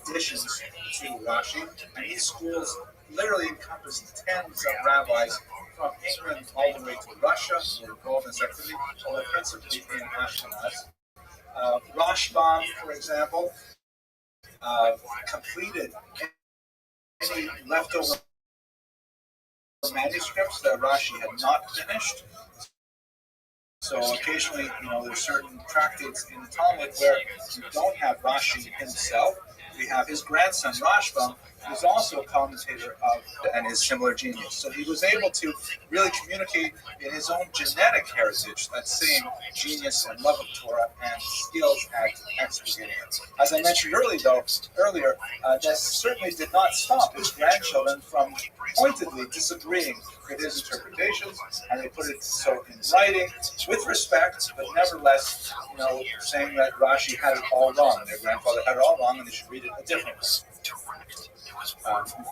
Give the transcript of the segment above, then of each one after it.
additions to Rashi, and these schools literally encompass tens of rabbis from England all the way to Russia who were involved in this activity, although principally in Ashkenaz. Rashbam, for example, completed any leftover manuscripts that Rashi had not finished. So occasionally, there's certain tractates in the Talmud where you don't have Rashi himself. We have his grandson, Rashbam, who's also a commentator of and is similar genius. So he was able to really communicate in his own genetic heritage that same genius and love of Torah and skills at explicating it. As I mentioned earlier, that certainly did not stop his grandchildren from pointedly disagreeing with his interpretations, and they put it so in writing with respect, but nevertheless, saying that Rashi had it all wrong. Their grandfather had it all wrong, and they should read it a different way.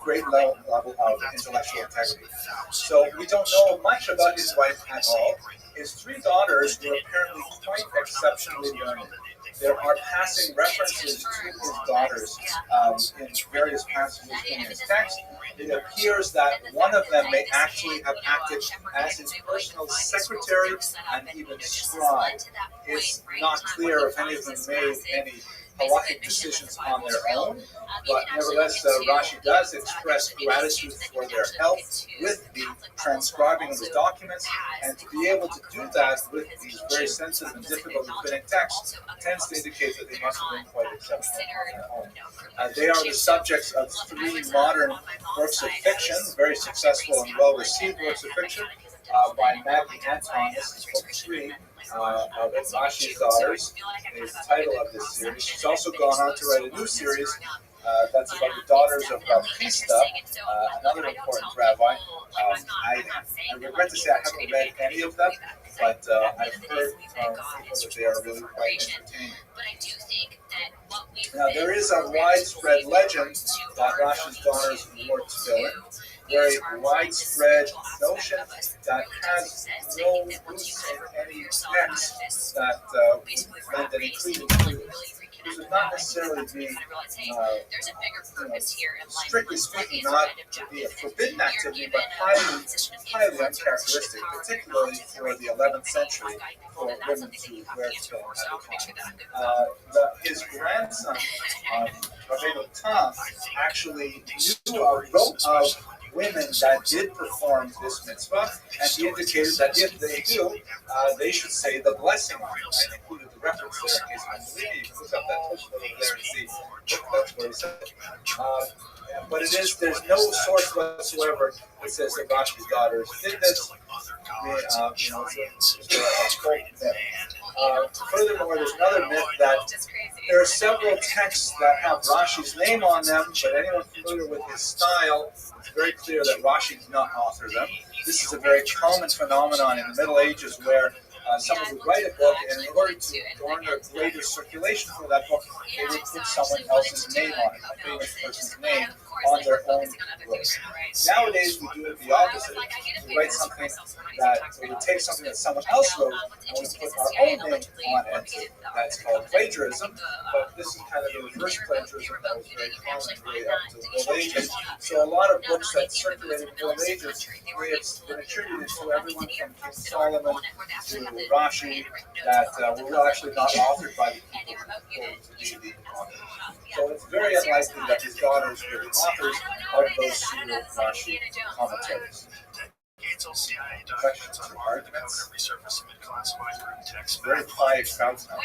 Great level of intellectual integrity. So we don't know much about his wife at all. His three daughters were apparently quite exceptionally learned. There are passing references to his daughters in various passages in his text. It appears that one of them may actually have acted as his personal secretary and even scribe. It's not clear if any of them made any halachic decisions on their own, but nevertheless, Rashi does express gratitude for their help with the transcribing of the documents, and to be able to do that with these very sensitive and difficult rabbinic texts tends to indicate that they must have been quite exceptional on their own. They are the subjects of three modern works of fiction, very successful and well-received works of fiction, by Maggie Anton. This is book 3 of Rashi's Daughters, is the title of this series. She's also gone on to write a new series that's about the daughters of Rabbi, another important rabbi. I regret to say I haven't read any of them, but I've heard from people that they are really quite entertaining. Now, there is a widespread legend that Rashi's daughters wore tefillin, very widespread notion that has no roots in any text that lend any credence to this. This would not necessarily be, strictly speaking, not be a forbidden activity, but highly uncharacteristic, particularly for the 11th century for women to wear tefillin at the time. His grandson, Rabbi Tam, actually wrote of women that did perform this mitzvah, and he indicated that if they do, they should say the blessing on it. I included the reference there in case I'm reading. You can look up that over there and see that's what he said. But there's no source whatsoever that says that Rashi's daughters did this. It's a full myth. Furthermore, there's another myth that there are several texts that have Rashi's name on them, but anyone familiar with his style, it's very clear that Rashi did not author them. This is a very common phenomenon in the Middle Ages where someone would write a book, and in order to garner greater circulation for that book, they would put someone else's name on it, a famous person's name, on their own book. Nowadays, we do it the opposite. We write something that, we would take something that someone else wrote, and we put our own name on it. That's called plagiarism, but this is kind of the reverse plagiarism that was very common really up to the Middle Ages. So a lot of books that circulated in the Middle Ages, it's been attributed to everyone from King Solomon to Rashi that were actually not authored by the people who were to be the authors. So it's very unlikely that his daughters were the authors of those pseudo-Rashi commentaries. Questions or arguments? Very quiet crowd now.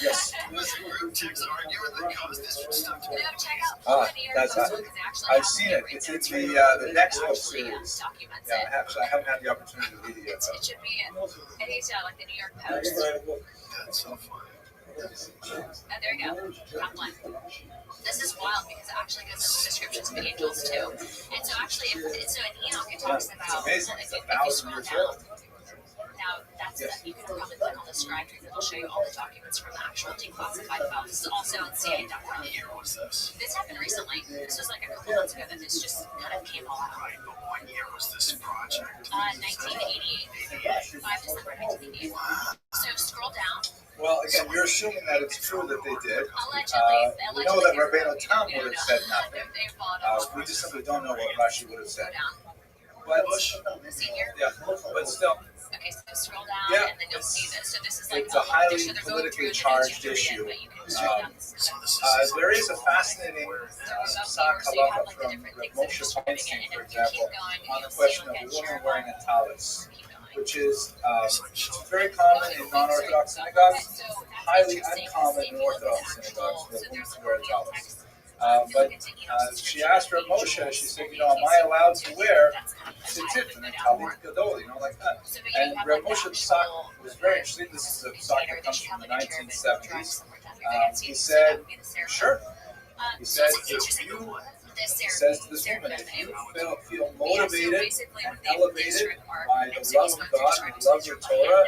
Yes. That's I've seen it. It's in the next book series. Yeah, I haven't had the opportunity to read it yet. It should be like the New York Post. That's so funny. Oh, there you go. Top one. This is wild because it actually gives us the descriptions of the angels too. And so actually, so in Enoch it talks about if you scroll down. Now you can probably click on the scribe tree that'll show you all the documents from the actual declassified file. This is also in CIA.com. What year was this? This happened recently. This was like a couple months ago that this just kind of came all out. Right, but what year was this project? 1988. 5 December 1988. So scroll down. Well, again, you're assuming that it's true that they did. We know Allegedly, that Rabbeinu Tam would have said nothing. They fought We just simply don't know what Rashi would have said. Go down. But Senior. yeah, but still, Okay, so scroll down Yeah, and then you'll see this. So this is like it's a highly so they're going politically through charged the issue. but you can scroll down this. So this is There is a fascinating psak So you have halacha like the from different things Moshe that are Feinstein, and for if you keep example, going, on the you'll see question you'll of a get woman Cherubim. wearing a talis, Keep going. which is it's very common in non-Orthodox synagogues, highly uncommon in Orthodox synagogues for a woman to wear a talis. But she asked her Moshe, she said, am I allowed to wear tzitzit and a talit gadol, like that? And Reb Moshe Psak was very interesting. This is a psak that comes from the 1970s. He said, sure. He said, he says to this woman, if you feel motivated and elevated by the love of God and the love of Torah,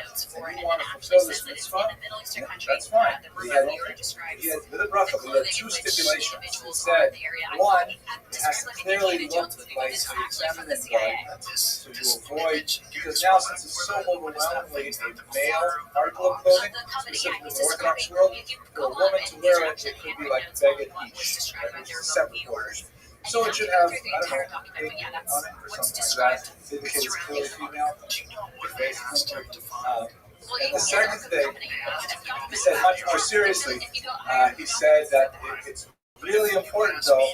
and you want to fulfill this mitzvah, that's fine. He had with a bracha, he had two stipulations. He said, one, it has to clearly look like a feminine garment to avoid, because now since it's so overwhelmingly a male article of clothing, specifically in the Orthodox world, for a woman to wear it, it could be like beged ish, right? Separate borders. So it should have, I don't know, 8 on it or something like that. It indicates clearly female. And the second thing, he said much more seriously, he said that it's really important, though,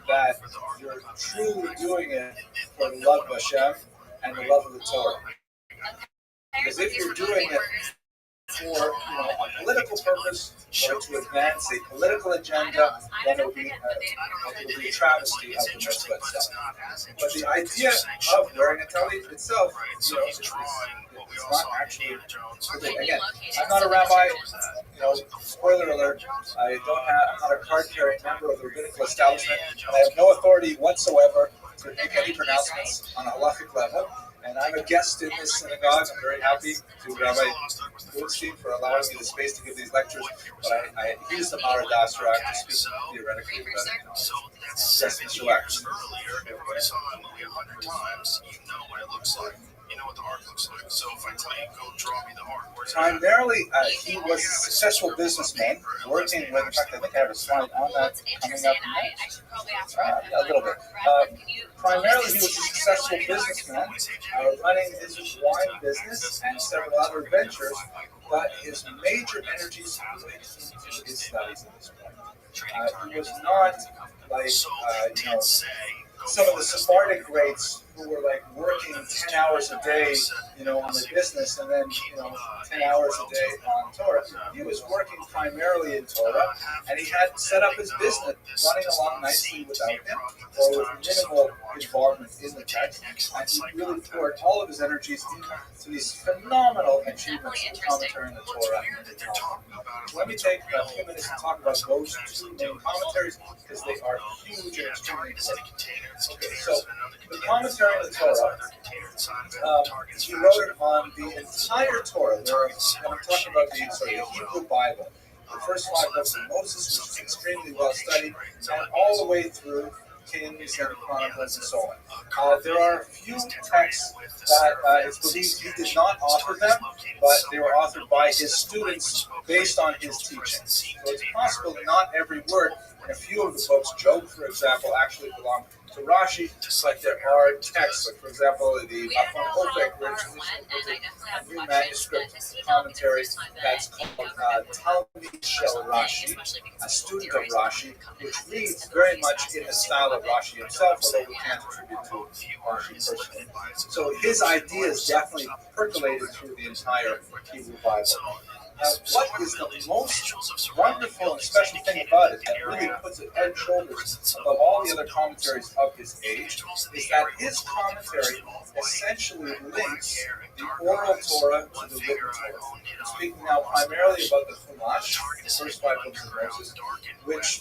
that you're truly doing it for the love of Hashem and the love of the Torah. Because if you're doing it for a political purpose or to advance a political agenda, then it will be a travesty of the mitzvah itself. But the idea of wearing a talit itself, it's not actually. Again, I'm not a rabbi. Spoiler alert. I'm not a card-carrying member of the rabbinical establishment, and I have no authority whatsoever to make any pronouncements on a halachic level. And I'm a guest in this synagogue. I'm very happy to Rabbi Goldstein for allowing me the space to give these lectures. But I use the Mara Dasra to speak theoretically about it. So that's Yes, 7 Mr. Wax. years earlier. Everybody saw that movie 100 times. You know what it looks like. You know what the art looks like. So if I tell you, go draw me the art, where's it at? Primarily, he was a successful businessman working with, in fact, I think I have a slide on that coming up next. A little bit. Primarily, he was a successful businessman running his wine business and several other ventures, but his major energies went into his studies at this point. He was not like, some of the Sephardic greats who were like working 10 hours a day, on the business, and then, 10 hours a day on Torah. He was working primarily in Torah, and he had set up his business running along nicely without him, or with minimal involvement in the text, and he really poured all of his energies into these phenomenal achievements in commentary on the Torah and the Talmud. Let me take a few minutes to talk about those two main commentaries, because they are huge and extremely important. Okay, so the commentary on the Torah, he wrote it on the entire Torah, and I'm talking about the Hebrew Bible. The first 5 books of Moses, which is extremely well studied, and all the way through Kings and Chronicles and so on. There are a few texts that it's believed he did not author them, but they were authored by his students based on his teachings. So it's possible that not every word in a few of the books, Job, for example, actually belong to Rashi, just like there are texts, like for example, the Afon Opek, where it's a new manuscript commentary that's called Talmid Shel Rashi, a student of Rashi, which reads very much in the style of Rashi himself, although we can't attribute to Rashi personally. So his ideas definitely percolated through the entire Hebrew Bible. What is the most wonderful and special thing about it that really puts it head and shoulders above all the other commentaries of his age is that his commentary essentially links the oral Torah to the written Torah. I'm speaking now primarily about the Chumash, the first 5 books of Moses, which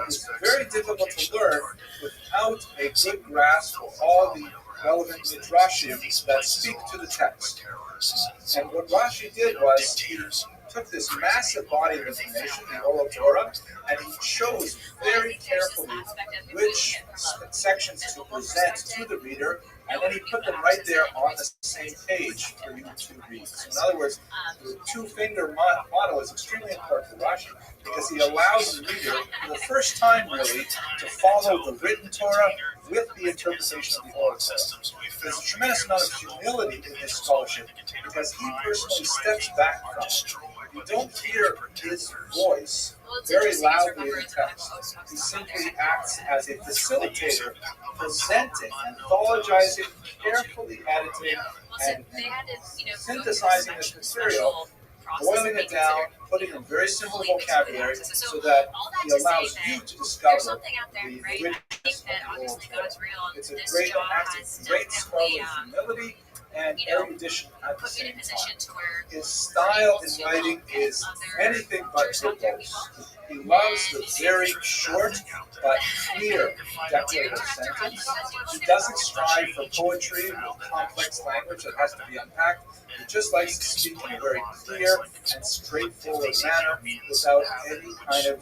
is very difficult to learn without a good grasp of all the relevant midrashim that speak to the text. And what Rashi did was he took this massive body of information, the oral Torah, and he chose very carefully which sections to present to the reader, and then he put them right there on the same page for you to read. So in other words, the two-finger model is extremely important for Rashi because he allows the reader, for the first time really, to follow the written Torah with the interpretation of the oral Torah. There's a tremendous amount of humility in his scholarship because he personally steps back from it. You don't hear his voice very loudly in the text. He simply acts as a facilitator, presenting, anthologizing, carefully editing, and synthesizing this material, boiling it down, putting in very simple vocabulary so that he allows you to discover the richness of the oral Torah. It's a great spell of humility and erudition at the same time. His style in writing is anything but verbose. He loves the very short but clear declarative sentence. He doesn't strive for poetry with complex language that has to be unpacked. He just likes to speak in a very clear and straightforward manner without any kind of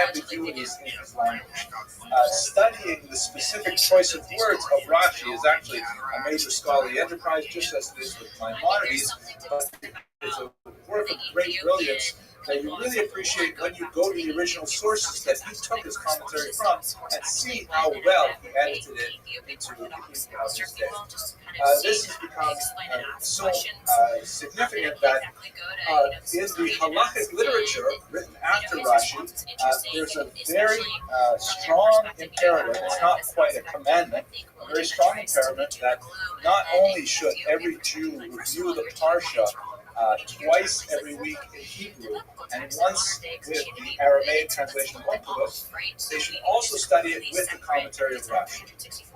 ambiguities in his language. Studying the specific choice of words of Rashi is actually a major scholarly enterprise, just as it is with Maimonides, but it's a work of great brilliance that you really appreciate when you go to the original sources that he took his commentary from and see how well he edited it into the Hebrew of his day. This has become so significant that in the halachic literature written after Rashi, there's a very strong imperative. It's not quite a commandment, a very strong imperative that not only should every Jew review the Parsha twice every week in Hebrew, and once with the Aramaic translation of Onkelos, they should also study it with the commentary of Rashi.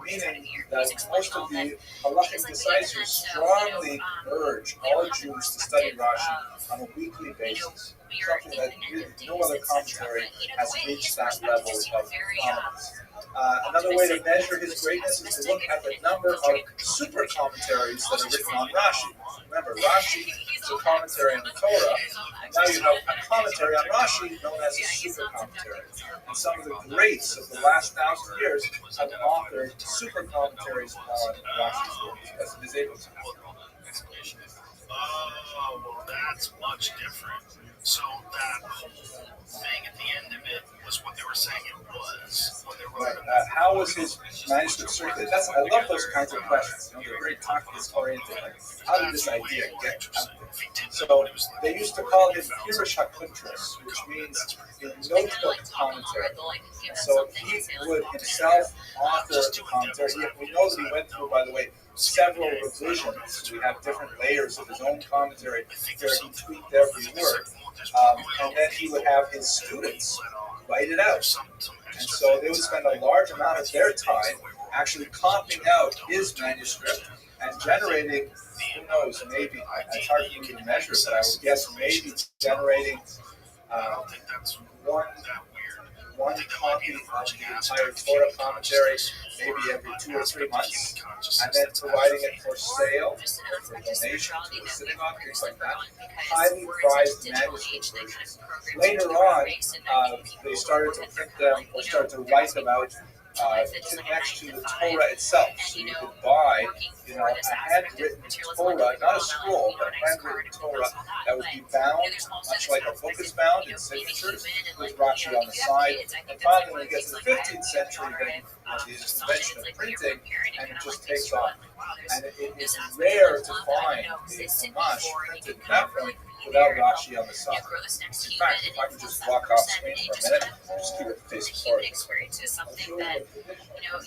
Meaning that most of the halachic decisors strongly urge all Jews to study Rashi on a weekly basis, something that no other commentary has reached that level of prominence. Another way to measure his greatness is to look at the number of super commentaries that are written on Rashi. Remember, Rashi is a commentary on the Torah, and now you have a commentary on Rashi known as a super commentary. And some of the greats of the last 1,000 years have authored super commentaries on Rashi's works, as it is able to. Oh, well, that's much different. So that whole thing at the end of it was what they were saying it was when they wrote it. How was his manuscript circulated? I love those kinds of questions. They're very practice oriented. Like, how did this idea get out there? So they used to call him Pirush HaKuntras, which means a notebook commentary. So he would himself author the commentary. We know that he went through, by the way, several revisions. We have different layers of his own commentary where he tweaked every word. And then he would have his students write it out. And so they would spend a large amount of their time actually copying out his manuscript and generating, who knows, maybe, it's hard for me to measure, but I would guess maybe generating one copy of the entire Torah commentary, maybe every 2 or 3 months, and then providing it for sale, or for donation to the synagogue, things like that. Highly prized manuscript versions. Later on, they started to print them, or started to write them out next to the Torah itself. So you could buy, a handwritten Torah, not a scroll, but a handwritten Torah that would be bound, much like a book is bound in signatures, with Rashi on the side. And finally, when you get to the 15th century, then there's the invention of printing, and it just takes off. And it is rare to find a Chumash printed at that point without Rashi on the side. In fact, if I can just walk off screen for a minute, just keep it facing forward. Experience is something that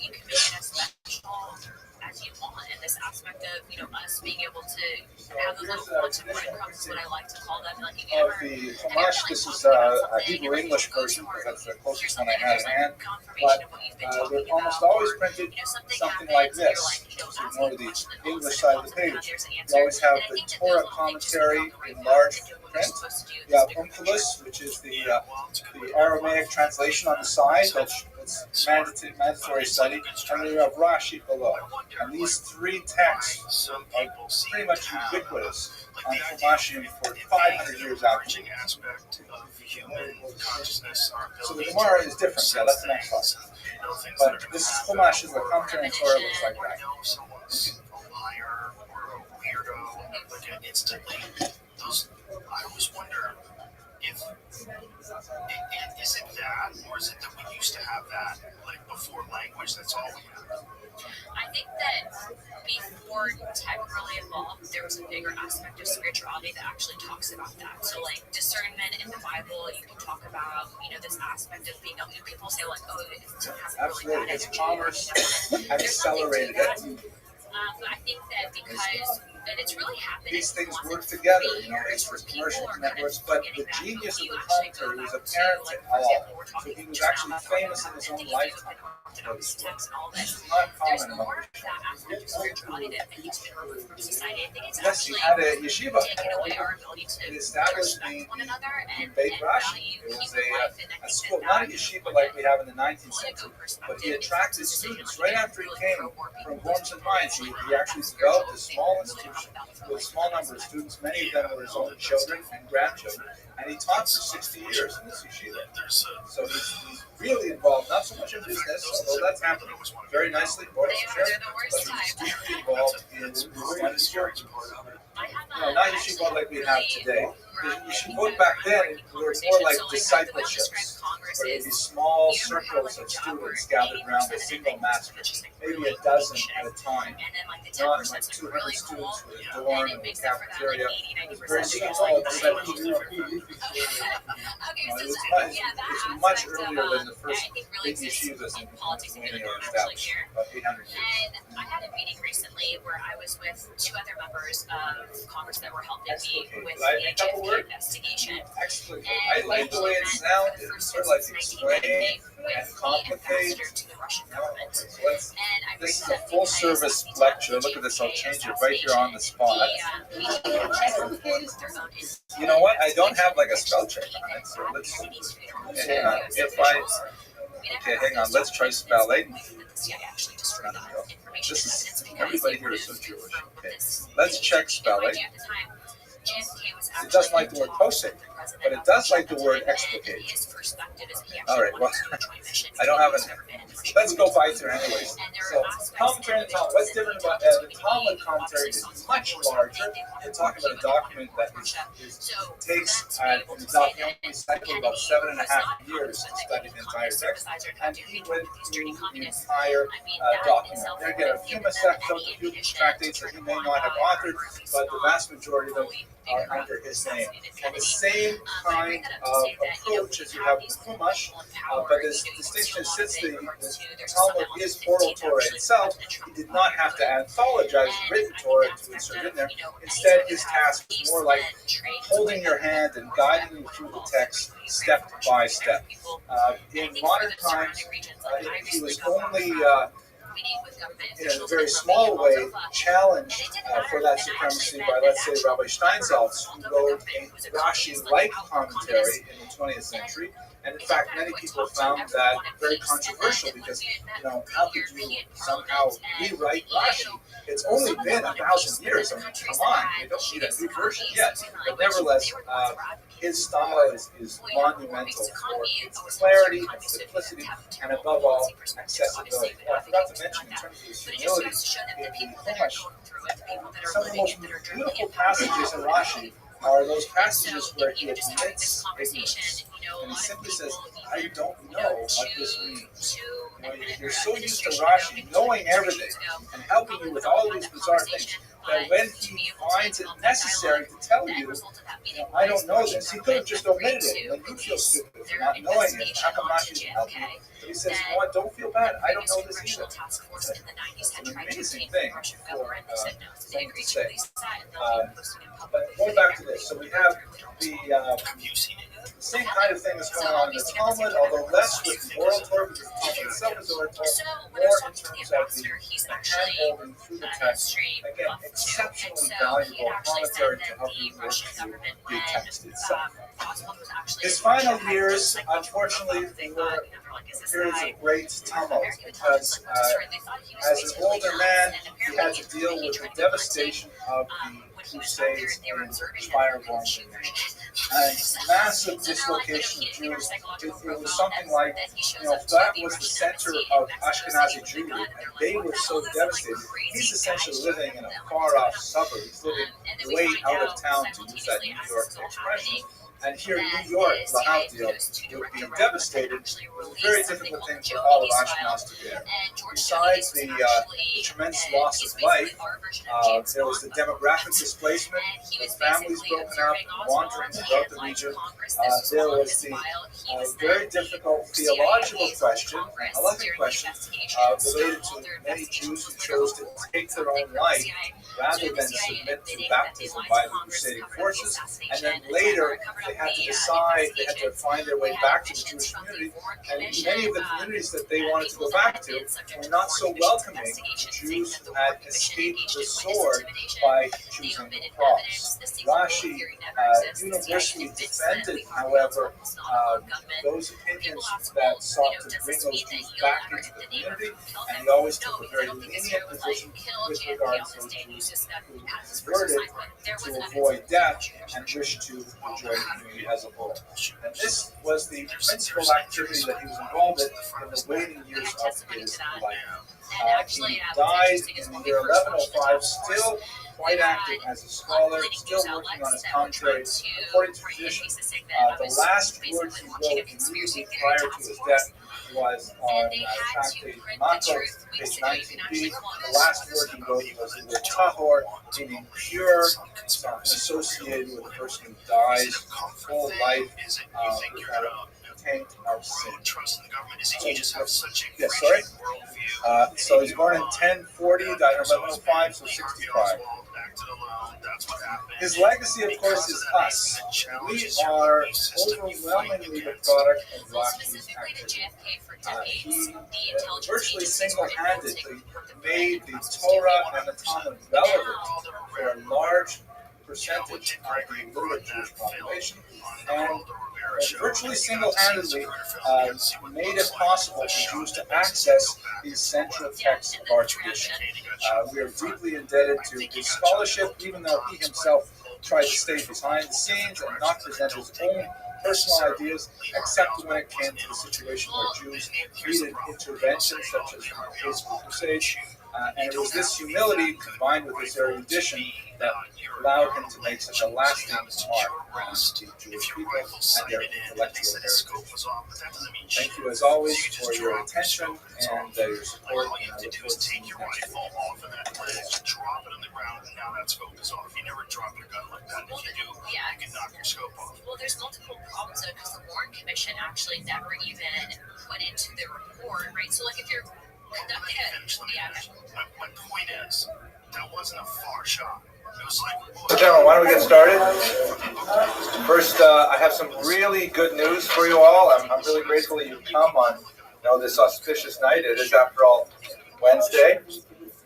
you can make as special as you want, and this aspect of us being able to have those little quantum breadcrumbs is what I like to call them. Like if you Of ever the Chumash, this is a Hebrew English version, because that's the closest one I had in hand. But they're almost always printed something like this. So ignore the English side of the page. You always have the Torah commentary in large print. You have Onkelos, which is the Aramaic translation on the side that it's mandatory study, and then you have Rashi below. And these three texts are pretty much ubiquitous on Chumash for 500 years after. Aspect of human consciousness, our So the ability Gemara is different. Yeah, that's the next slide. But this is Chumash is the commentary and Torah looks like that. know someone's a liar or a weirdo, but instantly, those. I always wonder if is it that, or is it that we used to have that like before language? That's all we have. I think that before tech really evolved, there was a bigger aspect of spirituality that actually talks about that. So, like discernment in the Bible, you can talk about, this aspect of being. People say like, oh, it has really Absolutely, bad it's energy. commerce has There's something to accelerated that. it. But I think that because and it's really happening. These things work together, it's for commercial networks, but the genius of the commentary was apparent to all. So he was actually famous in his own lifetime. This is not common among Yes, he had a yeshiva. He established the Beit Rashi. It was a school, not a yeshiva like we have in the 19th century, but he attracted students. Right after he came from Worms and Mines, he actually developed a small institution with a small number of students. Many of them were his own children and grandchildren, and he taught for 60 years in this yeshiva. So he's really involved, not so much in business, although that's happening very nicely, but he's deeply involved in yeshiva. Not yeshiva like we have today. Yeshivot back then were more like discipleships, where there'd be small circles of students gathered around a single master, maybe a dozen at a time, not like 200 students with a dorm and a cafeteria. It was very small. It's much earlier than the first big yeshivas in Lithuania were established, about 800 years. And I had a meeting recently where I was with two other members of Congress that were helping me with the JFK investigation. Excellent. I like the way it sounds. It's sort of like explain and complicate. To the Russian government. This is a full service lecture. Look at this. I'll change it right here on the spot. You know what? I don't have like a spell check on it. So let's hang on. Hang on. Let's try spelling. This is everybody here is so Jewish. Okay. Let's check spelling. It doesn't like the word posting, but it does like the word explicate. All right, well, I don't have it. Let's go by through anyways. So, commentary and Talmud. What's different about the Talmud commentary is much larger. We're talking about a document that takes the document cycle about 7.5 years to study the entire text, and he went through the entire document. There again, a few mistakes, a few tractates that he may not have authored, but the vast majority of them are under his name. And the same kind of approach as you have with Chumash, but this distinction is since the Talmud is oral Torah itself, he did not have to anthologize written Torah to insert in there. Instead, his task was more like holding your hand and guiding you through the text step by step. In modern times, he was only in a very small way challenged for that supremacy by, let's say, Rabbi Steinsaltz, who wrote a Rashi-like commentary in the 20th century. And in fact, many people found that very controversial because, how could you somehow rewrite Rashi? It's only been 1,000 years. I mean, come on, you don't need a new version yet. But nevertheless, his style is monumental for its clarity and simplicity, and above all, accessibility. I forgot to mention, in terms of his humility, in Chumash, some of the most beautiful passages in Rashi are those passages where he admits ignorance. And he simply says, I don't know what this means. You're so used to Rashi knowing everything and helping you with all these bizarre things that when he finds it necessary to tell you, I don't know this, he could have just omitted it. Then you feel stupid for not knowing it. How come Rashi didn't help you? But he says, you know what, don't feel bad. I don't know this either. It's an amazing thing for them to say. But going back to this, so we have the same kind of thing that's going on in the Talmud, although less with the oral Torah, because the Talmud itself is oral Torah, more in terms of the hand-holding through the text. Again, exceptionally valuable commentary to help you work through the text itself. His final years, unfortunately, were periods of great tumult because as an older man, he had to deal with the devastation of the Crusades in Fire-Born and massive dislocation of Jews. It was something like, that was the center of Ashkenazi Jewry, and they were so devastated. He's essentially living in a far-off suburb. He's living way out of town, to use that New York expression. And here in New York, Lahavdil would be devastated. It was a very difficult thing for all of Ashkenaz to bear. Besides the tremendous loss of life, there was the demographic displacement, the families broken up, wandering throughout the region. There was the very difficult theological question, a loving question, related to many Jews who chose to take their own life rather than submit to baptism by the crusading forces. And then later, they had to decide, they had to find their way back to the Jewish community, and many of the communities that they wanted to go back to were not so welcoming to Jews who had escaped the sword by choosing the cross. Rashi universally defended, however, those opinions that sought to bring those Jews back into the community, and he always took a very lenient position with regards to those Jews who converted to avoid death and wished to enjoy the community as a whole. And this was the principal activity that he was involved in the waiting years of his life. He died in the year 1105, still quite active as a scholar, still working on his commentary. According to tradition, the last word he wrote immediately prior to his death was on tractate Makot, page 19b. The last word he wrote was the word tahor, meaning pure, associated with a person who dies full life without a taint of sin. So he's born in 1040, died in 1105, so 65. His legacy, of course, is us. We are overwhelmingly the product of Rashi's activity. He virtually single-handedly made the Torah and the Talmud relevant for a large percentage of the literate Jewish population, and virtually single-handedly made it possible for Jews to access these central texts of our tradition. We are deeply indebted to his scholarship, even though he himself tried to stay behind the scenes and not present his own personal ideas, except when it came to the situation where Jews needed intervention, such as in the case of the Crusades. And it was this humility combined with his erudition that allowed him to make such a lasting mark on the Jewish people and their intellectual heritage. Thank you, as always, for your attention and your support. All you have to do is take your rifle off of that ledge, drop it on the ground, and now that scope is off. You never drop your gun like that. If you do, you can knock your scope off. Well, there's multiple problems though, because the Warren Commission actually never even put into the report, right? So, like, if you're conducting my point is, that wasn't a far shot. So, gentlemen, why don't we get started? First, I have some really good news for you all. I'm really grateful that you come on this auspicious night. It is, after all, Wednesday,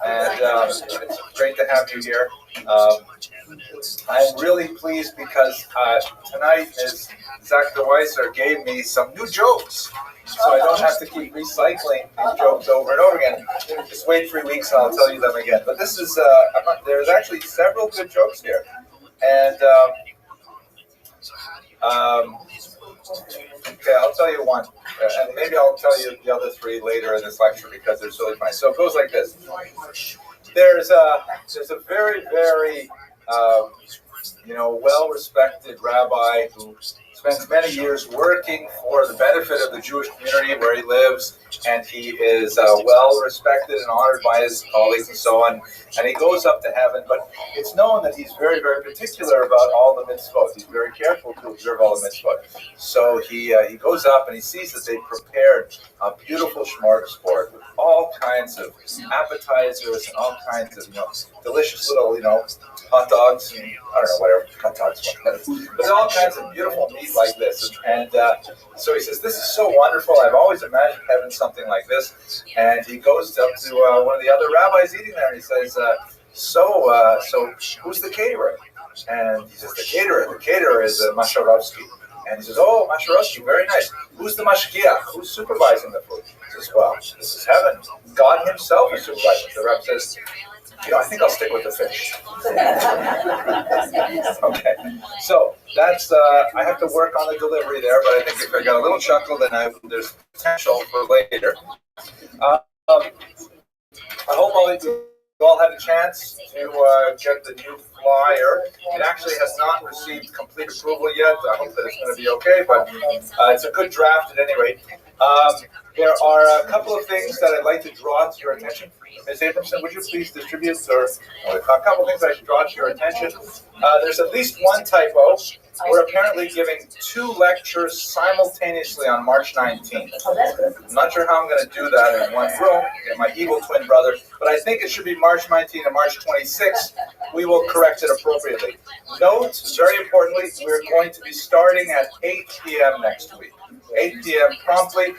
and it's great to have you here. I'm really pleased because tonight, Zach DeWeiser gave me some new jokes, so I don't have to keep recycling these jokes over and over again. Just wait 3 weeks and I'll tell you them again. But this is, there's actually several good jokes here. And, okay, I'll tell you one. And maybe I'll tell you the other three later in this lecture because they're really funny. So it goes like this. There's a very, very, well-respected rabbi who spends many years working for the benefit of the Jewish community where he lives, and he is well-respected and honored by his colleagues and so on, and he goes up to heaven, but it's known that he's very, very particular about all the mitzvot. He's very careful to observe all the mitzvot. So he goes up and he sees that they prepared a beautiful smorgasbord with all kinds of appetizers and all kinds of, delicious little, hot dogs and, I don't know, whatever, hot dogs, but all kinds of beautiful meat like this. And so he says, this is so wonderful. I've always imagined having something like this. And he goes up to one of the other rabbis eating there, and he says, so who's the caterer? And he says, the caterer is Masharovsky. And he says, "Oh, Masharoski, very nice. Who's the mashgiach? Who's supervising the food?" He says, "Well, this is heaven. God himself is supervising." The Rabbi says, "I think I'll stick with the fish." Okay, so that's, I have to work on the delivery there, but I think if I got a little chuckle, then there's potential for later. I hope you all had a chance to get the new flyer. It actually has not received complete approval yet. I hope that it's going to be okay, but it's a good draft at any rate. There are a couple of things that I'd like to draw to your attention. Ms. Abramson, would you please distribute, a couple of things I should draw to your attention. There's at least one typo. We're apparently giving 2 lectures simultaneously on March 19th. I'm not sure how I'm going to do that in one room, get my evil twin brother, but I think it should be March 19th and March 26th. We will correct it appropriately. Note, very importantly, we're going to be starting at 8 p.m. next week. 8 p.m. promptly.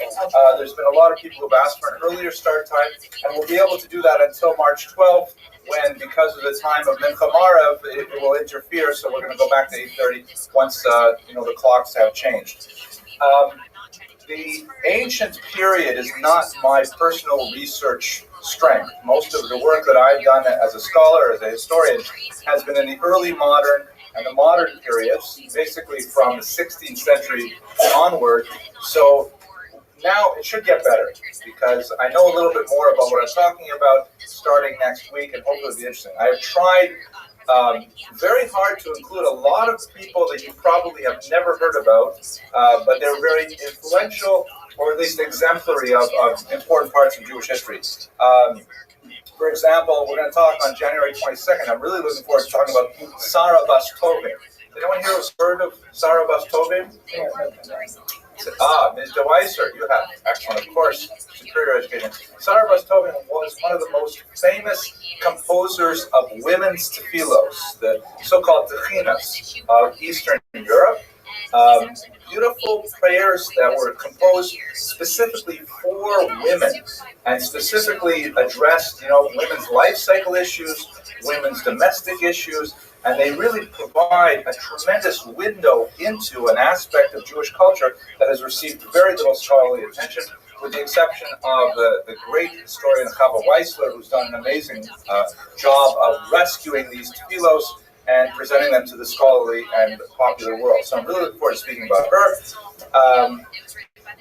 There's been a lot of people who've asked for an earlier start time, and we'll be able to do that until March 12th, when, because of the time of Mincha Marev, it will interfere, so we're going to go back to 8:30 once the clocks have changed. The ancient period is not my personal research strength. Most of the work that I've done as a scholar, as a historian, has been in the early modern and the modern periods, basically from the 16th century onward. So now it should get better, because I know a little bit more about what I'm talking about starting next week, and hopefully it'll be interesting. I have tried very hard to include a lot of people that you probably have never heard about, but they're very influential, or at least exemplary of important parts of Jewish history. For example, we're going to talk on January 22nd. I'm really looking forward to talking about Sarah Bas Tovim. Did anyone here has heard of Sarah Bas Tovim? Ms. DeWeiser, you have. Excellent, of course, superior education. Sarah Bas Tovim was one of the most famous composers of women's tefillos, the so-called techinas of Eastern Europe. Beautiful prayers that were composed specifically for women, and specifically addressed, women's life cycle issues, women's domestic issues, and they really provide a tremendous window into an aspect of Jewish culture that has received very little scholarly attention, with the exception of the great historian Chava Weissler, who's done an amazing job of rescuing these tefillos and presenting them to the scholarly and popular world. So I'm really looking forward to speaking about her.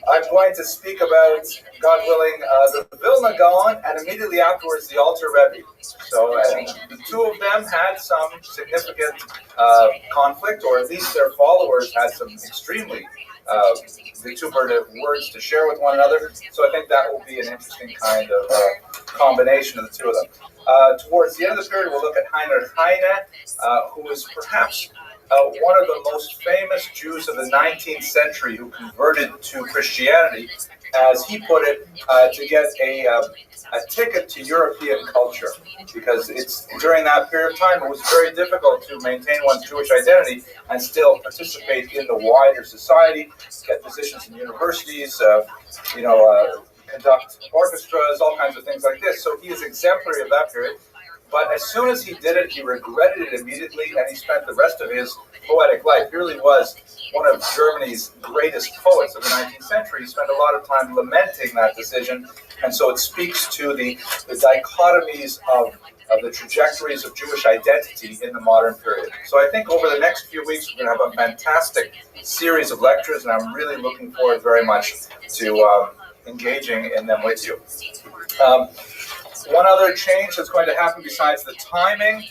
I'm going to speak about, God willing, the Vilna Gaon, and immediately afterwards the Alter Rebbe. So the two of them had some significant conflict, or at least their followers had some extremely vituperative words to share with one another. So I think that will be an interesting kind of combination of the two of them. Towards the end of the period, we'll look at Heinrich Heine, who is perhaps one of the most famous Jews of the 19th century who converted to Christianity, as he put it, to get a ticket to European culture, because it's during that period of time it was very difficult to maintain one's Jewish identity and still participate in the wider society, get positions in universities, conduct orchestras, all kinds of things like this. So he is exemplary of that period. But as soon as he did it, he regretted it immediately, and he spent the rest of his poetic life. He really was one of Germany's greatest poets of the 19th century. He spent a lot of time lamenting that decision, and so it speaks to the dichotomies of the trajectories of Jewish identity in the modern period. So I think over the next few weeks, we're going to have a fantastic series of lectures, and I'm really looking forward very much to engaging in them with you. One other change that's going to happen besides the timing,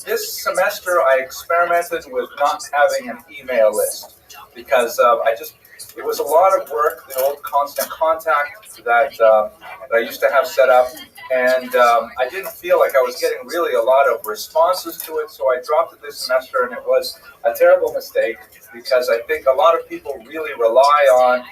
this semester I experimented with not having an email list, because it was a lot of work, the old constant contact that I used to have set up, and I didn't feel like I was getting really a lot of responses to it, so I dropped it this semester, and it was a terrible mistake, because I think a lot of people really rely on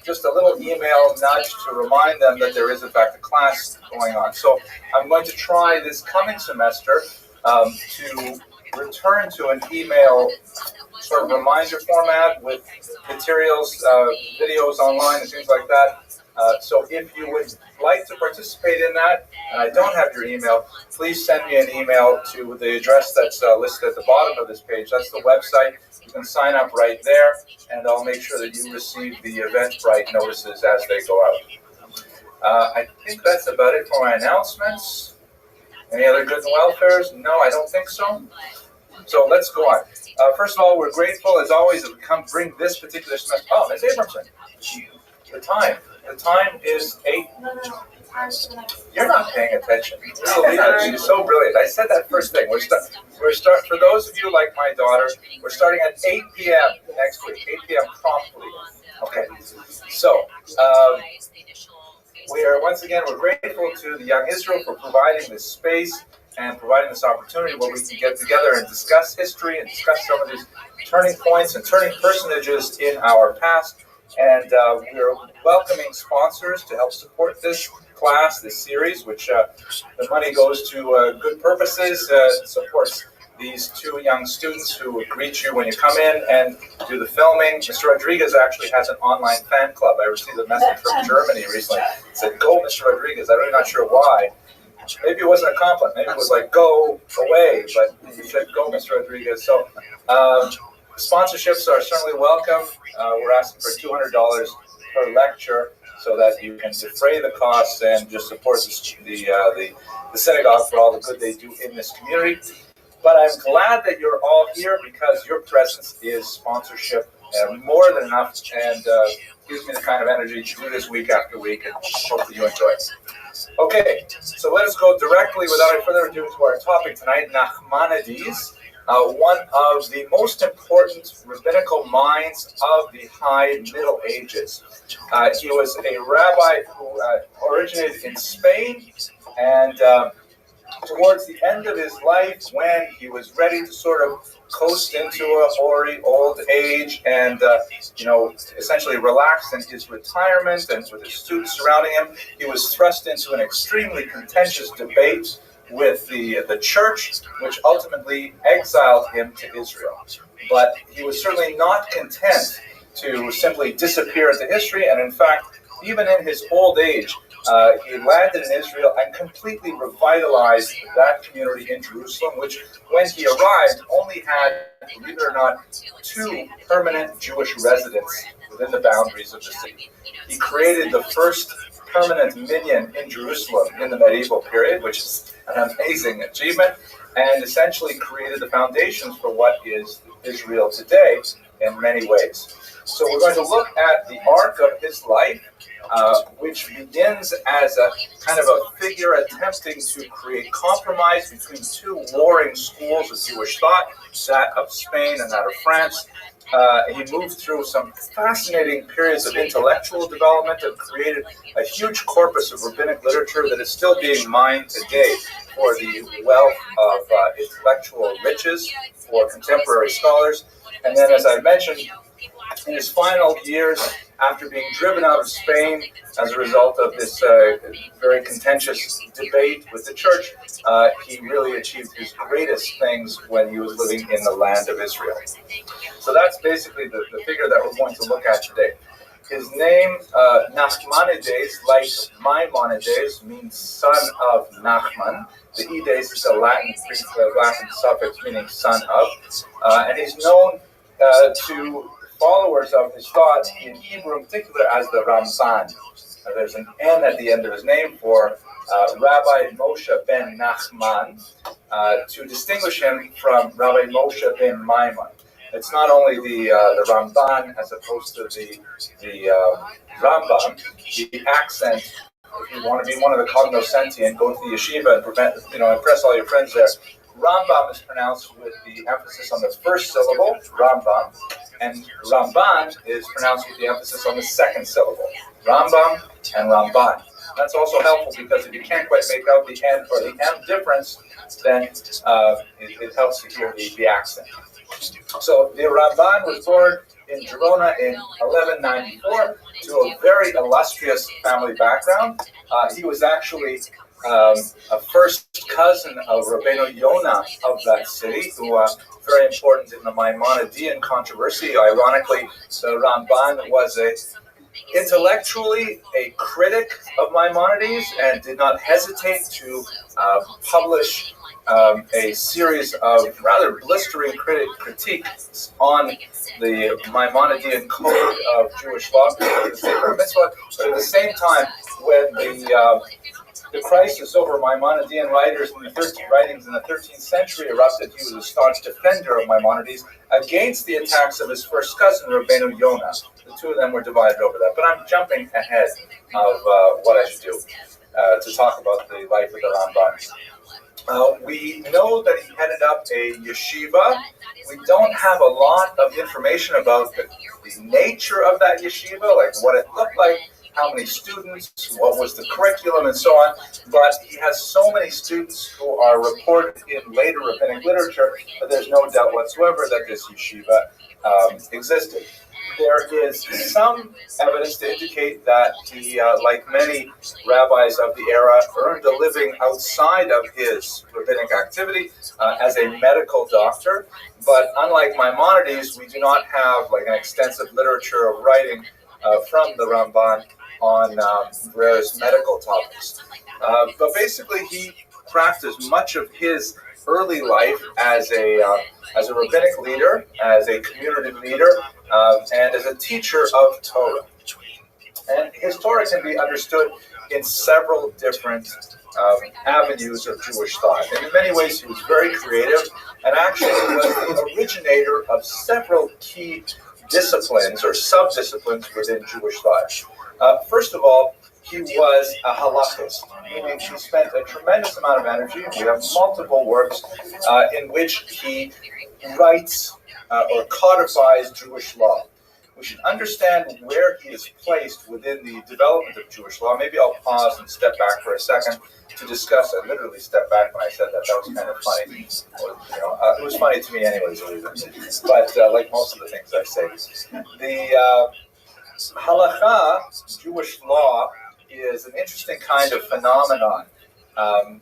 just a little email nudge to remind them that there is in fact a class going on. So I'm going to try this coming semester to return to an email sort of reminder format with materials, videos online and things like that. So if you would like to participate in that, and I don't have your email, please send me an email to the address that's listed at the bottom of this page. That's the website. You can sign up right there, and I'll make sure that you receive the Eventbrite notices as they go out. I think that's about it for my announcements. Any other good and welfares? No, I don't think so. So let's go on. First of all, we're grateful, as always, that we come bring this particular semester. Oh, Ms. Abramson, the time. The time is 8. You're not paying attention. She's so brilliant. I said that first thing. We're for those of you like my daughter, we're starting at 8 p.m. next week. 8 p.m. promptly. Okay. So, we're grateful to the Young Israel for providing this space and providing this opportunity where we can get together and discuss history and discuss some of these turning points and turning personages in our past. And we're welcoming sponsors to help support this class, this series, which the money goes to good purposes, supports these 2 young students who will greet you when you come in and do the filming. Mr. Rodriguez actually has an online fan club. I received a message from Germany recently. It said, "Go, Mr. Rodriguez." I'm really not sure why. Maybe it wasn't a compliment. Maybe it was like, "Go away," but he said, "Go, Mr. Rodriguez." So sponsorships are certainly welcome. We're asking for $200 per lecture so that you can defray the costs and just support the synagogue for all the good they do in this community. But I'm glad that you're all here because your presence is sponsorship more than enough, and gives me the kind of energy to do this week after week, and hopefully you enjoy it. Okay, so let us go directly, without any further ado, to our topic tonight, Nachmanides, one of the most important rabbinical minds of the High Middle Ages. He was a rabbi who originated in Spain, and towards the end of his life, when he was ready to sort of coast into a hoary old age and, essentially relax in his retirement and with his students surrounding him, he was thrust into an extremely contentious debate with the church, which ultimately exiled him to Israel. But he was certainly not content to simply disappear into history, and in fact, even in his old age, he landed in Israel and completely revitalized that community in Jerusalem, which, when he arrived, only had, believe it or not, 2 permanent Jewish residents within the boundaries of the city. He created the first permanent minyan in Jerusalem in the medieval period, which is an amazing achievement, and essentially created the foundations for what is Israel today in many ways. So we're going to look at the arc of his life, which begins as a kind of a figure attempting to create compromise between 2 warring schools of Jewish thought, that of Spain and that of France. He moved through some fascinating periods of intellectual development and created a huge corpus of rabbinic literature that is still being mined today for the wealth of intellectual riches for contemporary scholars. And then, as I mentioned, in his final years, after being driven out of Spain as a result of this very contentious debate with the church, he really achieved his greatest things when he was living in the land of Israel. So that's basically the figure that we're going to look at today. His name, Nachmanides, like Maimonides, means son of Nachman. The ides is a Latin suffix meaning son of, and he's known to followers of his thought in Hebrew in particular as the Ramban. There's an N at the end of his name for Rabbi Moshe ben Nachman, to distinguish him from Rabbi Moshe ben Maimon. It's not only the Ramban as opposed to the Rambam. The accent, if you want to be one of the cognoscenti, go to the yeshiva and impress all your friends there. Rambam is pronounced with the emphasis on the first syllable, Rambam, and Ramban is pronounced with the emphasis on the second syllable, Rambam and Ramban. That's also helpful because if you can't quite make out the N or the M difference, then it helps to hear the accent. So the Ramban was born in Girona in 1194 to a very illustrious family background. He was actually a first cousin of Rabbeinu Yonah of that city, who very important in the Maimonidean controversy. Ironically, the Ramban was intellectually a critic of Maimonides and did not hesitate to publish a series of rather blistering critiques on the Maimonidean code of Jewish law, the Sefer Mitzvah, but at the same time, when the crisis over Maimonidean writings in the 13th century erupted, he was a staunch defender of Maimonides against the attacks of his first cousin, Rabbeinu Yonah. The two of them were divided over that. But I'm jumping ahead of what I should do to talk about the life of the Ramban. We know that he headed up a yeshiva. We don't have a lot of information about the nature of that yeshiva, like what it looked like, how many students, what was the curriculum, and so on. But he has so many students who are reported in later rabbinic literature that there's no doubt whatsoever that this yeshiva existed. There is some evidence to indicate that he, like many rabbis of the era, earned a living outside of his rabbinic activity as a medical doctor. But unlike Maimonides, we do not have like an extensive literature of writing from the Ramban on various medical topics. But basically, he practiced much of his early life as a rabbinic leader, as a community leader, and as a teacher of Torah. And his Torah can be understood in several different avenues of Jewish thought. And in many ways, he was very creative and actually was the originator of several key disciplines or sub-disciplines within Jewish thought. First of all, he was a halachist, meaning he spent a tremendous amount of energy. We have multiple works in which he writes or codifies Jewish law. We should understand where he is placed within the development of Jewish law. Maybe I'll pause and step back for a second to discuss. I literally stepped back when I said that. That was kind of funny. It was funny to me anyways, but like most of the things I say. The halakha, Jewish law, is an interesting kind of phenomenon.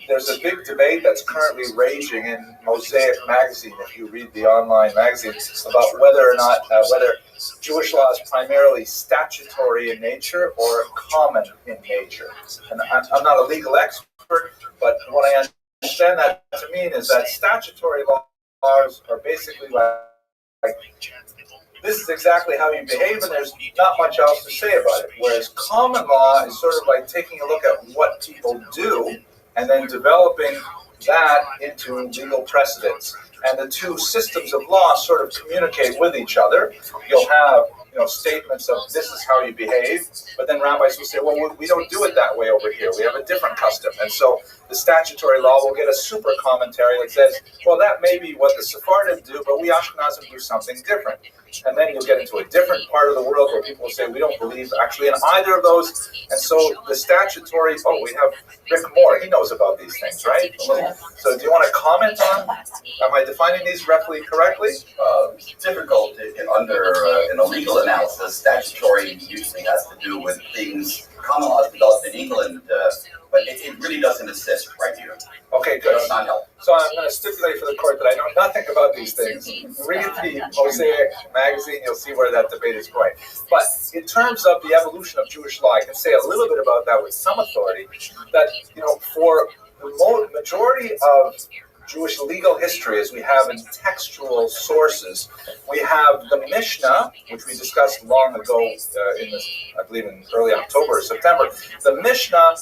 There's a big debate that's currently raging in Mosaic magazine, if you read the online magazine, about whether or not whether Jewish law is primarily statutory in nature or common in nature. And I'm not a legal expert, but what I understand that to mean is that statutory laws are basically like this is exactly how you behave, and there's not much else to say about it. Whereas common law is sort of like taking a look at what people do and then developing that into legal precedents. And the two systems of law sort of communicate with each other. You'll have statements of this is how you behave, but then rabbis will say, well, we don't do it that way over here. We have a different custom. And so the statutory law will get a super commentary that says, well, that may be what the Sephardim do, but we Ashkenazim do something different. And then you'll get into a different part of the world where people will say, we don't believe actually in either of those. And so the statutory, we have Rick Moore, he knows about these things, right? So do you want to comment on, am I defining these roughly correctly? It's difficult in a legal analysis. Statutory usually has to do with things common laws developed in England, but it really doesn't assist right here. Okay, good. It does not help. So I'm going to stipulate for the court that I know nothing about these things. Read the Mosaic magazine, you'll see where that debate is going. But in terms of the evolution of Jewish law, I can say a little bit about that with some authority, that, for the majority of Jewish legal history, as we have in textual sources, we have the Mishnah, which we discussed long ago I believe in early October or September. The Mishnah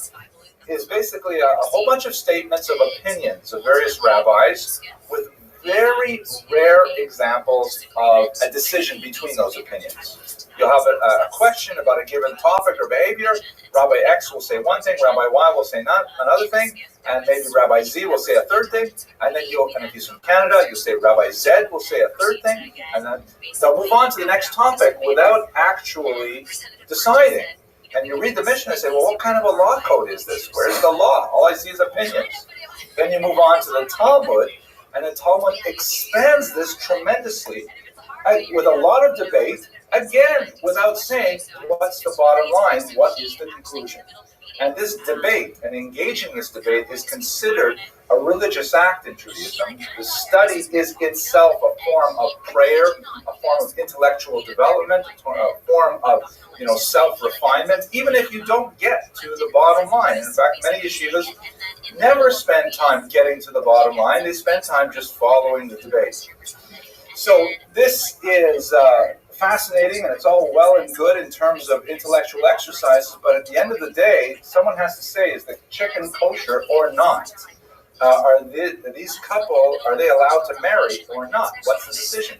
is basically a whole bunch of statements of opinions of various rabbis with very rare examples of a decision between those opinions. You'll have a question about a given topic or behavior. Rabbi X will say one thing, Rabbi Y will say another thing, and maybe Rabbi Z will say a third thing, and then if he's from Canada, you'll say Rabbi Z will say a third thing, and then they'll move on to the next topic without actually deciding. And you read the Mishnah and say, well, what kind of a law code is this? Where's the law? All I see is opinions. Then you move on to the Talmud, and the Talmud expands this tremendously with a lot of debate, again, without saying what's the bottom line, what is the conclusion. And this debate, and engaging in this debate, is considered a religious act in Judaism. The study is itself a form of prayer, a form of intellectual development, a form of self-refinement, even if you don't get to the bottom line. In fact, many yeshivas never spend time getting to the bottom line. They spend time just following the debate. So this is fascinating, and it's all well and good in terms of intellectual exercises, but at the end of the day, someone has to say, is the chicken kosher or not? These couple, are they allowed to marry or not? What's the decision?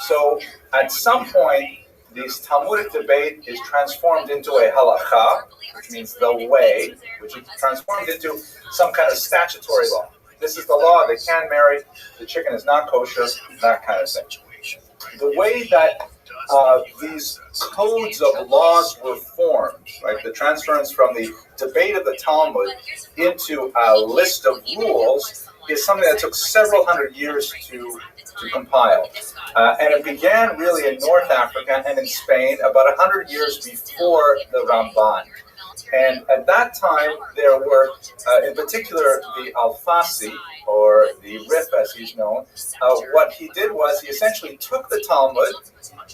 So at some point, this Talmudic debate is transformed into a halacha, which means the way, which is transformed into some kind of statutory law. This is the law, they can marry, the chicken is not kosher, that kind of thing. The way that these codes of laws were formed, right, the transference from the debate of the Talmud into a list of rules is something that took several hundred years to compile. And it began really in North Africa and in Spain about 100 years before the Ramban. And at that time, there were, in particular, the Alfasi, or the Rif as he's known. What he did was he essentially took the Talmud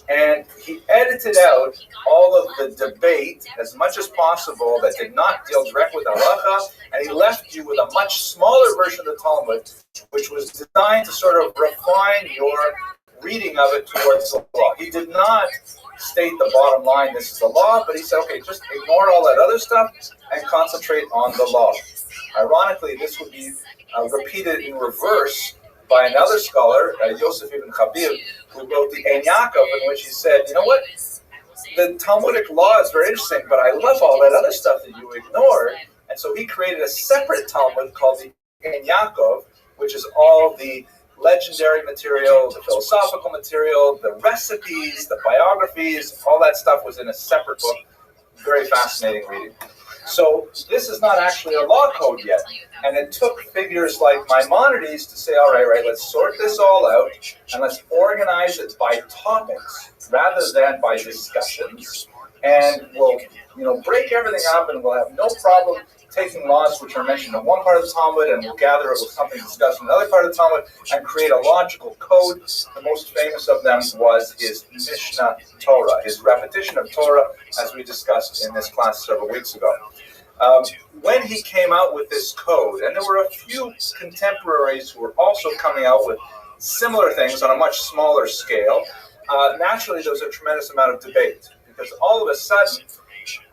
and he edited out all of the debate as much as possible that did not deal directly with halacha, and he left you with a much smaller version of the Talmud, which was designed to sort of refine your reading of it towards the law. He did not state the bottom line, this is the law, but he said, okay, just ignore all that other stuff and concentrate on the law. Ironically, this would be repeated in reverse by another scholar, Yosef ibn Habib, who wrote the Ein Yaakov, in which he said, you know what, the Talmudic law is very interesting, but I love all that other stuff that you ignored, and so he created a separate Talmud called the Ein Yaakov, which is all the legendary material, the philosophical material, the recipes, the biographies, all that stuff was in a separate book. Very fascinating reading. So this is not actually a law code yet. And it took figures like Maimonides to say, all right, let's sort this all out and let's organize it by topics rather than by discussions. And we'll, break everything up and we'll have no problem taking laws which are mentioned in one part of the Talmud and we'll gather it with something discussed in another part of the Talmud and create a logical code. The most famous of them was his Mishnah Torah, his repetition of Torah, as we discussed in this class several weeks ago. When he came out with this code, and there were a few contemporaries who were also coming out with similar things on a much smaller scale, naturally there was a tremendous amount of debate, because all of a sudden,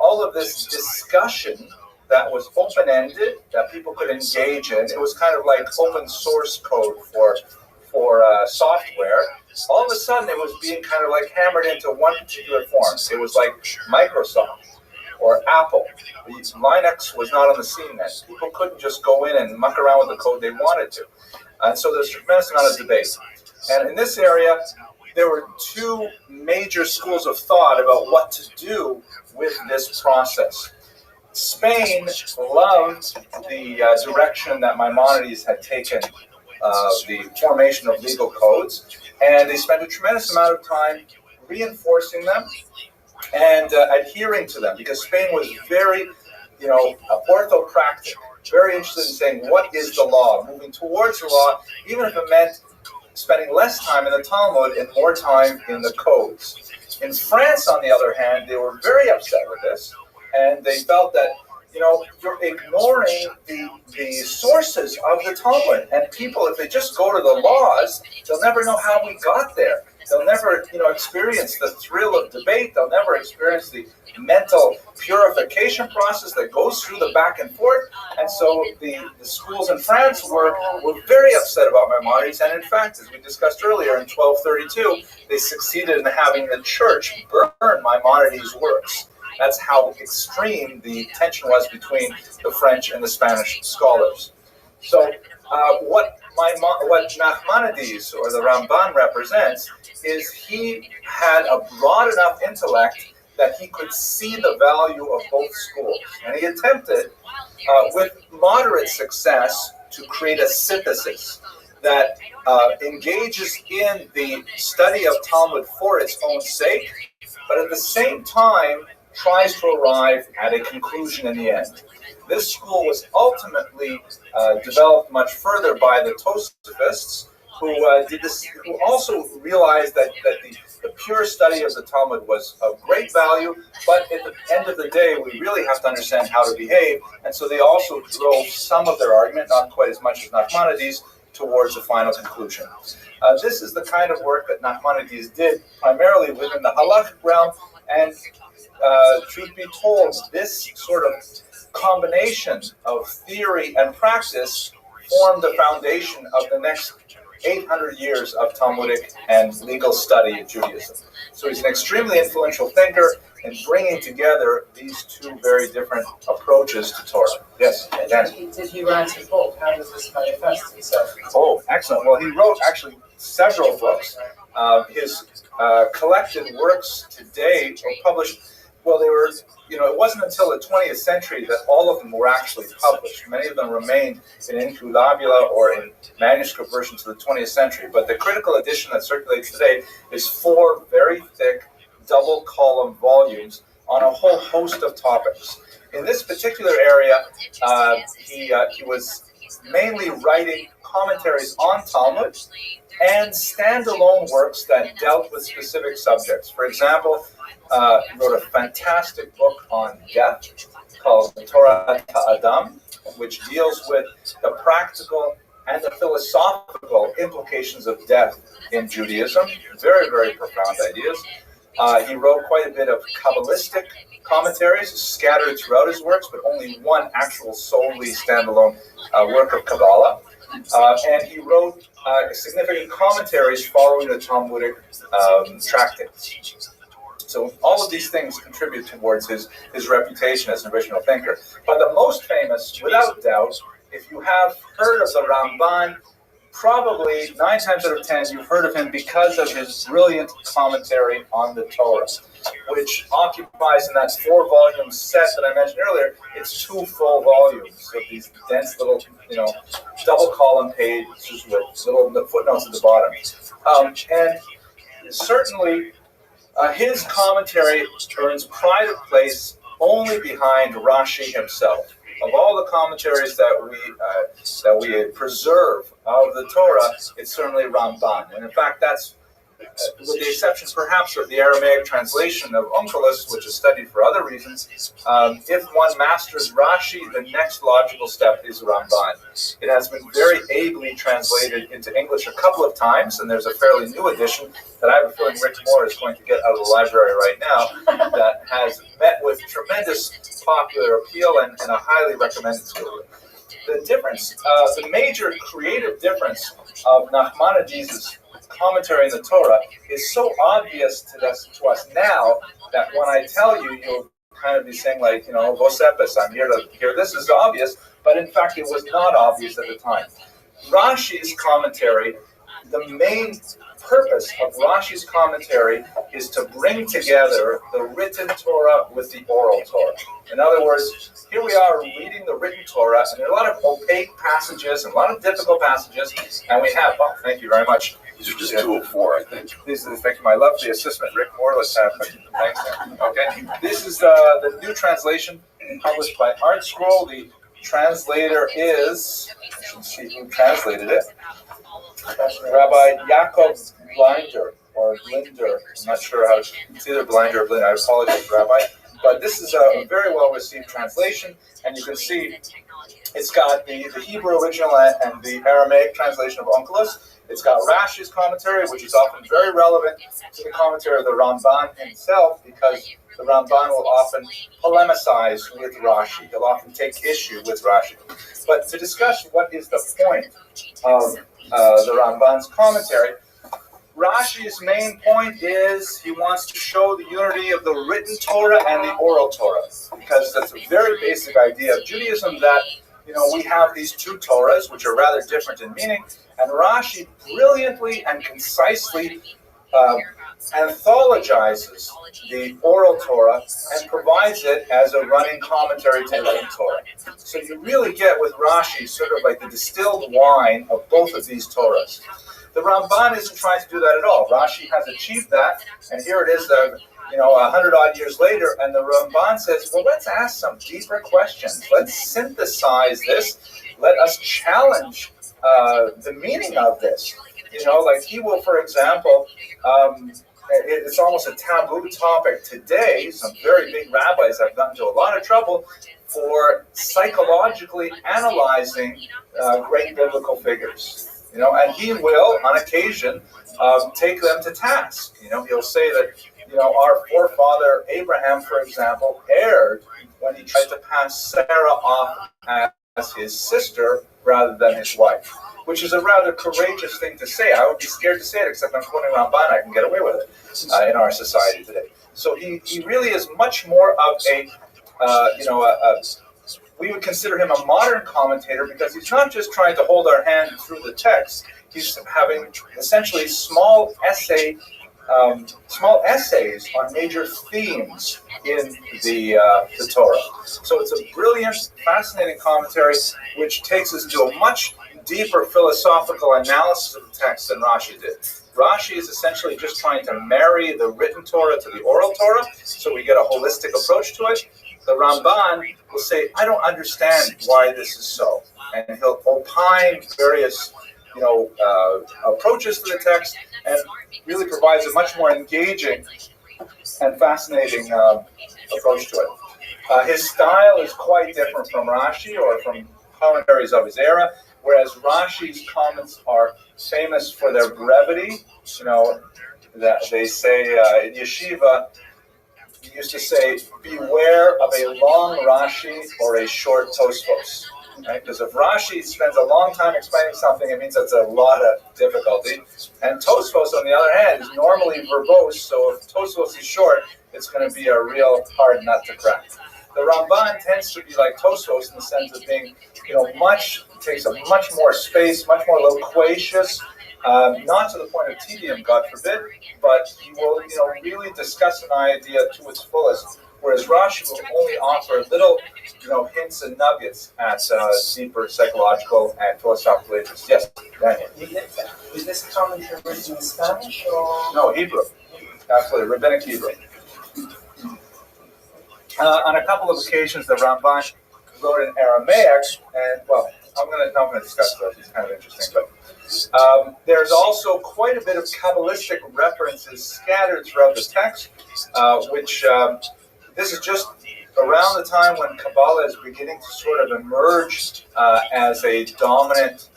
all of this discussion that was open-ended, that people could engage in, it was kind of like open source code for software. All of a sudden, it was being kind of like hammered into one particular form. It was like Microsoft or Apple. Linux was not on the scene then. People couldn't just go in and muck around with the code they wanted to. And so there's a tremendous amount of debate. And in this area, there were two major schools of thought about what to do with this process. Spain loved the direction that Maimonides had taken, the formation of legal codes, and they spent a tremendous amount of time reinforcing them and adhering to them, because Spain was very, orthopractic, very interested in saying, what is the law? Moving towards the law, even if it meant spending less time in the Talmud and more time in the codes. In France, on the other hand, they were very upset with this, and they felt that, you're ignoring the sources of the Talmud, and people, if they just go to the laws, they'll never know how we got there. They'll never, experience the thrill of debate. They'll never experience the mental purification process that goes through the back and forth. And so the schools in France were very upset about Maimonides. And in fact, as we discussed earlier, in 1232, they succeeded in having the church burn Maimonides' works. That's how extreme the tension was between the French and the Spanish scholars. So what Nachmanides, or the Ramban, represents is he had a broad enough intellect that he could see the value of both schools. And he attempted, with moderate success, to create a synthesis that engages in the study of Talmud for its own sake, but at the same time tries to arrive at a conclusion in the end. This school was ultimately developed much further by the Tosafists, did this, who also realized that the pure study of the Talmud was of great value, but at the end of the day, we really have to understand how to behave, and so they also drove some of their argument, not quite as much as Nachmanides, towards a final conclusion. This is the kind of work that Nachmanides did primarily within the halachic realm, and truth be told, this sort of combination of theory and practice formed the foundation of the next 800 years of Talmudic and legal study of Judaism. So he's an extremely influential thinker in bringing together these two very different approaches to Torah. Yes, Danny? Did he write a book? How does this manifest itself? Oh, excellent. Well, he wrote actually several books. His collected works today were published. Well, they were, it wasn't until the 20th century that all of them were actually published. Many of them remained in inculabula or in manuscript versions of the 20th century. But the critical edition that circulates today is 4 very thick, double-column volumes on a whole host of topics. In this particular area, he was mainly writing commentaries on Talmud and standalone works that dealt with specific subjects. For example, he wrote a fantastic book on death called Torah Ta'adam, which deals with the practical and the philosophical implications of death in Judaism. Very, very profound ideas. He wrote quite a bit of Kabbalistic commentaries scattered throughout his works, but only one actual solely standalone work of Kabbalah. And he wrote significant commentaries following the Talmudic tractates. So all of these things contribute towards his reputation as an original thinker. But the most famous, without doubt, if you have heard of the Ramban, probably 9 times out of 10 you've heard of him because of his brilliant commentary on the Torah, which occupies in that 4-volume set that I mentioned earlier. It's 2 full volumes of these dense little, double-column pages with little footnotes at the bottom. And certainly, his commentary earns pride of place only behind Rashi himself. Of all the commentaries that we preserve of the Torah, it's certainly Ramban. And in fact, that's, with the exception perhaps of the Aramaic translation of Onkelos, which is studied for other reasons, if one masters Rashi, the next logical step is Ramban. It has been very ably translated into English a couple of times, and there's a fairly new edition that I have a feeling Rick Moore is going to get out of the library right now that has met with tremendous popular appeal and a highly recommended school. The difference, the major creative difference of Nachmanides' commentary in the Torah is so obvious to us now that when I tell you, you'll kind of be saying like, Vosepis, I'm here to hear this is obvious, but in fact it was not obvious at the time. Rashi's commentary, the main purpose of Rashi's commentary is to bring together the written Torah with the oral Torah. In other words, here we are reading the written Torah, and there are a lot of opaque passages and a lot of difficult passages, and we have, thank you very much. These are just 2 of 4, I think. This is, thank you, my lovely assistant, Rick Moore. Let's have thanks. Okay, this is the new translation published by ArtScroll. The translator is, I should see who translated it, Rabbi Yaakov Blinder, or Blinder. I'm not sure how it's either Blinder or Blinder. I apologize, Rabbi. But this is a very well-received translation, and you can see it's got the Hebrew original and the Aramaic translation of Onkelos. It's got Rashi's commentary, which is often very relevant to the commentary of the Ramban himself, because the Ramban will often polemicize with Rashi. He'll often take issue with Rashi. But to discuss what is the point of the Ramban's commentary, Rashi's main point is he wants to show the unity of the written Torah and the oral Torah, because that's a very basic idea of Judaism that, we have these 2 Torahs, which are rather different in meaning, and Rashi brilliantly and concisely anthologizes the oral Torah and provides it as a running commentary to the written Torah. So you really get with Rashi sort of like the distilled wine of both of these Torahs. The Ramban isn't trying to do that at all. Rashi has achieved that, and here it is, 100-odd years later, and the Ramban says, well, let's ask some deeper questions. Let's synthesize this. Let us challenge the meaning of this. Like he will, for example, it's almost a taboo topic today. Some very big rabbis have gotten into a lot of trouble for psychologically analyzing great biblical figures. And he will, on occasion, take them to task. He'll say that, our forefather Abraham, for example, erred when he tried to pass Sarah off as his sister rather than his wife, which is a rather courageous thing to say. I would be scared to say it, except I'm quoting Ramban. I can get away with it in our society today. So he really is much more of we would consider him a modern commentator, because he's not just trying to hold our hand through the text. He's having essentially small essays on major themes in the Torah. So it's a brilliant, fascinating commentary which takes us to a much deeper philosophical analysis of the text than Rashi did. Rashi is essentially just trying to marry the written Torah to the oral Torah, so we get a holistic approach to it. The Ramban will say, I don't understand why this is so. And he'll opine various approaches to the text, and really provides a much more engaging and fascinating approach to it. His style is quite different from Rashi or from commentaries of his era, whereas Rashi's comments are famous for their brevity. That they say in yeshiva, he used to say, beware of a long Rashi or a short Tosfos. Right? Because if Rashi spends a long time explaining something, it means that's a lot of difficulty. And Tosfos, on the other hand, is normally verbose, so if Tosfos is short, it's going to be a real hard nut to crack. The Ramban tends to be like Tosfos in the sense of being, takes a much more space, much more loquacious, not to the point of tedium, God forbid, but he will, really discuss an idea to its fullest. Whereas Rashi will only offer little, hints and nuggets at deeper psychological and philosophical interests. Yes, Daniel. Was this commentary written in Spanish or? No, Hebrew. Absolutely, rabbinic Hebrew. On a couple of occasions, the Ramban wrote in Aramaic, and I'm going to discuss those. It's kind of interesting, but there's also quite a bit of Kabbalistic references scattered throughout the text, which. This is just around the time when Kabbalah is beginning to sort of emerge as a dominant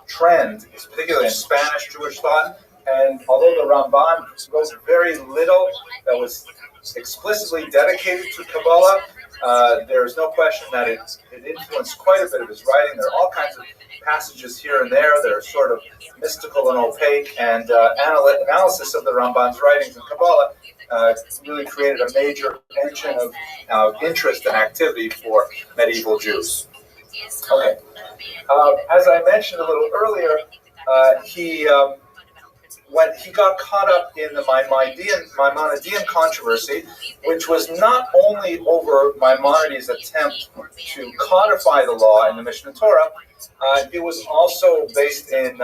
trend, particularly in Spanish Jewish thought. And although the Ramban wrote very little that was explicitly dedicated to Kabbalah, there is no question that it influenced quite a bit of his writing. There are all kinds of passages here and there that are sort of mystical and opaque, and analysis of the Ramban's writings in Kabbalah really created a major engine of interest and activity for medieval Jews. Okay. As I mentioned a little earlier, when he got caught up in the Maimonidean controversy, which was not only over Maimonides' attempt to codify the law in the Mishnah Torah, it was also based in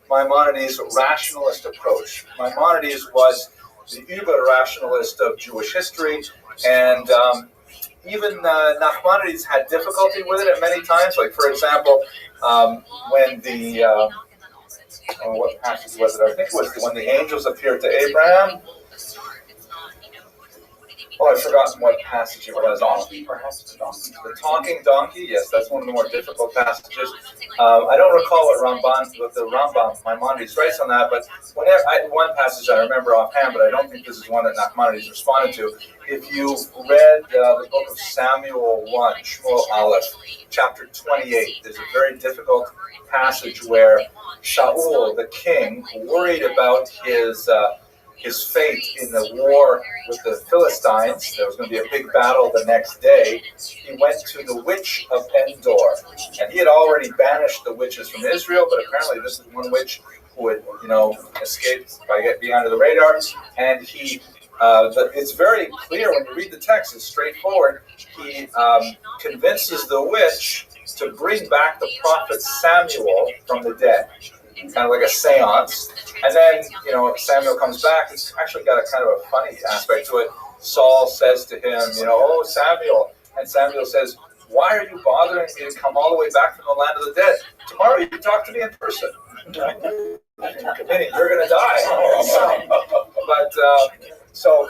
Maimonides' rationalist approach. Maimonides was the uber-rationalist of Jewish history, and even Nachmanides had difficulty with it at many times. Like, for example, when what passage was it? I think it was when the angels appeared to Abraham. I've forgotten what passage it was on. The talking donkey, yes, that's one of the more difficult passages. I don't recall what the Rambam, Maimonides, writes on that, but one passage I remember offhand, but I don't think this is one that Nachmanides responded to. If you read the book of Samuel 1, Shmuel Aleph, chapter 28, there's a very difficult passage where Shaul, the king, worried about his fate in the war with the Philistines. There was going to be a big battle the next day. He went to the witch of Endor, and he had already banished the witches from Israel, but apparently this is one witch who had, escaped by being under the radar, and it's very clear when you read the text, it's straightforward. He convinces the witch to bring back the prophet Samuel from the dead. Kind of like a seance. And then, Samuel comes back. It's actually got a kind of a funny aspect to it. Saul says to him, oh, Samuel. And Samuel says, why are you bothering me to come all the way back from the land of the dead? Tomorrow you can talk to me in person. committing, you're going to die. But so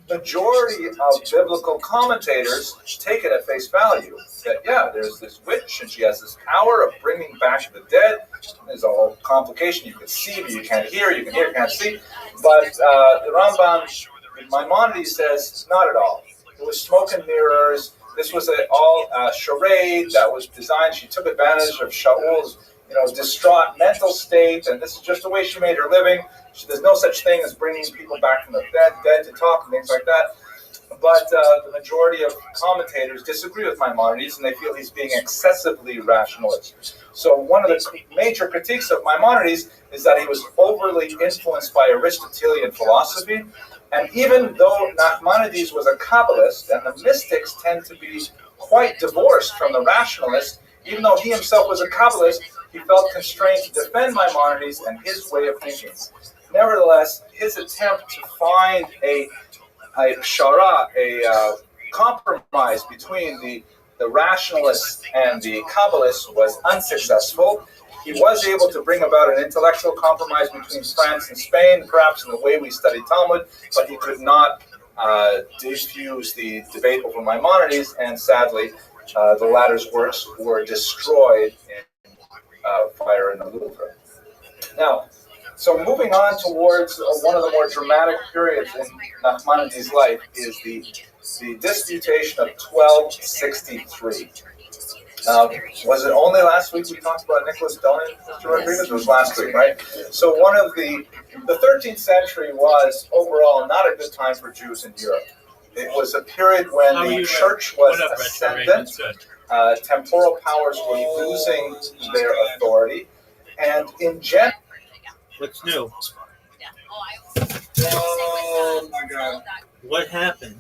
majority of biblical commentators take it at face value that there's this witch and she has this power of bringing back the dead. There's a whole complication. You can see, but you can't hear. You can hear, can't see. But the Rambam in Maimonides says not at all. It was smoke and mirrors. This was all a charade that was designed. She took advantage of Shaul's distraught mental state, and this is just the way she made her living. There's no such thing as bringing people back from the dead to talk and things like that. But the majority of commentators disagree with Maimonides, and they feel he's being excessively rationalist. So one of the major critiques of Maimonides is that he was overly influenced by Aristotelian philosophy. And even though Nachmanides was a Kabbalist, and the mystics tend to be quite divorced from the rationalists, even though he himself was a Kabbalist, he felt constrained to defend Maimonides and his way of thinking. Nevertheless, his attempt to find a compromise between the rationalists and the Kabbalists was unsuccessful. He was able to bring about an intellectual compromise between France and Spain, perhaps in the way we study Talmud, but he could not diffuse the debate over Maimonides, and sadly, the latter's works were destroyed in fire in the Louvre. Now, so moving on towards one of the more dramatic periods in Nachmanides' life is the disputation of 1263. Was it only last week we talked about Nicholas Donin, Mr. Rodriguez? It was last week, right? So one of the 13th century was overall not a good time for Jews in Europe. It was a period when the church was ascendant, temporal powers were losing their authority, and in general... What's new? Oh my God. What happened?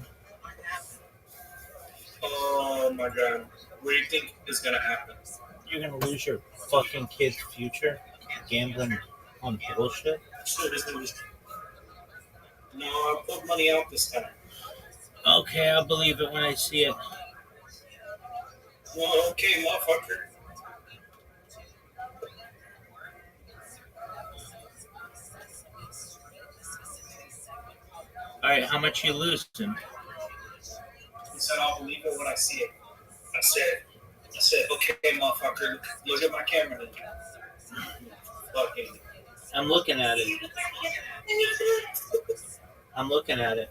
Oh my God. What do you think is going to happen? You're gonna lose your fucking kid's future gambling on bullshit? Shit is going to... No, I'll put money out this time. Okay, I'll believe it when I see it. Well, okay, motherfucker. Alright, how much you losing? He said, I'll believe it when I see it. I said, okay, motherfucker, look at my camera then. Fucking. I'm looking at it. I'm looking at it.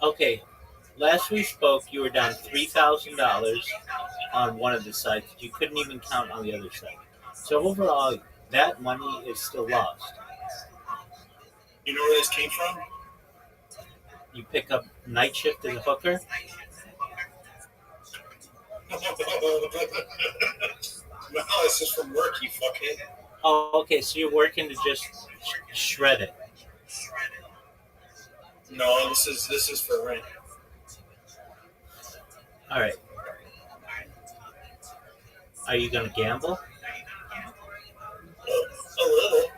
Okay, last we spoke, you were down $3,000 on one of the sites. You couldn't even count on the other side. So overall, that money is still lost. You know where this came from? You pick up night shift as a hooker? No, it's just from work, you fuckhead. Oh, okay, so you're working to just shred it. No, this is for rent. All right. Are you gonna gamble? A little.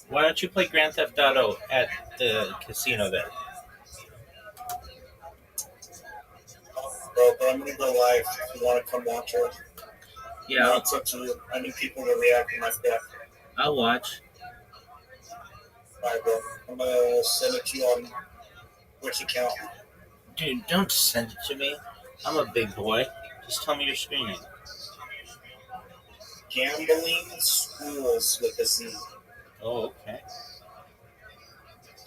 Why don't you play Grand Theft Auto at the casino there? Bro, but I'm gonna go live if you want to come watch it. Yeah, No, it's up to you. I need people to react to my stuff. I'll watch. Alright, bro. I'm gonna send it to you on which account. Dude, don't send it to me. I'm a big boy. Just tell me your screen name. Gambling Schools with a Z. Oh, okay.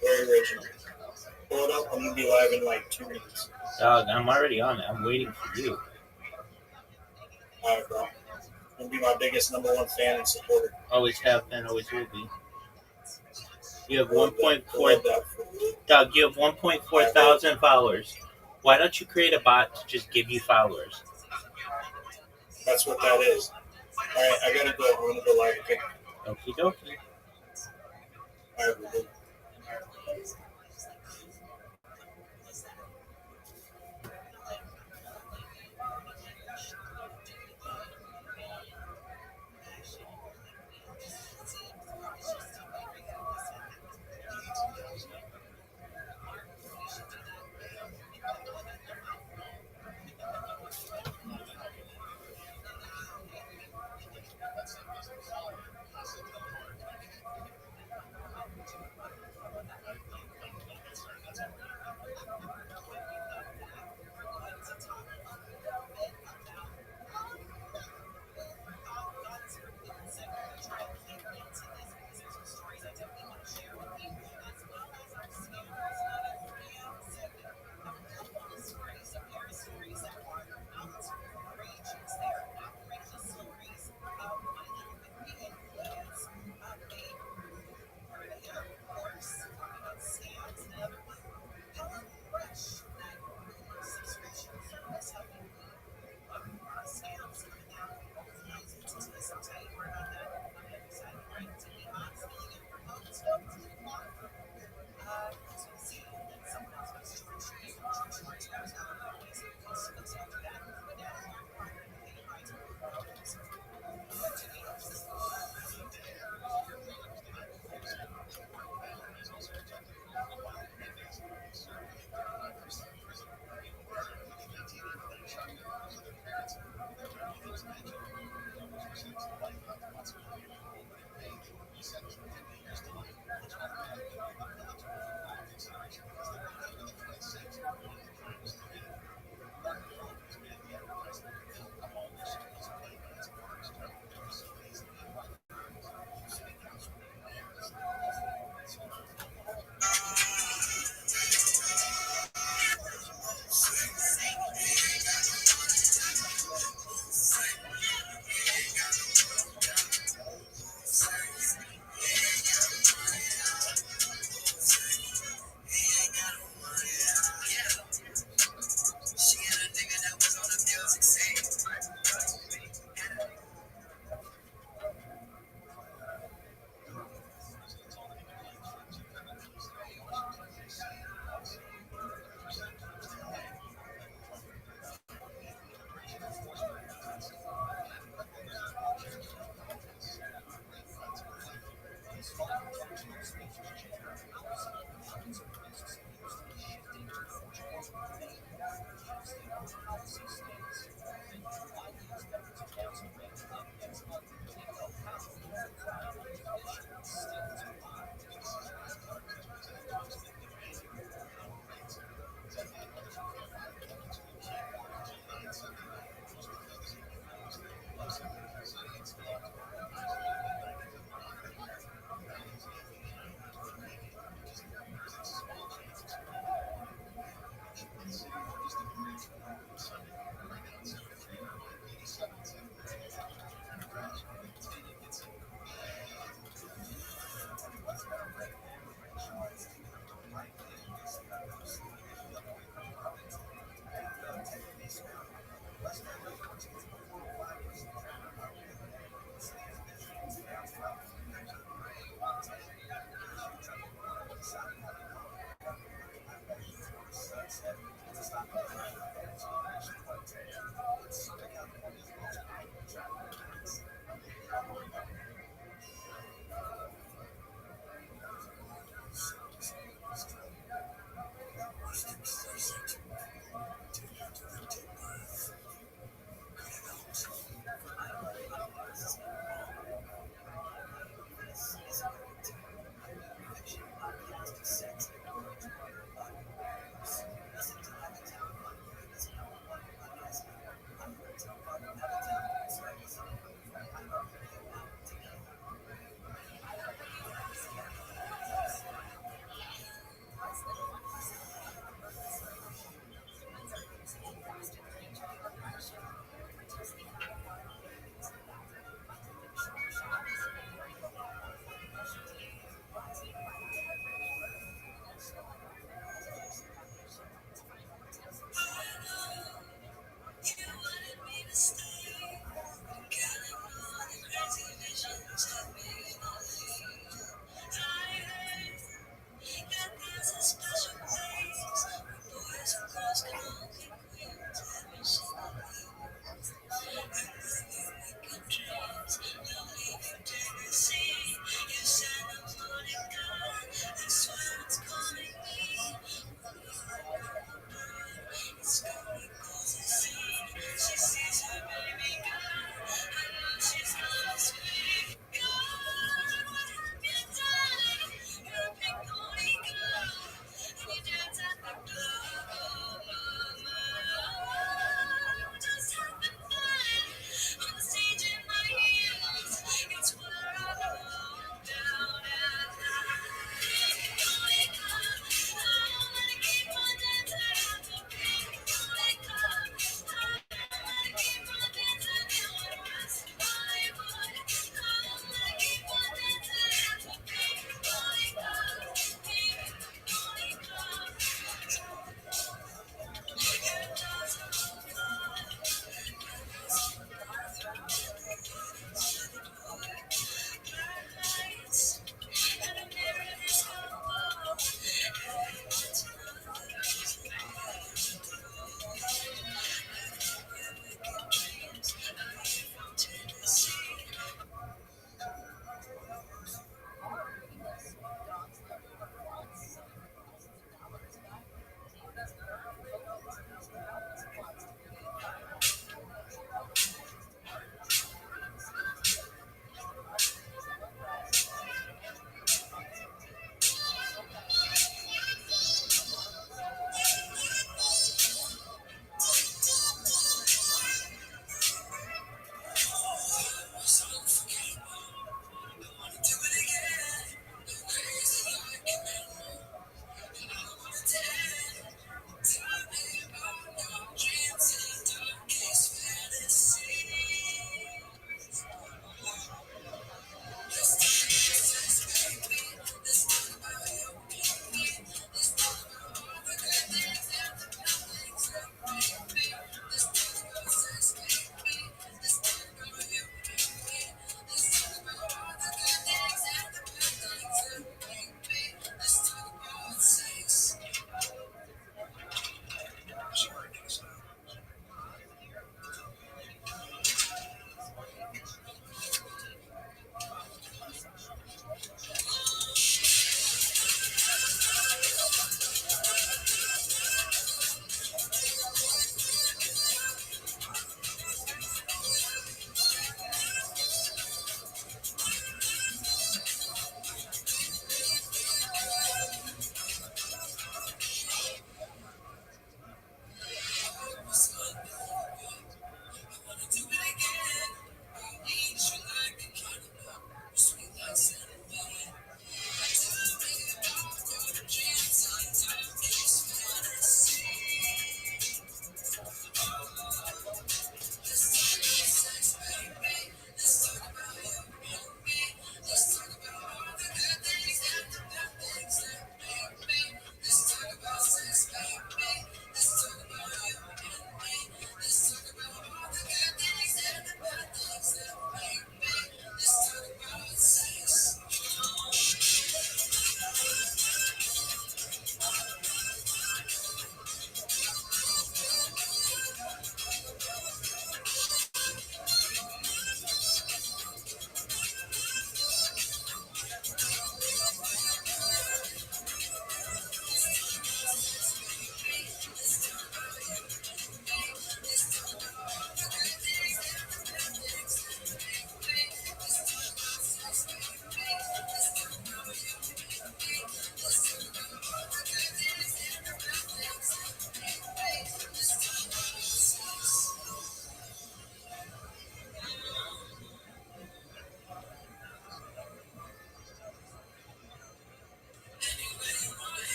Very original. Pull it up. I'm gonna be live in like 2 minutes. Dog, I'm already on it. I'm waiting for you. Alright, bro. I'm gonna be my biggest number one fan and supporter. Always have been, always will be. You have Love 1.4. that. Dog, you have 1.4 thousand followers. Why don't you create a bot to just give you followers? That's what that is. Alright, I gotta go. I'm gonna go live. Okay. Okie dokie. Alright, bro.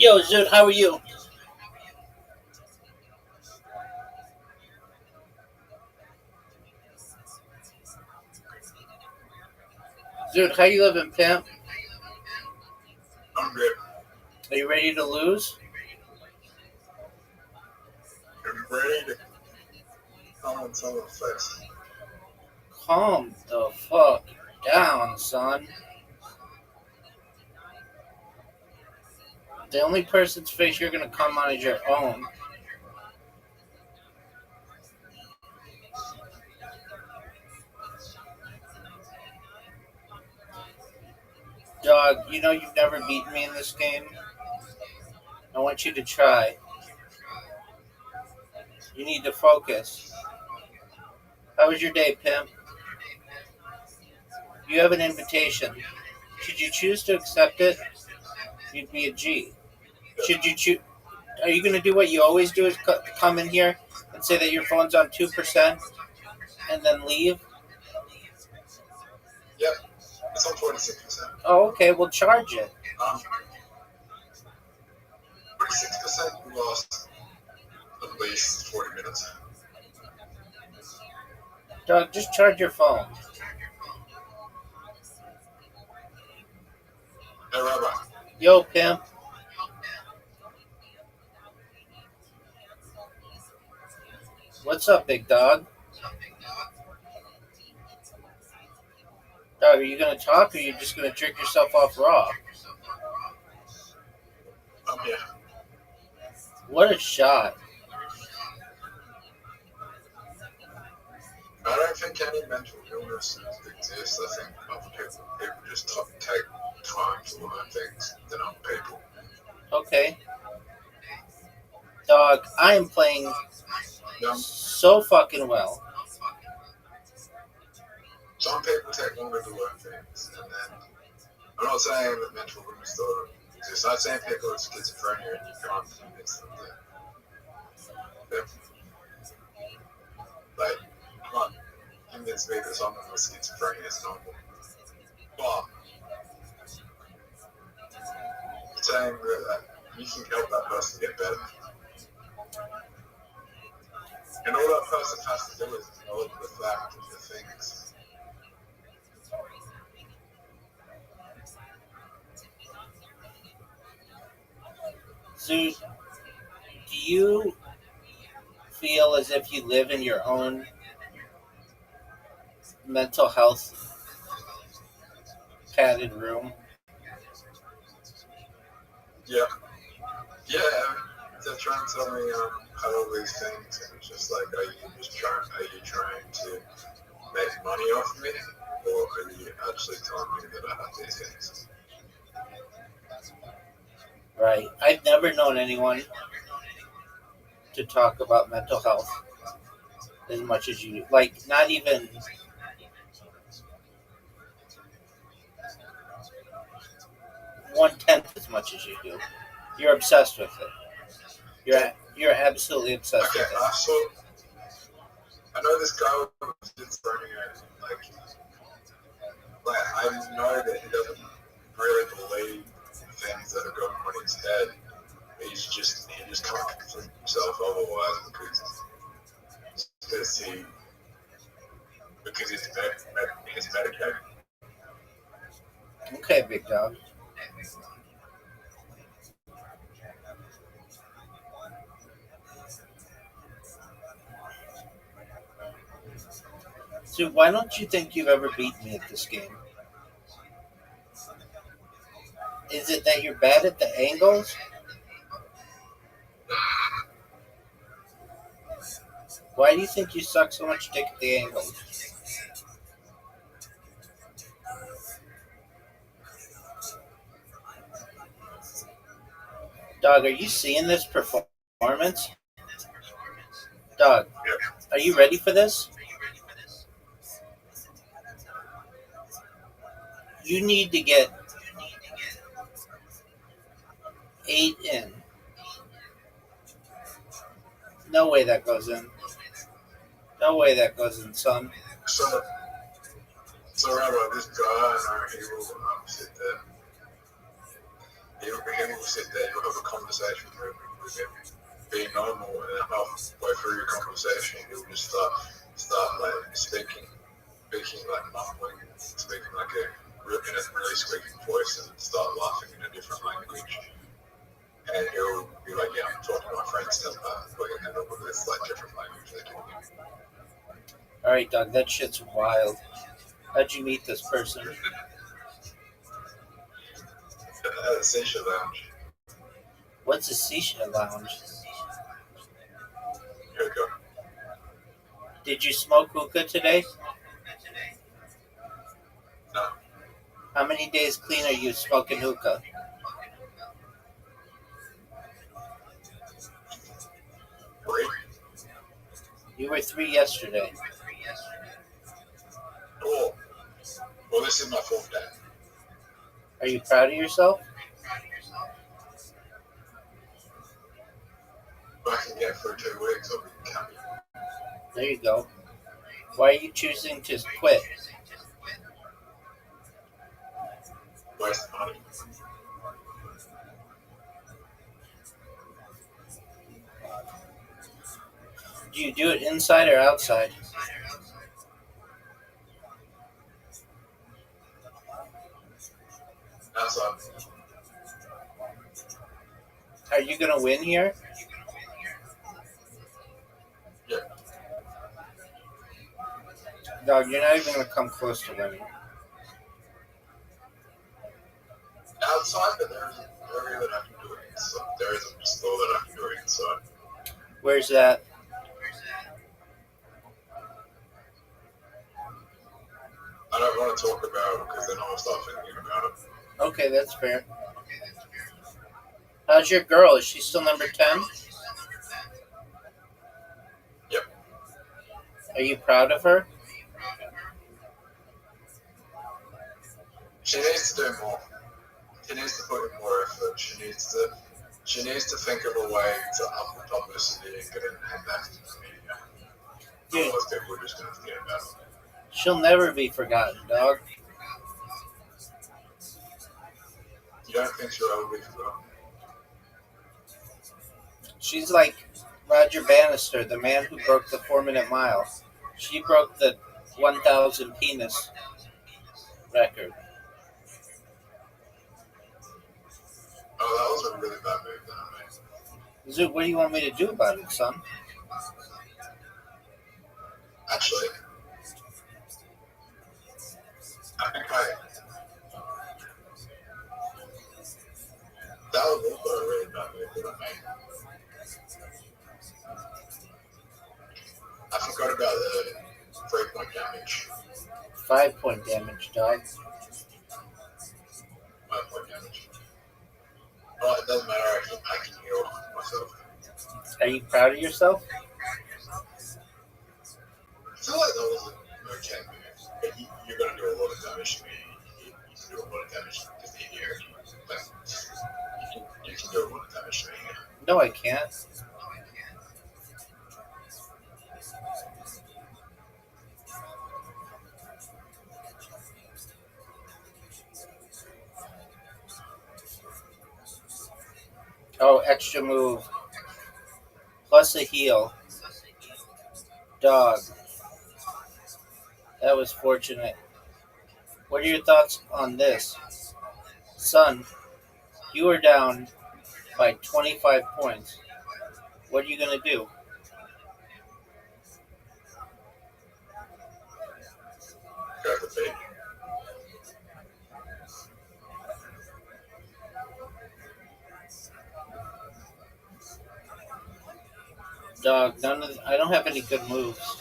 Yo, Zoot, how are you? Zoot, how you living, pimp? I'm good. Are you ready to lose? I'm ready to come on some of the face. Calm the fuck down, son. The only person's face you're gonna come on is your own. Dog, you know you've never beaten me in this game. I want you to try. You need to focus. How was your day, pimp? You have an invitation. Should you choose to accept it, you'd be a G. Should you choose? Are you going to do what you always do? Is come in here and say that your phone's on 2% and then leave? Yep, it's on 26%. Oh, okay. We'll charge it. 26% we lost at least 40 minutes. Dog, just charge your phone. Hey, Rabbi. Yo, pimp. What's up, big dog? Dog, are you going to talk or are you just going to jerk yourself off raw? Yeah. What a shot. I don't think any mental illness exists. I think other people just take time to learn things than other people. Okay. Dog, I am playing Yeah. so fucking well. Some people take longer to learn things, and then I'm not saying that mental illness don't exist. I'm saying people with schizophrenia and you can't convince them that like you can't convince me that someone with schizophrenia is normal. But saying that you can help that person get better. And all that person has to do is acknowledge the fact of the things. Zoot, do you feel as if you live in your own mental health padded room? Yeah. Yeah, they're trying to tell me how all these things, and it's just like, are you trying to make money off me, or are you actually telling me that I have these things? Right. I've never known anyone to talk about mental health as much as you do. Like, not even 1/10 as much as you do. You're obsessed with it. You're absolutely obsessed Okay, with it. I know this guy was schizophrenia, like I know that he doesn't really believe things that are going on in his head. He just can't conflict himself otherwise because he's medicated. Okay, big dog. So why don't you think you've ever beaten me at this game? Is it that you're bad at the angles? Why do you think you suck so much dick at the angles? Dog, are you seeing this performance? Dog, are you ready for this? You need to get 8 in. No way that goes in. No way that goes in, son. So Rabbi, this guy, he will sit there He will sit there, you'll have a conversation with him, be normal, and then halfway through your conversation, he'll just start like speaking like mumbling, speaking like in a really squeaky voice, and start laughing in a different language. And he'll be like, "Yeah, I'm talking to my friends now," but in the middle of this like different language they're talking. All right, Doug, that shit's wild. How'd you meet this person? At the Seashore Lounge. What's a Sisha lounge? Here we go. Did you smoke hookah today? No. How many days clean are you smoking hookah? 3. You were 3 yesterday. Cool. Well, this is my 4th day. Are you proud of yourself? If I can get through 2 weeks, I'll be happy. There you go. Why are you choosing to quit? Waste money. Do you do it inside or outside? Outside. Are you going to win here? Yeah. Dog, you're not even going to come close to winning. Outside, but there is an area that I can do it inside. There is a store that I can do it inside. Where's that? I don't want to talk about it because then I'll start thinking about it. Okay, that's fair. How's your girl? Is she still number 10? Yep. Are you proud of her? She needs to do more. She needs to put in more effort. She needs to think of a way to up the publicity and get it and back to the media. Dude, Otherwise, people are just going to forget about it. she'll never be forgotten, dog. You don't think she'll ever be forgotten? She's like Roger Bannister, the man who broke the 4-minute mile. She broke the 1,000 penis record. Oh, that was a really bad move that I made. Zoot, what do you want me to do about it, son? Actually, I think that was also a really bad move that I made. I forgot about the 3-point damage. 5-point damage, dog. 5-point damage. Well, it doesn't matter. I can heal myself. Are you proud of yourself? I feel like that was an okay move. But you're going to do a lot of damage to me. You can do a lot of damage to me here. Like, you can do a lot of damage to me here. No, I can't. Oh, extra move. Plus a heal. Dog. That was fortunate. What are your thoughts on this? Son, you are down by 25 points. What are you going to do? Got the bait. Dog, I don't have any good moves.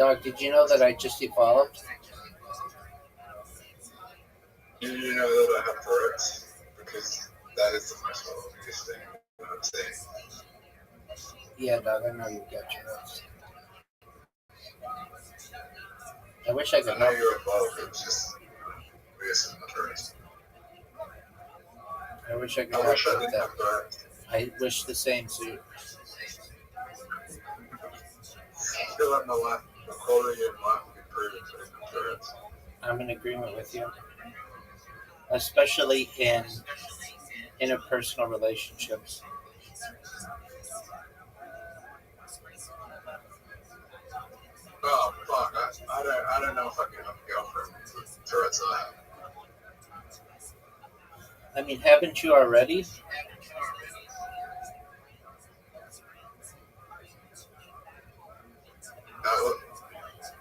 Dog, did you know that I just evolved? You know that I have Tourette's? Because that is the most obvious thing that I'm saying. Yeah, dog, I know you got Tourette's. I wish I I could know help. you're involved, it was just obvious in Tourette's. I wish I could I help wish I with didn't that. have Tourette's. I wish the same, Zoot. Still letting the quality of life be proven for the Tourette's. I'm in agreement with you. Especially in interpersonal relationships. Oh, fuck. I don't know if I can have a girlfriend with Tourette's I have. I mean, haven't you already?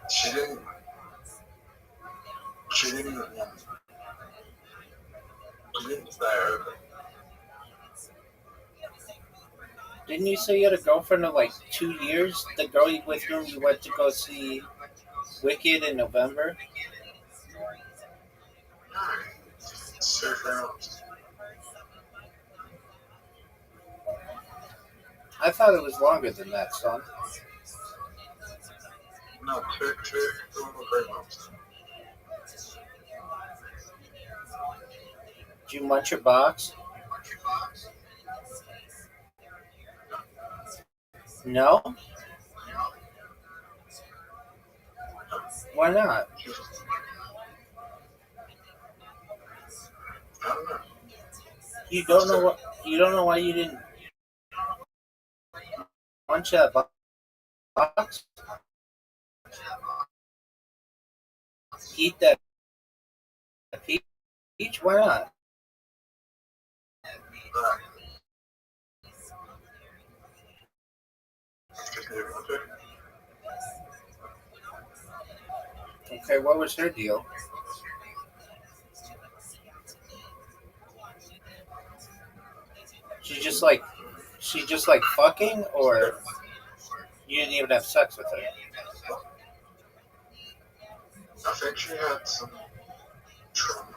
She didn't stay over. Didn't you say you had a girlfriend of like 2 years? The girl with whom you went to go see Wicked in November? So pronounced. I thought it was longer than that, son. No, two great months. Did you munch your box? No? Why not? I don't know. You don't know what? You don't know why you didn't munch that box? Eat that peach? Why not? Okay, what was her deal? She just like fucking, or you didn't even have sex with her? I think she had some trauma.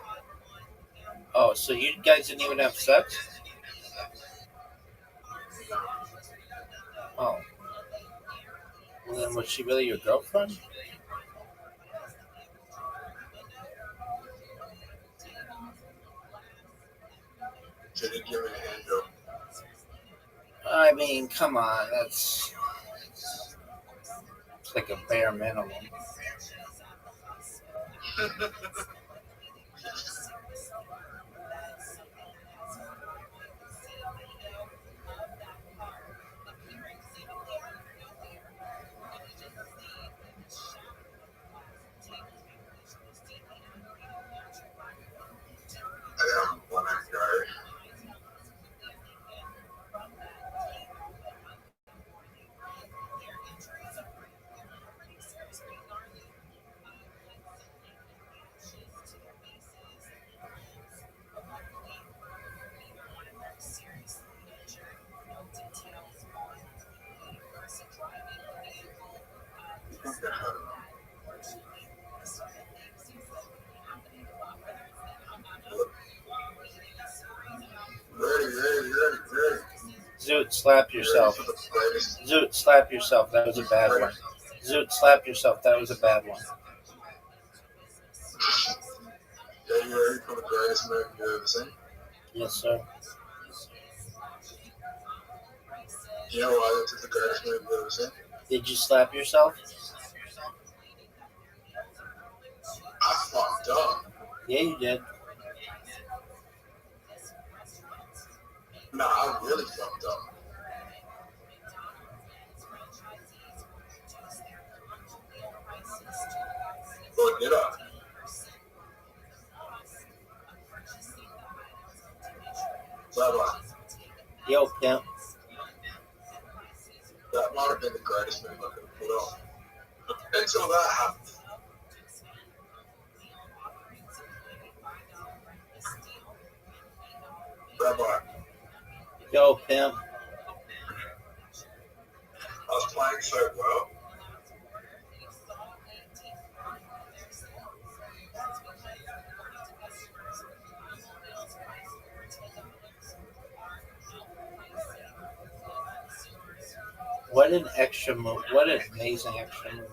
Oh, so you guys didn't even have sex? Oh. Well, then was she really your girlfriend? She didn't give me a hand job. I mean, come on, it's like a bare minimum. I don't want to go. Ready. Zoot, slap yourself. Zoot, slap yourself. That was a bad one. Zoot, slap yourself. That was a bad one. Yeah, you ready for the greatest movie you've ever seen? Yes, sir. You know why this is the greatest movie you've ever seen? Did you slap yourself? I fucked up. Yeah, you did. No, I really fucked up. Or did I? Rabbi, Yo, pimp. that might have been the greatest movie I could have put on. Until that happened. Rabbi, Yo, pimp. I was playing so well. What an extra move. What an amazing extra move.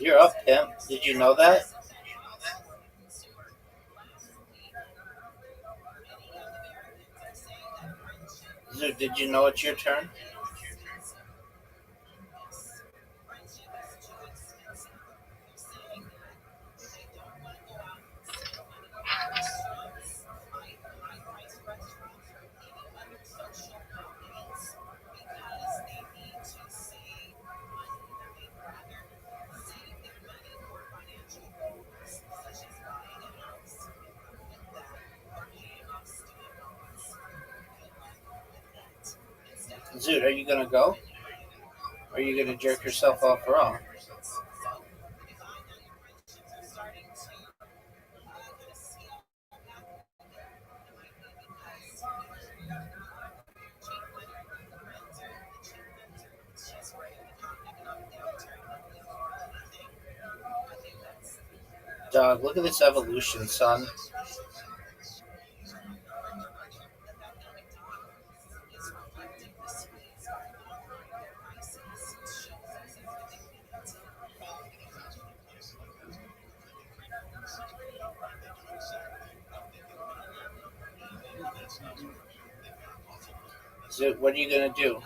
You're up, pimp. Did you know that? Zoot, did you know it's your turn? Zoot, are you gonna go? Or are you gonna jerk yourself off raw? Dog, look at this evolution, son. Zoot, what are you gonna do?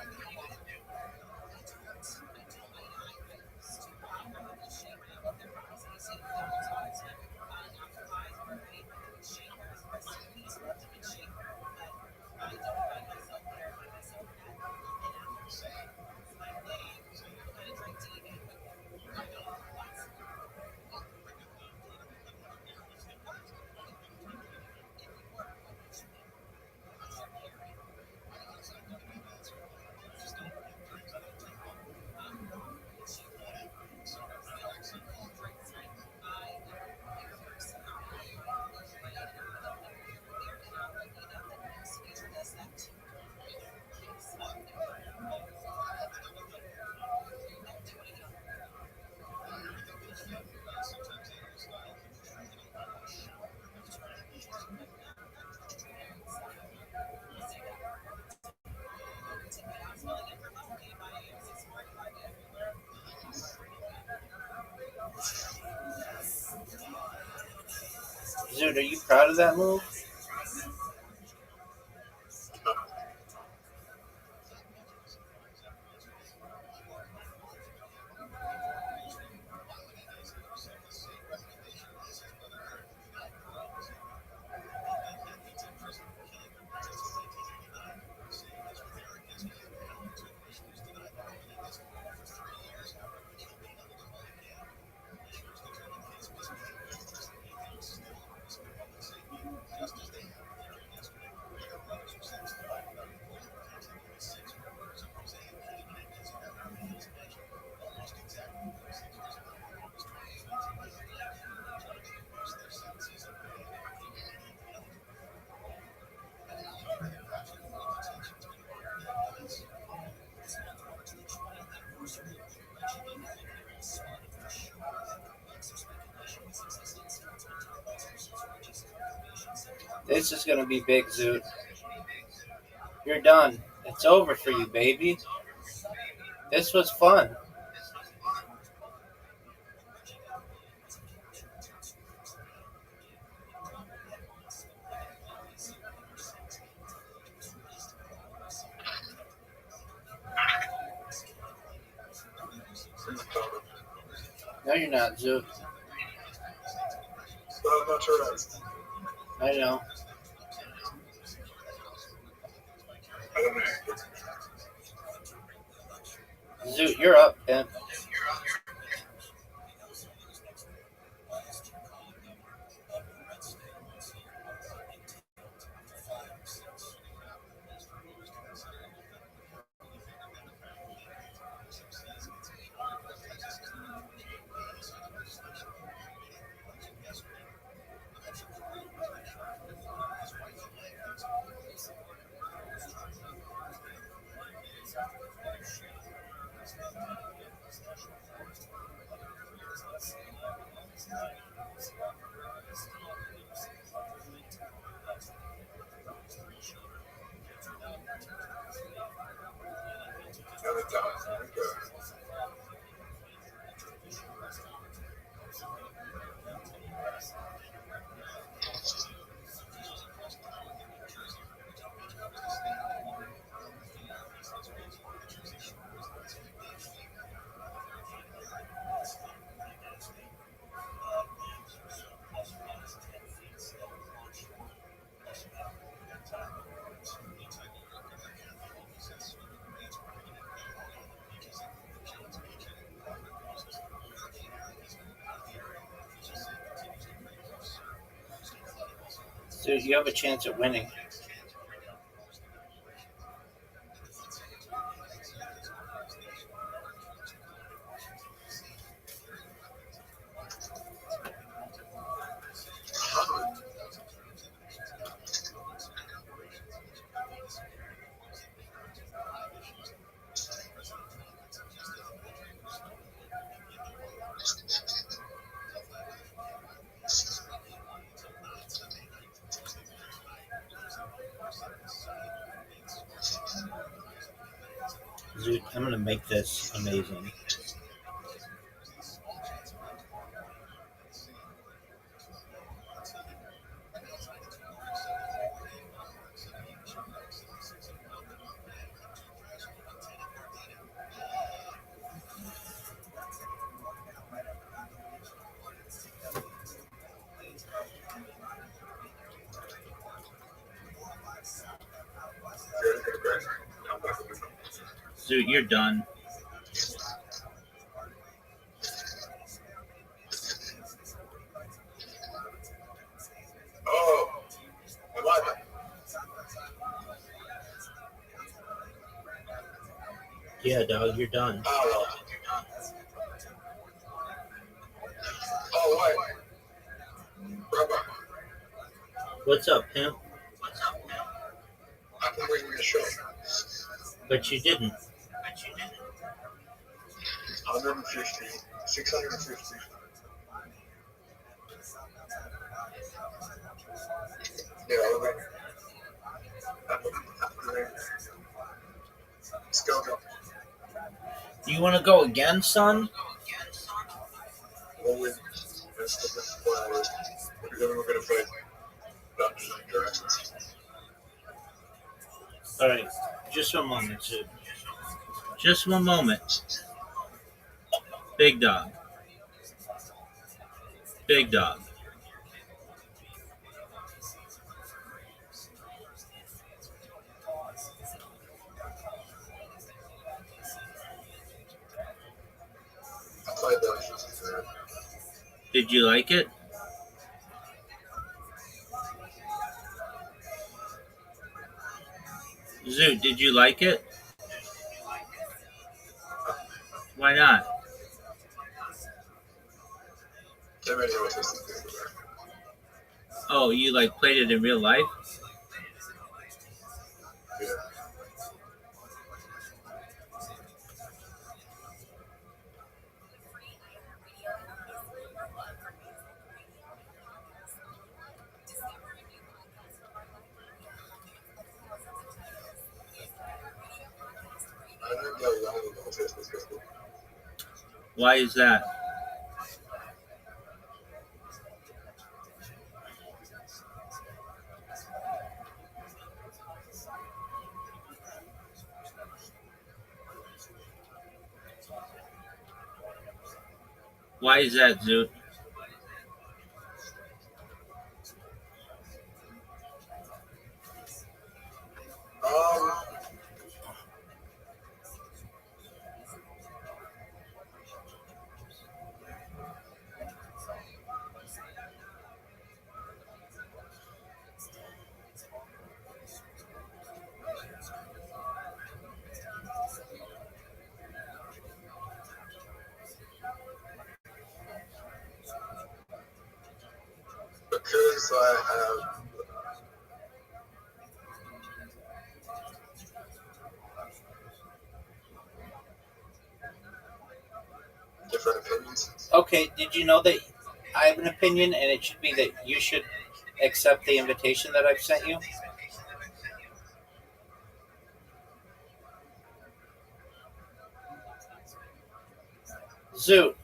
Zoot, are you proud of that move? This is gonna be big, Zoot. You're done. It's over for you, baby. This was fun. No, you're not, Zoot. But I'm not sure I know. I don't know. Zoot, you're up, pimp. So you have a chance at winning. Dude, I'm gonna make this amazing. Dude, you're done. Oh, am I done? Yeah, dog, you're done. Oh, oh, wait. Rabbi, What's up, pimp? I've been waiting to show. But you didn't. 150, 650. Yeah, all right. Let's go. Do you want to go again, son? We'll win. That's the best plan. We're going to fight Dungeons and Dragons. Alright, just one moment, dude. Just one moment. Big dog. Big dog. I played Dungeons and Dragons. Did you like it? Zoo, did you like it? Why not? Oh, you like played it in real life? Yeah. Why is that? Why is that, Zoot? Because I have different opinions. Okay, did you know that I have an opinion and it should be that you should accept the invitation that I've sent you? Zoot.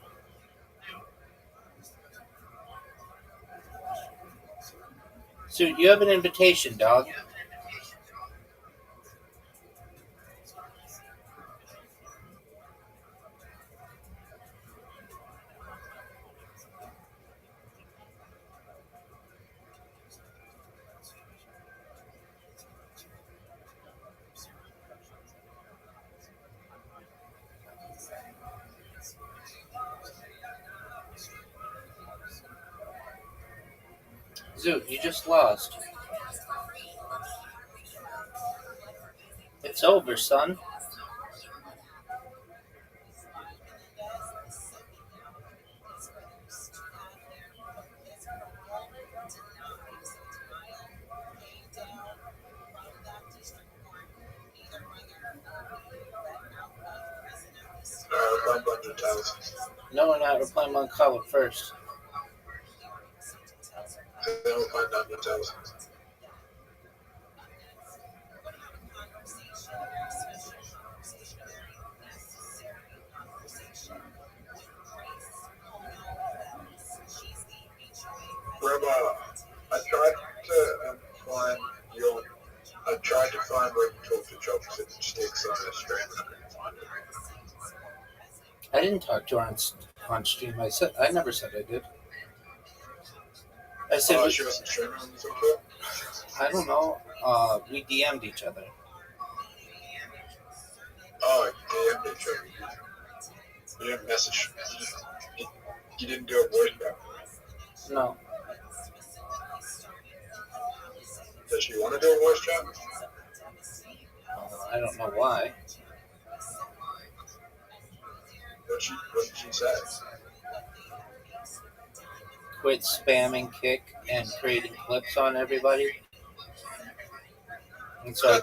Zoot, you have an invitation, dog. Zoot, you just lost. It's over, son. Reply button to italicized. No, we're not. We're playing one column first. Then reply down to italicized. Rabbi, I tried to find your. I tried to find where you talked to Jobs and sticks on the stream, and I couldn't find it. I didn't talk to her on stream. I never said I did. I said She wasn't streaming when you talked to her? I don't know. We DM'd each other. Oh, you DM'd each other. You didn't message. You didn't do a voice note. No. Does she want to do a voice chat? I don't know why. What did she say? Quit spamming Kick and creating clips on everybody. And so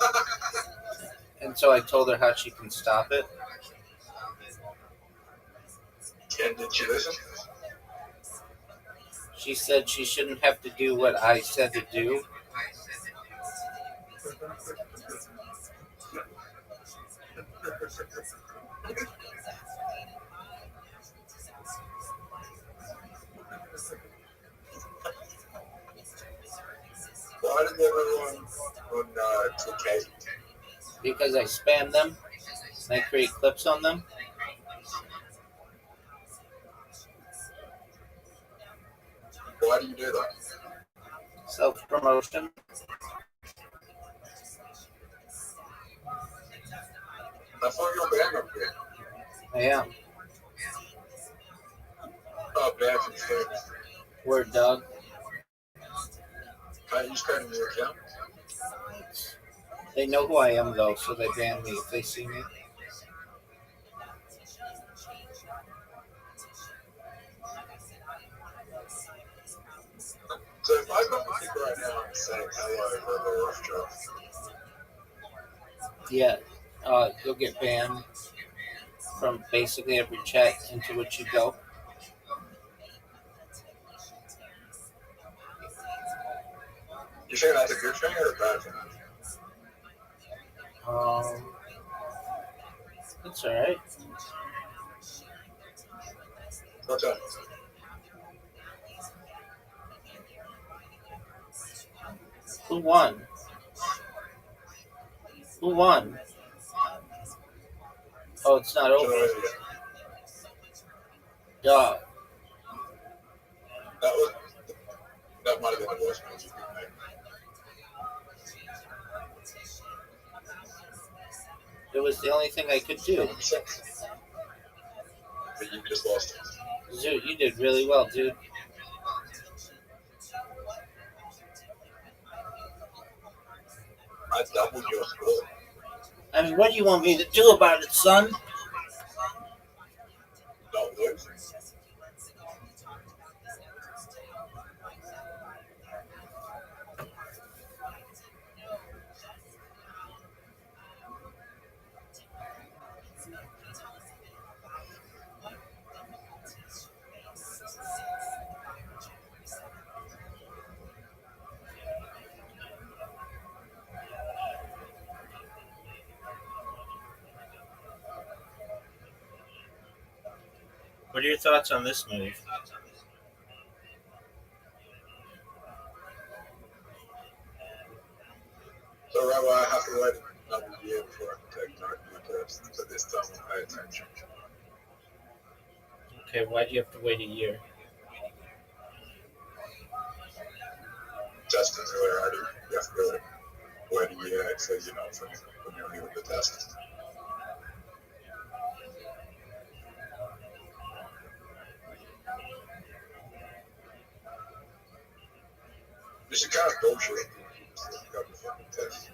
I told her how she can stop it. And did she listen? She said she shouldn't have to do what I said to do. Why did everyone on TK? Because I spam them and I create clips on them. Why do you do that? Self-promotion. I thought you were banned up here. I am. Oh, banned from stream. Word, dog. You just got a new account? They know who I am, though, so they ban me if they see me. So if I go to people right now and say hello, Rabbi Rothschild, Yeah, you'll get banned from basically every chat into which you go. you saying that's a good thing or a bad thing? It's alright. What's that? Who won? Who won? Oh, it's not over. Dog. That might have been a voice message. It was the only thing I could do. But you just lost it. Dude, you did really well, dude. I doubled your score. I mean, what do you want me to do about it, son? Not lose. What are your thoughts on this move? So, Rabbi, I have to wait another year before I can take my test. So this time I'll pay attention. Okay, why do you have to wait a year? Testing's really hard. You have to really wait a year, so you know, familiar with the test. This is kind of bullshit. You just got the fucking test.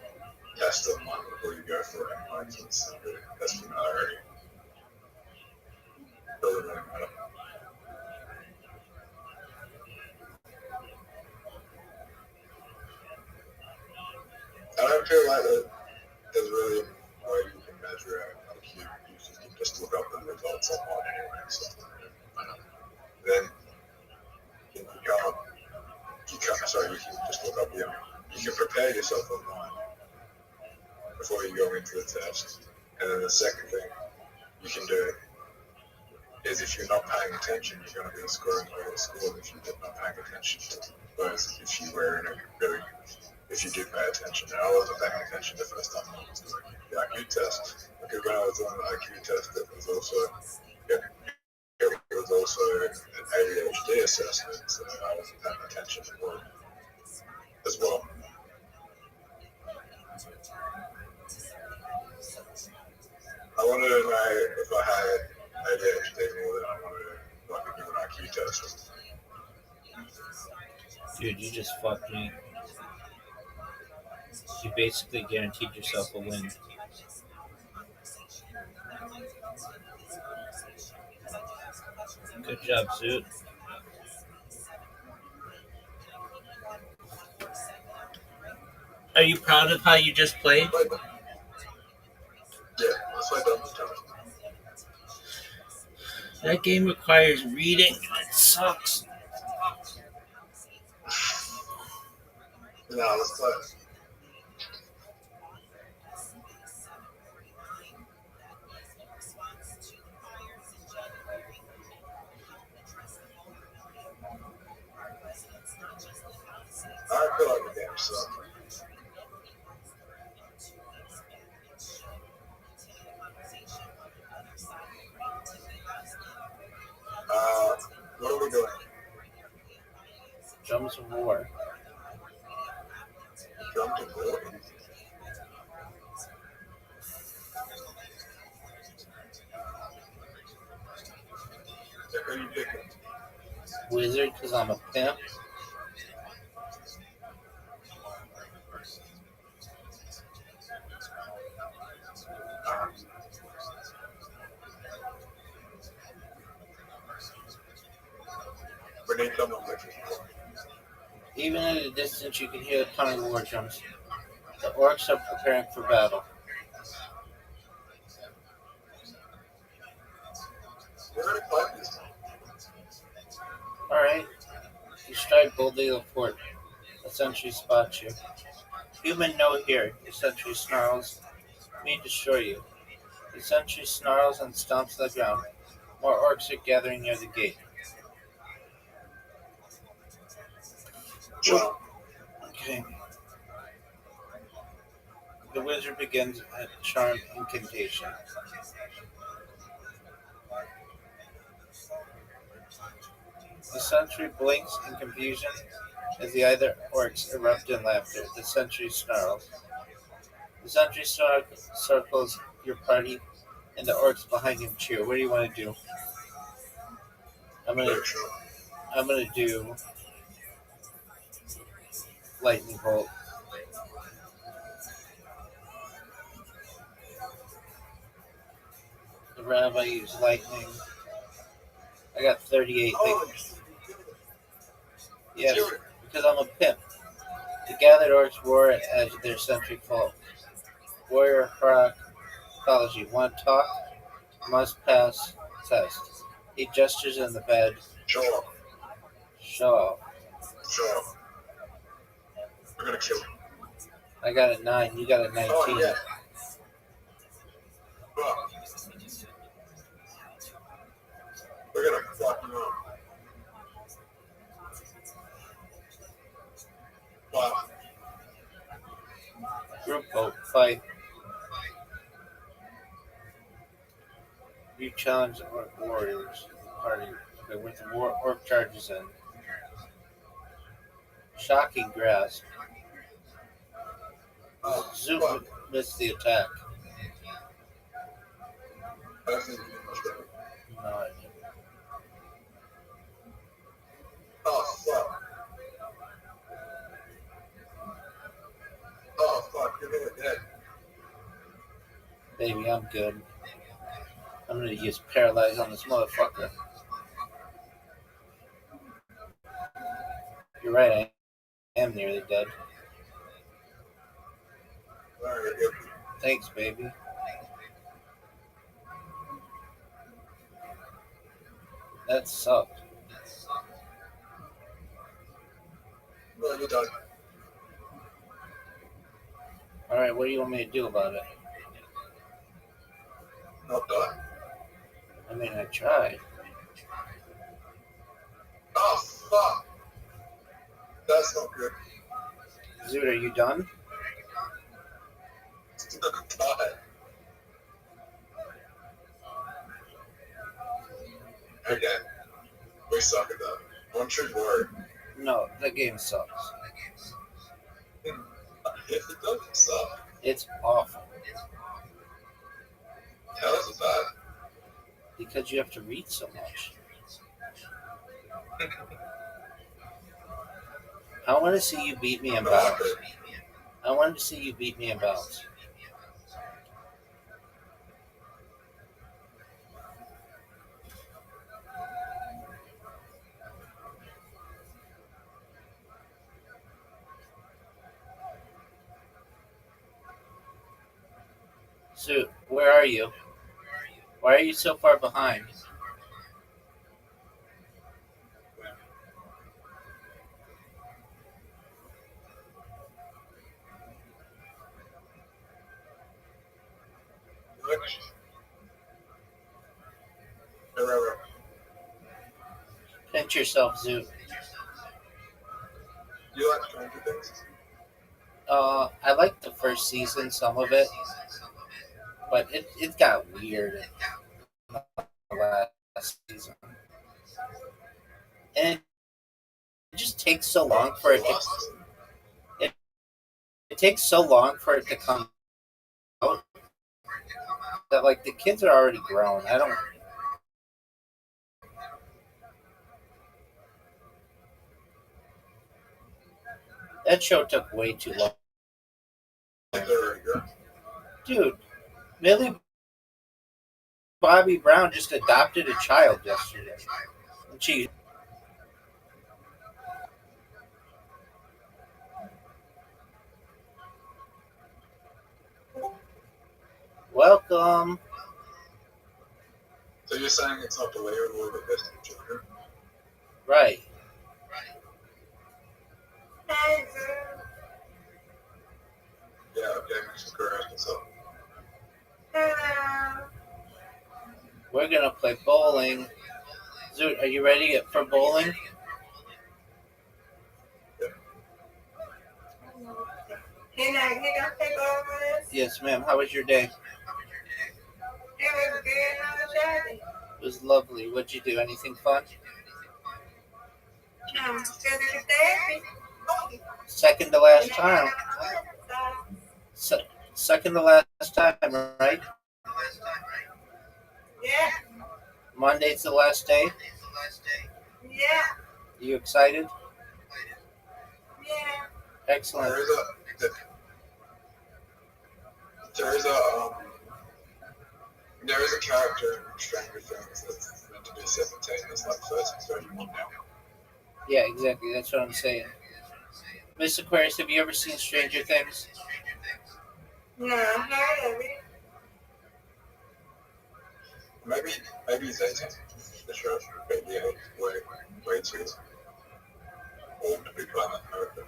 Yeah, test them before you go for it. Like, so it's not really that's familiarity. Doesn't really matter. I don't feel like there's really a way you can measure IQ. You can just look up the results online anyway. So, then you can't. Sorry, you can just look up you can prepare yourself online before you go into the test. And then the second thing you can do is if you're not paying attention, you're going to be scoring lower scores if you're not paying attention. Whereas if you were in a really, if you do pay attention. Now, I wasn't paying attention the first time I was doing the IQ test, because when I was doing the IQ test, it was also an ADHD assessment, so I wasn't paying attention as well. I wanted to know if I had ADHD more than I wanted to like do an IQ test. Dude, you just fucked me. You basically guaranteed yourself a win. Good job, Zoot. Are you proud of how you just played? Yeah, that's why I don't tell. That game requires reading, and it sucks. No, let's play. I feel like the game sucks. What are we doing? Drums of War. Jump to war? Who are you picking? Wizard, because I'm a pimp. We need someone with you. Even at a distance, you can hear the pounding war drums. The orcs are preparing for battle. We're going to fight this time. Alright. You stride boldly to the fort. A sentry spots you. Human no here. The sentry snarls. Me destroy you. The sentry snarls and stomps the ground. More orcs are gathering near the gate. Jump. Okay. The wizard begins a charm incantation. The sentry blinks in confusion as the other orcs erupt in laughter. The sentry snarls. The sentry circles your party, and the orcs behind him cheer. What do you want to do? I'm gonna do lightning bolt. The rabbi used lightning. I got 38. Yes, because I'm a pimp. The gathered orcs roar as their sentry falls. Warrior Apology. Want to talk? Must pass test. He gestures in the bed. Show off. Show off. Show off. We're going to kill him. I got a 9. You got a 19. Oh, yeah. Well, we're going to fuck him up. Wow. Group vote. Fight. You challenge the orc warriors. Party. Okay, with the orc charges in. Shocking grasp. Zoom missed the attack. I don't think you did much better. No, I didn't. Oh, fuck. Oh, fuck. You're going to dead. Baby, I'm good. I'm gonna use paralyze on this motherfucker. You're right, I am nearly dead. Alright, yeah. Thanks, baby. That sucked. Well, you're done. Alright, what do you want me to do about it? Not done. I mean, I tried. Oh, fuck. That's not good. Zoot, are you done? God. Okay. We suck at that. One true word. No, the game sucks. It doesn't suck. It's awful. How is it bad? Because you have to read so much. I want to see you beat me in bounce. I wanted to see you beat me in bounce. Zoot, where are you? Why are you so far behind? Pinch yourself, Zoot. You like Stranger Things? I liked the first season, some of it, but it got weird in the last season. And it just takes so long for it to it takes so long for it to come out that like the kids are already grown. I don't That show took way too long. Dude, Millie Bobby Brown just adopted a child yesterday. She welcome. So you're saying it's not believable that there's children? Right. Yeah, okay, makes you correct. So. We're gonna play bowling. Zoot, are you ready for bowling? Can I take over this? Yes, ma'am. How was your day? It was good. How was your day? It was lovely. What'd you do? Anything fun? Still in the therapy. Second to last time. Second to last time, right? Yeah. Monday's the last day. Yeah. You excited? Yeah. Excellent. There is a character in Stranger Things that's meant to be 17, it's like 31 now. Yeah, exactly. That's what I'm saying. Miss Aquarius, have you ever seen Stranger Things? No, I heard of it. Maybe he's 18. The show, maybe way too old to be playing that character.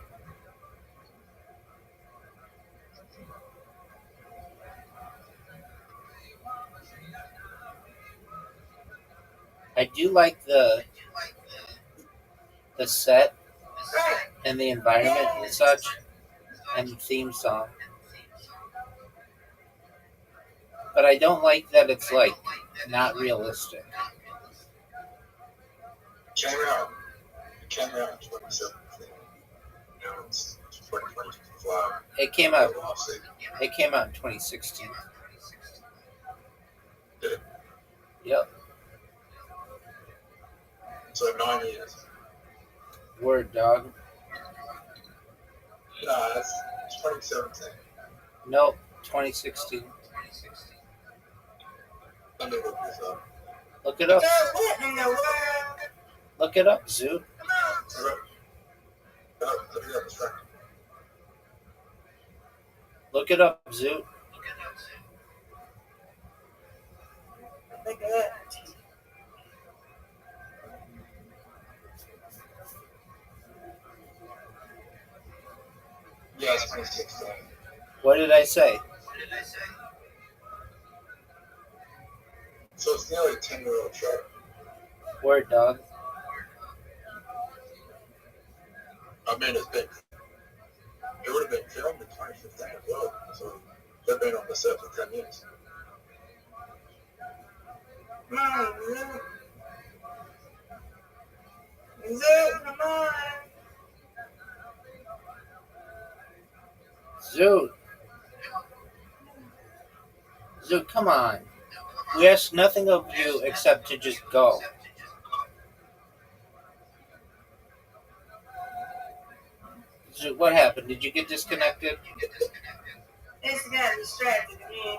I do like the set and the environment and such, and the theme song. But I don't like that it's like not realistic. It came out in 2017. Now it's 2025. It came out in 2016. Did it? Yep. So 9 years. Word, dog. Nah, it's 2017. Nope, 2016. Let me look this up. Look it up. What in the world? Look it up, Zoot. Look it up, Zoot. Look at that. Yeah, it's 2016. What did I say? So it's nearly a 10-year-old chart. Word, dog. I mean, it's been, it would have been filmed in 2015 as well. So they've been on the set for 10 years. Mom, look. Zoot, come on. Zoot. Zoot, come on. We ask nothing of you except to just go. Zoot, what happened? Did you get disconnected? It's got distracted again.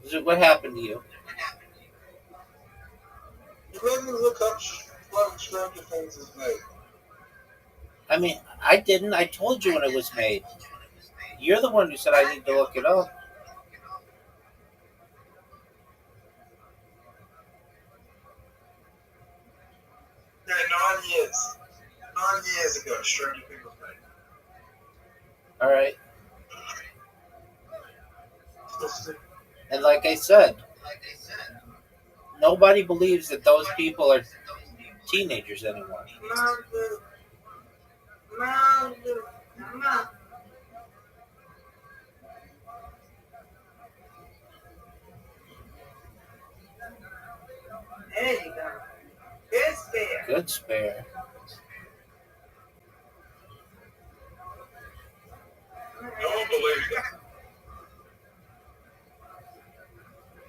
Zoot, what happened to you? You let me look up what Stranger Things is made. I mean, I didn't. I told you when it was made. You're the one who said I need to look it up. Yeah, 9 years. 9 years ago, Stranger Things was made. All right. And like I said, nobody believes that those people are teenagers anymore. Mom, Zoot. Mom, Zoot. Mom. There you go. Good spare. Good spare. No one believes that.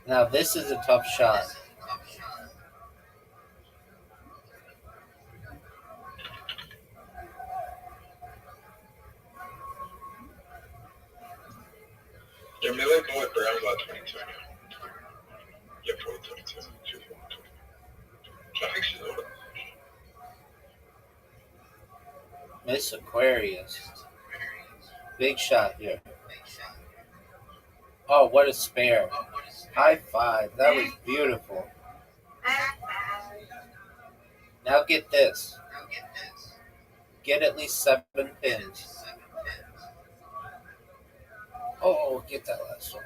Now this is a tough shot. Yeah, Millie Boyd Brown about 22. Yeah, probably 22. She's 22. I think she's older. Miss Aquarius. Big shot here. Oh, what a spare. High five. That was beautiful. Now get this. Get at least 7 pins. Oh, get that last one.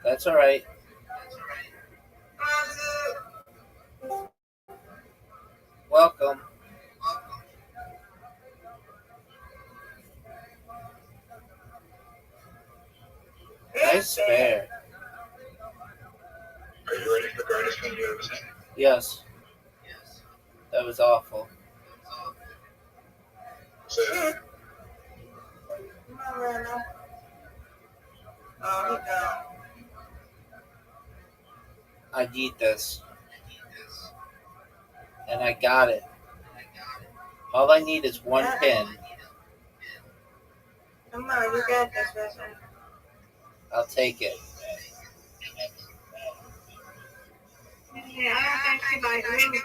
That's all right. Welcome. Nice spare. Are you ready for the greatest thing you ever seen? Yes. That was awful. Say it. Oh, no. I need this. And I got it. All I need is 1 pin. Come on, you got this, Rabbi. I'll take it. Yeah, I don't think she likes losing.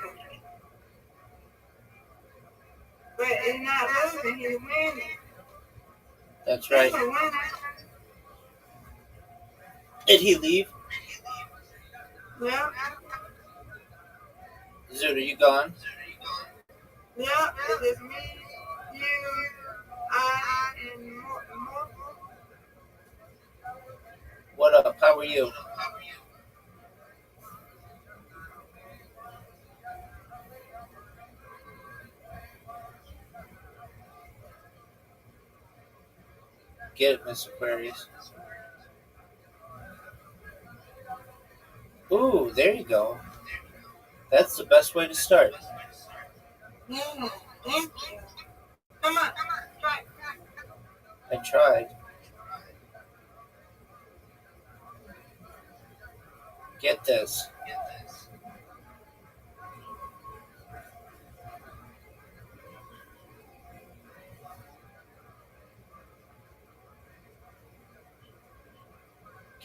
But it's not losing, he's winning. That's right. He's a winner. Did he leave? Yeah, Zoot, are you gone? yeah, it's just me, you, I, and more. What up? How are you? Get it, Miss Aquarius. Ooh, there you go. That's the best way to start. Yeah, thank you. Come on, try. I tried. Get this.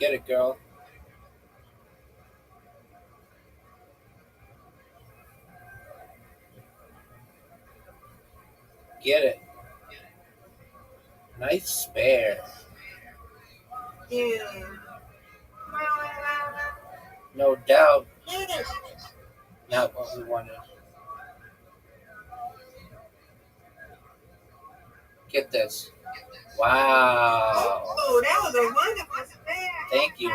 Get it, girl. Get it. Nice spare. Yeah. No doubt. Not what we wanted. Get this. Wow. Oh, that was a wonderful spare. Thank you.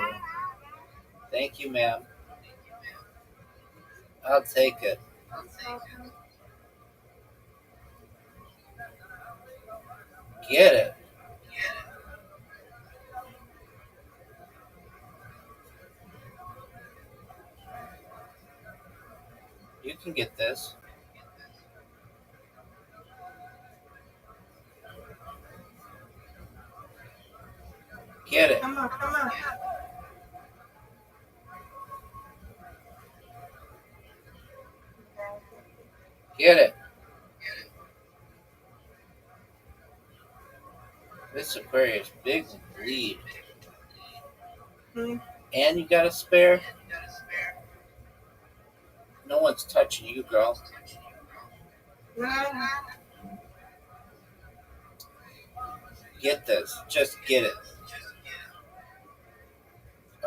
Thank you, ma'am. I'll take it. Get it. You can get this. Get it. Come on, come on. Get it. This Aquarius, big lead. Hmm. And you got a spare? No one's touching you, girl. No. Get this. Just get it.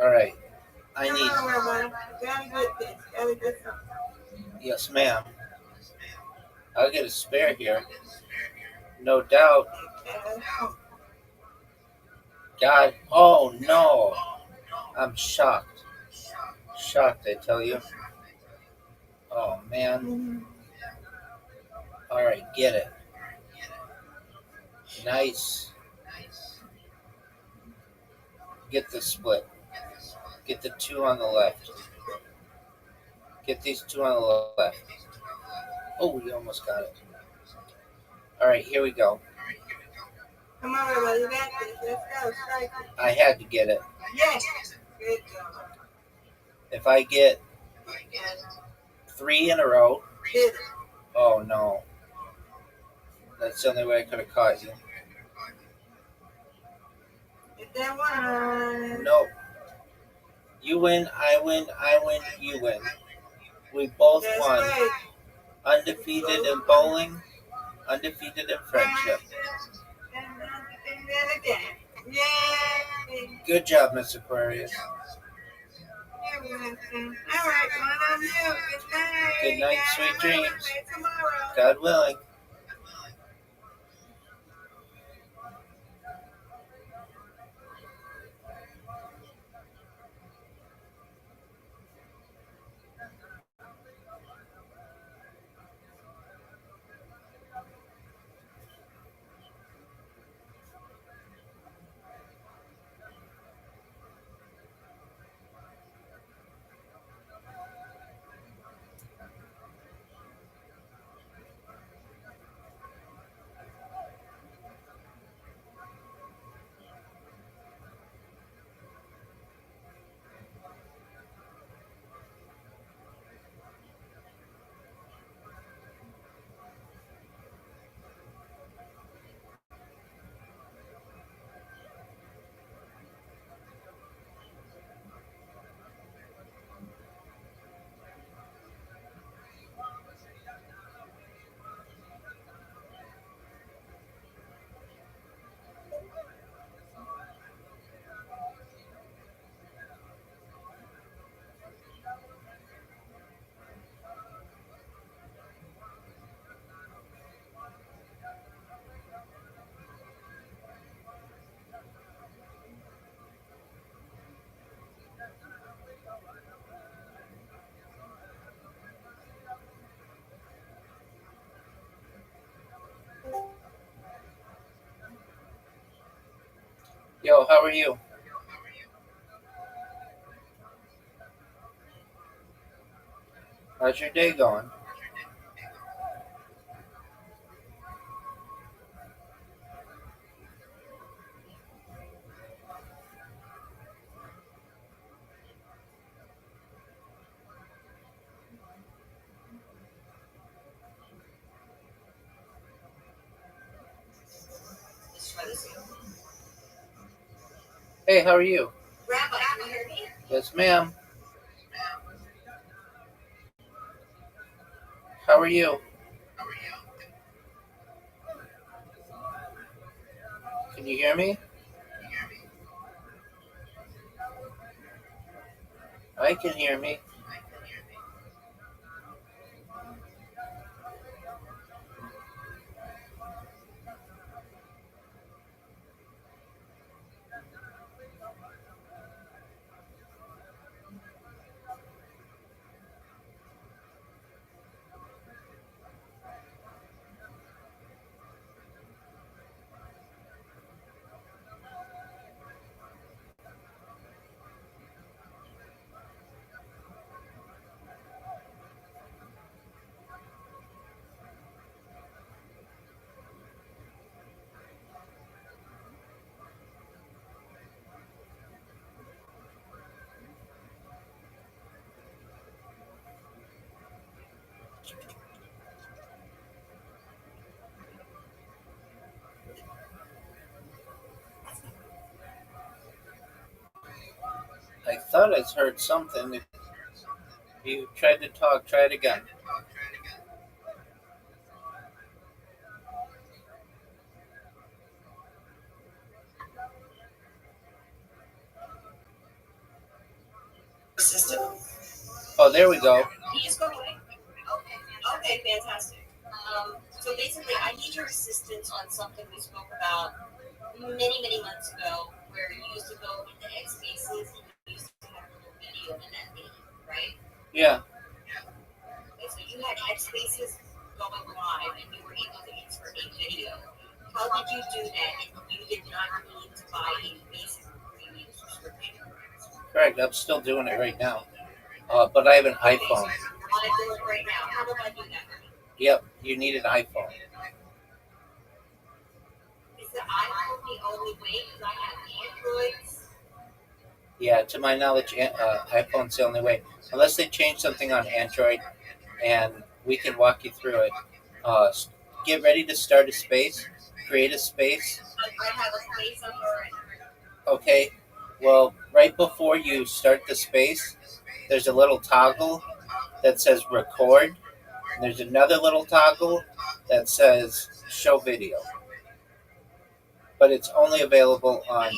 Alright. I Come need... on, Rabbi. Gotta get this. Gotta get something. Yes, ma'am. I'll get a spare here. No doubt. God. Oh, no. I'm shocked. Shocked, I tell you. Oh, man. Mhm. Alright, get it. Nice. Get the split. Get the two on the left. Get these two on the left. Oh, we almost got it. Alright, here we go. Come on, Rabbi. You got this. Let's go. Strike it. I had to get it. Yes. Good job. If I get 3 in a row, Hit it. oh no. That's the only way I could have caught you. Get that one. Nope. You win, I win, I win, you win. We both That's won. right. Undefeated in bowling, undefeated in friendship. And again. Yay. Good job, Miss Aquarius. You're welcome. All right, one of you. Good night. Good night, sweet Yeah, dreams. tomorrow. God willing. Yo, how are you? How's your day going? Hey, how are you? Rabbi, Yes, ma'am. How are you? Can you hear me? I can hear me. I thought I heard something. If you tried to talk, try it again. System. Oh, there we go. You just go away. Okay, fantastic. So basically, I need your assistance on something we spoke about many months ago, where you used to go into X spaces and you used to have a little video in that thing, right? Yeah. Okay, so you had X spaces going live and you were able to insert a video. How did you do that if you did not need to buy a basic premium subscription? Correct. I'm still doing it right now. But I have an iPhone. You want to do it right now. How do I do that? Yep. You need an iPhone. Is the iPhone the only way? Because I have Androids. Yeah, to my knowledge, iPhone's the only way. Unless they change something on Android, and we can walk you through it. Get ready to start a space. Create a space. I have a space up already. Okay. Well, right before you start the space, there's a little toggle that says record. And there's another little toggle that says show video. But it's only available on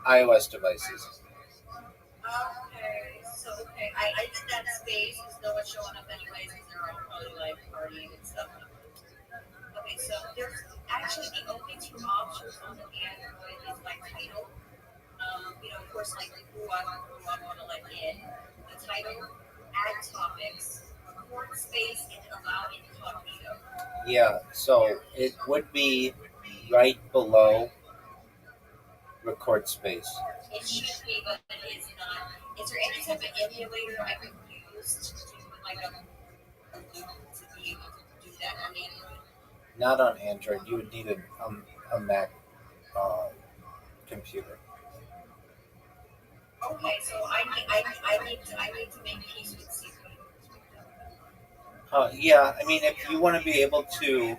iOS devices. Okay, so I did that space because no one's showing up anyways because they're all probably like partying and stuff. Okay, so there's actually the only two options on the Android is like title. Of course, like who I want to let in. The title, add topics, record space, and allow incognito. Yeah, so it would be right below record space. It should be, but it is not. Is there any type of emulator I could use to like a loop to be able to do that on Android? Not on Android. You would need a Mac computer. Okay, so I need to make peace with secret. Yeah, I mean, if you want to be able to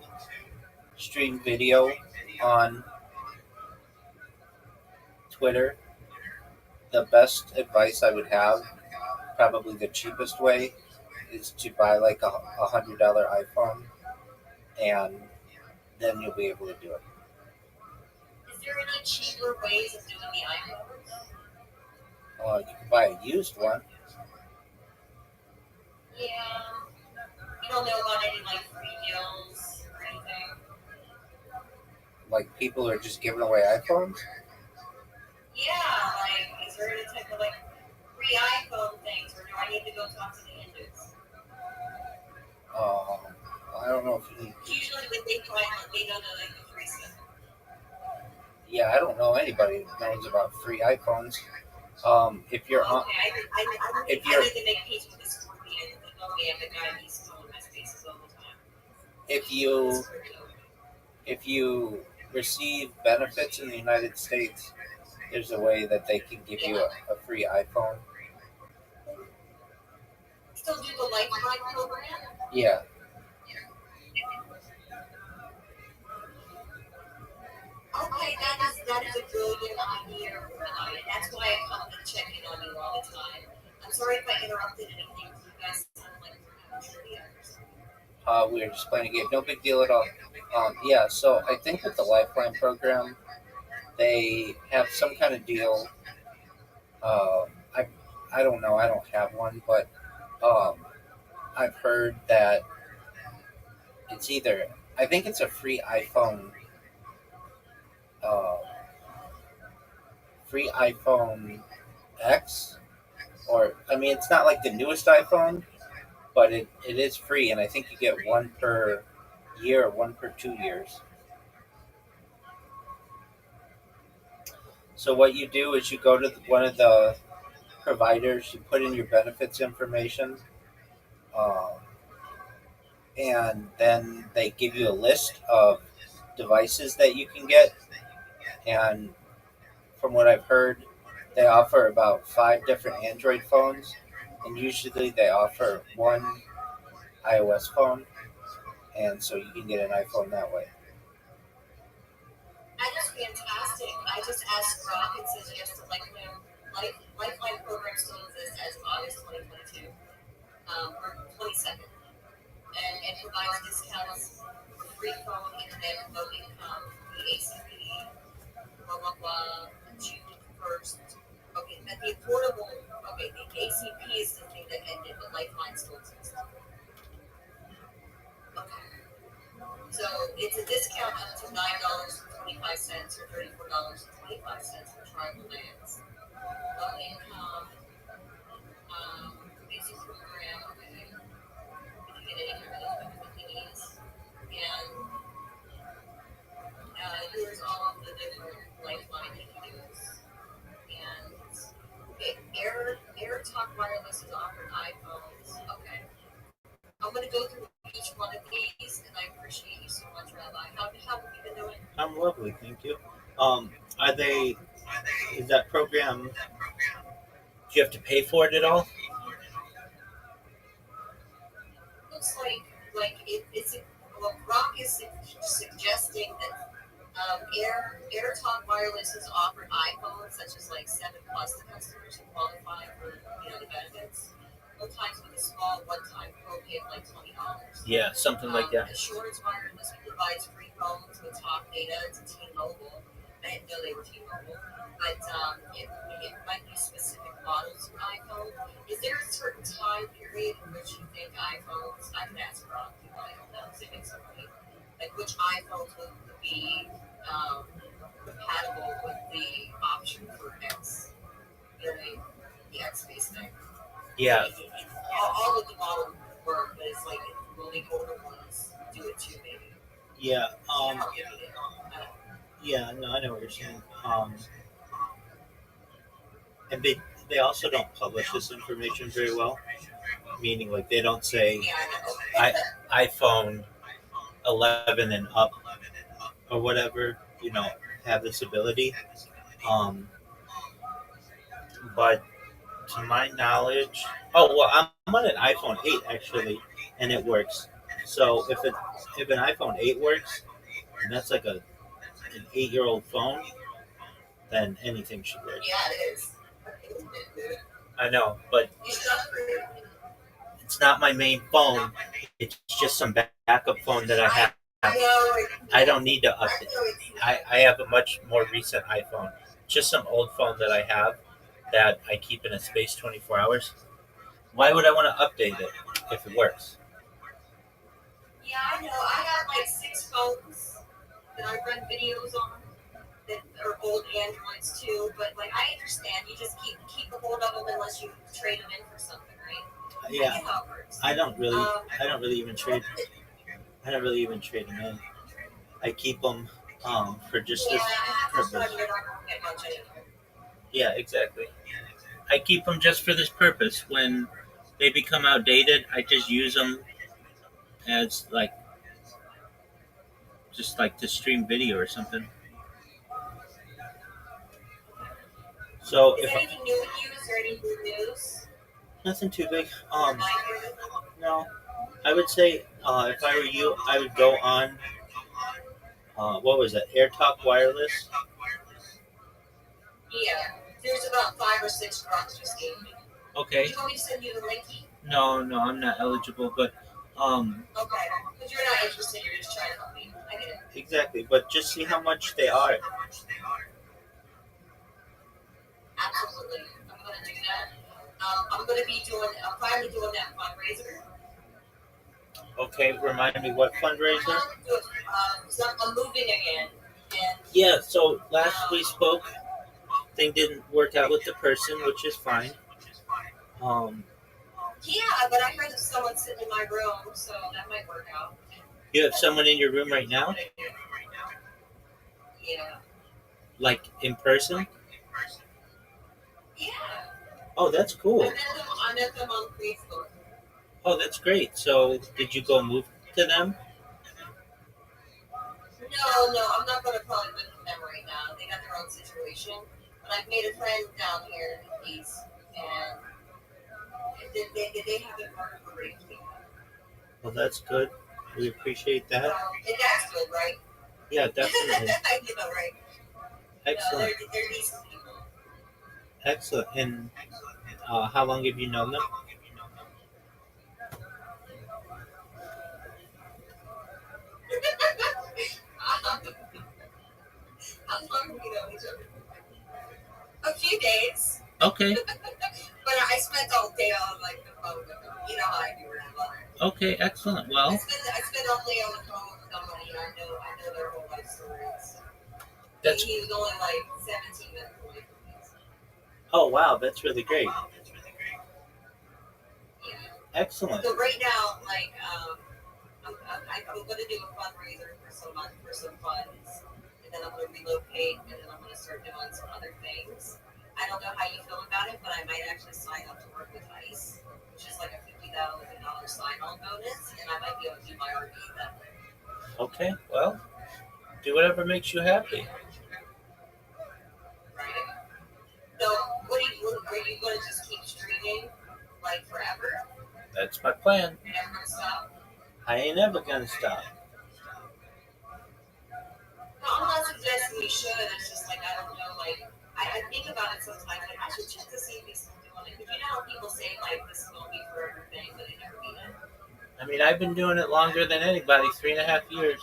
stream video on Twitter, the best advice I would have, probably the cheapest way, is to buy like a $100 iPhone, and then you'll be able to do it. Is there any cheaper ways of doing the iPhones? You can buy a used one. Yeah. You don't know about any like free deals or anything? Like people are just giving away iPhones. Yeah, like is there any type of like free iPhone things, or do I need to go talk to the Hindus? I don't know if you need. Usually when they find they know the like the free stuff. Yeah, I don't know anybody that knows about free iPhones. If you're on, Okay, I need to make peace with the Scorpion. Okay, I'm the guy who's calling my spaces all the time. if you receive benefits in the United States, there's a way that they can give you a free iPhone. Still do the Lifeline program? Yeah. Okay, that is a brilliant idea, Rabbi. That's why I come to check in on you all the time. I'm sorry if I interrupted anything. You guys sound like we're having trivia or something. We were just playing a game. No big deal at all. Yeah, so I think with the Lifeline program, they have some kind of deal. I don't know. I don't have one, but I've heard that it's either, I think it's a uh, free iPhone X, or I mean, it's not like the newest iPhone, but it is free, and I think you get one per year or one per 2 years. So what you do is you go to one of the providers, you put in your benefits information, um, and then they give you a list of devices that you can get. And from what I've heard, they offer about 5 different Android phones, and usually they offer one iOS phone, and so you can get an iPhone that way. That is fantastic. I just asked Rob and says yes to Lifeline program still exists as of August 2022, or 22nd, and provides discounts for free phone, internet, remote income, the ACP, blah blah blah, June 1st. Okay, at the affordable. Okay, the ACP is the thing that ended, but Lifeline still exists. Okay. So it's a discount up to $9.25 or $34.25 for tribal lands. Low income, basic program, okay. If you get any kind of bikinis. And here's all of the different Lifeline deals. And okay, Air Talk Wireless is offered iPhones. Okay. I'm going to go through each one of these, and I appreciate you so much, Rabbi. How have you been doing? I'm lovely, thank you. Is that program, do you have to pay for it at all? Looks like it's Rock is suggesting that Air Talk Wireless has offered iPhones such as like 7 Plus to customers who qualify for the benefits. Sometimes with a small one-time copay of like $20. Yeah, something like that. Assurance Wireless provides free phones with talk data to T-Mobile. I didn't know they were T-Mobile, but it might be specific models of iPhone. Is there a certain time period in which you think iPhones? I can ask Rob. I don't know. Because it makes it funny. Like which iPhones would be compatible with the option for X? The X-based thing. Yeah. All of the models work, but it's like will the older ones do it too, maybe? Yeah. Yeah, no, I know what you're saying. And they also don't publish this information very well. Meaning, like they don't say iPhone 11 and up or whatever, have this ability. But to my knowledge, I'm on an iPhone 8 actually, and it works. So if an iPhone 8 works, and that's like an 8-year-old phone, then anything should work. Yeah, it is. I know, but it's not my main phone. It's just some backup phone that I have. I don't need to update. I have a much more recent iPhone. Just some old phone that I have that I keep in a space 24 hours. Why would I want to update it if it works? Yeah, I know. I got like 6 phones that I run videos on that are old Androids too. But like I understand, you just keep a hold of them unless you trade them in for something, right? Yeah. I get how it works. I don't really even trade them in. I keep them for just this purpose. Yeah, exactly. I keep them just for this purpose. When they become outdated, I just use them as just to stream video or something. So Is anything new with you? Is there any good news? Nothing too big. No. I would say if I were you, I would go on. What was that? AirTalk Wireless. Yeah. There's about 5 or 6 drops just gave me. Okay. Do you want me to send you the linky? No, I'm not eligible, but Okay. Because you're not interested, you're just trying to help me. I get it. exactly. But just see how much they are. Absolutely. I'm going to do that. I'm going to be doing, I'm finally doing that fundraiser. Okay, remind me what fundraiser? So I'm moving again. And Yeah. So last we spoke, thing didn't work out with the person, which is fine. yeah, but I heard someone sitting in my room, so that might work out. You have someone in your room right now, Yeah. like in person. Yeah. Oh, that's cool. I met them on Facebook. Oh, that's great. So, did you go move to them? No, I'm not going to probably live with them right now. They got their own situation. But I've made a friend down here in the East, and they haven't worked for great people. Well, that's good. We appreciate that. And that's good, right? Yeah, definitely. I know, right? Excellent. No, they're decent people. Excellent. And how long have you known them? How long have we known each other? A few days. Okay. But I spent all day on like the phone with them. You know how I do around mother. Okay, excellent. Well, I spent all day on the phone with somebody. I know their whole life stories. that's He was only like 17 minutes away from me. oh wow, that's really great. Yeah. Excellent. So right now, like, I'm going to do a fundraiser for some funds, and then I'm going to relocate, and then I'm going to start doing some other things. I don't know how you feel about it, but I might actually sign up to work with ICE, which is like a $50,000 sign-on bonus, and I might be able to do my RV that way. Okay. Well, do whatever makes you happy. Right? So, are you going to just keep streaming like forever? That's my plan. You're never going to stop? I ain't ever gonna stop. No, I'm not suggesting you should. It's just like, I don't know, like, I think about it sometimes. Like, I should check to see if he's still doing it. Because you know how people say, like, this is going to be forever thing, but they never mean it. I mean, I've been doing it longer than anybody, 3.5 years.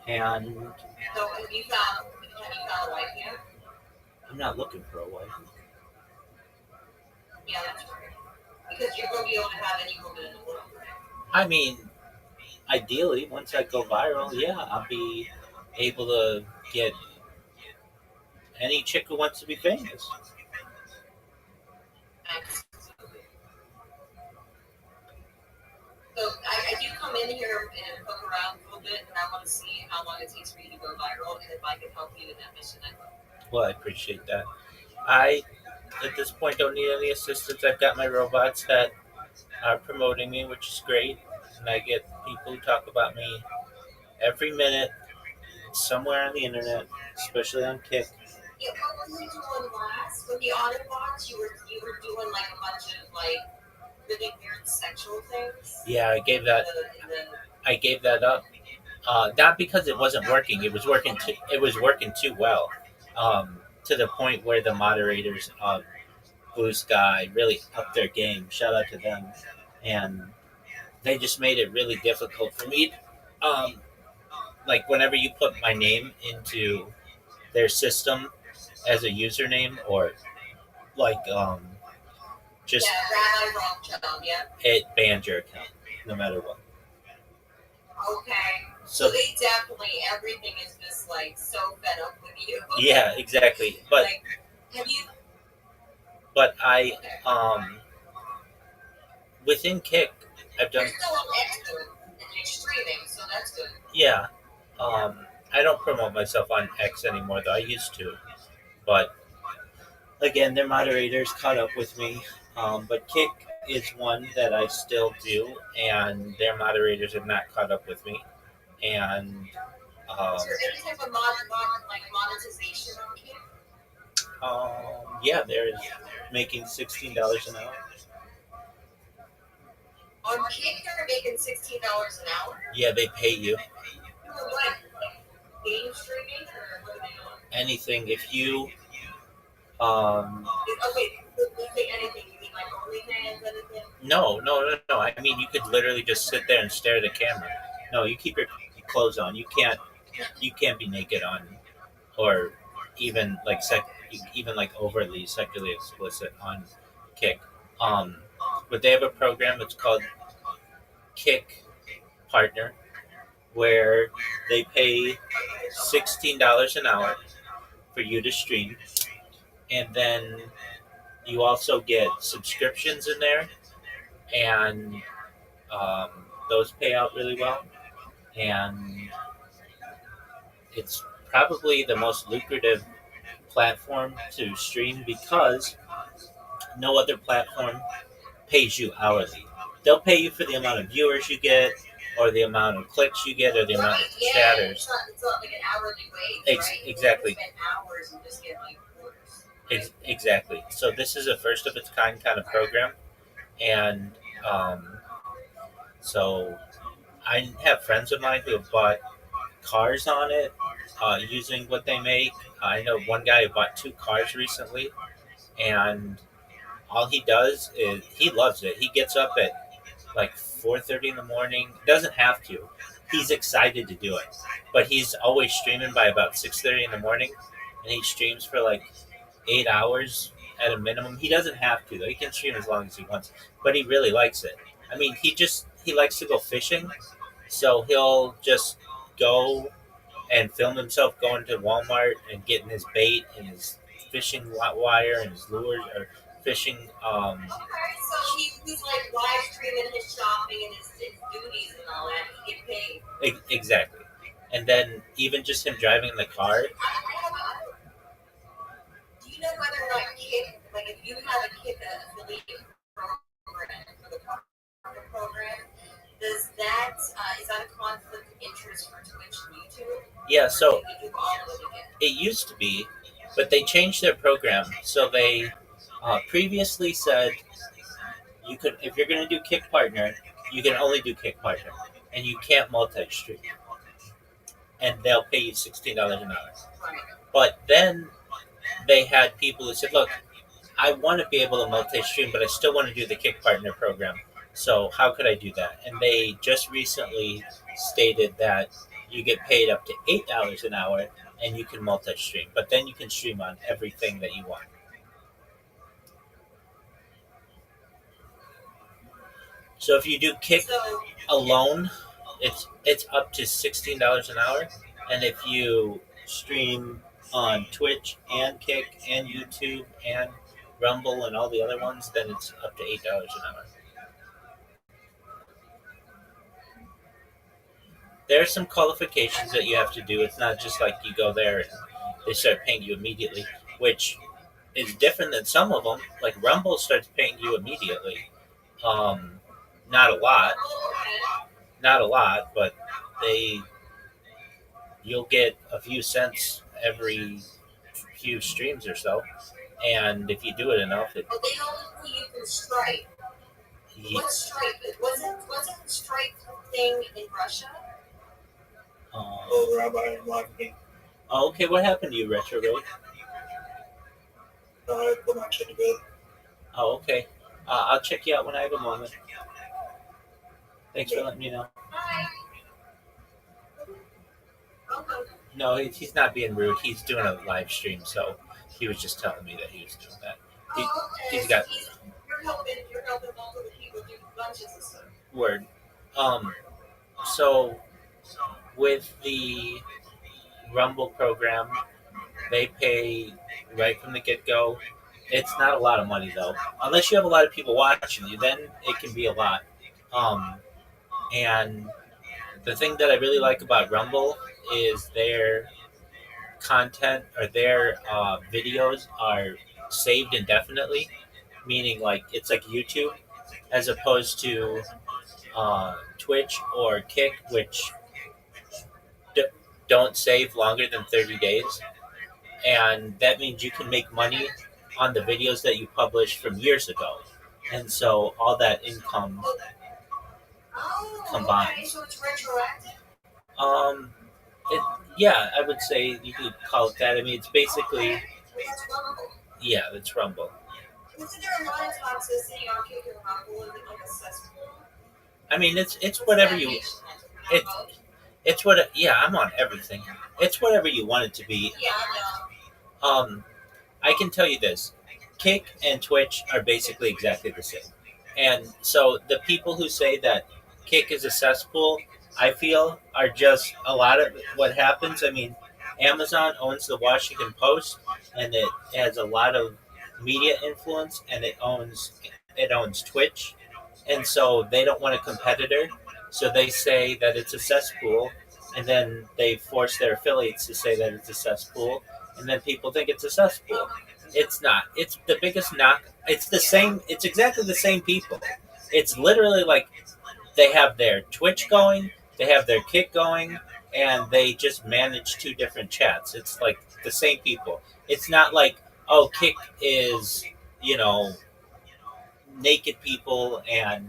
And So, have you found a wife yet? I'm not looking for a wife. Yeah, that's right. Because you're going to be able to have any woman in the world, right? I mean, ideally, once I go viral, yeah, I'll be able to get any chick who wants to be famous. So I do come in here and poke around a little bit, and I want to see how long it takes for you to go viral, and if I can help you in that mission. Well, I appreciate that. I, at this point, don't need any assistance. I've got my robots that are promoting me, which is great. And I get people who talk about me every minute somewhere on the internet, especially on Kick. Yeah, what were you doing last? With the Autobots, you were doing like a bunch of like really weird sexual things. Yeah, I gave that up. Not because it wasn't working. It was working. It was working too well, to the point where the moderators of Blue Sky really upped their game. Shout out to them, and they just made it really difficult for me. Like whenever you put my name into their system as a username, or like just Rabbi ROTHSCHILD, yeah. it banned your account, no matter what. Okay. So they definitely, everything is just like so fed up with you. yeah, exactly. But like, have you? But I within Kick, I've done. You're still on X and you're streaming, so that's good. Yeah. I don't promote myself on X anymore, though I used to. But again, their moderators caught up with me. But Kick is one that I still do, and their moderators have not caught up with me. And is there any type of monetization on Kick? Yeah, they're making $16 an hour. On Kick, they're making $16 an hour? Yeah, they pay you. For what? game streaming or what are they doing? Anything. If you Okay, when you say anything, you mean like OnlyFans, anything? no. I mean, you could literally just sit there and stare at the camera. No, you keep your clothes on. You can't be naked on, or even like even like overly sexually explicit on Kick. Um, but they have a program. It's called Kick Partner, where they pay $16 an hour for you to stream, and then you also get subscriptions in there, and um, those pay out really well. And it's probably the most lucrative platform to stream because no other platform pays you hourly. They'll pay you for the amount of viewers you get, or the amount of clicks you get, or the amount of chatters. It's not like an hourly wage, right? Exactly. You spend hours and just get like quarters. Exactly. So this is a first of its kind of program, and so I have friends of mine who have bought cars on it using what they make. I know one guy who bought 2 cars recently, and all he does is he loves it. He gets up at like 4:30 in the morning. Doesn't have to. He's excited to do it, but he's always streaming by about 6:30 in the morning, and he streams for like 8 hours at a minimum. He doesn't have to though. He can stream as long as he wants, but he really likes it. I mean, he likes to go fishing, so he'll just go and film himself going to Walmart and getting his bait and his fishing wire and his lures or fishing. Okay, so he's like live streaming his shopping and his duties and all that. He get paid. Exactly, and then even just him driving in the car. Do you know whether or not Kick, like if you have a Kick affiliate program for the partner program, does that is that a conflict of interest for Twitch and YouTube? Yeah, so You do all of it again? it used to be, but they changed their program. So they previously said you could, if you're going to do Kick Partner, you can only do Kick Partner, and you can't multi-stream, and they'll pay you $16 an hour. Right. But then they had people who said, "Look, I want to be able to multi-stream, but I still want to do the Kick Partner program. So how could I do that?" And they just recently stated that you get paid up to $8 an hour, and you can multi-stream, but then you can stream on everything that you want. So if you do Kick So alone, it's up to $16 an hour, and if you stream on Twitch and Kick and YouTube and Rumble and all the other ones, then it's up to $8 an hour. There are some qualifications that you have to do. It's not just like you go there and they start paying you immediately, which is different than some of them. Like Rumble starts paying you immediately. Not a lot, but you'll get a few cents every few streams or so, and if you do it enough, but they only pay you through Stripe. What's Stripe? Wasn't the Stripe thing in Russia? Rabbi locked me. Okay, what happened to you, Retro Ray? I put my shit to bed. Oh, okay. I'll check you out when I have a moment. Thanks for letting me know. Hi. Welcome. No, he's not being rude. He's doing a live stream, so he was just telling me that he was doing that. Okay. He's got You're helping multiple people do bunches of stuff. word. So with the Rumble program, they pay right from the get-go. It's not a lot of money though, unless you have a lot of people watching you. Then it can be a lot. And the thing that I really like about Rumble is their content or their videos are saved indefinitely, meaning like it's like YouTube as opposed to Twitch or Kick, which don't save longer than 30 days. And that means you can make money on the videos that you published from years ago. And so all that income Oh, combined. okay. So it's retroactive? Yeah, I would say you could call it that. I mean, it's basically, That's Rumble. yeah, it's Rumble. Isn't there a lot of toxicity on Kick and Rumble? Is it like a cesspool? I mean, it's What's whatever that you. nation? It, it's what. Yeah, I'm on everything. It's whatever you want it to be. Yeah, I Um, I can tell you this: Kick and Twitch are basically exactly the same. And so the people who say that Kick is a cesspool, I feel, are just a lot of what happens. I mean, Amazon owns the Washington Post, and it has a lot of media influence, and it owns Twitch, and so they don't want a competitor. So they say that it's a cesspool, and then they force their affiliates to say that it's a cesspool, and then people think it's a cesspool. It's not. It's the biggest knock. It's the same. It's exactly the same people. It's literally like they have their Twitch going, they have their Kick going, and they just manage two different chats. It's like the same people. It's not like, oh, Kick is, you know, naked people and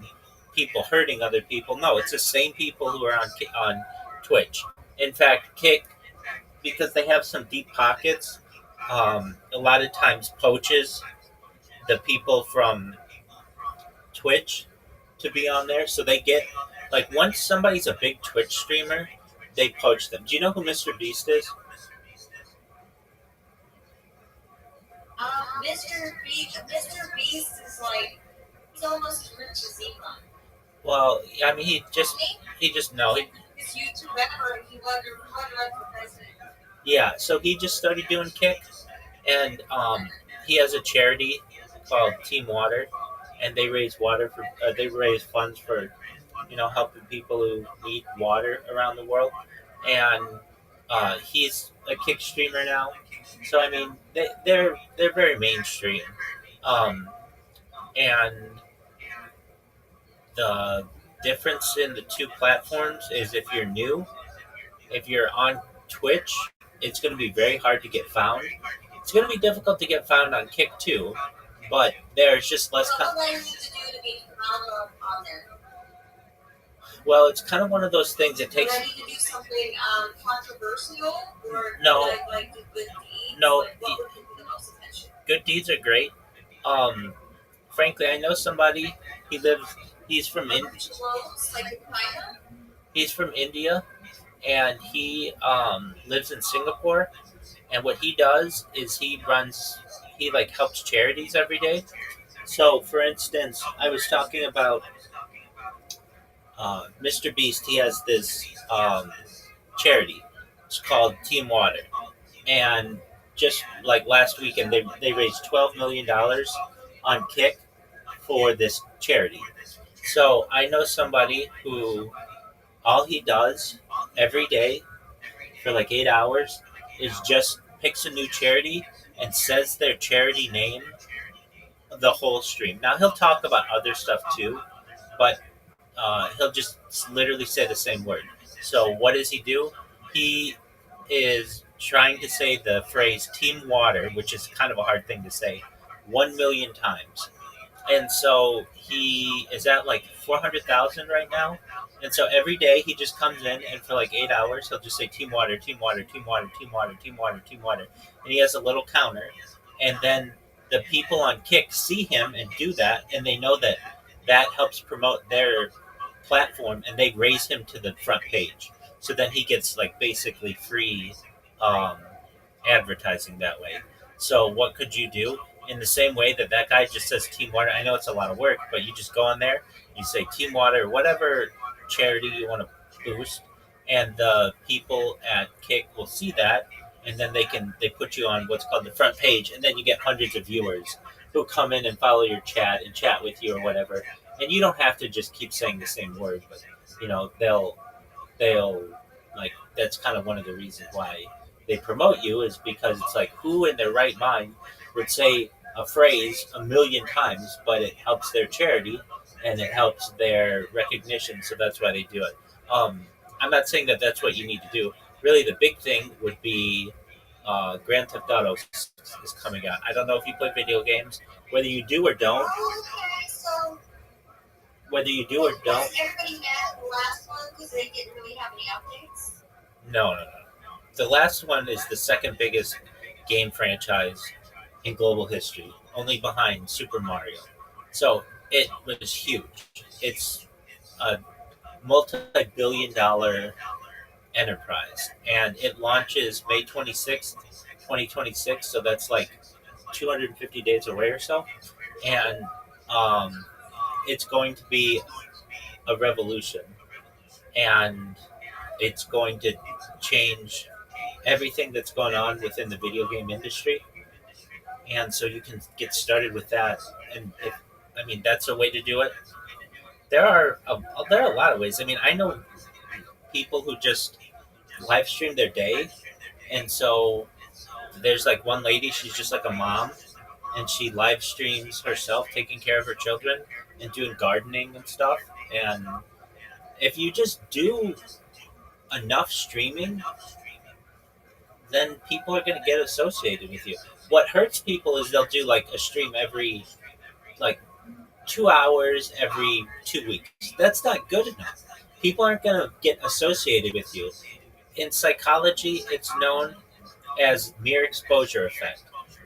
people hurting other people. No, it's the same people who are on Twitch. In fact, Kick, because they have some deep pockets, a lot of times poaches the people from Twitch to be on there. So they get, like, once somebody's a big Twitch streamer, they poach them. Do you know who Mr. Beast is? Mr. Beast is like, he's almost as rich as Elon. Well, I mean, he just no, His YouTube member, he wanted to run for president. yeah. So he just started doing Kick, and he has a charity called Team Water, and they raise funds for helping people who need water around the world, and he's a Kick streamer now. So I mean, they're very mainstream, um, and the difference in the two platforms is if you're on Twitch, it's going to be very hard to get found. It's going to be difficult to get found on Kick too, but there's just less. What do I need to do to be found on there? Well, it's kind of one of those things that takes. Do I need to do something controversial, or No. do I like do good deeds? No. Like, what would get the most attention? Good deeds are great. Frankly, I know somebody. He's from Clothes, like in China? He's from India, and he lives in Singapore. And what he does is he like helps charities every day. So, for instance, I was talking about Mr. Beast. He has this charity. It's called Team Water, and just like last weekend, they raised $12 million on Kick for this charity. So I know somebody who all he does every day for like 8 hours is just picks a new charity and says their charity name the whole stream. Now he'll talk about other stuff too, but he'll just literally say the same word. So what does he do? He is trying to say the phrase "Team Water," which is kind of a hard thing to say, 1 million times. And so he is at like 400,000 right now. And so every day he just comes in and for like 8 hours he'll just say Team Water, Team Water, Team Water, Team Water, Team Water, Team Water, and he has a little counter. And then the people on Kick see him and do that, and they know that that helps promote their platform, and they raise him to the front page. So then he gets like basically free um, advertising that way. So what could you do? In the same way that guy just says Team Water, I know it's a lot of work, but you just go on there, you say Team Water, whatever charity you want to boost, and the people at Kick will see that, and then they put you on what's called the front page, and then you get hundreds of viewers who come in and follow your chat and chat with you or whatever. And you don't have to just keep saying the same word, but they'll like, that's kind of one of the reasons why they promote you, is because it's like, who in their right mind would say a phrase 1 million times, but it helps their charity and it helps their recognition, so that's why they do it. I'm not saying that that's what you need to do. Really, the big thing would be Grand Theft Auto 6 is coming out. I don't know if you play video games. Whether you do or don't, Okay, so whether you do or don't, was everybody mad at the last one because they didn't really have any updates? no. The last one is the second biggest game franchise in global history, only behind Super Mario. So it was huge. It's a multi-billion-dollar enterprise, and it launches May 26th, 2026. So that's like 250 days away or so, and um, it's going to be a revolution, and it's going to change everything that's going on within the video game industry. And so you can get started with that. And if, I mean, that's a way to do it. There are a lot of ways. I mean, I know people who just live stream their day, and so there's like one lady. She's just like a mom, and she live streams herself taking care of her children and doing gardening and stuff. And if you just do enough streaming, then people are going to get associated with you. What hurts people is they'll do like a stream every like 2 hours every 2 weeks. That's not good enough. People aren't going to get associated with you. In psychology, it's known as mere exposure effect.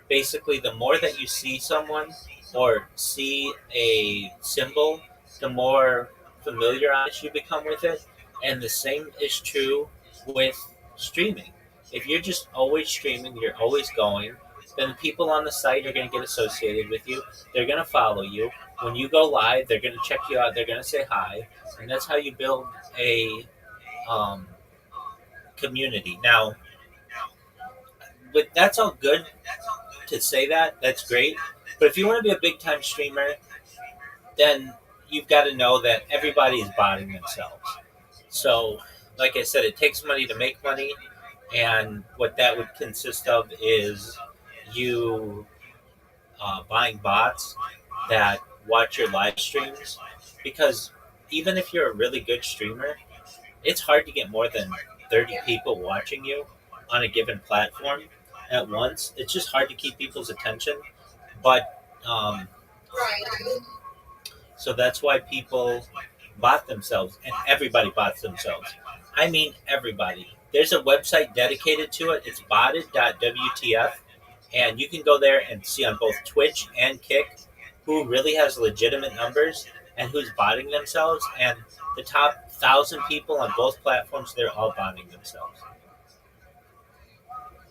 Basically, the more that you see someone or see a symbol, the more familiarized you become with it. And the same is true with streaming. If you're just always streaming, you're always going, then people on the site are going to get associated with you. They're going to follow you. When you go live, they're going to check you out. They're going to say hi. And that's how you build a um, community. Now, but that's all good to say that. That's great. But if you want to be a big time streamer, then you've got to know that everybody is botting themselves. So, like I said, it takes money to make money. And what that would consist of is you buying bots that watch your live streams. Because even if you're a really good streamer, it's hard to get more than 30 people watching you on a given platform at once. It's just hard to keep people's attention. But so that's why people bot themselves, and everybody bots themselves. I mean, everybody. There's a website dedicated to it. It's botted.wtf, and you can go there and see on both Twitch and Kick who really has legitimate numbers and who's botting themselves. And the top 1,000 people on both platforms, they're all botting themselves.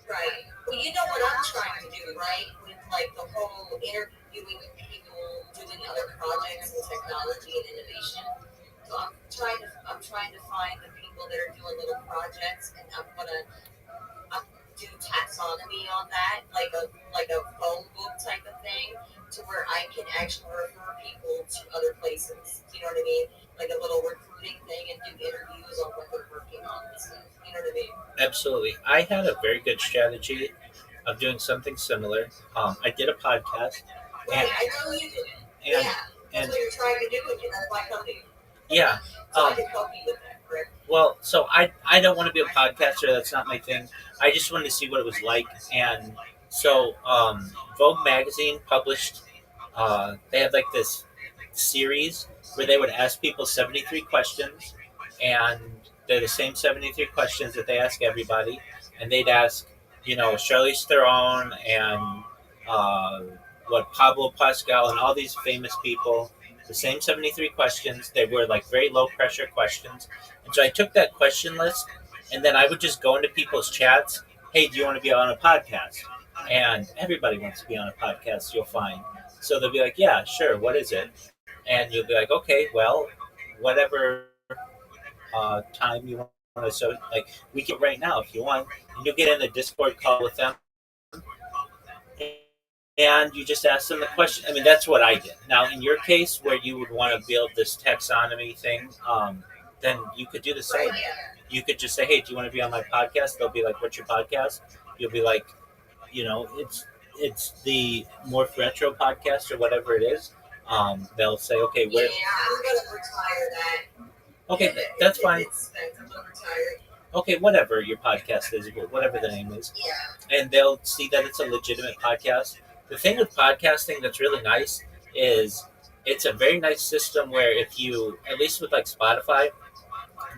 Right. Well, you know what I'm trying to do, right? With like the whole interviewing people doing other projects and technology and innovation. So I'm trying to find the people that are doing little projects, and I'm do taxonomy on that, like a phone book type of thing, to where I can actually refer people to other places. You know what I mean? Like a little recruiting thing, and do interviews on what they're working on and stuff. You know what I mean? Absolutely. I had a very good strategy of doing something similar. I did a podcast. Right, I know you did. And, Yeah, that's and what you're trying to do, and that's why I come to you. yeah. So I can help you with that, correct? Well, so I don't want to be a podcaster. That's not my thing. I just wanted to see what it was like. And so Vogue magazine published, they had like this series where they would ask people 73 questions. And they're the same 73 questions that they ask everybody. And they'd ask, Charlize Theron and Pablo Pascal and all these famous people. The same 73 questions. They were like very low pressure questions. And so I took that question list, and then I would just go into people's chats. Hey, do you want to be on a podcast? And everybody wants to be on a podcast, you'll find. So they'll be like, yeah, sure. What is it? And you'll be like, okay, well, whatever time you want to. So like we can right now if you want. And you'll get in a Discord call with them. And you just ask them the question. I mean, that's what I did. Now, in your case, where you would want to build this taxonomy thing, then you could do the same. You could just say, hey, do you want to be on my podcast? They'll be like, what's your podcast? You'll be like, it's the Morph Retro podcast or whatever it is. They'll say, okay, where? Yeah, I'm going to retire that. Okay, that's fine. I'm going to retire. Okay, whatever your podcast is, whatever the name is. Yeah. And they'll see that it's a legitimate podcast. The thing with podcasting that's really nice is it's a very nice system where if you, at least with like Spotify,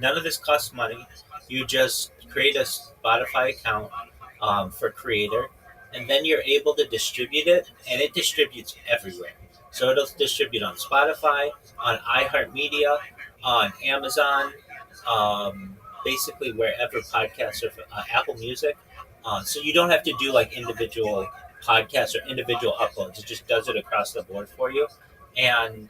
none of this costs money. You just create a Spotify account for creator, and then you're able to distribute it, and it distributes everywhere. So it'll distribute on Spotify, on iHeartMedia, on Amazon, basically wherever podcasts are, Apple Music. So you don't have to do like individual podcasts or individual uploads. It just does it across the board for you. And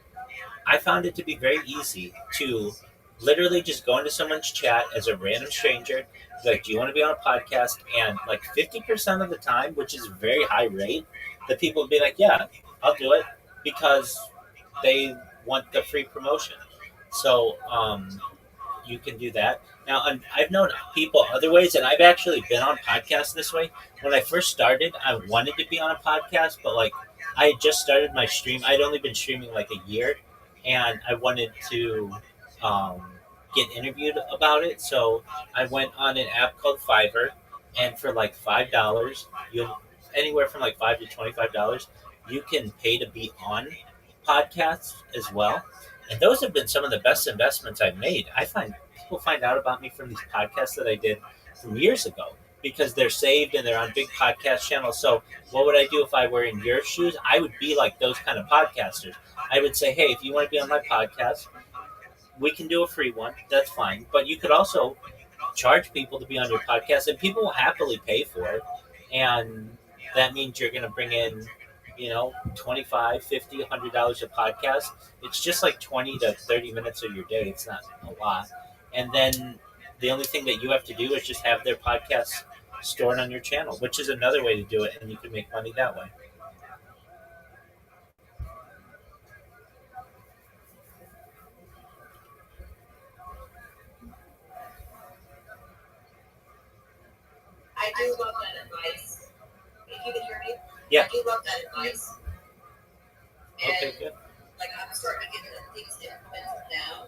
I found it to be very easy to literally just go into someone's chat as a random stranger, be like, do you want to be on a podcast? And like 50% of the time, which is a very high rate, the people would be like, yeah, I'll do it, because they want the free promotion. So you can do that. Now, I've known people other ways, and I've actually been on podcasts this way. When I first started, I wanted to be on a podcast, but like I had just started my stream. I'd only been streaming like a year, and I wanted to um, get interviewed about it. So I went on an app called Fiverr, and for like $5, you anywhere from like $5 to $25, you can pay to be on podcasts as well. And those have been some of the best investments I've made. I find people find out about me from these podcasts that I did from years ago, because they're saved and they're on big podcast channels. So what would I do if I were in your shoes? I would be like those kind of podcasters. I would say, hey, if you want to be on my podcast, we can do a free one. That's fine. But you could also charge people to be on your podcast, and people will happily pay for it. And that means you're going to bring in, $25, $50, $100 a podcast. It's just like 20 to 30 minutes of your day. It's not a lot. And then the only thing that you have to do is just have their podcast stored on your channel, which is another way to do it, and you can make money that way. I do love that advice. If you can hear me, Yeah. I do love that advice. And Okay, good. like I'm starting to get the things implemented now.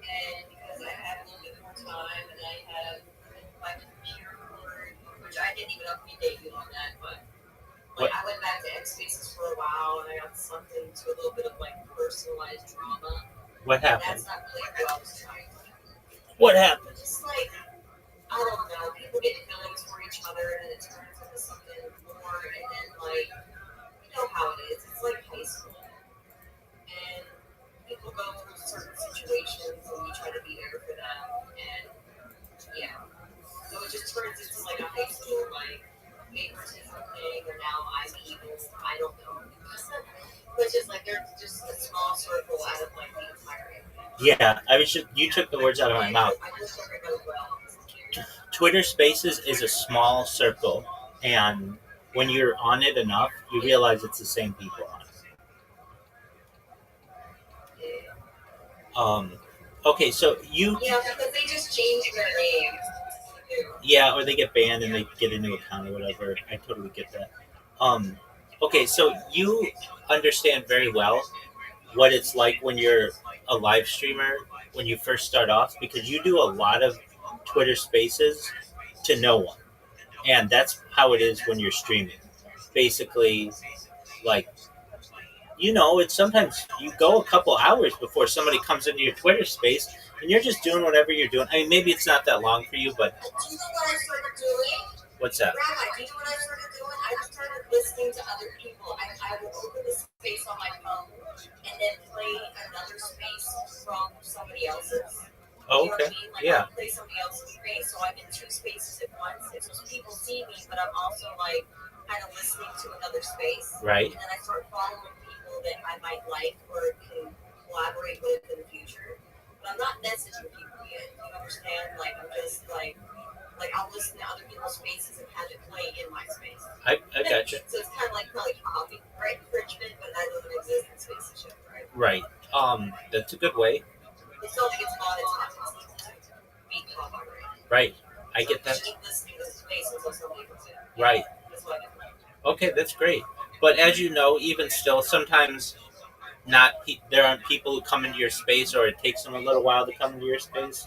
And because I have a little bit more time and I have my computer board, which I didn't even update you on that, but like I went back to X Spaces for a while and I got sucked into a little bit of like personalized drama. What And happened? that's not really what I was trying to do. What happened? Just like, I don't know, people get feelings for each other and it turns into something more, and then like, you know how it is, it's like high school. And people go through certain situations and you try to be there for them, and yeah. So it just turns into like a high school, like, favoritism thing, or now I'm evil, I don't know. But it's just like, there's just a small circle out of like the entire area. Yeah, you took the words out of my mouth. I wish everybody well. Twitter Spaces is a small circle, and when you're on it enough, you realize it's the same people on it. Okay, so Yeah, because they just change their names. Yeah, or they get banned and they get a new account or whatever. I totally get that. Okay, so you understand very well what it's like when you're a live streamer when you first start off, because you do a lot of Twitter Spaces to no one, and that's how it is when you're streaming. Basically, like, it's sometimes you go a couple hours before somebody comes into your Twitter space, and you're just doing whatever you're doing. I mean, maybe it's not that long for you, but Do you know what I started doing? what's that? Rabbi, do you know what I started doing? I started listening to other people. I will open the space on my phone and then play another space from somebody else's. Oh, You know what okay. I mean? Like, Yeah. I'll play somebody else's space, so I'm in two spaces at once. And so people see me, but I'm also like kind of listening to another space. Right. And then I start following people that I might like or can collaborate with in the future. But I'm not messaging people yet. You understand? Like, I'm just like I'll listen to other people's spaces and have it play in my space. I gotcha. So it's kind of like probably hobby, right? Enrichment, but that doesn't exist in spaces yet, right? Right. That's a good way. It's not like it's monetized to be copyrighted. Right. I get that. Keep listening to the space until somebody puts it. Right. That's what I do. Okay, that's great. But as you know, even still, sometimes there aren't people who come into your space, or it takes them a little while to come into your space.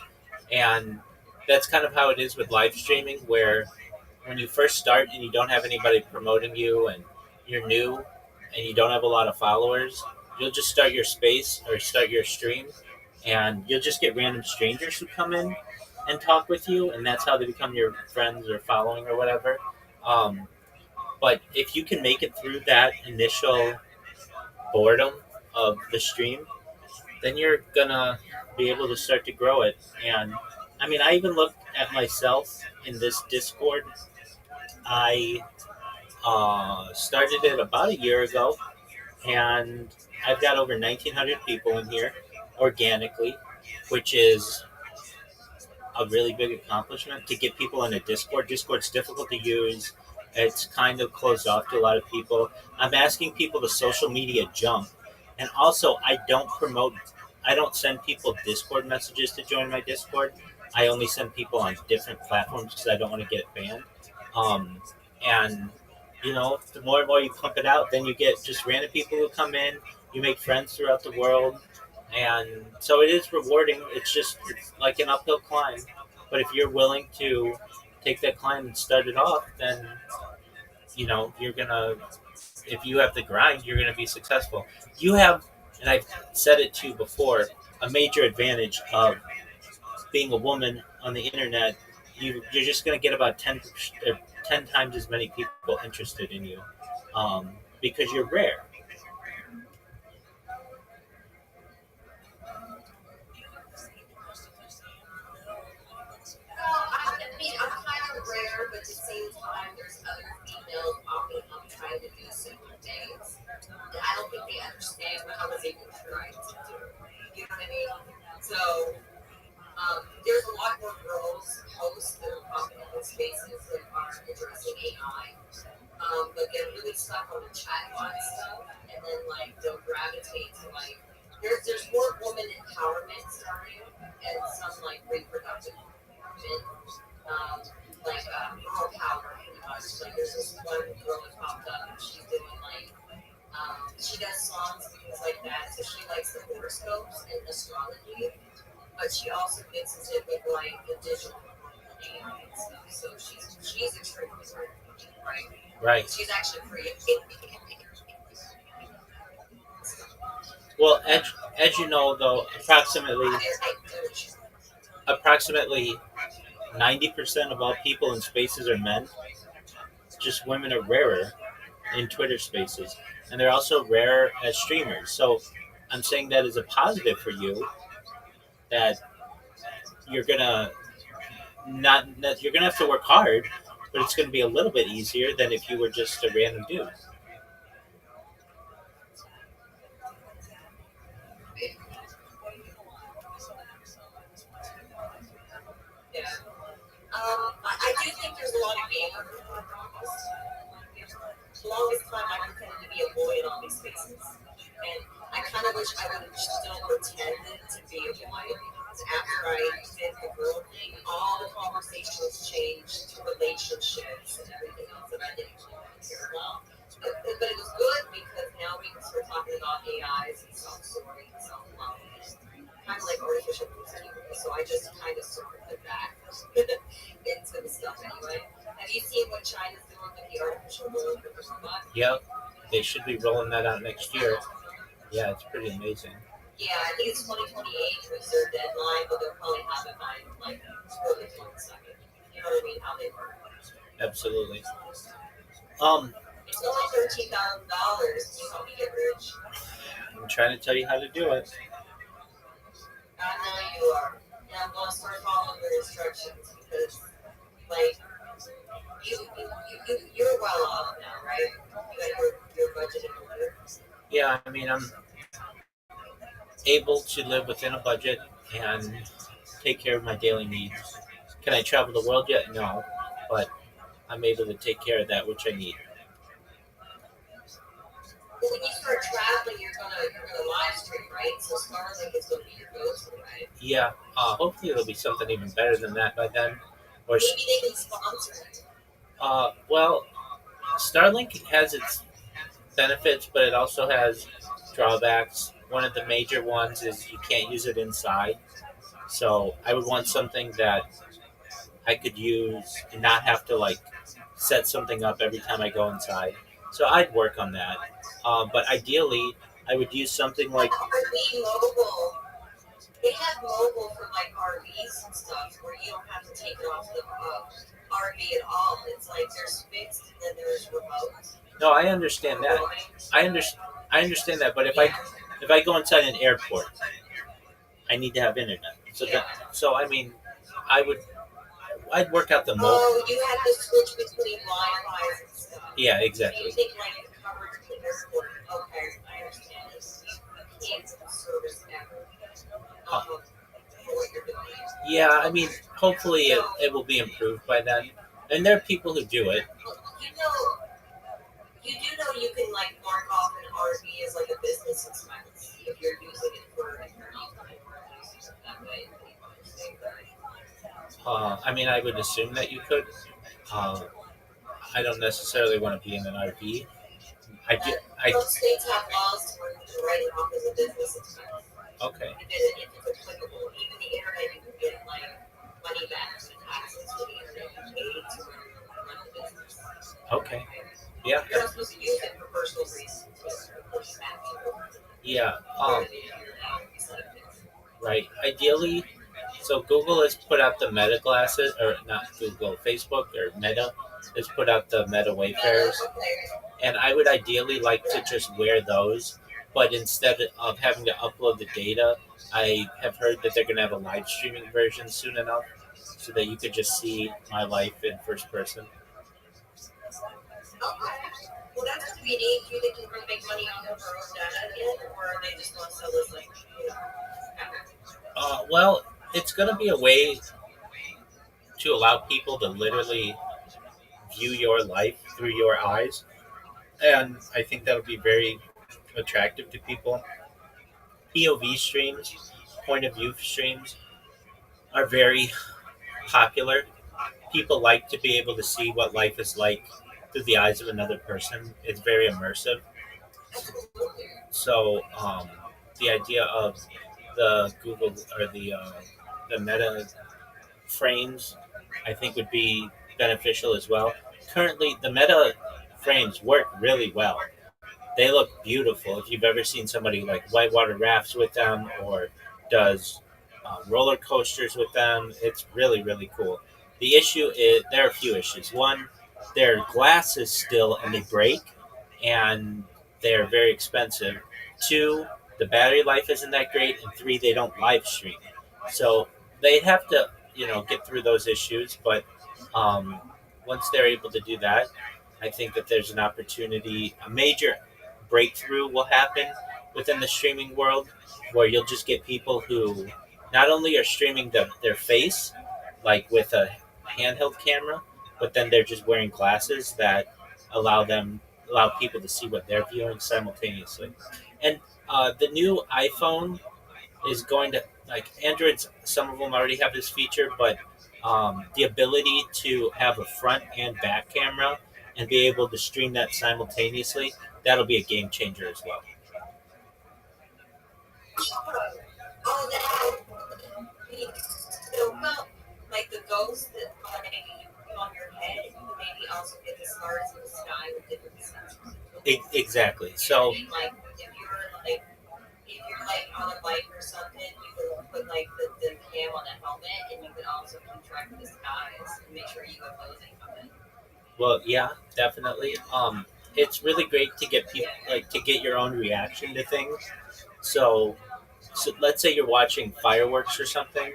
And that's kind of how it is with live streaming, where when you first start and you don't have anybody promoting you and you're new and you don't have a lot of followers, you'll just start your space or start your stream, and you'll just get random strangers who come in, and talk with you, and that's how they become your friends or following or whatever. Um, but if you can make it through that initial boredom of the stream, then you're gonna be able to start to grow it. And I mean, I even looked at myself in this Discord. I started it about a year ago, and I've got over 1,900 people in here organically, which is a really big accomplishment to get people in a Discord. Discord's difficult to use. It's kind of closed off to a lot of people. I'm asking people to social media jump. And also, I don't send people Discord messages to join my Discord. I only send people on different platforms because I don't want to get banned. Um, and, the more and more you pump it out, then you get just random people who come in. You make friends throughout the world, and so it is rewarding. It's like an uphill climb, but if you're willing to take that climb and start it off, then you're gonna, if you have the grind, you're gonna be successful. You have, and I've said it to you before, a major advantage of being a woman on the internet. You're just gonna get about 10 times as many people interested in you, because you're rare. I mean, I'm kind of rare, but at the same time, there's other females popping up trying to do similar things. And I don't think they understand what I was able to try to do. You know what I mean? So, there's a lot more girls hosts that are popping up in spaces that are addressing AI. But they're really stuck on the chatbot stuff, and then like they'll gravitate to like there's more woman empowerment starting, and some like reproductive empowerment, girl power pretty much. Like there's this one girl that popped up, and she's doing like she does songs and things like that. So she likes the horoscopes and astrology, but she also mixes it with like the digital AI and stuff. So she's a true right? Right. She's actually free. Well, as you know, though, approximately 90% of all people in spaces are men. Just women are rarer in Twitter spaces, and they're also rare as streamers. So I'm saying that as a positive for you, that you're gonna not that you're gonna have to work hard, but it's gonna be a little bit easier than if you were just a random dude. Yeah. I do think there's a lot of gamers in my office. The longest time I pretended to be a boy in all these spaces. And I kind of wish I would have still pretended to be a boy. After I did the girl thing, all the conversations changed to relationships and everything else that I didn't care about. But it was good because now we can start talking about AIs and self-sorting and self-love. Kind of like artificial intelligence. So I just kind of sorted it back into the stuff anyway. Have you seen what China's doing with the artificial world with the robot? Yep, they should be rolling that out next year. Yeah, it's pretty amazing. Yeah, I think it's 2028 was their deadline, but they'll probably have it by like early 22nd. You know what I mean? How they work. Absolutely. It's only $13,000 to help me get rich. I'm trying to tell you how to do it. I know you are. And I'm going to start following your instructions because, like, you're well off now, right? You got your budget in order. Yeah, I mean, I'm able to live within a budget and take care of my daily needs. Can I travel the world yet? No, but I'm able to take care of that which I need. Well, when you start traveling, you're gonna live stream, right? So Starlink is gonna be your go-to, right? Yeah, hopefully it'll be something even better than that by then. Or, maybe they can sponsor it. Well, Starlink has its benefits, but it also has drawbacks. One of the major ones is you can't use it inside. So I would want something that I could use and not have to like set something up every time I go inside. So I'd work on that. But ideally, I would use something like Are we mobile? They have mobile for like RVs and stuff where you don't have to take it off the RV at all. It's like there's fixed and then there's remote. No, I understand that. I understand that, but if I go inside an airport, I need to have internet. So I mean, I would I'd work out the mobile. Oh, you have to switch between Wi-Fi and stuff. Yeah, So you exactly. think like the coverage of the airport. Okay, I understand this. You can't service ever. For what you're doing. Yeah, I mean, hopefully it will be improved by then. And there are people who do it. Well, you do know you can like mark off an RV as like a business expense if you're using it for internal purposes that way. I mean, I would assume that you could. Uh, I don't necessarily want to be in an RV. I do. Most states have laws to write it off as a business expense. Okay. If it's applicable, even the internet, you can get like money back from taxes for the internet you paid to run the business. Okay. Yeah. You're not supposed to use it for personal reasons. Yeah. Right. Ideally, so Google has put out the Meta glasses, or not Google, Facebook or Meta has put out the Meta Wayfarers, and I would ideally like to just wear those, but instead of having to upload the data, I have heard that they're going to have a live streaming version soon enough, so that you could just see my life in first person. Well, that's going to be neat. Do you think you can make money off of their own data yet, or they just want to sell this like, Well, it's going to be a way to allow people to literally view your life through your eyes, and I think that'll be very attractive to people. POV streams, point of view streams, are very popular. People like to be able to see what life is like through the eyes of another person. It's very immersive. So the idea of the Google or the Meta frames, I think, would be beneficial as well. Currently, the Meta frames work really well. They look beautiful. If you've ever seen somebody like whitewater rafts with them or does roller coasters with them, it's really, really cool. The issue is there are a few issues. One, they're glasses still and they break, and they're very expensive. Two, the battery life isn't that great, and three, they don't live stream. So they have to, get through those issues. But um, once they're able to do that, I think that there's an opportunity, a major breakthrough will happen within the streaming world, where you'll just get people who not only are streaming their face, like with a handheld camera, but then they're just wearing glasses that allow people to see what they're viewing simultaneously. And the new iPhone is going to, like Androids. Some of them already have this feature, but the ability to have a front and back camera and be able to stream that simultaneously, that'll be a game changer as well. oh, that so well, like the ghost that like on your head, you can maybe also get the stars in the sky with different stars. Exactly. So Like if you're like on a bike or something, you can put like the cam on the helmet, and you can also keep track of the skies and make sure you go closing from it. well, yeah, definitely. It's really great to get people, like, to get your own reaction to things. So let's say you're watching fireworks or something.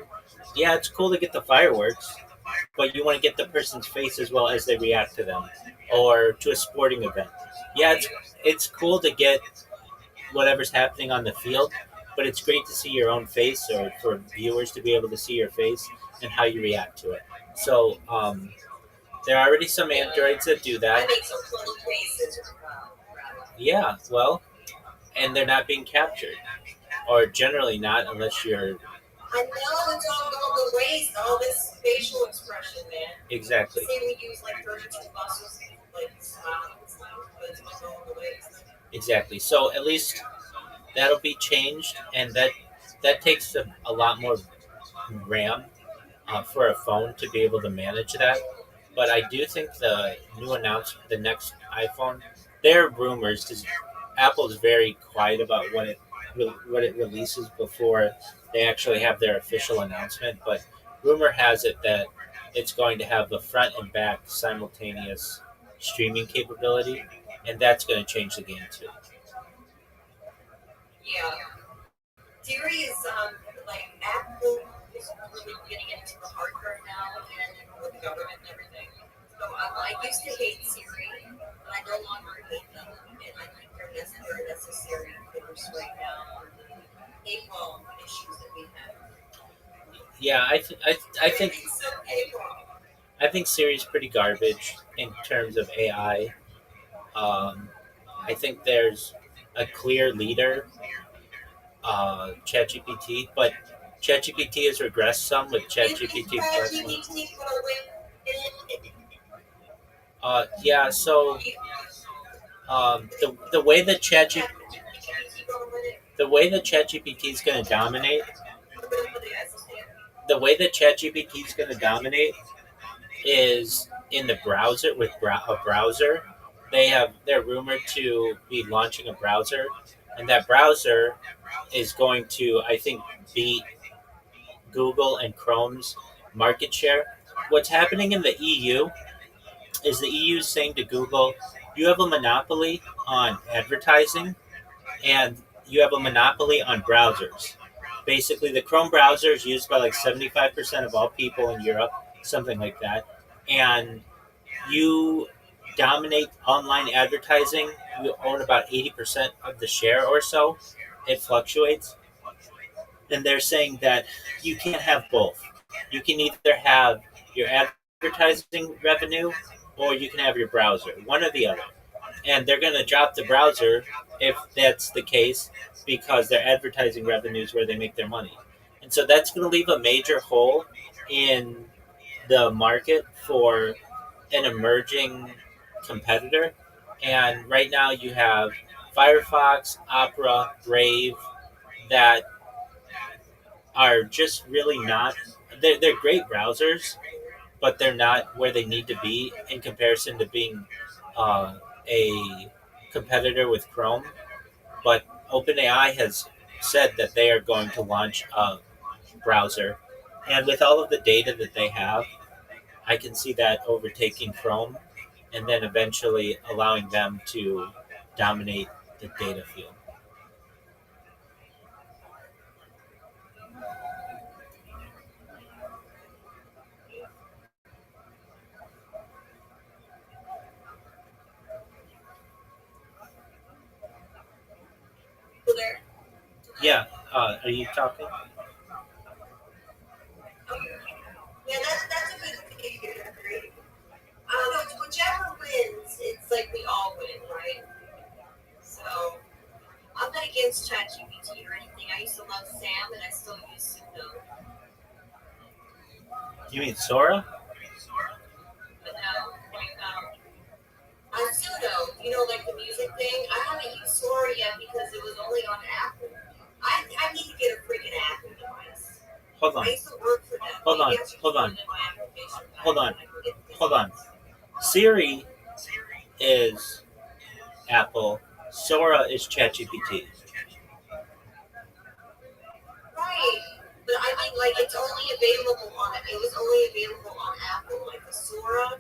Yeah, it's cool to get the fireworks, but you want to get the person's face as well as they react to them, or to a sporting event. Yeah, it's cool to get whatever's happening on the field, but it's great to see your own face, or for viewers to be able to see your face and how you react to it. So there are already some androids that do I that. make some funny faces. Yeah, well, and they're not being captured, or generally not, unless you're I know it's all about the waist, all this facial expression, man. exactly. Say we use like 32 muscles, like smiling and stuff, but it's all on the waist. Exactly. So at least that'll be changed, and that takes a lot more RAM for a phone to be able to manage that. But I do think the new announcement, the next iPhone, there are rumors because Apple is very quiet about what it releases before they actually have their official announcement. But rumor has it that it's going to have the front and back simultaneous streaming capability, and that's going to change the game too. Yeah. Siri is like Apple is really getting into the hardware now and with the government and everything. So I used to hate Siri, but I no longer hate them, and I think they're necessary for us right now for the paywall issues that we have. Yeah, I think Everything's so paywall. I think Siri's pretty garbage in terms of AI. I think there's a clear leader, ChatGPT, but ChatGPT has regressed some with ChatGPT 4.1. Yeah, so the way that ChatGPT is going to dominate, the way that ChatGPT is going to dominate is in the browser with a browser. They're rumored to be launching a browser, and that browser is going to, I think, beat Google and Chrome's market share. What's happening in the EU is the EU is saying to Google, you have a monopoly on advertising and you have a monopoly on browsers. Basically, the Chrome browser is used by like 75% of all people in Europe, something like that. And you dominate online advertising. You own about 80% of the share or so. It fluctuates. And they're saying that you can't have both. You can either have your advertising revenue or you can have your browser, one or the other. And they're going to drop the browser if that's the case because their advertising revenue is where they make their money. And so that's going to leave a major hole in the market for an emerging competitor. And right now you have Firefox, Opera, Brave that are just really not. They're great browsers, but they're not where they need to be in comparison to being a competitor with Chrome. But OpenAI has said that they are going to launch a browser, and with all of the data that they have, I can see that overtaking Chrome, and then eventually allowing them to dominate the data field. There. Yeah, are you talking? Yeah, that's a good thing. I agree. Whichever wins, it's like we all win, right? So I'm not against ChatGPT or anything. I used to love Sam, and I still use Suno. You mean Sora? But now, on Suno, like the music thing. I haven't used Sora yet because it was only on Apple. I need to get a freaking Apple device. Hold I on. used to work for them. Hold on. Maybe I should Hold put on. it in my application. Hold on. I can get this. Hold on. Siri is Apple. Sora is ChatGPT. Right. But I mean, like, it's only available on it. It was only available on Apple. Like the Sora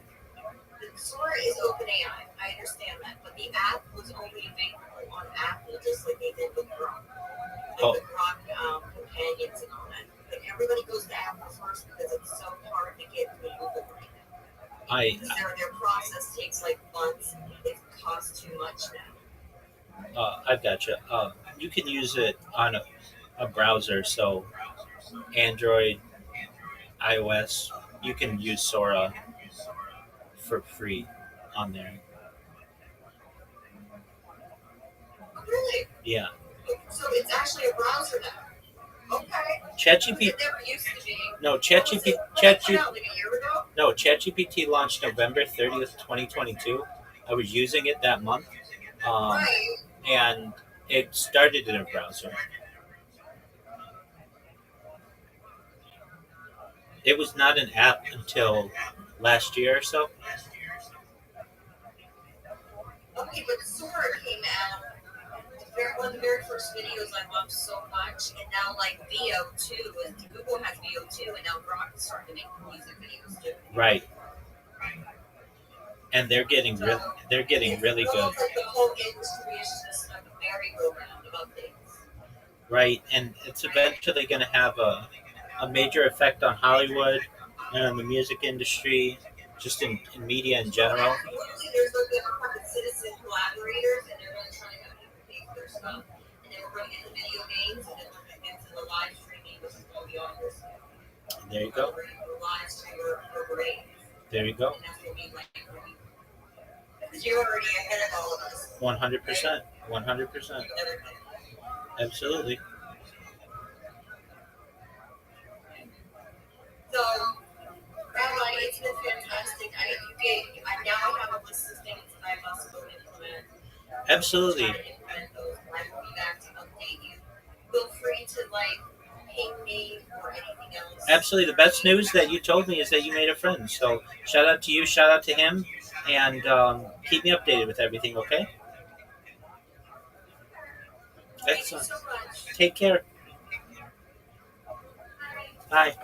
is OpenAI. I understand that, but the app was only available on Apple, just like they did with Grok. Like the Grok companions and all that. Like everybody goes to Apple first because it's so hard to get through Google right now. Their process takes like months. It costs too much now. I've got you. You can use it on a browser, so Android, iOS, you can use Sora for free on there. Oh, really? Yeah. So it's actually a browser now. Okay. ChatGPT. It never used to be. No, Like a year ago? No, ChatGPT launched November 30th, 2022. I was using it that month. Right. And it started in a browser. It was not an app until last year or so. Okay, but Sora came out one of the very first videos I loved so much, and now like VO2, and Google has VO2, and now Grok is starting to make music videos too. Right. And they're getting really good. Like the whole industry is just like a merry-go-round about things. Right, and it's eventually going to have a major effect on Hollywood and on the music industry, just in media in general. Literally, there's like the corporate citizen collaborators, and they're really trying to have people pay for their stuff. And then we're going to get the video games, and then we're going to get to the live streaming, which is going to be on this. There you go. We're going to live stream your grades. There you go. And that's what we like. Because you're already ahead of all of us. 100%. 100%. Absolutely. So, Rabbi, it's been fantastic. Now I have a list of things that I must go implement. Absolutely. I will be back to update you. Feel free to ping me or anything else. Absolutely. The best news that you told me is that you made a friend. So shout out to you, shout out to him, and keep me updated with everything, okay? Excellent. Thank you so much. Take care. Bye.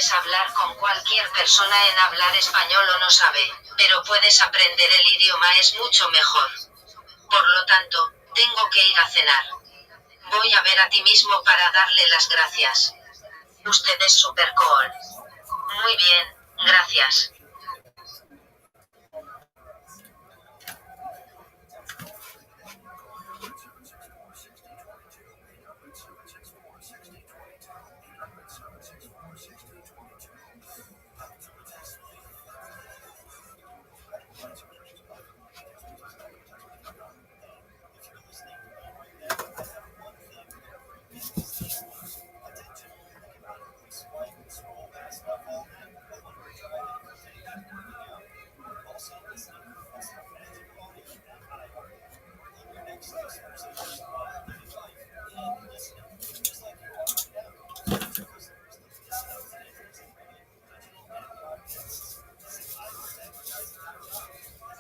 puedes hablar con cualquier persona en hablar español o no sabe, pero puedes aprender el idioma es mucho mejor. Por lo tanto, tengo que ir a cenar. Voy a ver a ti mismo para darle las gracias. Usted es super cool. Muy bien, gracias.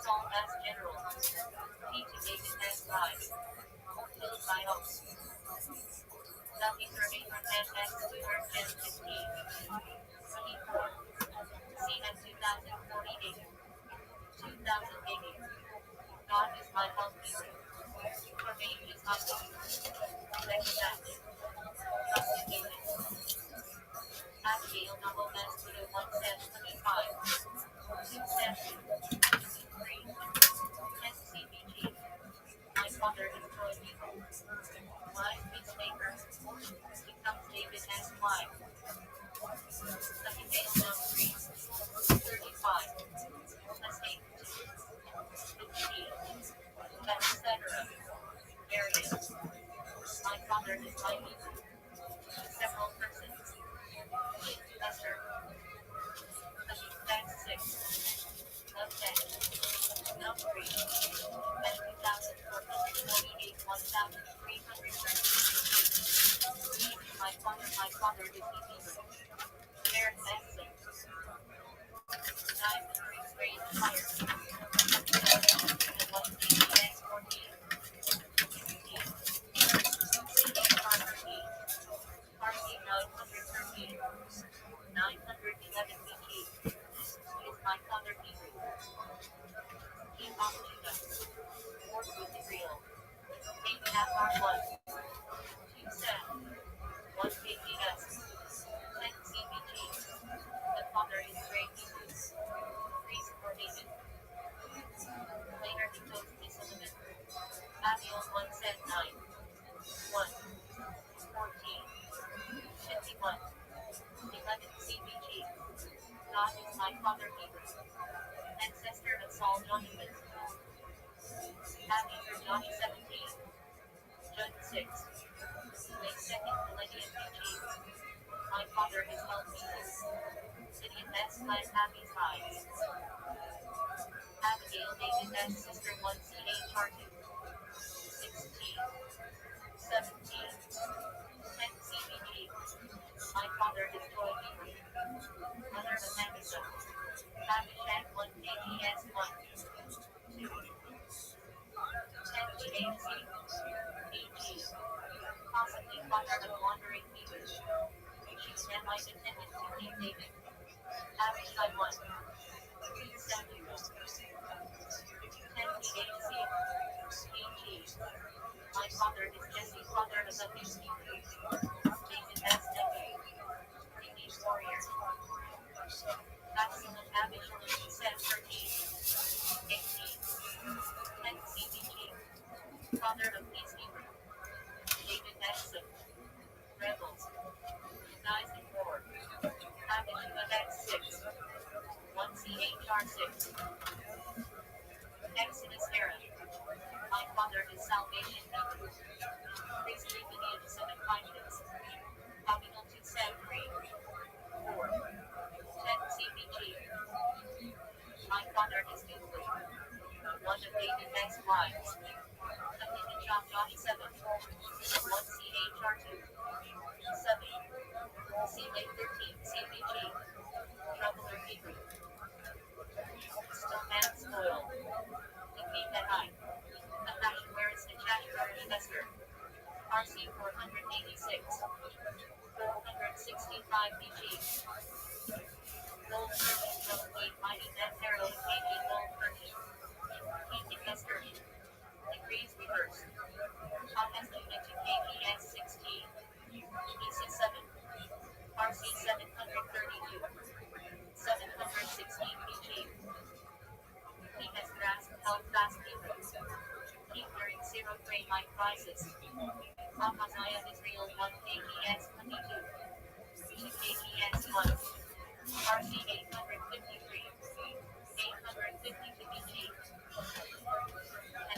Saul S. General. P. to David S. Live. Filled by host. Nothing survey from FX to Earth Gen 15. 24. CM 2048. 2080. God is my health. For me is humble. Next match. Trusted David. Abigail double S to the 175. 270. 3. 10 CBG. My father destroyed evil. Wise peacemaker. Becomes David S. Y. Abigail now 3. 35. Mistake 2. 15. Etc. Areas. My father is my evil. Several persons. Esther. Back 6. Love 10. Love 3. And 2,448, 1,330. My father is evil. Parent X6. 9 degrees raised fire. And 1 PBS 14. 15. CH 13. RC 913. 911 BT. Is my father evil. Keep on Judah. Work with the real. 8 half R1. 2 set. 1 KPS. 10 CBG. The father is great evil. Freeze for David. Later he goes to Solomon. Abiel 1 set 9. 1. 14. 51. 11 CBG. God is my father evil. Ancestor of Saul Jonathan. Abby for Johnny 17. Judge 6. Late second millennium BG. My father has helped me. Gideon S. Plant Abby's eyes. Abigail David S. Sister 1 CHR2. 16. 17. 10 CBG. My father destroyed evil. Mother of Agatha. Abishag 1 KGS 1. 2. 10 GAC. BG. Possibly father of wandering evil. She's Nemite attendant to King David. Abishag 1. 2 Samuel. 10 PHC. BG. My father is Jesse, father of the David S. Nephew. English warrior. Absalom Abishag said 13. 18. 10 CBG. Father of peacekeeper. David S. Rebels. Guys in war. Abishag X 6. 1 CHR 6. Exodus era. My father is salvation people. Priestly lineage 7 kindness. Capital 2 set 3. 4. 10 CBG. My father is Newly. One of David X wives. Opinion shop Johnny 7. 1 CHR 2. 7. CA 13 CBG. Troubler Hebrew. Still man spoil. Defeat that high. A fashion where it's the Chashburn investor. RC 486. 465 BG. High crisis. Amaziah Israel 1 KPS 22. 2 KPS 1. RC 853. 850 to BG.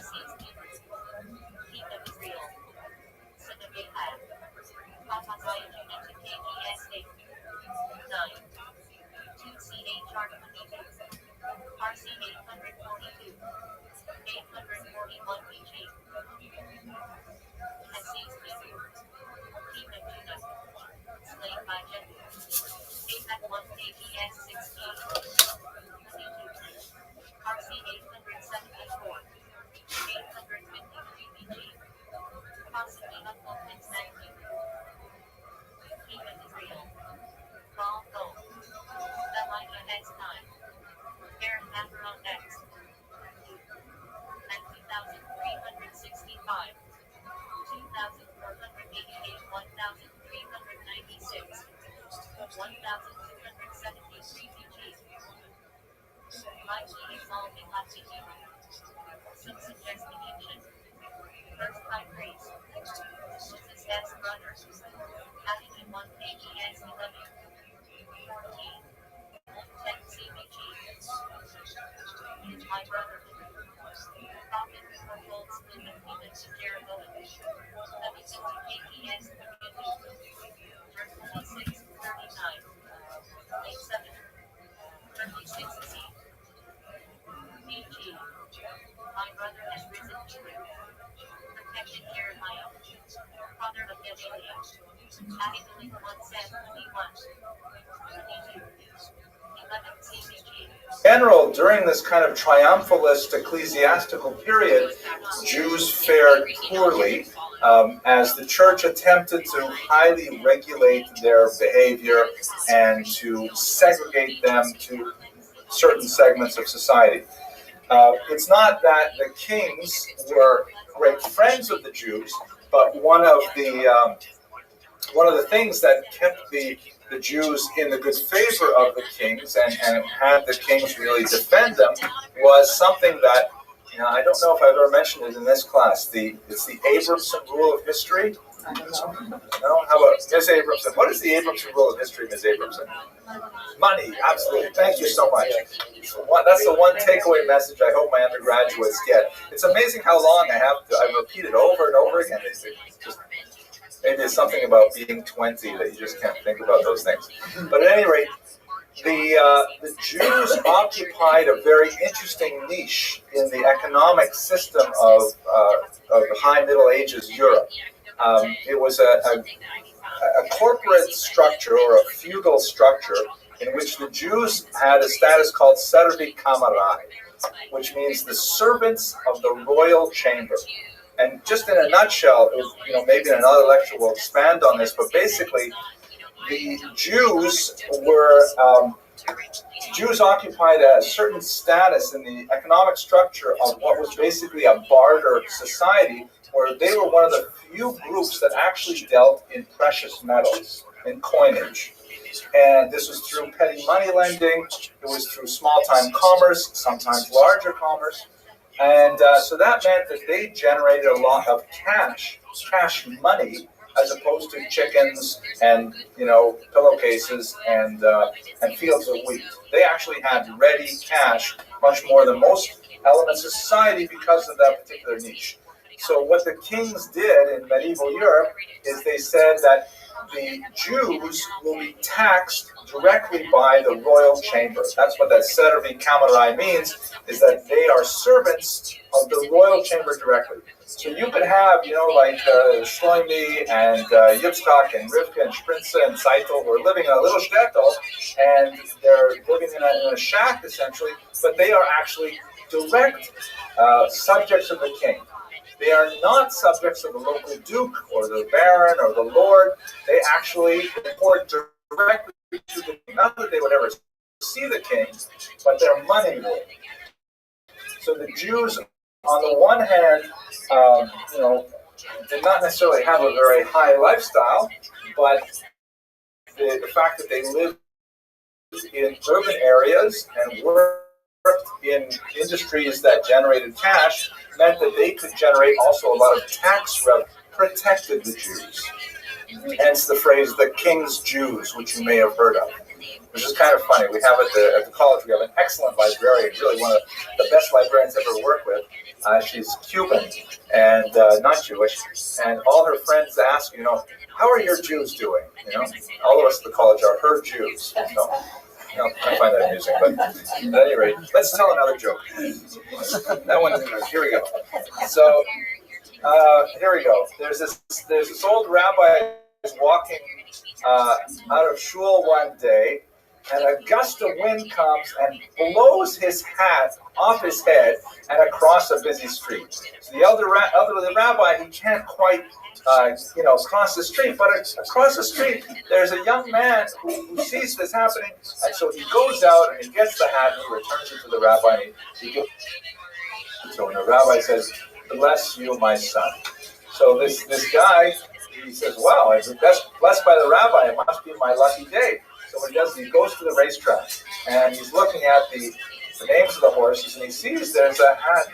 SC's Kingdom Israel. Son of Ahab. Amaziah Judah 2 KPS 8. 9. 2 CHR 22. RC 842. 841 BG. SC's Kingdom Judah. Slain by Jehu. APAC 1 KPS 16. 22. RC 874. 853 BG. Possibly unfolded Sanctum. Kingdom Israel. Wrong goal. Elijah X9. Aaron Macaron X. And 2,365. 2,488. 1,396. 1,273 BG. Mighty exalting Hatzidima. Some suggest Egyptian. First high priest. Moses S. brother. Packaging 1 KGS 11. 14. 10 CBG. My brother. Prophet who foretold split of Eden to Jeroboam. 72 KPS 32. Verse 26, 39. 87. 36 C. BG. My brother has risen true. Protected Jeremiah. Father of Gedaliah. Ahithophel 1:21. 22. 11 CBG. General, during this kind of triumphalist ecclesiastical period, Jews fared poorly as the church attempted to highly regulate their behavior and to segregate them to certain segments of society. It's not that the kings were great friends of the Jews, but one of the things that kept the Jews in the good favor of the kings and had the kings really defend them was something that, I don't know if I've ever mentioned it in this class. It's the Abramson rule of history. No? How about Ms. Abramson? What is the Abramson rule of history, Ms. Abramson? Money, absolutely. Thank you so much. That's the one takeaway message I hope my undergraduates get. It's amazing how long I repeat it over and over again. Maybe it's something about being 20 that you just can't think about those things. But at any rate, the Jews occupied a very interesting niche in the economic system of the High Middle Ages Europe. It was a corporate structure or a feudal structure in which the Jews had a status called servi kamarai, which means the servants of the royal chamber. And just in a nutshell, maybe in another lecture we'll expand on this, but basically the Jews occupied a certain status in the economic structure of what was basically a barter society, where they were one of the few groups that actually dealt in precious metals, in coinage. And this was through petty money lending, it was through small-time commerce, sometimes larger commerce. And so that meant that they generated a lot of cash money, as opposed to chickens and pillowcases and fields of wheat. They actually had ready cash, much more than most elements of society, because of that particular niche. So what the kings did in medieval Europe is they said that the Jews will be taxed directly by the royal chamber. That's what that servi kamarai means, is that they are servants of the royal chamber directly. So you could have, like Shlomi and Yitzchak and Rivka and Shprinza and Seitel who are living in a little shtetl, and they're living in a shack, essentially, but they are actually direct subjects of the king. They are not subjects of the local duke or the baron or the lord. They actually report directly to the king. Not that they would ever see the king, but their money would. So the Jews, on the one hand, did not necessarily have a very high lifestyle, but the fact that they lived in urban areas and worked in industries that generated cash meant that they could generate also a lot of tax revenue, protected the Jews. Hence the phrase, the king's Jews, which you may have heard of. Which is kind of funny. We have at the college, we have an excellent librarian, really one of the best librarians I've ever worked with. She's Cuban and not Jewish. And all her friends ask, how are your Jews doing? All of us at the college are her Jews. So, I find that amusing. But at any rate, let's tell another joke. That one, here we go. So, here we go. There's this old rabbi who's walking out of shul one day, and a gust of wind comes and blows his hat off his head and across a busy street. So the rabbi, he can't quite, cross the street, but across the street, there's a young man who sees this happening, and so he goes out and he gets the hat and he returns it to the rabbi. So when the rabbi says, "Bless you, my son." So this guy, he says, "Wow, I've been blessed by the rabbi. It must be my lucky day." So what he does is he goes to the racetrack and he's looking at the names of the horses, and he sees there's a hat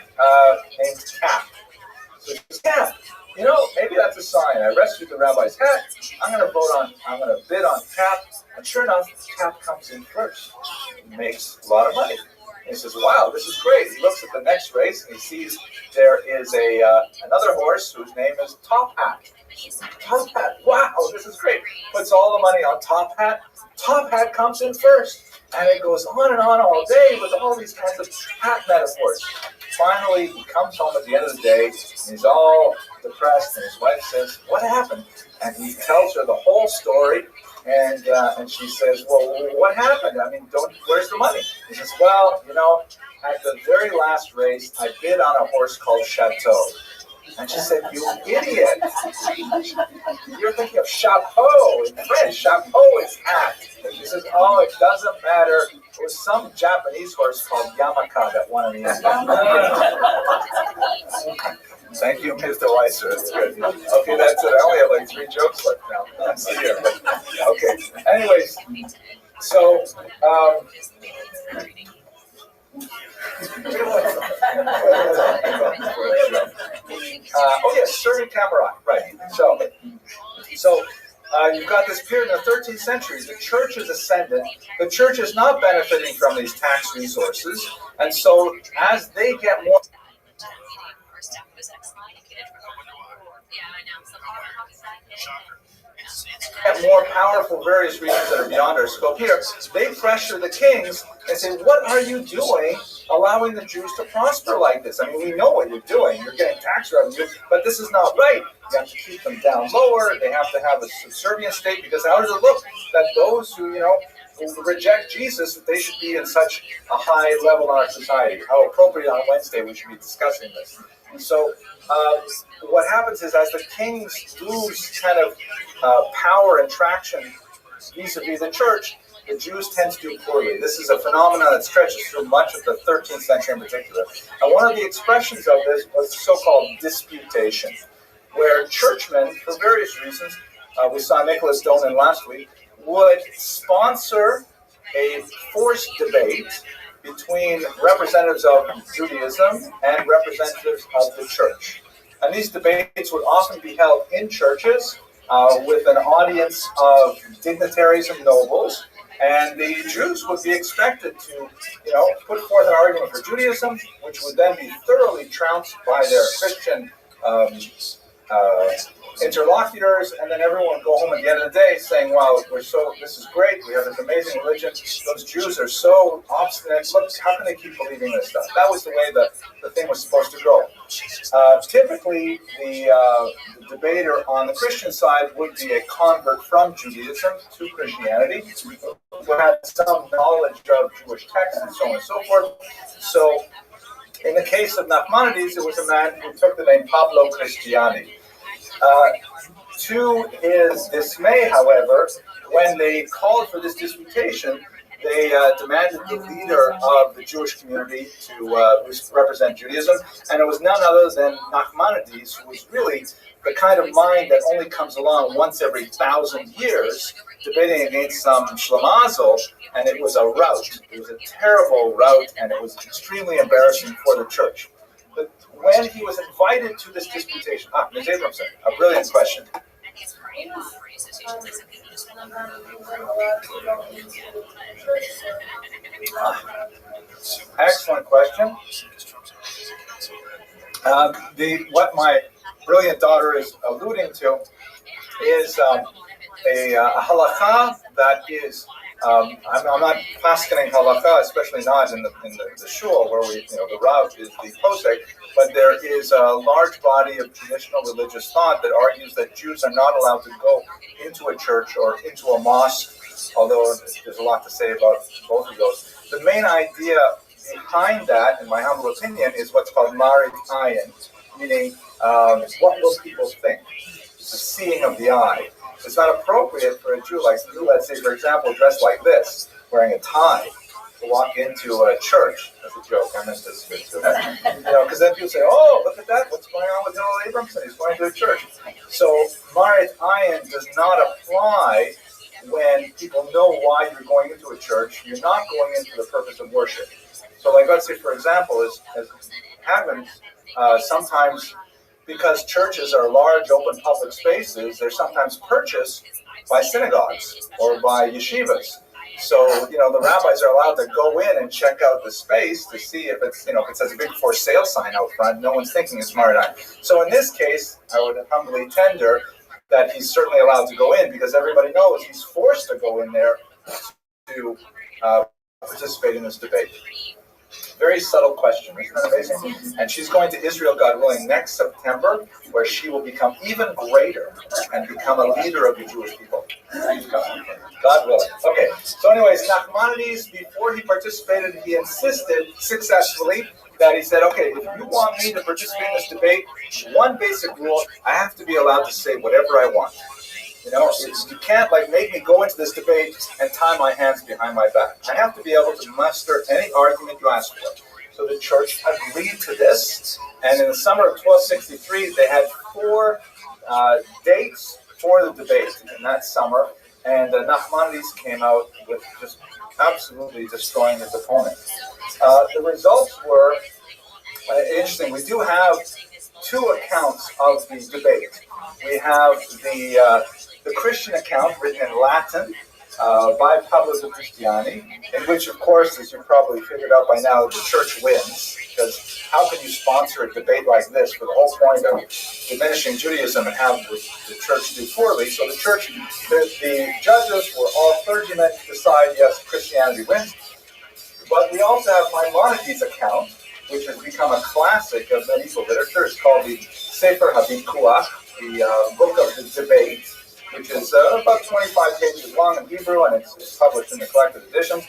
named Cap. So he says, "Cap, maybe that's a sign. I rescued the rabbi's hat. I'm going to bid on Cap." And sure enough, Cap comes in first. He makes a lot of money. And he says, "Wow, this is great." He looks at the next race and he sees there is another horse whose name is Top Hat. Top Hat, wow, this is great. Puts all the money on Top Hat. Top Hat comes in first. And it goes on and on all day with all these kinds of hat metaphors. Finally, he comes home at the end of the day, and he's all depressed, and his wife says, "What happened?" And he tells her the whole story, and she says, "Well, what happened? Where's the money?" He says, "Well, at the very last race, I bid on a horse called Chateau." And she said, "You idiot! You're thinking of chapeau in French. Chapeau is hat." She says, "Oh, it doesn't matter. It was some Japanese horse called Yamaka that won in the end." Thank you, Mr. Weiser. That's good. Okay, that's it. I only have like 3 jokes left now. That's the year. Okay. Anyways, so Suri Cameron, right. So you've got this period in the 13th century. The church is ascendant. The church is not benefiting from these tax resources. And so as they get more... more powerful various regions that are beyond our scope here, they pressure the kings and say, "What are you doing allowing the Jews to prosper like this? We know what you're doing. You're getting tax revenue, but this is not right. You have to keep them down lower. They have to have a subservient state, because how does it look that those who reject Jesus, that they should be in such a high level in our society? How appropriate on Wednesday we should be discussing this." And so what happens is, as the kings lose kind of power and traction vis-a-vis the church, the Jews tend to do poorly. This is a phenomenon that stretches through much of the 13th century in particular. And one of the expressions of this was so-called disputation, where churchmen, for various reasons, we saw Nicholas Dolan last week, would sponsor a forced debate between representatives of Judaism and representatives of the church. And these debates would often be held in churches with an audience of dignitaries and nobles, and the Jews would be expected to, put forth an argument for Judaism, which would then be thoroughly trounced by their Christian interlocutors, and then everyone would go home at the end of the day saying, "Wow, this is great, we have this amazing religion. Those Jews are so obstinate. Look, how can they keep believing this stuff?" That was the way the thing was supposed to go. Typically, the debater on the Christian side would be a convert from Judaism to Christianity, who had some knowledge of Jewish texts and so on and so forth. So, in the case of Nachmanides, it was a man who took the name Pablo Cristiani. To his dismay, however, when they called for this disputation, they demanded the leader of the Jewish community to represent Judaism, and it was none other than Nachmanides, who was really the kind of mind that only comes along once every 1,000 years, debating against some Shlamazel, and it was a rout. It was a terrible rout, and it was extremely embarrassing for the church. But when he was invited to this disputation, Ms. Abramson, a brilliant question. Excellent question. What my brilliant daughter is alluding to is a halakha that is. I'm not paskening halakha, especially not in the shul where the Rav is the posek, but there is a large body of traditional religious thought that argues that Jews are not allowed to go into a church or into a mosque, although there's a lot to say about both of those. The main idea behind that, in my humble opinion, is what's called marit ayin, meaning what will people think? It's the seeing of the eye. It's not appropriate for a Jew like you, let's say, for example, dressed like this, wearing a tie, to walk into a church. That's a joke. I meant this bit too. Because then people say, "Oh, look at that! What's going on with Harold Abramson? He's going to a church." So Marit Ayin does not apply when people know why you're going into a church. You're not going into the purpose of worship. So, like, let's say, for example, as happens sometimes. Because churches are large, open public spaces, they're sometimes purchased by synagogues or by yeshivas. So, the rabbis are allowed to go in and check out the space to see if it's, if it says a big for sale sign out front, no one's thinking it's Maridai. So in this case, I would humbly tender that he's certainly allowed to go in because everybody knows he's forced to go in there to participate in this debate. Very subtle question, isn't that amazing? And she's going to Israel, God willing, next September, where she will become even greater and become a leader of the Jewish people. God willing. Okay, so anyways, Nachmanides, before he participated, he insisted successfully that he said, okay, if you want me to participate in this debate, one basic rule, I have to be allowed to say whatever I want. You can't make me go into this debate and tie my hands behind my back. I have to be able to muster any argument you ask for. So the church agreed to this, and in the summer of 1263, they had 4 dates for the debate in that summer, and Nachmanides came out with just absolutely destroying his opponent. The results were interesting. We do have 2 accounts of the debate. We have the Christian account written in Latin by Pablo de Cristiani, in which, of course, as you probably figured out by now, the church wins, because how can you sponsor a debate like this for the whole point of diminishing Judaism and have the church do poorly? So the judges were all clergymen to decide, yes, Christianity wins. But we also have Maimonides' account, which has become a classic of medieval literature. It's called the Sefer HaVikuach, the book of the debate, which is about 25 pages long in Hebrew, and it's published in the collected editions.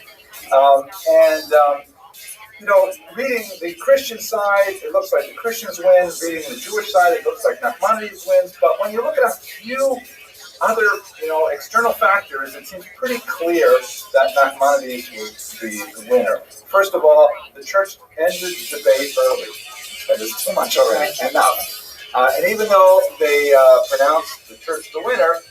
Reading the Christian side, it looks like the Christians win. Reading the Jewish side, it looks like Nachmanides wins. But when you look at a few other, external factors, it seems pretty clear that Nachmanides was the winner. First of all, the church ended the debate early. There's too much already. Enough. And even though they pronounced the church the winner,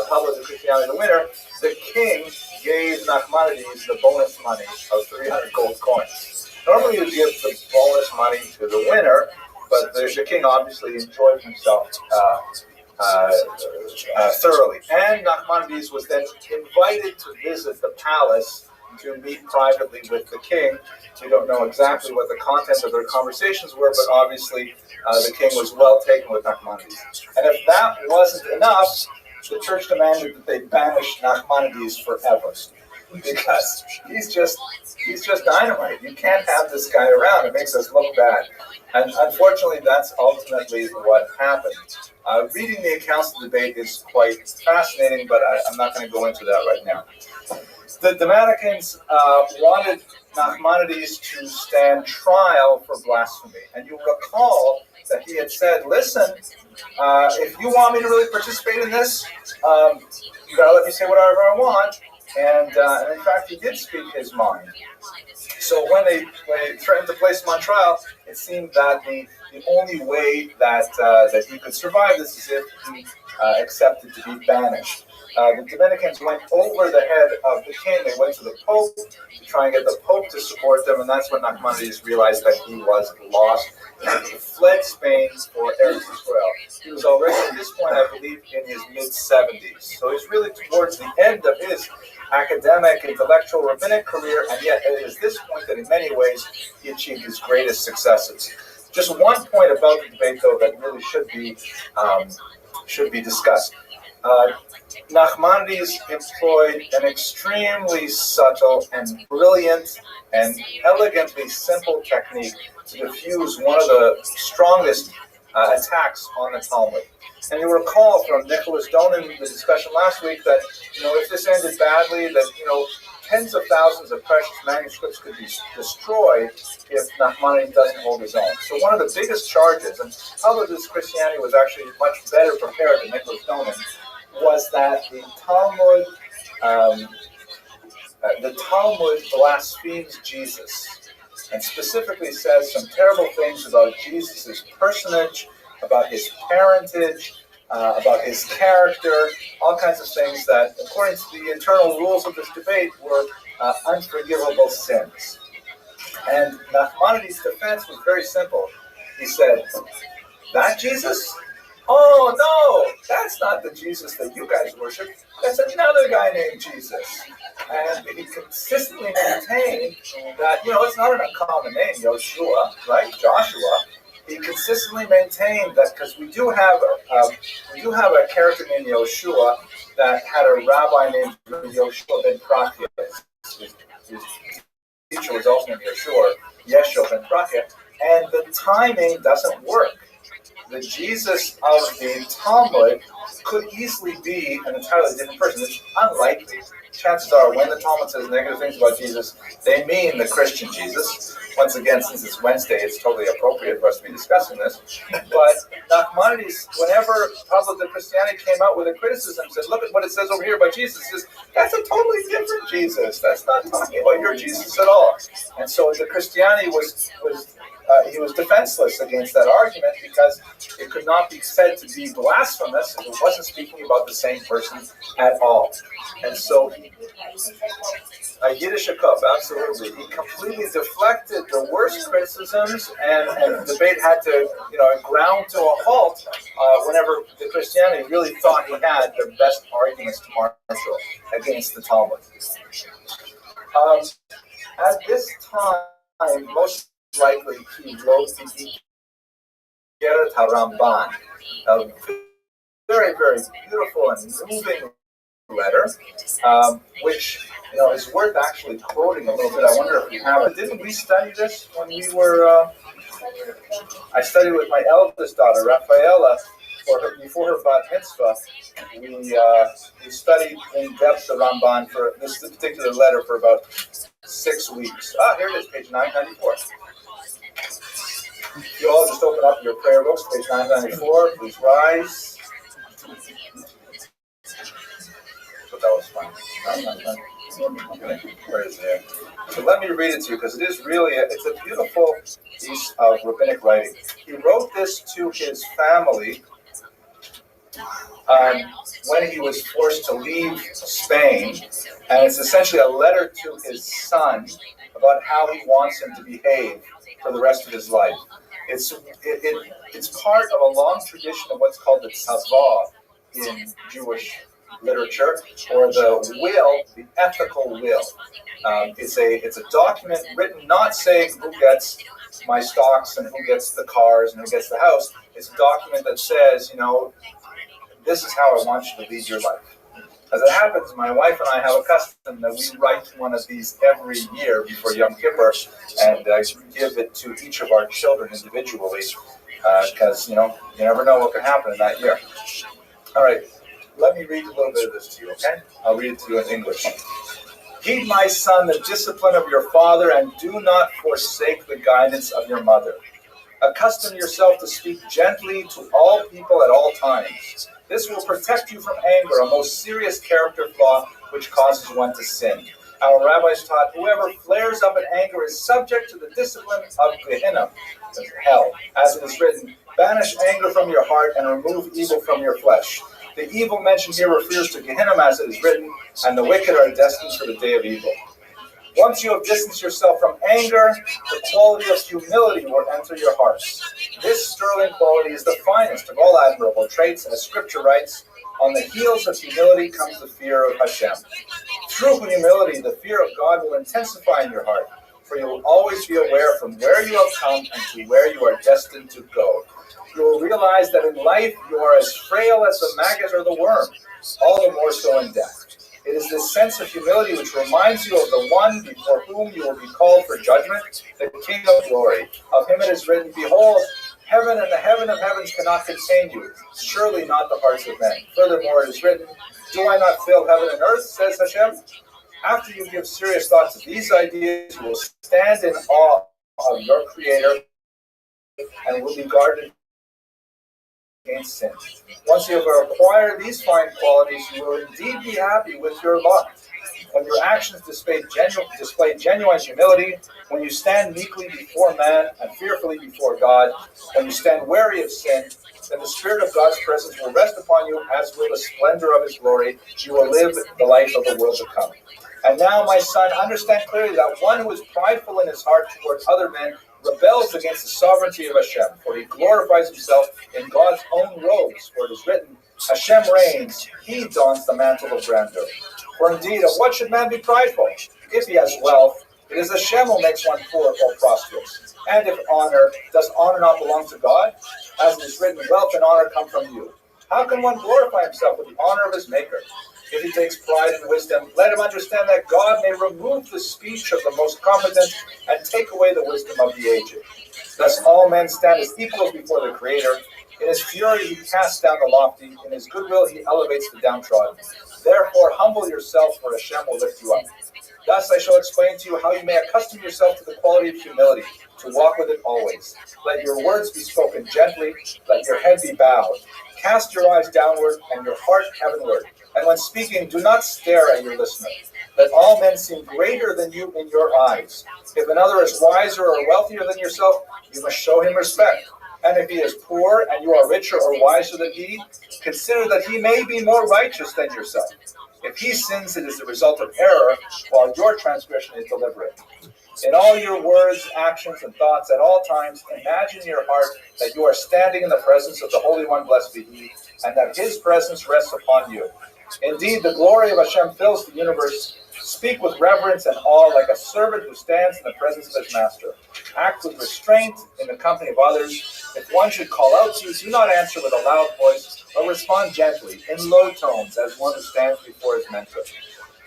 Pablo de Cristiani the winner, the king gave Nachmanides the bonus money of 300 gold coins. Normally you give the bonus money to the winner, but the king obviously enjoyed himself thoroughly. And Nachmanides was then invited to visit the palace to meet privately with the king. We don't know exactly what the content of their conversations were, but obviously the king was well taken with Nachmanides. And if that wasn't enough, the church demanded that they banish Nachmanides forever, because he's just dynamite. You can't have this guy around. It makes us look bad. And unfortunately, that's ultimately what happened. Reading the accounts of the debate is quite fascinating, but I'm not going to go into that right now. The Damascus wanted Nachmanides to stand trial for blasphemy. And you recall that he had said, listen, if you want me to really participate in this, you got to let me say whatever I want. And in fact, he did speak his mind. So when they threatened to place him on trial, it seemed that the only way that he could survive this is if he accepted to be banished. The Dominicans went over the head of the king. They went to the Pope to try and get the Pope to support them, and that's when Nachmanides realized that he was lost. He fled Spain for Eretz Israel. He was already at this point, I believe, in his mid-70s. So he's really towards the end of his academic, intellectual, rabbinic career, and yet it is this point that in many ways he achieved his greatest successes. Just one point about the debate, though, that really should be discussed. Nachmanides employed an extremely subtle and brilliant and elegantly simple technique to diffuse one of the strongest attacks on the Talmud. And you recall from Nicholas Donin, the discussion last week, that if this ended badly, that tens of thousands of precious manuscripts could be destroyed if Nachmanides doesn't hold his own. So one of the biggest charges, and although this Christianity was actually much better prepared than Nicholas Donin, was that the Talmud blasphemes Jesus, and specifically says some terrible things about Jesus' personage, about his parentage, about his character, all kinds of things that, according to the internal rules of this debate, were unforgivable sins. And Nachmanides' defense was very simple. He said, "That Jesus? Oh, no, that's not the Jesus that you guys worship. That's another guy named Jesus." And he consistently maintained that, it's not an uncommon name, Yoshua, right? Joshua. He consistently maintained that because we do have a character named Yoshua that had a rabbi named Yoshua ben Prakhia. His teacher was also named Yeshua ben Prakhia, and the timing doesn't work. The Jesus of the Talmud could easily be an entirely different person. It's unlikely. Chances are, when the Talmud says negative things about Jesus, they mean the Christian Jesus. Once again, since it's Wednesday, it's totally appropriate for us to be discussing this. But Nachmanides, whenever public Christianity came out with a criticism, said, "Look at what it says over here about Jesus." He says, "That's a totally different Jesus. That's not talking about your Jesus at all." And so the Christianity he was defenseless against that argument because it could not be said to be blasphemous if it wasn't speaking about the same person at all. And so, Yiddish Akub, absolutely. He completely deflected the worst criticisms, and the debate had to, ground to a halt whenever the Christianity really thought he had the best arguments to marshal against the Talmud. At this time, most likely he wrote the Igeret HaRamban, a very, very beautiful and moving letter, which is worth actually quoting a little bit. I wonder if you have it. Didn't we study this when we were? I studied with my eldest daughter, Rafaela, before her bat mitzvah. We studied in depth the Ramban for this particular letter for about 6 weeks. Here it is, page 994. You all just open up your prayer books, page 994. Please rise. But that was fun. Where is it? So let me read it to you because it is really it's a beautiful piece of rabbinic writing. He wrote this to his family when he was forced to leave Spain, and it's essentially a letter to his son about how he wants him to behave for the rest of his life. It's part of a long tradition of what's called the tzavah in Jewish literature, or the will, the ethical will. It's a document written not saying who gets my stocks and who gets the cars and who gets the house. It's a document that says, this is how I want you to lead your life. As it happens, my wife and I have a custom that we write one of these every year before Yom Kippur and give it to each of our children individually because, you never know what can happen in that year. All right, let me read a little bit of this to you, okay? I'll read it to you in English. Heed, my son, the discipline of your father, and do not forsake the guidance of your mother. Accustom yourself to speak gently to all people at all times. This will protect you from anger, a most serious character flaw which causes one to sin. Our rabbis taught whoever flares up in anger is subject to the discipline of Gehenna, hell. As it is written, banish anger from your heart and remove evil from your flesh. The evil mentioned here refers to Gehenna, as it is written, and the wicked are destined for the day of evil. Once you have distanced yourself from anger, the quality of humility will enter your hearts. This sterling quality is the finest of all admirable traits, as Scripture writes, on the heels of humility comes the fear of Hashem. Through humility, the fear of God will intensify in your heart, for you will always be aware from where you have come and to where you are destined to go. You will realize that in life you are as frail as the maggot or the worm, all the more so in death. It is this sense of humility which reminds you of the one before whom you will be called for judgment, the King of glory. Of him it is written, behold, heaven and the heaven of heavens cannot contain you, surely not the hearts of men. Furthermore, it is written, do I not fill heaven and earth, says Hashem? After you give serious thought to these ideas, you will stand in awe of your Creator and will be guarded against sin. Once you have acquired these fine qualities, you will indeed be happy with your lot. When your actions display genuine humility, when you stand meekly before man and fearfully before God, when you stand wary of sin, then the Spirit of God's presence will rest upon you, as will the splendor of His glory. You will live the life of the world to come. And now, my son, understand clearly that one who is prideful in his heart toward other men rebels against the sovereignty of Hashem, for he glorifies himself in God's own robes. For it is written, Hashem reigns, he dons the mantle of grandeur. For indeed, of what should man be prideful? If he has wealth, it is Hashem who makes one poor or prosperous. And if honor, does honor not belong to God? As it is written, wealth and honor come from you. How can one glorify himself with the honor of his maker? If he takes pride in wisdom, let him understand that God may remove the speech of the most competent and take away the wisdom of the aged. Thus all men stand as equals before the Creator. In his fury he casts down the lofty, in his goodwill he elevates the downtrodden. Therefore humble yourself, for Hashem will lift you up. Thus I shall explain to you how you may accustom yourself to the quality of humility, to walk with it always. Let your words be spoken gently, let your head be bowed. Cast your eyes downward and your heart heavenward. And when speaking, do not stare at your listener. Let all men seem greater than you in your eyes. If another is wiser or wealthier than yourself, you must show him respect. And if he is poor and you are richer or wiser than he, consider that he may be more righteous than yourself. If he sins, it is the result of error, while your transgression is deliberate. In all your words, actions, and thoughts, at all times, imagine in your heart that you are standing in the presence of the Holy One, blessed be He, and that His presence rests upon you. Indeed, the glory of Hashem fills the universe. Speak with reverence and awe like a servant who stands in the presence of his master. Act with restraint in the company of others. If one should call out to you, do not answer with a loud voice, but respond gently, in low tones, as one who stands before his mentor.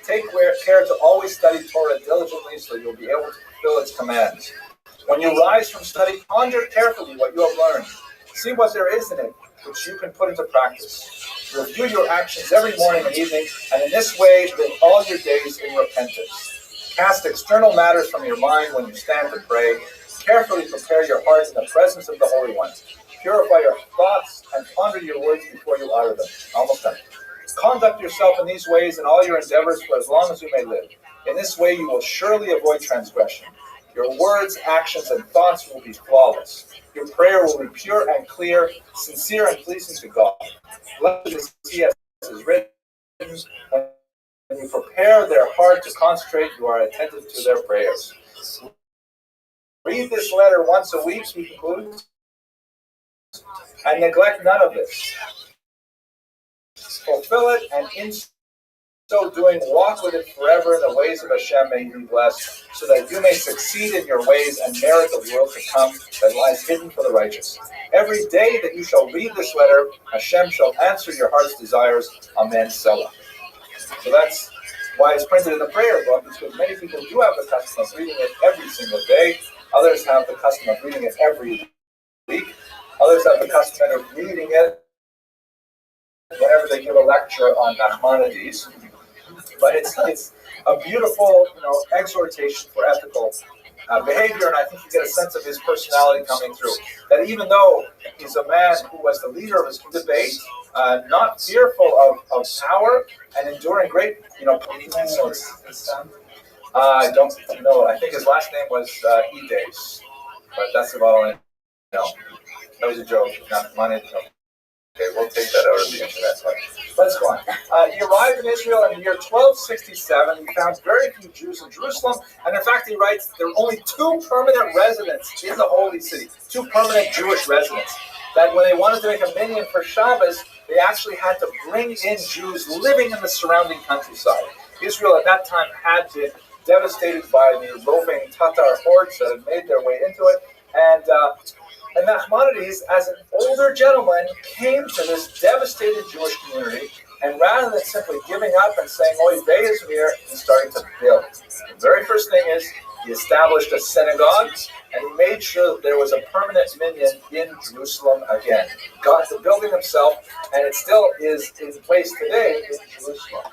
Take care to always study Torah diligently so you'll be able to fulfill its commands. When you rise from study, ponder carefully what you have learned. See what there is in it, which you can put into practice. Review your actions every morning and evening, and in this way live all your days in repentance. Cast external matters from your mind when you stand to pray. Carefully prepare your heart in the presence of the Holy One. Purify your thoughts and ponder your words before you utter them. Almost done. Conduct yourself in these ways in all your endeavors for as long as you may live. In this way you will surely avoid transgression. Your words, actions, and thoughts will be flawless. Your prayer will be pure and clear, sincere and pleasing to God. Blessed is he, as is written, when you prepare their heart to concentrate, you are attentive to their prayers. Read this letter once a week, he concludes, and neglect none of this. Fulfill it, and in so doing, walk with it forever in the ways of Hashem, may you be blessed, so that you may succeed in your ways and merit the world to come that lies hidden for the righteous. Every day that you shall read this letter, Hashem shall answer your heart's desires. Amen. Selah. So that's why it's printed in the prayer book, because many people do have the custom of reading it every single day. Others have the custom of reading it every week. Others have the custom of reading it whenever they give a lecture on Nachmanides. But it's a beautiful, exhortation for ethical behavior, and I think you get a sense of his personality coming through. That even though he's a man who was the leader of his debate, not fearful of power and enduring great, I don't know. I think his last name was Ides, but that's about all I know. That was a joke. Not money. Okay, we'll take that out of the internet. Let's go on. He arrived in Israel in the year 1267. He found very few Jews in Jerusalem, and in fact, he writes there were only 2 permanent residents in the holy city, 2 permanent Jewish residents. That when they wanted to make a minyan for Shabbos, they actually had to bring in Jews living in the surrounding countryside. Israel at that time had been devastated by the roving Tatar hordes that had made their way into it, and Nachmanides, as an older gentleman, came to this devastated Jewish community, and rather than simply giving up and saying, "Oy vey is here," he's starting to build. The very first thing is he established a synagogue, and he made sure that there was a permanent minyan in Jerusalem again. Got the building himself, and it still is in place today in Jerusalem.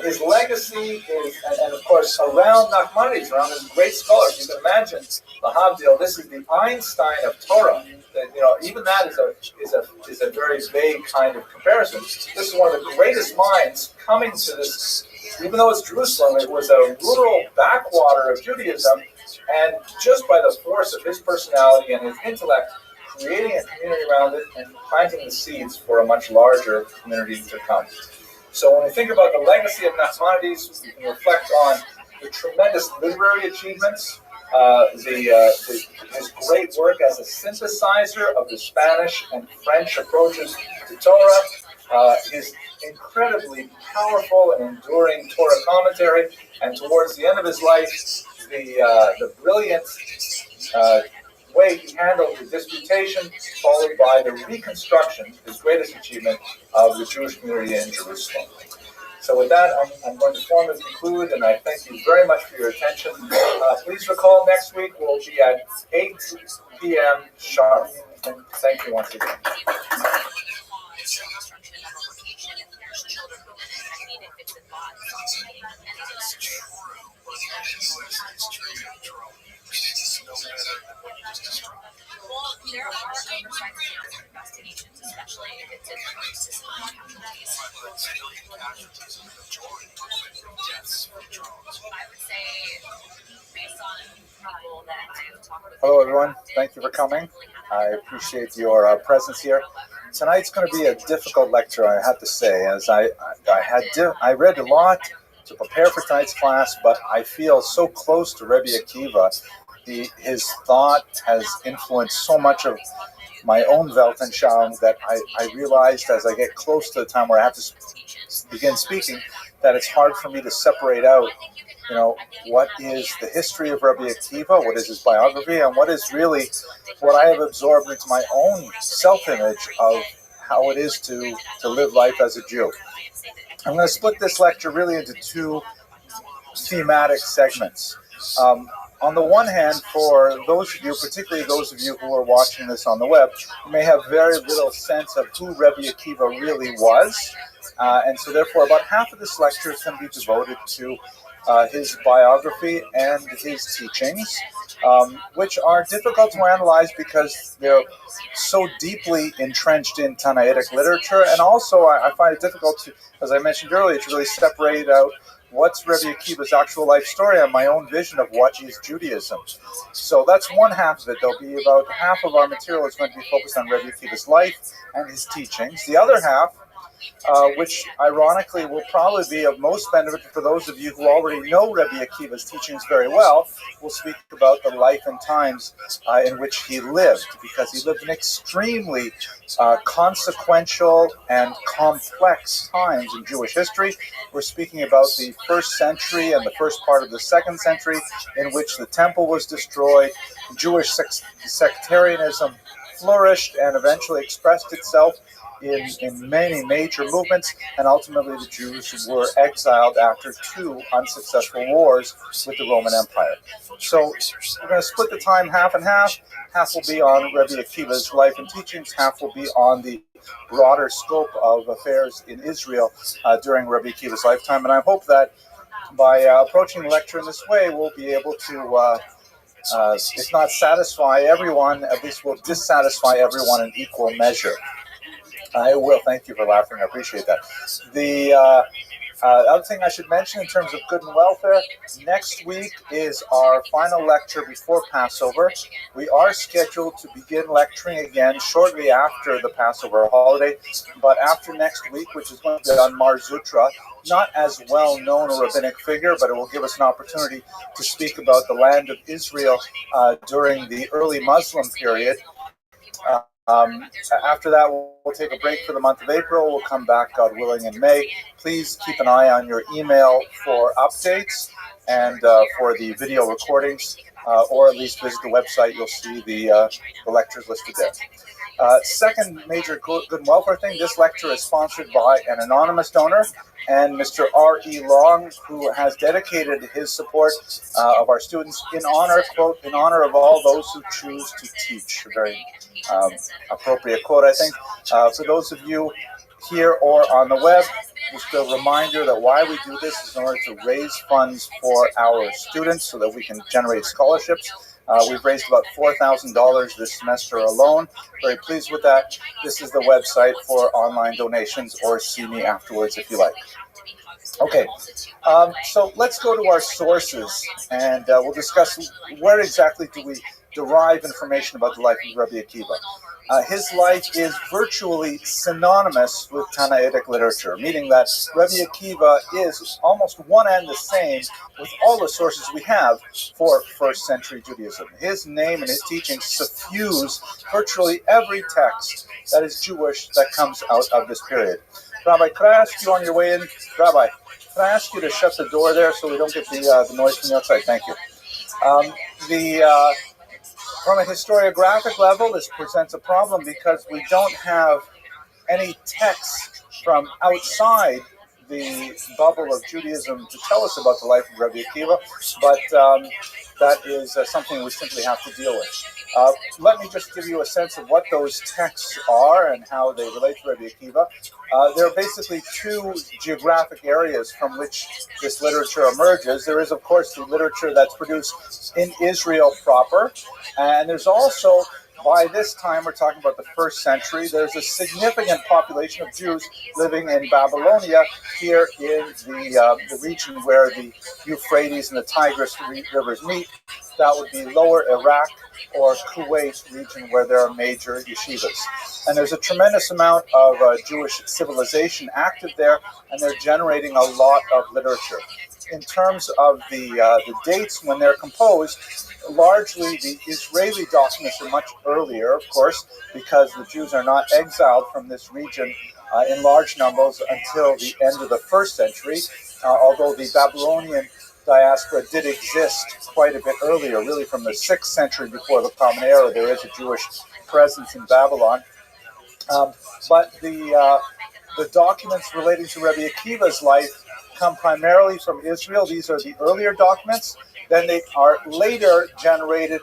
His legacy is, and of course, around Nachmanides, around his great scholars. You can imagine the Havdil. This is the Einstein of Torah. Even that is a very vague kind of comparison. This is one of the greatest minds coming to this. Even though it's Jerusalem, it was a rural backwater of Judaism, and just by the force of his personality and his intellect, creating a community around it and planting the seeds for a much larger community to come. So when we think about the legacy of Nachmanides, we can reflect on the tremendous literary achievements, his great work as a synthesizer of the Spanish and French approaches to Torah, his incredibly powerful and enduring Torah commentary, and towards the end of his life, the brilliant way he handled the disputation, followed by the reconstruction, his greatest achievement, of the Jewish community in Jerusalem. So with that, I'm going to formally conclude, and I thank you very much for your attention. Please recall next week we'll be at 8 p.m. sharp. And thank you once again. Well, there are oversight investigations, especially if it's in regards to casualties. I would say, based on people that I have talked with. Hello, everyone. Thank you for coming. I appreciate your presence here. Tonight's going to be a difficult lecture, I have to say, as I read a lot to prepare for tonight's class, but I feel so close to Rabbi Akiva. His thought has influenced so much of my own Weltanschauung that I realized as I get close to the time where I have to begin speaking that it's hard for me to separate out, what is the history of Rabbi Akiva, what is his biography, and what is really what I have absorbed into my own self-image of how it is to live life as a Jew. I'm going to split this lecture really into 2 thematic segments. On the one hand, for those of you, particularly those of you who are watching this on the web, you may have very little sense of who Rabbi Akiva really was. And so therefore, about half of this lecture is going to be devoted to his biography and his teachings, which are difficult to analyze because they're so deeply entrenched in Tannaitic literature. And also, I find it difficult to, as I mentioned earlier, to really separate out what's Rabbi Akiva's actual life story and my own vision of what is Judaism. So that's one half of it. There'll be about half of our material is going to be focused on Rabbi Akiva's life and his teachings. The other half, which ironically will probably be of most benefit for those of you who already know Rabbi Akiva's teachings very well, will speak about the life and times in which he lived, because he lived in extremely consequential and complex times in Jewish history. We're speaking about the 1st century and the first part of the 2nd century, in which the temple was destroyed, Jewish sectarianism flourished and eventually expressed itself in many major movements, and ultimately the Jews were exiled after 2 unsuccessful wars with the Roman Empire. So we're going to split the time half and half. Half will be on Rabbi Akiva's life and teachings, half will be on the broader scope of affairs in Israel during Rabbi Akiva's lifetime. And I hope that by approaching the lecture in this way, we'll be able to if not satisfy everyone, at least will dissatisfy everyone in equal measure. I will. Thank you for laughing. I appreciate that. The other thing I should mention in terms of good and welfare, next week is our final lecture before Passover. We are scheduled to begin lecturing again shortly after the Passover holiday, but after next week, which is going to be on Mar Zutra, not as well-known a rabbinic figure, but it will give us an opportunity to speak about the land of Israel during the early Muslim period. After that, we'll take a break for the month of April. We'll come back, God willing, in May. Please keep an eye on your email for updates and for the video recordings, or at least visit the website. You'll see the lectures listed there. Second major good and welfare thing, this lecture is sponsored by an anonymous donor, and Mr. R.E. Long, who has dedicated his support of our students in honor, quote, in honor of all those who choose to teach. A very appropriate quote, I think. For those of you here or on the web, just a reminder that why we do this is in order to raise funds for our students so that we can generate scholarships. We've raised about $4,000 this semester alone. Very pleased with that. This is the website for online donations, or see me afterwards if you like. Okay, so let's go to our sources, and we'll discuss where exactly do we derive information about the life of Rabbi Akiva. His life is virtually synonymous with Tannaitic literature, meaning that Rabbi Akiva is almost one and the same with all the sources we have for first century Judaism. His name and his teachings suffuse virtually every text that is Jewish that comes out of this period. Rabbi, could I ask you on your way in, Rabbi, can I ask you to shut the door there so we don't get the noise from the outside? Thank you. From a historiographic level, this presents a problem because we don't have any texts from outside the bubble of Judaism to tell us about the life of Rabbi Akiva, but that is something we simply have to deal with. Let me just give you a sense of what those texts are and how they relate to Rabbi Akiva. There are basically two geographic areas from which this literature emerges. There is, of course, the literature that's produced in Israel proper, and there's also, by this time, we're talking about the first century, there's a significant population of Jews living in Babylonia, here in the region where the Euphrates and the Tigris rivers meet. That would be lower Iraq or Kuwait region, where there are major yeshivas. And there's a tremendous amount of Jewish civilization active there, and they're generating a lot of literature. In terms of the dates when they're composed, largely the Israeli documents are much earlier, of course, because the Jews are not exiled from this region in large numbers until the end of the first century, although the Babylonian diaspora did exist quite a bit earlier, really from the 6th century before the Common Era. There is a Jewish presence in Babylon. But the documents relating to Rabbi Akiva's life come primarily from Israel. These are the earlier documents. Then they are later generated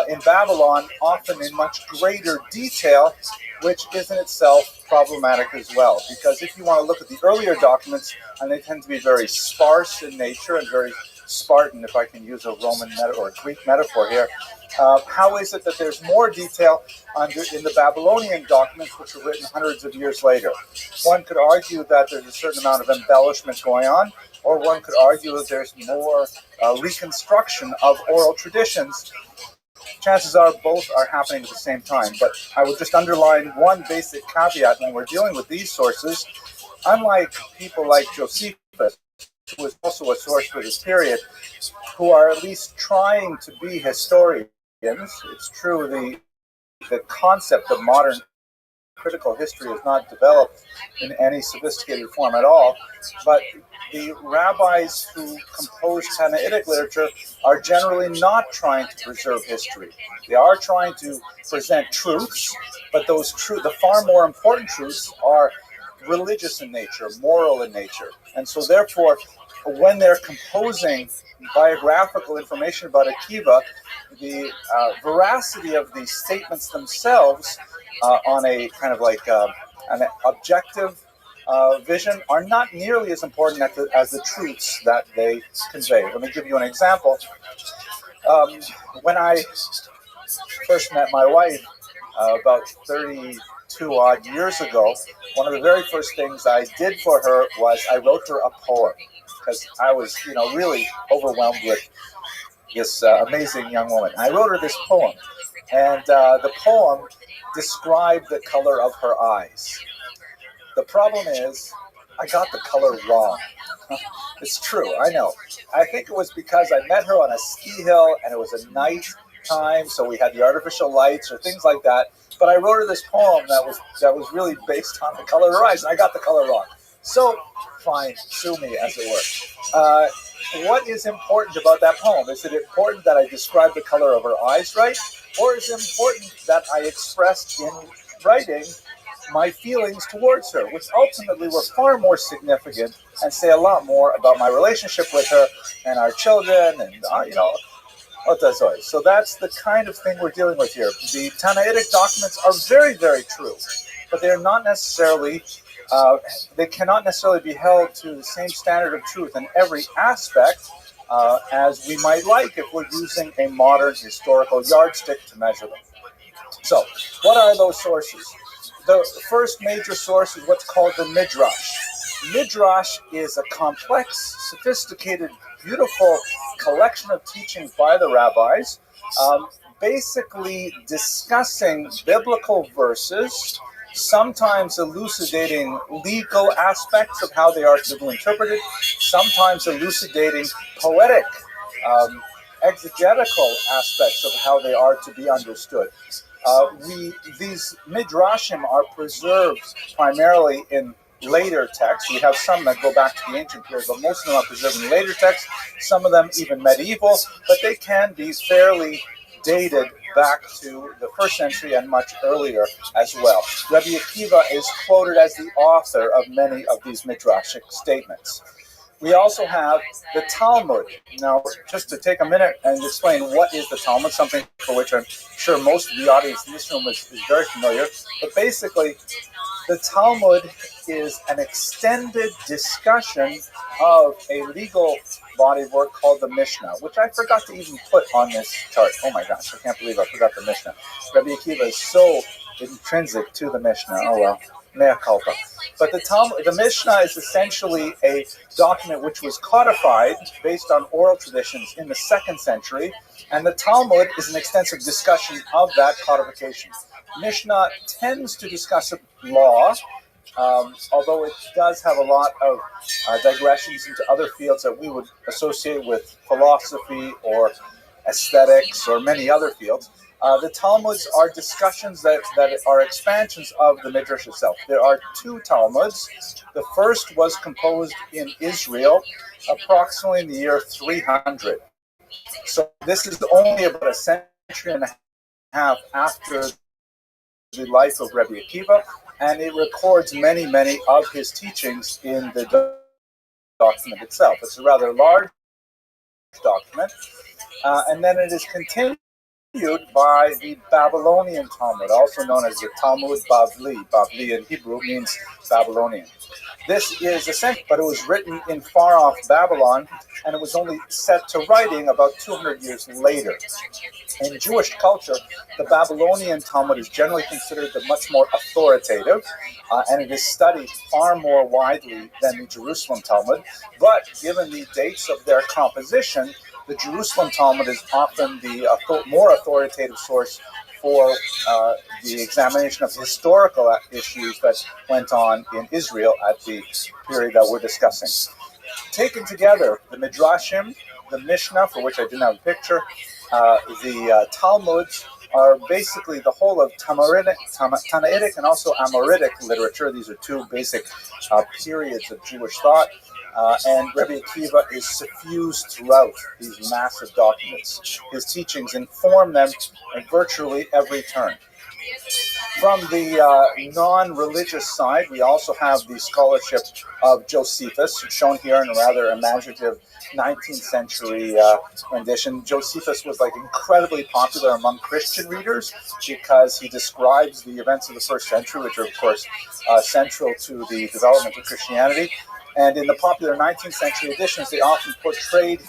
in Babylon, often in much greater detail, which is in itself problematic as well. Because if you want to look at the earlier documents, and they tend to be very sparse in nature and very Spartan, if I can use a Roman or a Greek metaphor here, how is it that there's more detail in the Babylonian documents, which were written hundreds of years later? One could argue that there's a certain amount of embellishment going on, or one could argue that there's more reconstruction of oral traditions. Chances are both are happening at the same time. But I would just underline one basic caveat when we're dealing with these sources. Unlike people like Josephus, who was also a source for this period, who are at least trying to be historians, it's true the concept of modern critical history is not developed in any sophisticated form at all, but the rabbis who compose Tannaitic literature are generally not trying to preserve history. They are trying to present truths, but the far more important truths are religious in nature, moral in nature. And so therefore, when they're composing biographical information about Akiva, the veracity of the statements themselves on a kind of like an objective vision are not nearly as important as the truths that they convey. Let me give you an example. When I first met my wife about 32 odd years ago, one of the very first things I did for her was I wrote her a poem because I was, really overwhelmed with this amazing young woman. I wrote her this poem, and the poem described the color of her eyes. The problem is, I got the color wrong. It's true, I know. I think it was because I met her on a ski hill and it was a night time, so we had the artificial lights or things like that. But I wrote her this poem that was really based on the color of her eyes, and I got the color wrong. So, fine, sue me, as it were. What is important about that poem? Is it important that I describe the color of her eyes right? Or is it important that I expressed in writing my feelings towards her, which ultimately were far more significant and say a lot more about my relationship with her and our children and, ROTHSCHILD. So that's the kind of thing we're dealing with here. The Tannaitic documents are very, very true, but they're not necessarily, they cannot necessarily be held to the same standard of truth in every aspect as we might like if we're using a modern historical yardstick to measure them. So, what are those sources? The first major source is what's called the Midrash. Midrash is a complex, sophisticated, beautiful collection of teachings by the rabbis, basically discussing biblical verses, sometimes elucidating legal aspects of how they are to be interpreted, sometimes elucidating poetic, exegetical aspects of how they are to be understood. These midrashim are preserved primarily in later texts. We have some that go back to the ancient period, but most of them are preserved in later texts, some of them even medieval, but they can be fairly dated back to the first century and much earlier as well. Rabbi Akiva is quoted as the author of many of these midrashic statements. We also have the Talmud. Now, just to take a minute and explain what is the Talmud, something for which I'm sure most of the audience in this room is very familiar. But basically, the Talmud is an extended discussion of a legal body of work called the Mishnah, which I forgot to even put on this chart. Oh my gosh, I can't believe I forgot the Mishnah. Rabbi Akiva is so intrinsic to the Mishnah. Oh well, mea culpa. But the Mishnah is essentially a document which was codified based on oral traditions in the 2nd century, and the Talmud is an extensive discussion of that codification. Mishnah tends to discuss law, although it does have a lot of digressions into other fields that we would associate with philosophy or aesthetics or many other fields. The Talmuds are discussions that are expansions of the Midrash itself. There are 2 Talmuds. The first was composed in Israel approximately in the year 300. So this is only about a century and a half after the life of Rabbi Akiva, and it records many, many of his teachings in the document itself. It's a rather large document, and then it is continued by the Babylonian Talmud, also known as the Talmud Bavli. Bavli in Hebrew means Babylonian. This is essential, but it was written in far-off Babylon, and it was only set to writing about 200 years later. In Jewish culture, the Babylonian Talmud is generally considered the much more authoritative, and it is studied far more widely than the Jerusalem Talmud. But given the dates of their composition, the Jerusalem Talmud is often the more authoritative source for the examination of historical issues that went on in Israel at the period that we're discussing. Taken together, the Midrashim, the Mishnah, for which I didn't have a picture, the Talmuds are basically the whole of Tannaitic and also Amoritic literature. These are 2 basic periods of Jewish thought. And Rabbi Akiva is suffused throughout these massive documents. His teachings inform them at virtually every turn. From the non-religious side, we also have the scholarship of Josephus, shown here in a rather imaginative 19th century rendition. Josephus was incredibly popular among Christian readers because he describes the events of the 1st century, which are, of course, central to the development of Christianity. And in the popular 19th century editions, they often portrayed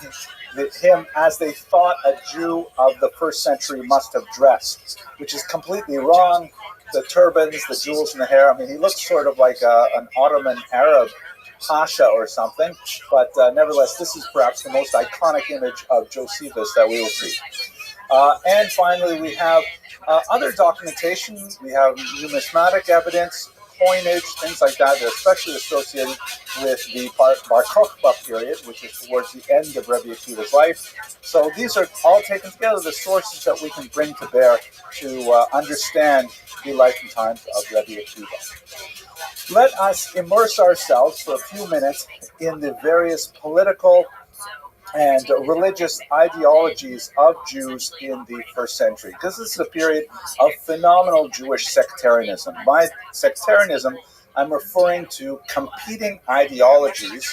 him as they thought a Jew of the first century must have dressed, which is completely wrong. The turbans, the jewels in the hair. I mean, he looks sort of like an Ottoman Arab pasha or something, but nevertheless, this is perhaps the most iconic image of Josephus that we will see. And finally, we have other documentation. We have numismatic evidence, coinage, things like that. They're especially associated with the Bar Kokhba period, which is towards the end of Rabbi Akiva's life. So these are all taken together, the sources that we can bring to bear to understand the life and times of Rabbi Akiva. Let us immerse ourselves for a few minutes in the various political and religious ideologies of Jews in the first century, because this is a period of phenomenal Jewish sectarianism. By sectarianism, I'm referring to competing ideologies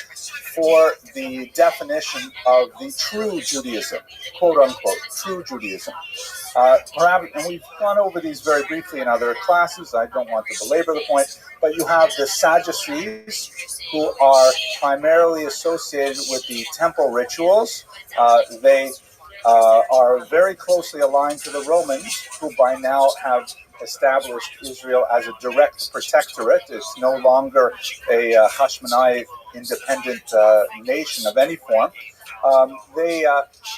for the definition of the true Judaism, quote unquote, true Judaism. Perhaps, and we've gone over these very briefly in other classes. I don't want to belabor the point, but you have the Sadducees, who are primarily associated with the temple rituals. They are very closely aligned to the Romans, who by now have established Israel as a direct protectorate. It's no longer a Hashmonite independent nation of any form. They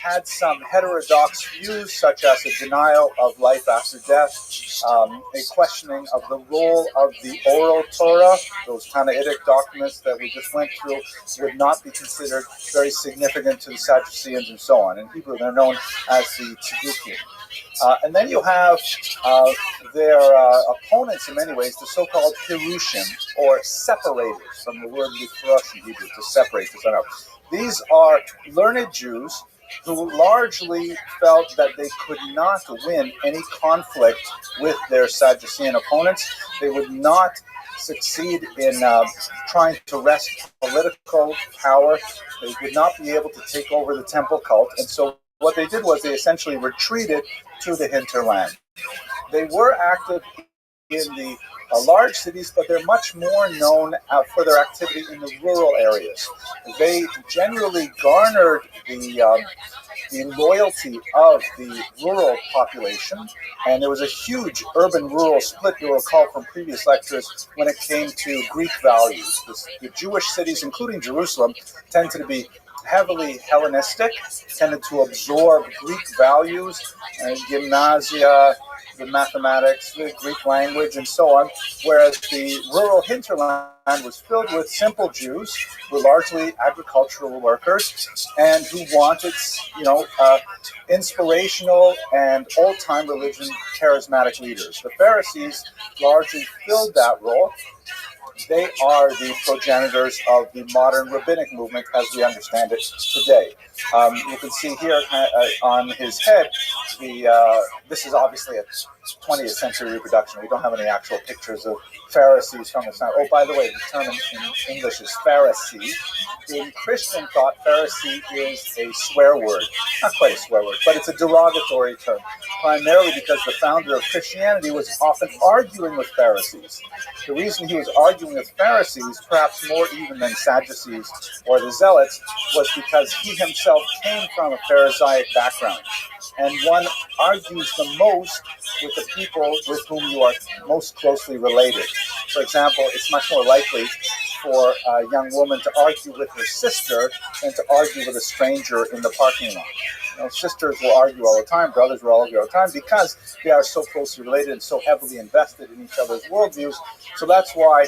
had some heterodox views, such as a denial of life after death, a questioning of the role of the oral Torah. Those Tannaitic documents that we just went through would not be considered very significant to the Sadduceans and so on. In Hebrew, they're known as the Tzedukim. And then you have their opponents in many ways, the so-called Pirushim, or separators, from the word Lifrosh in Hebrew, to separate, to set up. These are learned Jews who largely felt that they could not win any conflict with their Sadducean opponents. They would not succeed in trying to wrest political power. They would not be able to take over the temple cult. And so what they did was they essentially retreated to the hinterland. They were active in the large cities, but they're much more known for their activity in the rural areas. They generally garnered the loyalty of the rural population, and there was a huge urban-rural split, you'll recall from previous lectures, when it came to Greek values. The Jewish cities, including Jerusalem, tended to be heavily Hellenistic, tended to absorb Greek values, gymnasia, the mathematics, the Greek language, and so on, whereas the rural hinterland was filled with simple Jews who were largely agricultural workers and who wanted, inspirational and old-time religion charismatic leaders. The Pharisees largely filled that role. They are the progenitors of the modern rabbinic movement as we understand it today. You can see here on his head, this is obviously a 20th century reproduction. We don't have any actual pictures of Pharisees from this time. Oh, by the way, the term in English is Pharisee. In Christian thought, Pharisee is a swear word. Not quite a swear word, but it's a derogatory term, primarily because the founder of Christianity was often arguing with Pharisees. The reason he was arguing with Pharisees, perhaps more even than Sadducees or the Zealots, was because he himself came from a Pharisaic background. And one argues the most with the people with whom you are most closely related. For example, it's much more likely for a young woman to argue with her sister than to argue with a stranger in the parking lot. Sisters will argue all the time, brothers will argue all the time, because they are so closely related and so heavily invested in each other's worldviews. So that's why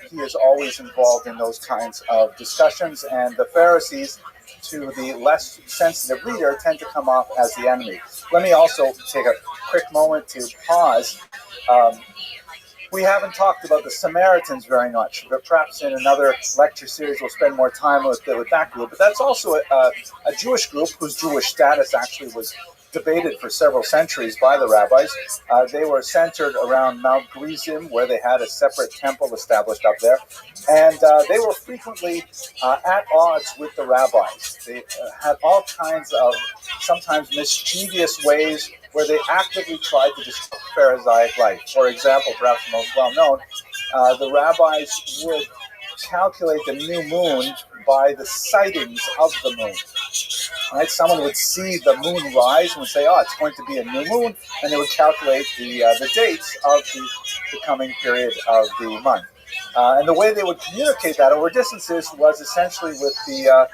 he is always involved in those kinds of discussions. And the Pharisees, to the less sensitive reader, tend to come off as the enemy. Let me also take a quick moment to pause. We haven't talked about the Samaritans very much, but perhaps in another lecture series we'll spend more time with that group. But that's also a Jewish group whose Jewish status actually was debated for several centuries by the rabbis. They were centered around Mount Gerizim, where they had a separate temple established up there. And they were frequently at odds with the rabbis. They had all kinds of sometimes mischievous ways where they actively tried to disrupt Pharisaic life. For example, perhaps the most well-known, the rabbis would calculate the new moon by the sightings of the moon. Right? Someone would see the moon rise and would say, "Oh, it's going to be a new moon," and they would calculate the dates of the coming period of the month. And the way they would communicate that over distances was essentially with the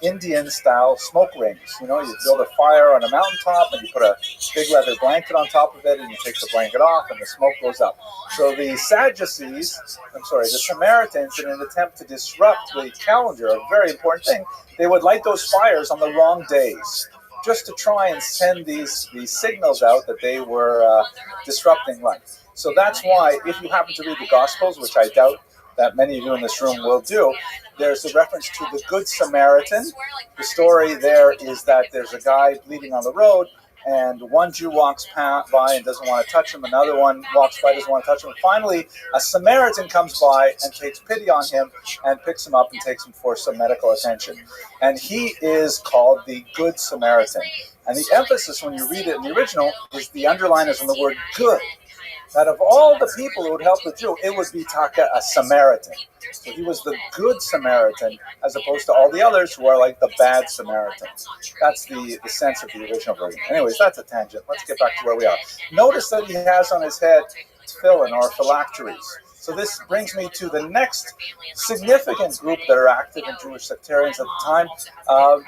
Indian-style smoke rings. You know, you build a fire on a mountaintop and you put a big leather blanket on top of it, and you take the blanket off, and the smoke goes up. So the the Samaritans, in an attempt to disrupt the calendar, a very important thing, they would light those fires on the wrong days, just to try and send these signals out that they were disrupting life. So that's why, if you happen to read the Gospels, which I doubt that many of you in this room will do, there's a reference to the Good Samaritan. The story there is that there's a guy bleeding on the road, and one Jew walks by and doesn't want to touch him. Another one walks by, doesn't want to touch him. Finally, a Samaritan comes by and takes pity on him and picks him up and takes him for some medical attention. And he is called the Good Samaritan. And the emphasis, when you read it in the original, is the underline is on the word good. That of all the people who would help the Jew, it would be Taka, a Samaritan. So he was the good Samaritan, as opposed to all the others who are like the bad Samaritans. That's the sense of the original version. Anyways, that's a tangent. Let's get back to where we are. Notice that he has on his head tefillin, or phylacteries. So this brings me to the next significant group that are active in Jewish sectarians at the time,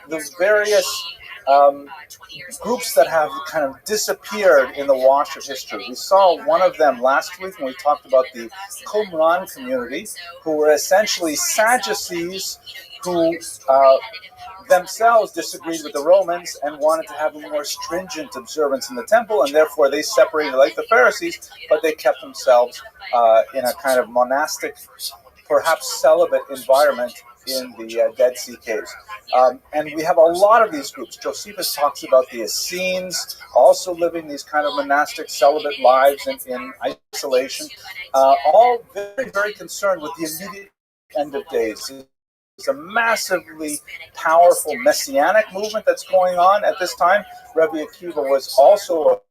the various groups that have kind of disappeared in the wash of history. We saw one of them last week when we talked about the Qumran community, who were essentially Sadducees who themselves disagreed with the Romans and wanted to have a more stringent observance in the temple, and therefore they separated like the Pharisees, but they kept themselves in a kind of monastic, perhaps celibate environment in the Dead Sea Caves. And we have a lot of these groups. Josephus talks about the Essenes also living these kind of monastic celibate lives in isolation, all very, very concerned with the immediate end of days. It's a massively powerful messianic movement that's going on at this time. Rabbi Akiva was also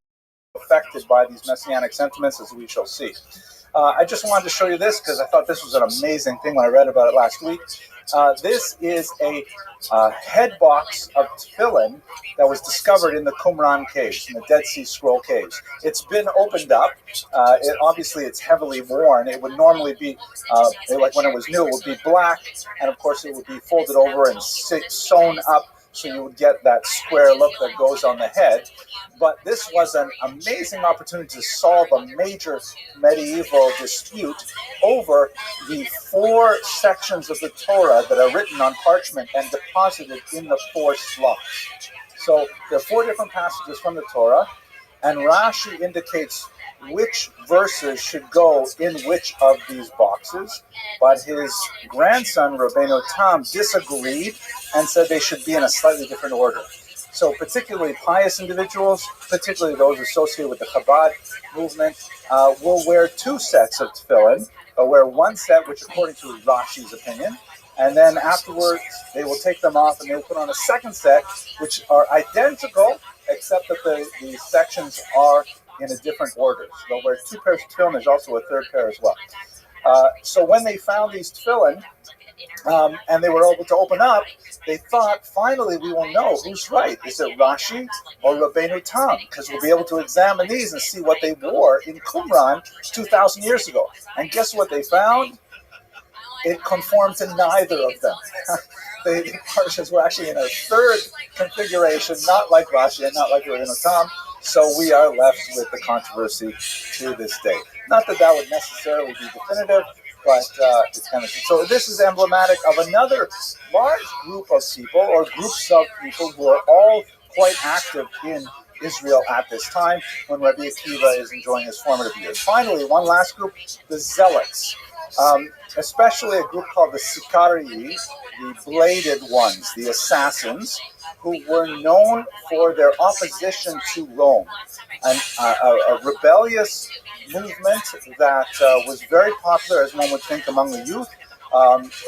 affected by these messianic sentiments, as we shall see. I just wanted to show you this because I thought this was an amazing thing when I read about it last week. This is a head box of tefillin that was discovered in the Qumran caves, in the Dead Sea Scroll caves. It's been opened up. Obviously, it's heavily worn. It would normally be, like when it was new, it would be black, and of course it would be folded over and sewn up, so you would get that square look that goes on the head. But this was an amazing opportunity to solve a major medieval dispute over the 4 sections of the Torah that are written on parchment and deposited in the 4 slots. So there are 4 different passages from the Torah, and Rashi indicates which verses should go in which of these boxes, but his grandson, Rabbeinu Tam, disagreed and said they should be in a slightly different order. So particularly pious individuals, particularly those associated with the Chabad movement, will wear 2 sets of tefillin. They'll wear 1 set, which according to Rashi's opinion, and then afterwards they will take them off and they will put on a 2nd set, which are identical, except that the sections are in a different order. So they'll wear 2 pairs of tefillin. There's also a 3rd pair as well. So when they found these tefillin, and they were able to open up, they thought, finally we will know who's right. Is it Rashi or Rabbeinu Tam? Because we'll be able to examine these and see what they wore in Qumran 2,000 years ago. And guess what they found? It conformed to neither of them. The parchas were actually in a 3rd configuration, not like Rashi and not like Rabbeinu Tam. So we are left with the controversy to this day. Not that that would necessarily be definitive, but it's kind of... So this is emblematic of another large group of people, or groups of people, who are all quite active in Israel at this time, when Rabbi Akiva is enjoying his formative years. Finally, one last group, the Zealots. Especially a group called the Sicarii, the bladed ones, the assassins, who were known for their opposition to Rome. And a rebellious movement that was very popular, as one would think, among the youth.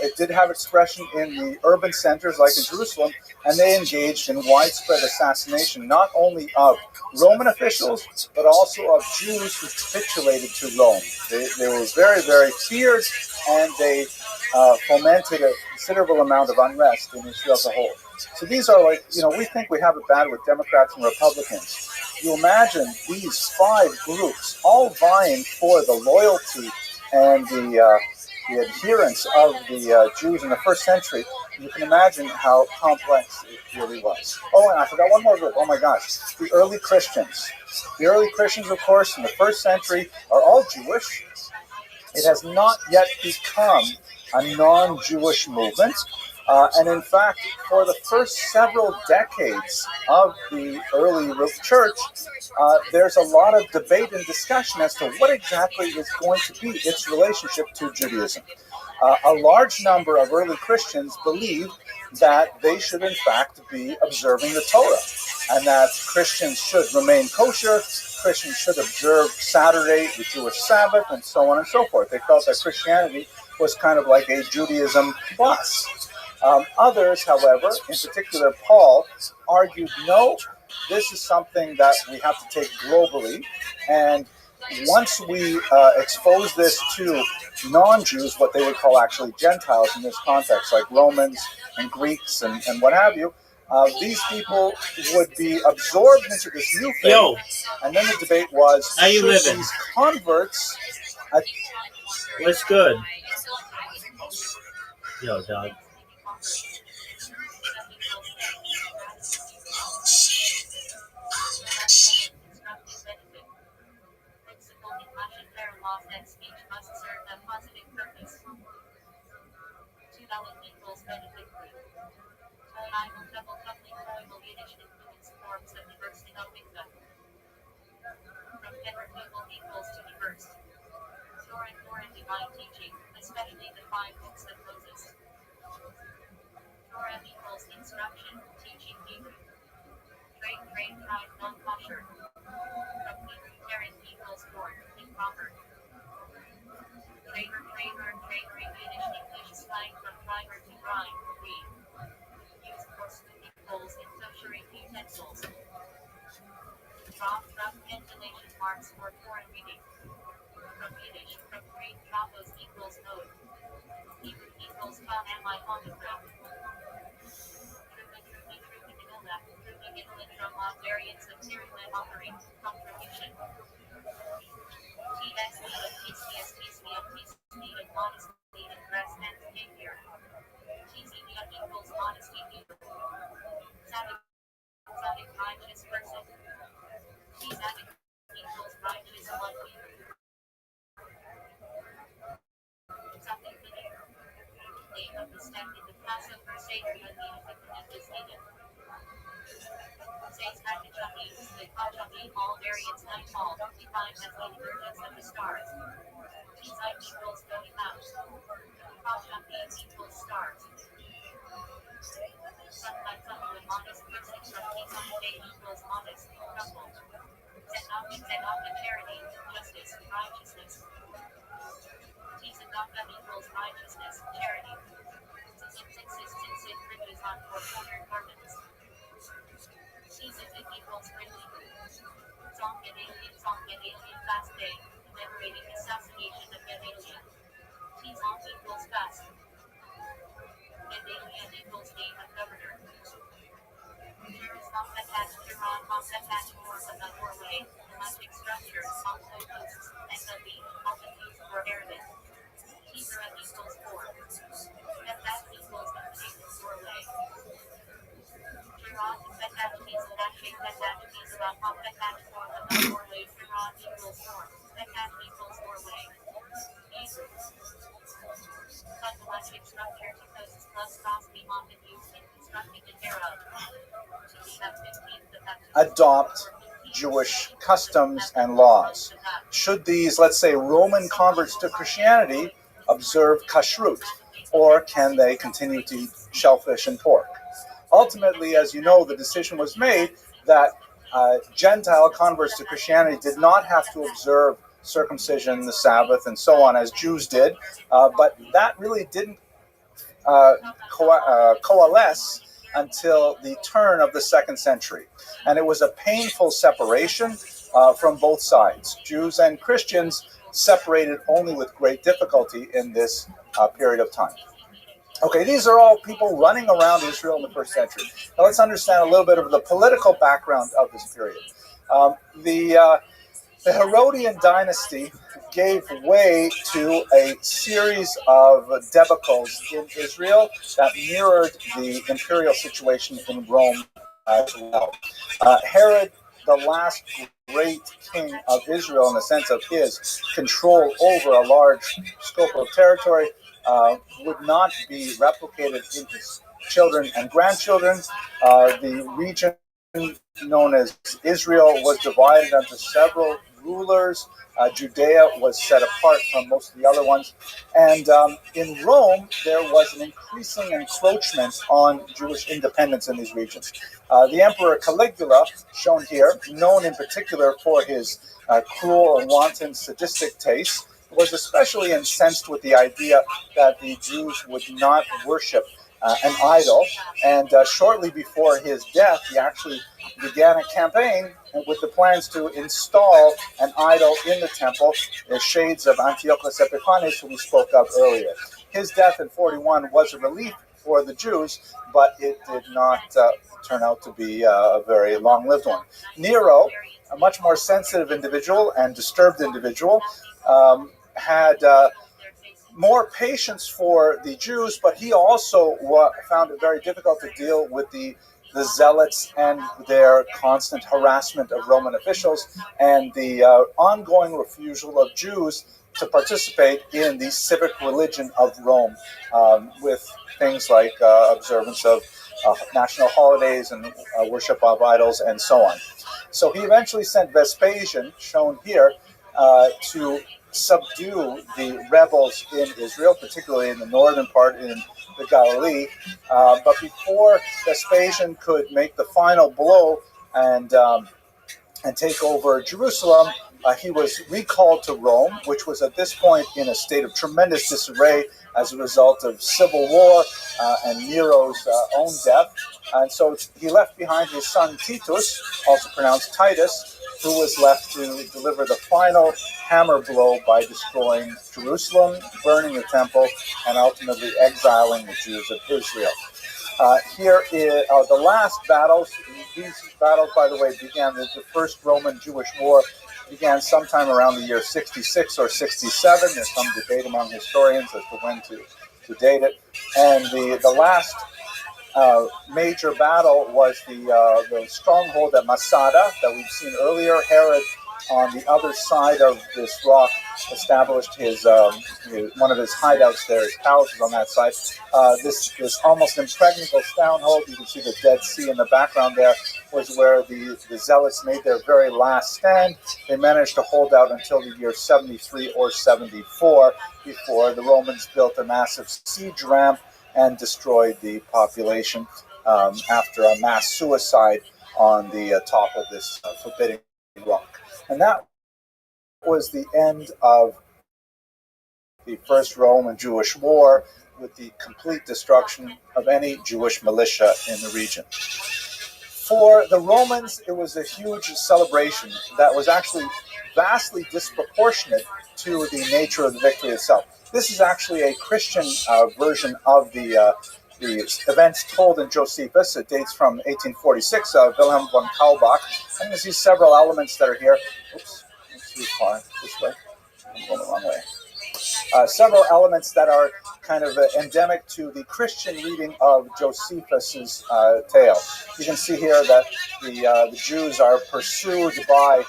It did have expression in the urban centers, like in Jerusalem, and they engaged in widespread assassination, not only of Roman officials, but also of Jews who capitulated to Rome. They were very, very feared, and they fomented a considerable amount of unrest in Israel as a whole. So these are like, we think we have it bad with Democrats and Republicans. You imagine these 5 groups all vying for the loyalty and the adherence of the Jews in the first century. You can imagine how complex it really was. Oh, and I forgot one more group. Oh my gosh, the early Christians. The early Christians, of course, in the first century are all Jewish. It has not yet become a non-Jewish movement. And in fact, for the first several decades of the early church, there's a lot of debate and discussion as to what exactly is going to be its relationship to Judaism. A large number of early Christians believed that they should in fact be observing the Torah, and that Christians should remain kosher, Christians should observe Saturday, the Jewish Sabbath, and so on and so forth. They felt that Christianity was kind of like a Judaism plus. Others, however, in particular Paul, argued, no, this is something that we have to take globally, and once we expose this to non-Jews, what they would call actually Gentiles in this context, like Romans and Greeks and what have you, these people would be absorbed into this new faith. And then the debate was, how you living? These converts... What's good? Yo, dog. Especially the 5 books of Moses. Torah equals instruction, teaching Hebrew. Trade, tribe, non-kosher. From Hebrew, Karen equals born, improper. Trader, Yiddish, English, slang from primer to rhyme, read. Used for scooping bowls and kosher utensils. Drop, ventilation marks for foreign reading. From Yiddish, from Greek, tropos equals mode. Hebrew equals found at my homogram. Truly, from all variants of Syrian offering, contribution. TSB of modesty and dress and figure. TZB equals modesty. Tzaddik, righteous person. Tzaddik equals righteous one. Name of the step in the Passover Seder and the Antiphonent is needed. Says Hakachabi, the Kachabi, all variants nightfall, defined as the emergence of the stars. Tizai equals going out. Kachabi equals stars. Sunlight from modest person from Tizai equals modest, couple. Tzedakah, charity, justice, righteousness. Tzedakah equals righteousness, charity. Tzitz bridges on 4-cornered garments. Tzitz equals bridging. Song Gedalian fast day, commemorating assassination of Gedalian. Tzong equals fast. Gedalian equals name of governor. Attached forms of the doorway, semantic structure, posts, and the beat, often used for Arabic. Tizera equals 4. That equals the doorway. Gerard, attached means about attached form of the doorway. Gerard equals 4. Attached equals doorway. Psychologic structure to posts plus cross beam often used in constructing an arrow. Adopt Jewish customs and laws. Should these, let's say, Roman converts to Christianity observe kashrut, or can they continue to eat shellfish and pork? Ultimately, as you know, the decision was made that Gentile converts to Christianity did not have to observe circumcision, the Sabbath, and so on, as Jews did, but that really didn't coalesce until the turn of the 2nd century. And it was a painful separation from both sides. Jews and Christians separated only with great difficulty in this period of time. Okay, these are all people running around Israel in the first century. Now let's understand a little bit of the political background of this period. The Herodian dynasty gave way to a series of debacles in Israel that mirrored the imperial situation in Rome as well. Herod, the last great king of Israel, in the sense of his control over a large scope of territory, would not be replicated in his children and grandchildren. The region known as Israel was divided into several rulers. Judea was set apart from most of the other ones. And in Rome, there was an increasing encroachment on Jewish independence in these regions. The Emperor Caligula, shown here, known in particular for his cruel and wanton sadistic tastes, was especially incensed with the idea that the Jews would not worship an idol. And shortly before his death, he actually began a campaign with the plans to install an idol in the temple, the shades of Antiochus Epiphanes, who we spoke of earlier. His death in 41 was a relief for the Jews, but it did not turn out to be a very long-lived one. Nero, a much more sensitive individual and disturbed individual, had more patience for the Jews, but he also found it very difficult to deal with the zealots and their constant harassment of Roman officials and the ongoing refusal of Jews to participate in the civic religion of Rome, with things like observance of national holidays and worship of idols and so on. So he eventually sent Vespasian, shown here, to subdue the rebels in Israel, particularly in the northern part in the Galilee. But before Vespasian could make the final blow and take over Jerusalem, he was recalled to Rome, which was at this point in a state of tremendous disarray as a result of civil war and Nero's own death. And so he left behind his son Titus, also pronounced Titus, who was left to deliver the final hammer blow by destroying Jerusalem, burning the temple, and ultimately exiling the Jews of Israel. Here are the last battles. These battles, by the way, began the first Roman-Jewish war began sometime around the year 66 or 67. There's some debate among historians as to when to date it. And the last major battle was the stronghold at Masada that we've seen earlier. Herod, on the other side of this rock, established his one of his hideouts there. His palace is on that side. This almost impregnable stronghold, you can see the Dead Sea in the background there, was where the Zealots made their very last stand. They managed to hold out until the year 73 or 74 before the Romans built a massive siege ramp and destroyed the population after a mass suicide on the top of this forbidding rock. And that was the end of the First Roman-Jewish War, with the complete destruction of any Jewish militia in the region. For the Romans, it was a huge celebration that was actually vastly disproportionate to the nature of the victory itself. This is actually a Christian version of the events told in Josephus. It dates from 1846, Wilhelm von Kaulbach. And you see several elements that are here. Oops, it's too far this way. I'm going the wrong way. Several elements that are kind of endemic to the Christian reading of Josephus's tale. You can see here that the Jews are pursued by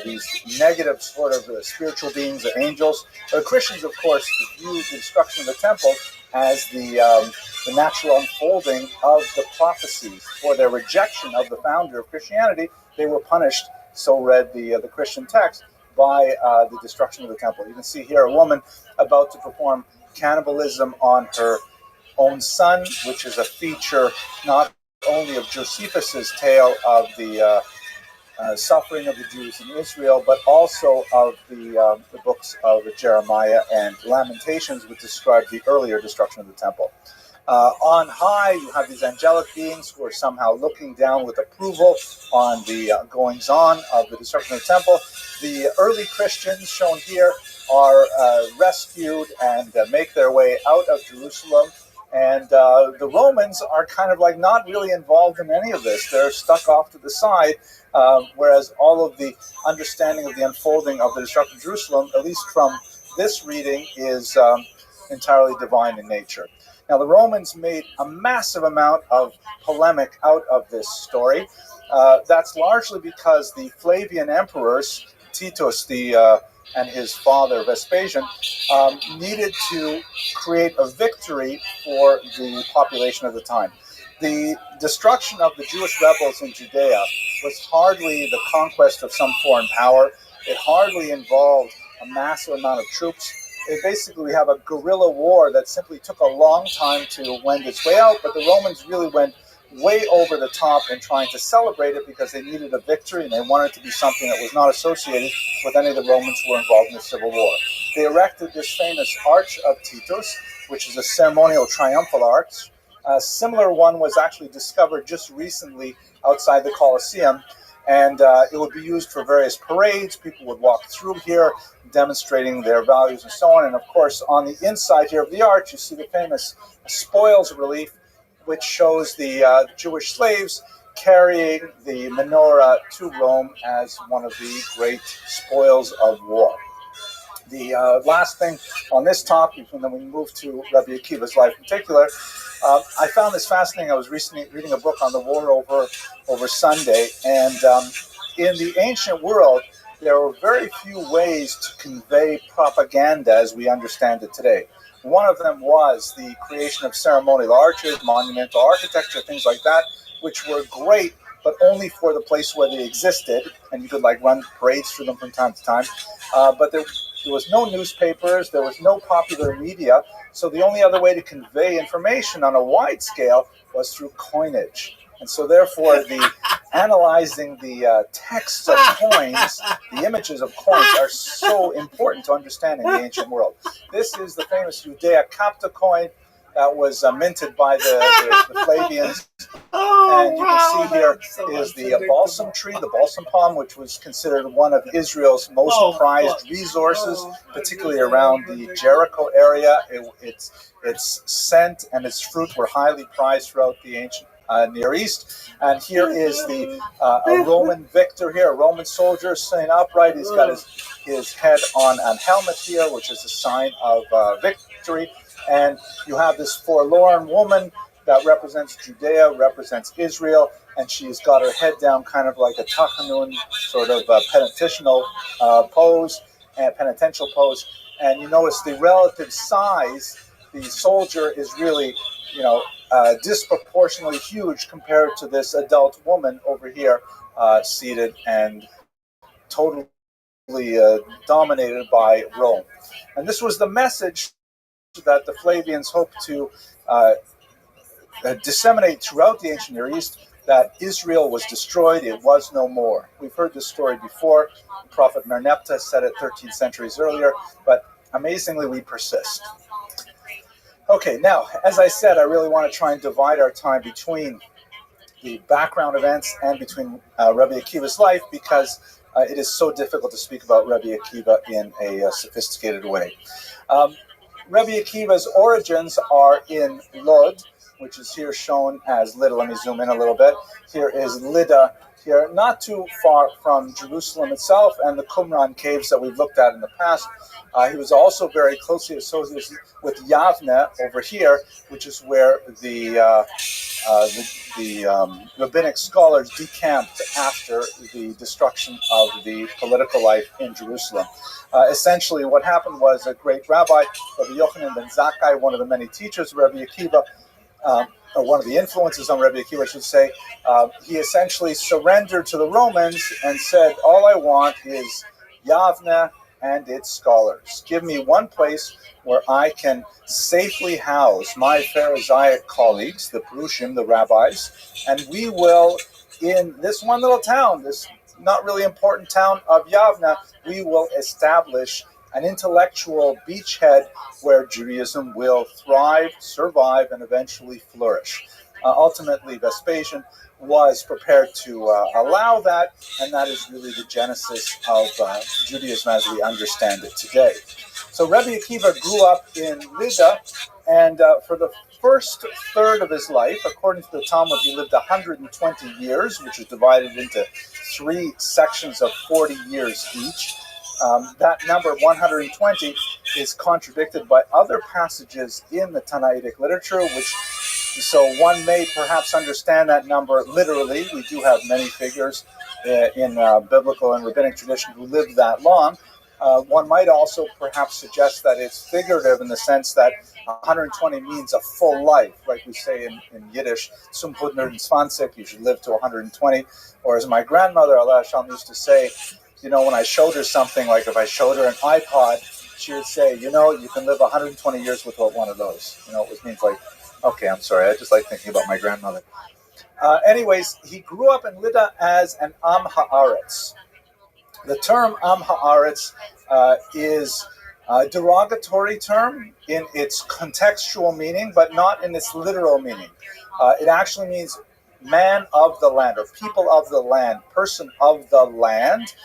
these negative sort of spiritual beings, the angels. The Christians, of course, view the destruction of the temple as the natural unfolding of the prophecies. For their rejection of the founder of Christianity, they were punished, so read the Christian text, by the destruction of the temple. You can see here a woman about to perform cannibalism on her own son, which is a feature not only of Josephus's tale of the suffering of the Jews in Israel, but also of the books of Jeremiah and Lamentations, which describe the earlier destruction of the temple. On high, you have these angelic beings who are somehow looking down with approval on the goings-on of the destruction of the temple. The early Christians, shown here, are rescued and make their way out of Jerusalem. And the Romans are kind of like not really involved in any of this. They're stuck off to the side, whereas all of the understanding of the unfolding of the destruction of Jerusalem, at least from this reading, is entirely divine in nature. Now, the Romans made a massive amount of polemic out of this story. That's largely because the Flavian emperors, Titus and his father Vespasian, needed to create a victory for the population of the time. The destruction of the Jewish rebels in Judea was hardly the conquest of some foreign power. It hardly involved a massive amount of troops. Basically, we have a guerrilla war that simply took a long time to wend its way out, but the Romans really went way over the top in trying to celebrate it because they needed a victory and they wanted it to be something that was not associated with any of the Romans who were involved in the civil war. They erected this famous Arch of Titus, which is a ceremonial triumphal arch. A similar one was actually discovered just recently outside the Colosseum, and it would be used for various parades. People would walk through here, demonstrating their values and so on. And of course, on the inside here of the arch, you see the famous spoils relief, which shows the Jewish slaves carrying the menorah to Rome as one of the great spoils of war. The last thing on this topic, and then we move to Rabbi Akiva's life in particular, I found this fascinating. I was recently reading a book on the war over Sunday, and in the ancient world, there were very few ways to convey propaganda as we understand it today. One of them was the creation of ceremonial arches, monumental architecture, things like that, which were great, but only for the place where they existed, and you could like run parades through them from time to time. But there was no newspapers, there was no popular media, so the only other way to convey information on a wide scale was through coinage. And so therefore, analyzing the texts of coins, the images of coins, are so important to understanding the ancient world. This is the famous Judea Capta coin that was minted by the Flavians. And you can see here is the balsam tree, the balsam palm, which was considered one of Israel's most prized resources, particularly around the Jericho area. Its scent and its fruit were highly prized throughout the ancient Near East. And here is a Roman victor here, a Roman soldier sitting upright. He's got his head on a helmet here, which is a sign of victory. And you have this forlorn woman that represents Judea, represents Israel, and she's got her head down kind of like a tachanun, sort of penitential pose. And you notice the relative size, the soldier is really, disproportionately huge compared to this adult woman over here, seated and totally dominated by Rome. And this was the message that the Flavians hoped to disseminate throughout the ancient Near East, that Israel was destroyed, it was no more. We've heard this story before. The prophet Merneptah said it 13 centuries earlier, but amazingly we persist. Okay, now, as I said, I really want to try and divide our time between the background events and between Rabbi Akiva's life, because it is so difficult to speak about Rabbi Akiva in a sophisticated way. Rabbi Akiva's origins are in Lod, which is here shown as Lydda. Let me zoom in a little bit. Here is Lydda, here, not too far from Jerusalem itself and the Qumran caves that we've looked at in the past. He was also very closely associated with Yavne over here, which is where the rabbinic scholars decamped after the destruction of the political life in Jerusalem. Essentially, what happened was a great rabbi, Rabbi Yochanan ben Zakkai, one of the many teachers of Rabbi Akiva, or one of the influences on Rabbi Akiva, I should say, he essentially surrendered to the Romans and said, all I want is Yavne and its scholars. Give me one place where I can safely house my Pharisaic colleagues, the Perushim, the rabbis, and we will, in this one little town, this not really important town of Yavne, we will establish an intellectual beachhead where Judaism will thrive, survive, and eventually flourish. Ultimately, Vespasian was prepared to allow that, and that is really the genesis of Judaism as we understand it today. So Rabbi Akiva grew up in Lydda, and for the first third of his life, according to the Talmud, he lived 120 years, which is divided into 3 sections of 40 years each. That number, 120, is contradicted by other passages in the Tannaitic literature, so one may perhaps understand that number literally. We do have many figures in biblical and rabbinic tradition who lived that long. One might also perhaps suggest that it's figurative in the sense that 120 means a full life, like we say in Yiddish, zum 120, you should live to 120. Or as my grandmother, Allah Shalom, used to say, when I showed her something, like if I showed her an iPod, she would say, you can live 120 years without one of those. It means like, okay, I'm sorry, I just like thinking about my grandmother. Anyways, he grew up in Lydda as an Am Haaretz. The term Am Haaretz is a derogatory term in its contextual meaning, but not in its literal meaning. It actually means man of the land, or people of the land, person of the land,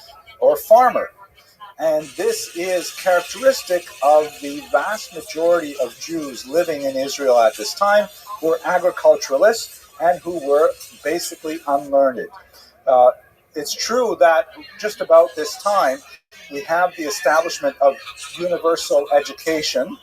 or farmer. And this is characteristic of the vast majority of Jews living in Israel at this time, who were agriculturalists and who were basically unlearned. It's true that just about this time, we have the establishment of universal education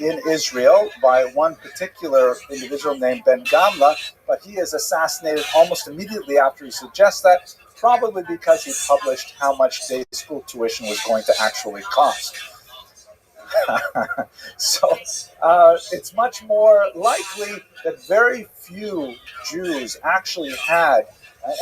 in Israel by one particular individual named Ben Gamla, but he is assassinated almost immediately after he suggests that, probably because he published how much day school tuition was going to actually cost. So it's much more likely that very few Jews actually had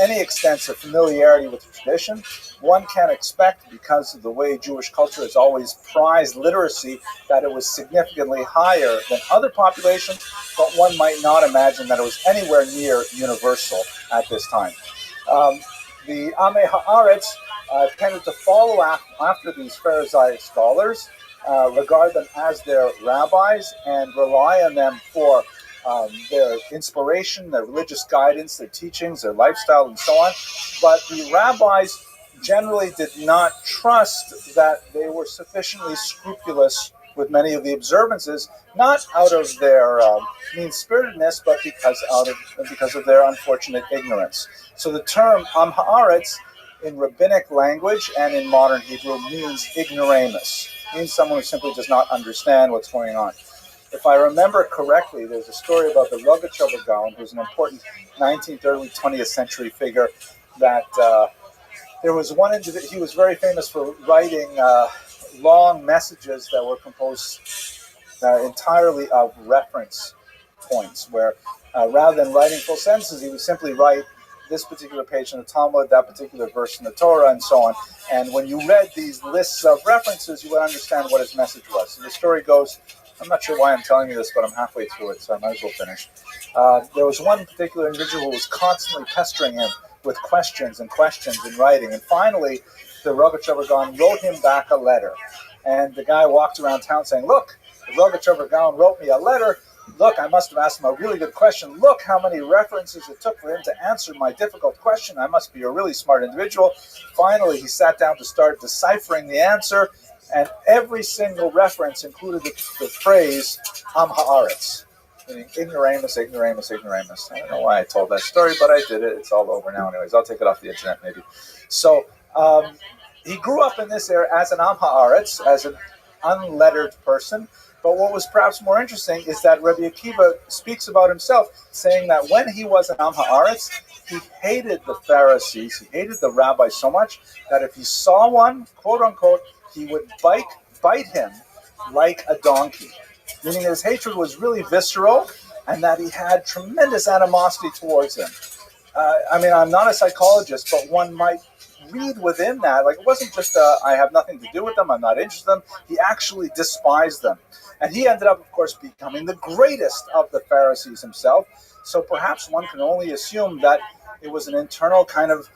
any extensive familiarity with the tradition. One can expect, because of the way Jewish culture has always prized literacy, that it was significantly higher than other populations, but one might not imagine that it was anywhere near universal at this time. The Amei Haaretz tended to follow after these Pharisaic scholars, regard them as their rabbis, and rely on them for their inspiration, their religious guidance, their teachings, their lifestyle, and so on. But the rabbis generally did not trust that they were sufficiently scrupulous with many of the observances, not out of their mean-spiritedness, but because of their unfortunate ignorance. So the term Am Haaretz in rabbinic language and in modern Hebrew means ignoramus, means someone who simply does not understand what's going on. If I remember correctly, there's a story about the ROTHSCHILD Gaon, who's an important 19th, early 20th century figure, that there was one individual, he was very famous for writing long messages that were composed entirely of reference points, where rather than writing full sentences, he would simply write this particular page in the Talmud, that particular verse in the Torah, and so on. And when you read these lists of references, you would understand what his message was. So the story goes, I'm not sure why I'm telling you this, but I'm halfway through it, so I might as well finish. There was one particular individual who was constantly pestering him with questions in writing. And finally, the ROTHSCHILD Gaon wrote him back a letter. And the guy walked around town saying, look, the ROTHSCHILD Gaon wrote me a letter. Look, I must have asked him a really good question. Look how many references it took for him to answer my difficult question. I must be a really smart individual. Finally, he sat down to start deciphering the answer, and every single reference included the phrase Am Haaretz, meaning ignoramus, ignoramus, ignoramus. I don't know why I told that story, but I did it. It's all over now anyways. I'll take it off the internet maybe. So he grew up in this era as an Am Haaretz, as an unlettered person. But what was perhaps more interesting is that Rabbi Akiva speaks about himself, saying that when he was an Am Haaretz, he hated the Pharisees, he hated the rabbis so much that if he saw one, quote unquote, he would bite him like a donkey. Meaning his hatred was really visceral, and that he had tremendous animosity towards them. I'm not a psychologist, but one might read within that, like it wasn't just I have nothing to do with them, I'm not interested in them. He actually despised them. And he ended up, of course, becoming the greatest of the Pharisees himself. So perhaps one can only assume that it was an internal kind of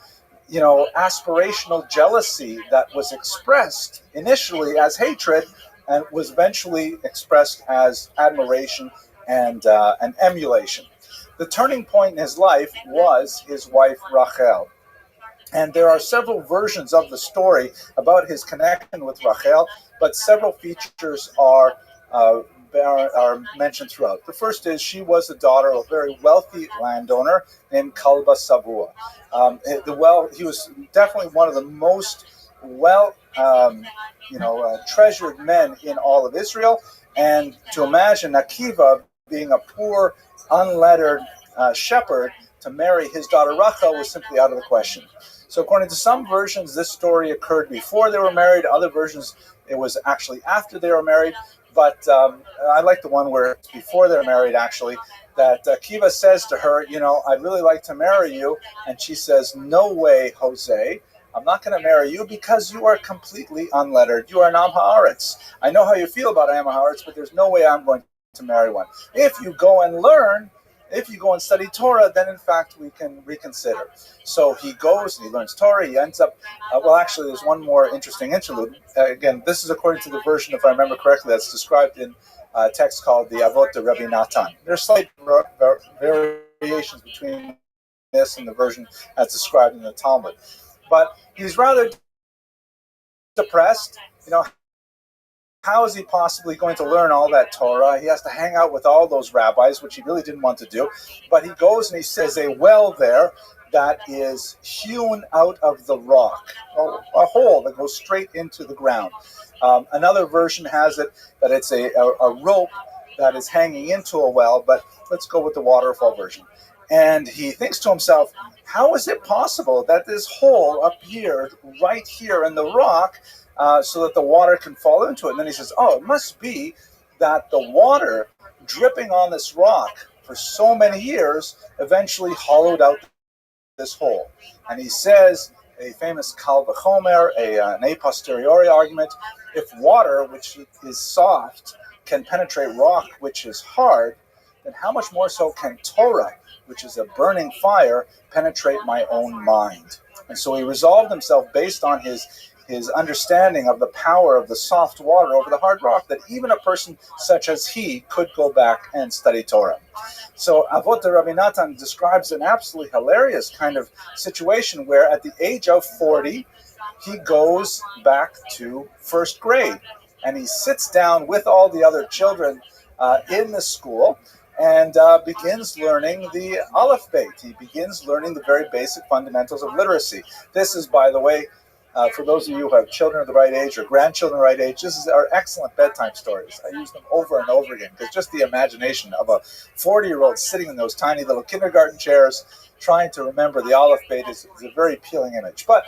aspirational jealousy that was expressed initially as hatred and was eventually expressed as admiration and emulation. The turning point in his life was his wife Rachel. And there are several versions of the story about his connection with Rachel, but several features are mentioned throughout. The first is she was the daughter of a very wealthy landowner named Kalba Savua. He was definitely one of the most treasured men in all of Israel. And to imagine Akiva being a poor, unlettered shepherd to marry his daughter Rachel was simply out of the question. So according to some versions, this story occurred before they were married. Other versions, it was actually after they were married. But I like the one where it's before they're married, actually, that Akiva says to her, I'd really like to marry you. And she says, no way, Jose. I'm not going to marry you because you are completely unlettered. You are an Am Haaretz. I know how you feel about Am Haaretz, but there's no way I'm going to marry one. If you go and study Torah, then in fact we can reconsider. So he goes and he learns Torah. He ends up, there's one more interesting interlude. Again, this is according to the version, if I remember correctly, that's described in a text called the Avot de Rabbi Natan. There's slight variations between this and the version as described in the Talmud. But he's rather depressed. How is he possibly going to learn all that Torah? He has to hang out with all those rabbis, which he really didn't want to do. But he goes and he says a well there that is hewn out of the rock, a hole that goes straight into the ground. Another version has it that it's a rope that is hanging into a well, but let's go with the waterfall version. And he thinks to himself, how is it possible that this hole appeared right here in the rock so that the water can fall into it? And then he says, it must be that the water dripping on this rock for so many years eventually hollowed out this hole. And he says, a famous Kal V'chomer, an a posteriori argument, if water, which is soft, can penetrate rock, which is hard, then how much more so can Torah, which is a burning fire, penetrate my own mind? And so he resolved himself based on his understanding of the power of the soft water over the hard rock, that even a person such as he could go back and study Torah. So Avot de Rabbi Natan describes an absolutely hilarious kind of situation where at the age of 40, he goes back to first grade and he sits down with all the other children in the school and begins learning the Aleph Beit. He begins learning the very basic fundamentals of literacy. This is, by the way, for those of you who have children of the right age or grandchildren of the right age, this are excellent bedtime stories. I use them over and over again because just the imagination of a 40-year-old sitting in those tiny little kindergarten chairs trying to remember the Aleph Beit is a very appealing image. But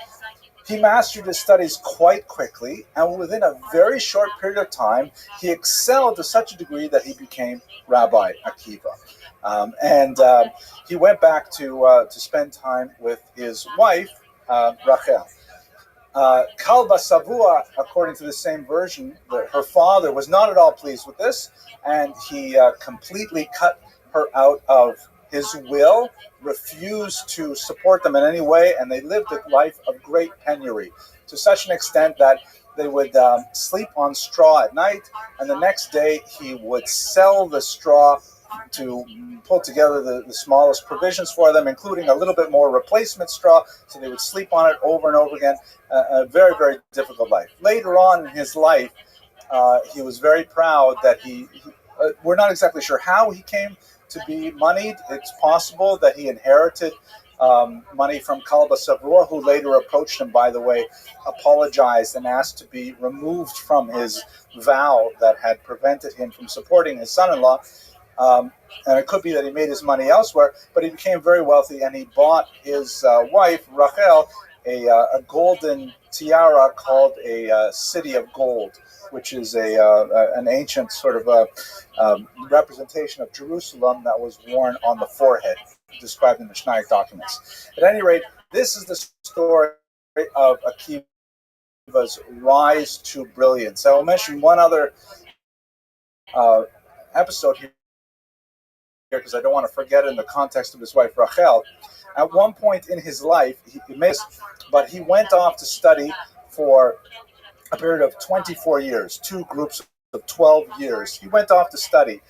he mastered his studies quite quickly, and within a very short period of time, he excelled to such a degree that he became Rabbi Akiva. He went back to spend time with his wife, Rachel. Kalba Savua, according to the same version, her father was not at all pleased with this, and he completely cut her out of his will, refused to support them in any way, and they lived a life of great penury, to such an extent that they would sleep on straw at night, and the next day he would sell the straw to pull together the smallest provisions for them, including a little bit more replacement straw, so they would sleep on it over and over again. A very, very difficult life. Later on in his life, he was very proud that we're not exactly sure how he came to be moneyed. It's possible that he inherited money from Kalba Savua, who later approached him, by the way, apologized and asked to be removed from his vow that had prevented him from supporting his son-in-law. And it could be that he made his money elsewhere, but he became very wealthy, and he bought his wife, Rachel, a golden tiara called a city of gold, which is an ancient sort of representation of Jerusalem that was worn on the forehead, described in the Mishnaic documents. At any rate, this is the story of Akiva's rise to brilliance. I will mention one other episode here, because I don't want to forget in the context of his wife Rachel. At one point in his life, but he went off to study for a period of 24 years, two groups of 12 years. He went off to study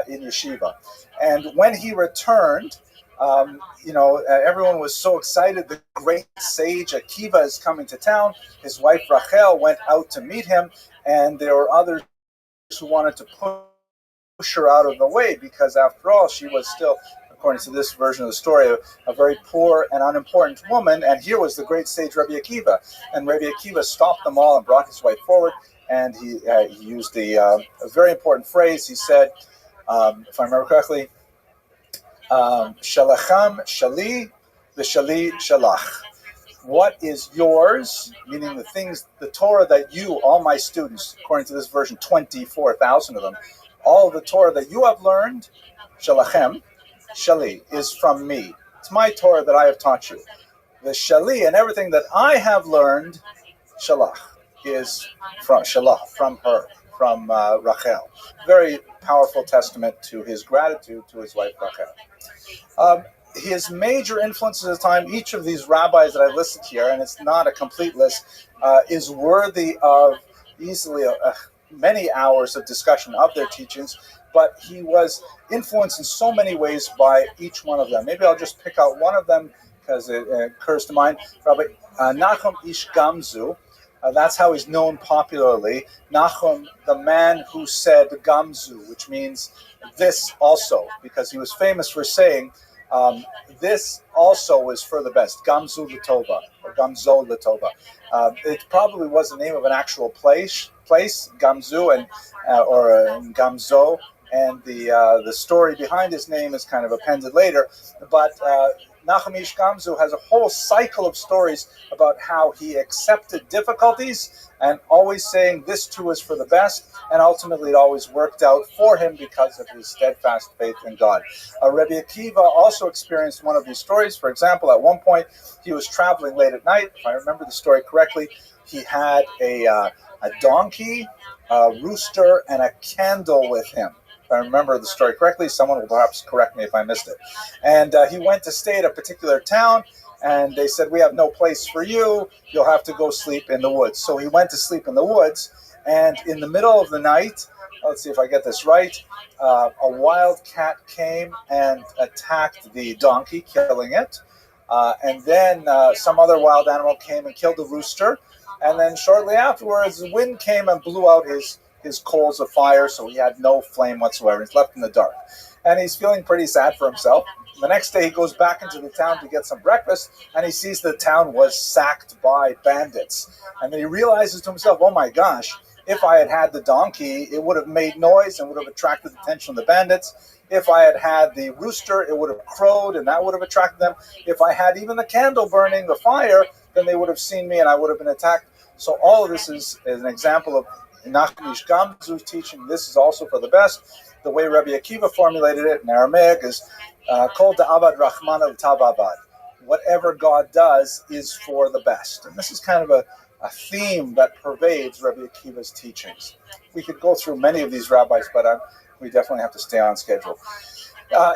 in yeshiva. And when he returned, everyone was so excited. The great sage Akiva is coming to town. His wife Rachel went out to meet him, and there were others who wanted to push her out of the way because, after all, she was still, according to this version of the story, a very poor and unimportant woman. And here was the great sage Rabbi Akiva. And Rabbi Akiva stopped them all and brought his wife forward. And he used a very important phrase. He said, if I remember correctly, Shalacham shali, v'shali shalach. What is yours, meaning the things, the Torah that you, all my students, according to this version, 24,000 of them, all the Torah that you have learned, Shalachem, Shali, is from me. It's my Torah that I have taught you. The Shali and everything that I have learned, Shalach, is from Shalah, from her, from Rachel. Very powerful testament to his gratitude to his wife Rachel. His major influences at the time, each of these rabbis that I listed here, and it's not a complete list, is worthy of easily many hours of discussion of their teachings, but he was influenced in so many ways by each one of them. Maybe I'll just pick out one of them because it occurs to mind. Rabbi Nachum Ish Gamzu, that's how he's known popularly. Nachum, the man who said Gamzu, which means this also, because he was famous for saying, this also is for the best. Gamzu Latova, or Gamzo Latova. It probably was the name of an actual place, Gamzu, and or Gamzo, and the story behind his name is kind of appended later. But Nachum Ish Gamzu has a whole cycle of stories about how he accepted difficulties and always saying this too is for the best, and ultimately it always worked out for him because of his steadfast faith in God. Rabbi Akiva also experienced one of these stories. For example, at one point he was traveling late at night. If I remember the story correctly, he had a donkey, a rooster, and a candle with him. If I remember the story correctly, someone will perhaps correct me if I missed it. And he went to stay at a particular town, and they said, we have no place for you. You'll have to go sleep in the woods. So he went to sleep in the woods, and in the middle of the night, let's see if I get this right, a wild cat came and attacked the donkey, killing it. And then some other wild animal came and killed the rooster. And then shortly afterwards, the wind came and blew out his coals of fire, so he had no flame whatsoever. He's left in the dark. And he's feeling pretty sad for himself. The next day, he goes back into the town to get some breakfast, and he sees the town was sacked by bandits. And then he realizes to himself, oh my gosh, if I had had the donkey, it would have made noise and would have attracted the attention of the bandits. If I had had the rooster, it would have crowed, and that would have attracted them. If I had even the candle burning, the fire, then they would have seen me, and I would have been attacked. So all of this is an example of Nachum Ish Gamzu's teaching. This is also for the best. The way Rabbi Akiva formulated it in Aramaic is Kol da'avad Rahman al-tav avad. Whatever God does is for the best. And this is kind of a theme that pervades Rabbi Akiva's teachings. We could go through many of these rabbis, but we definitely have to stay on schedule.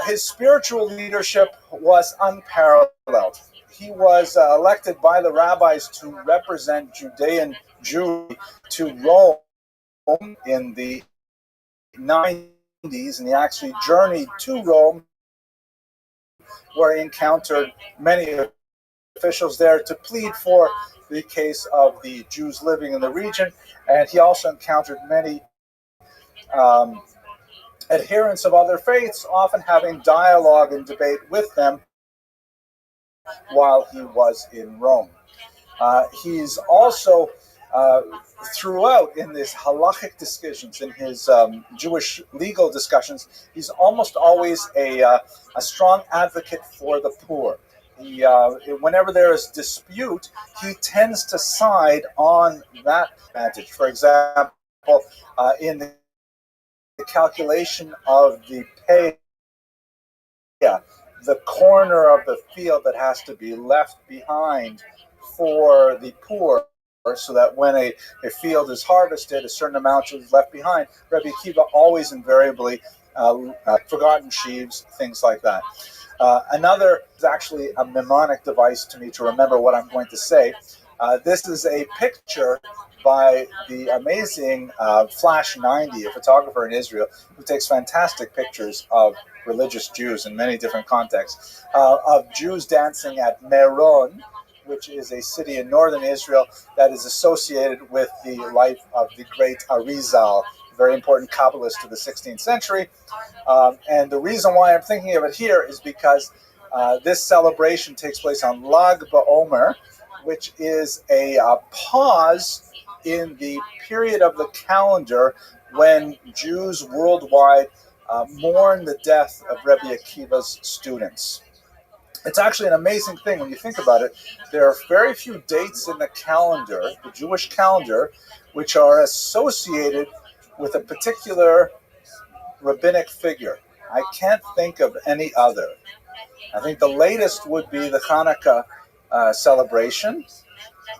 His spiritual leadership was unparalleled. He was elected by the rabbis to represent Judean Jewry to Rome in the 90s, and he actually journeyed to Rome, where he encountered many officials there to plead for the case of the Jews living in the region, and he also encountered many adherents of other faiths, often having dialogue and debate with them while he was in Rome. He's also throughout in these halachic discussions, in his Jewish legal discussions, he's almost always a strong advocate for the poor. He, whenever there is dispute, he tends to side on that advantage. For example, in the calculation of the pay, the corner of the field that has to be left behind for the poor, so that when a field is harvested, a certain amount is left behind. Rabbi Akiva always invariably forgotten sheaves, things like that. Another is actually a mnemonic device to me to remember what I'm going to say. This is a picture by the amazing Flash 90, a photographer in Israel who takes fantastic pictures of religious Jews in many different contexts, of Jews dancing at Meron, which is a city in northern Israel that is associated with the life of the great Arizal, a very important Kabbalist of the 16th century. And the reason why I'm thinking of it here is because this celebration takes place on Lag BaOmer, which is a pause in the period of the calendar when Jews worldwide mourn the death of Rabbi Akiva's students. It's actually an amazing thing when you think about it. There are very few dates in the calendar, the Jewish calendar, which are associated with a particular rabbinic figure. I can't think of any other. I think the latest would be the Hanukkah celebration,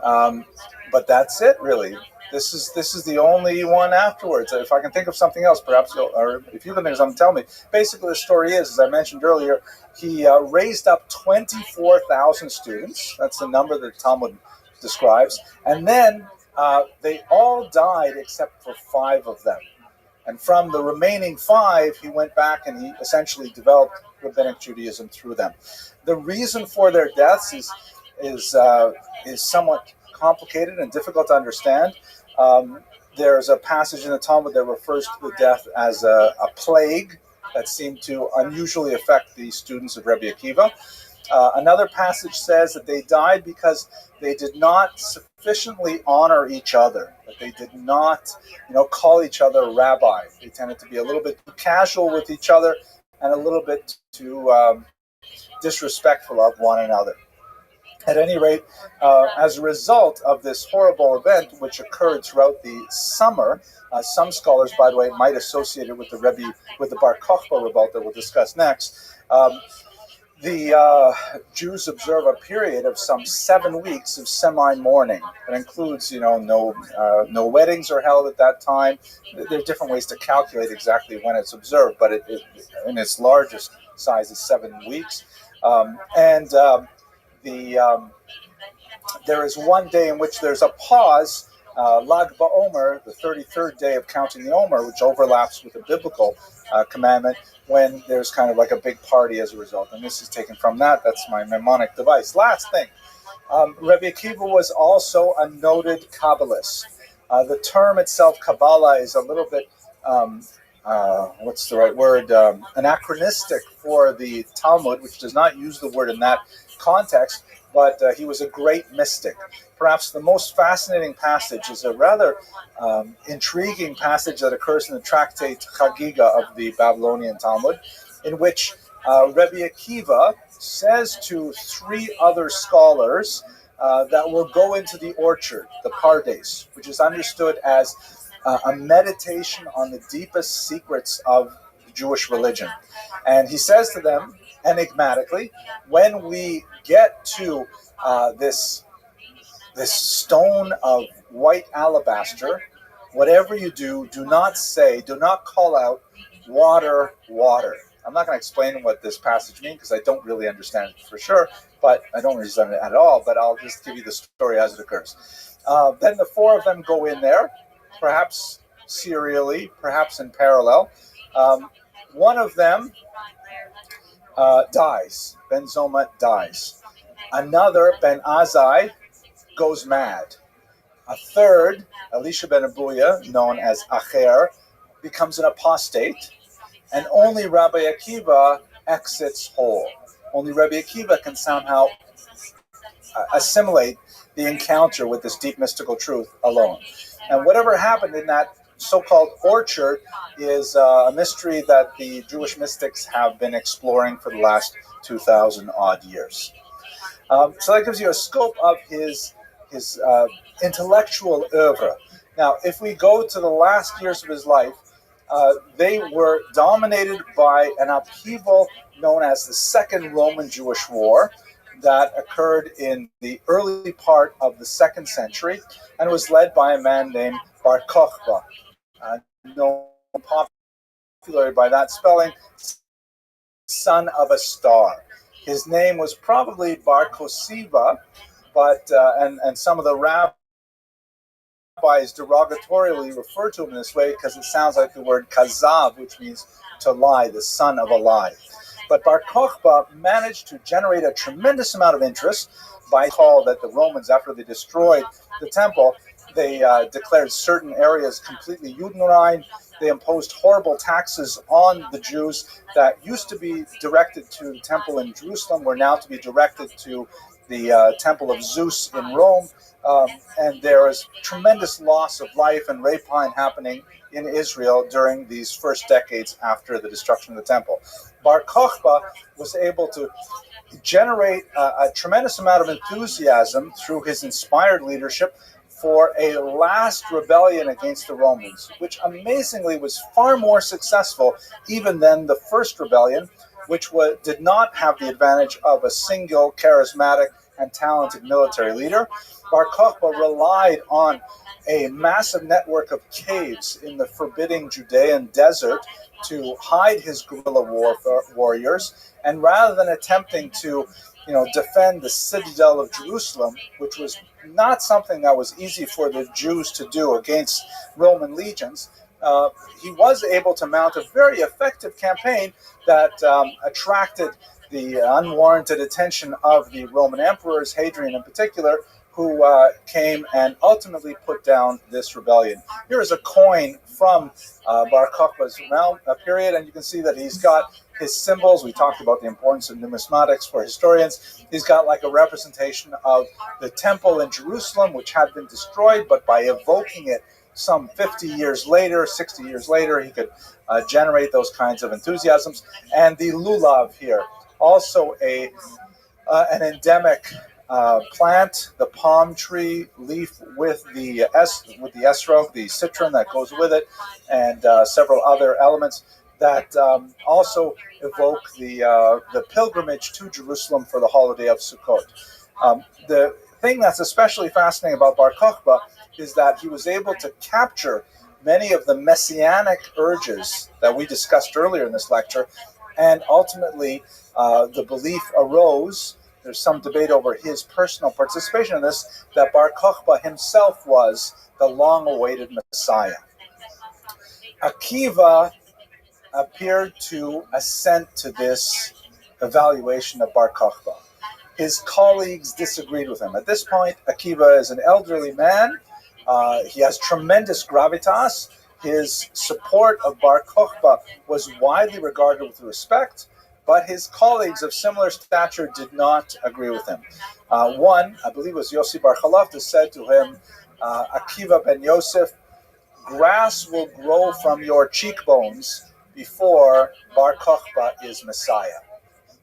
but that's it, really. This is the only one afterwards. If I can think of something else, perhaps or if you can think of something, tell me. Basically, the story is, as I mentioned earlier, he raised up 24,000 students. That's the number that the Talmud describes. And then they all died except for 5 of them. And from the remaining 5, he went back and he essentially developed Rabbinic Judaism through them. The reason for their deaths is somewhat complicated and difficult to understand. There's a passage in the Talmud that refers to the death as a plague that seemed to unusually affect the students of Rabbi Akiva. Another passage says that they died because they did not sufficiently honor each other, that they did not, call each other rabbi. They tended to be a little bit too casual with each other and a little bit too disrespectful of one another. At any rate, as a result of this horrible event, which occurred throughout the summer, some scholars, by the way, might associate it with the Bar Kokhba revolt that we'll discuss next. The Jews observe a period of some 7 weeks of semi-mourning. That includes, no weddings are held at that time. There are different ways to calculate exactly when it's observed, but it in its largest size is 7 weeks. There is one day in which there's a pause, Lag BaOmer, the 33rd day of counting the Omer, which overlaps with the biblical commandment, when there's kind of like a big party as a result. And this is taken from that. That's my mnemonic device. Last thing, Rabbi Akiva was also a noted Kabbalist. The term itself, Kabbalah, is a little bit, what's the right word, anachronistic for the Talmud, which does not use the word in that context, but he was a great mystic. Perhaps the most fascinating passage is a rather intriguing passage that occurs in the tractate Chagiga of the Babylonian Talmud, in which Rabbi Akiva says to 3 other scholars that will go into the orchard, the Pardes, which is understood as a meditation on the deepest secrets of the Jewish religion. And he says to them, enigmatically, when we get to this stone of white alabaster, whatever you do, do not call out, water, water. I'm not going to explain what this passage means because I don't really understand it for sure, but I don't understand it at all, but I'll just give you the story as it occurs. Then the 4 of them go in there, perhaps serially, perhaps in parallel. One of them dies. Ben Zoma dies. Another, Ben Azai, goes mad. A third, Elisha ben Abuya, known as Acher, becomes an apostate. And only Rabbi Akiva exits whole. Only Rabbi Akiva can somehow assimilate the encounter with this deep mystical truth alone. And whatever happened in that so-called orchard is a mystery that the Jewish mystics have been exploring for the last 2,000 odd years. So that gives you a scope of his intellectual oeuvre. Now, if we go to the last years of his life, they were dominated by an upheaval known as the Second Roman Jewish War that occurred in the early part of the 2nd century and was led by a man named Bar Kokhba, known popularly by that spelling, son of a star. His name was probably Bar Kosiva, but and some of the rabbis derogatorily refer to him in this way because it sounds like the word kazav, which means to lie, the son of a lie. But Bar Kokhba managed to generate a tremendous amount of interest by call that the Romans, after they destroyed the temple, they declared certain areas completely Judenrein. They imposed horrible taxes on the Jews that used to be directed to the temple in Jerusalem, were now to be directed to the temple of Zeus in Rome. And there is tremendous loss of life and rapine happening in Israel during these first decades after the destruction of the temple. Bar Kokhba was able to generate a tremendous amount of enthusiasm through his inspired leadership for a last rebellion against the Romans, which amazingly was far more successful even than the first rebellion, which did not have the advantage of a single charismatic and talented military leader. Bar Kokhba relied on a massive network of caves in the forbidding Judean desert to hide his guerrilla warriors, and rather than attempting to defend the citadel of Jerusalem, which was not something that was easy for the Jews to do against Roman legions, he was able to mount a very effective campaign that attracted the unwarranted attention of the Roman emperors, Hadrian in particular, who came and ultimately put down this rebellion. Here is a coin from Bar Kokhba's period, and you can see that he's got his symbols. We talked about the importance of numismatics for historians. He's got like a representation of the temple in Jerusalem, which had been destroyed, but by evoking it some 50 years later, 60 years later, he could generate those kinds of enthusiasms. And the lulav here, also an endemic plant, the palm tree leaf with the esrog, the citron that goes with it, and several other elements that also evoke the pilgrimage to Jerusalem for the holiday of Sukkot. The thing that's especially fascinating about Bar Kokhba is that he was able to capture many of the messianic urges that we discussed earlier in this lecture, and ultimately the belief arose. There's some debate over his personal participation in this, that Bar Kokhba himself was the long-awaited Messiah. Akiva appeared to assent to this evaluation of Bar Kokhba. His colleagues disagreed with him. At this point, Akiva is an elderly man. He has tremendous gravitas. His support of Bar Kokhba was widely regarded with respect, but his colleagues of similar stature did not agree with him. One, I believe it was Yossi Bar Chalafta, said to him, Akiva ben Yosef, grass will grow from your cheekbones before Bar Kokhba is Messiah.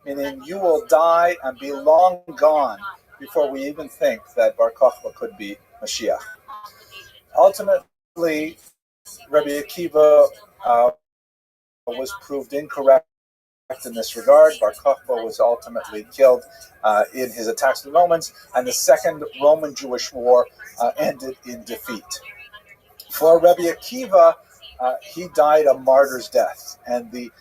Meaning you will die and be long gone before we even think that Bar Kokhba could be Mashiach. Ultimately, Rabbi Akiva was proved incorrect in this regard. Bar Kokhba was ultimately killed in his attacks on the Romans, and the Second Roman-Jewish War ended in defeat. For Rabbi Akiva, he died a martyr's death, and the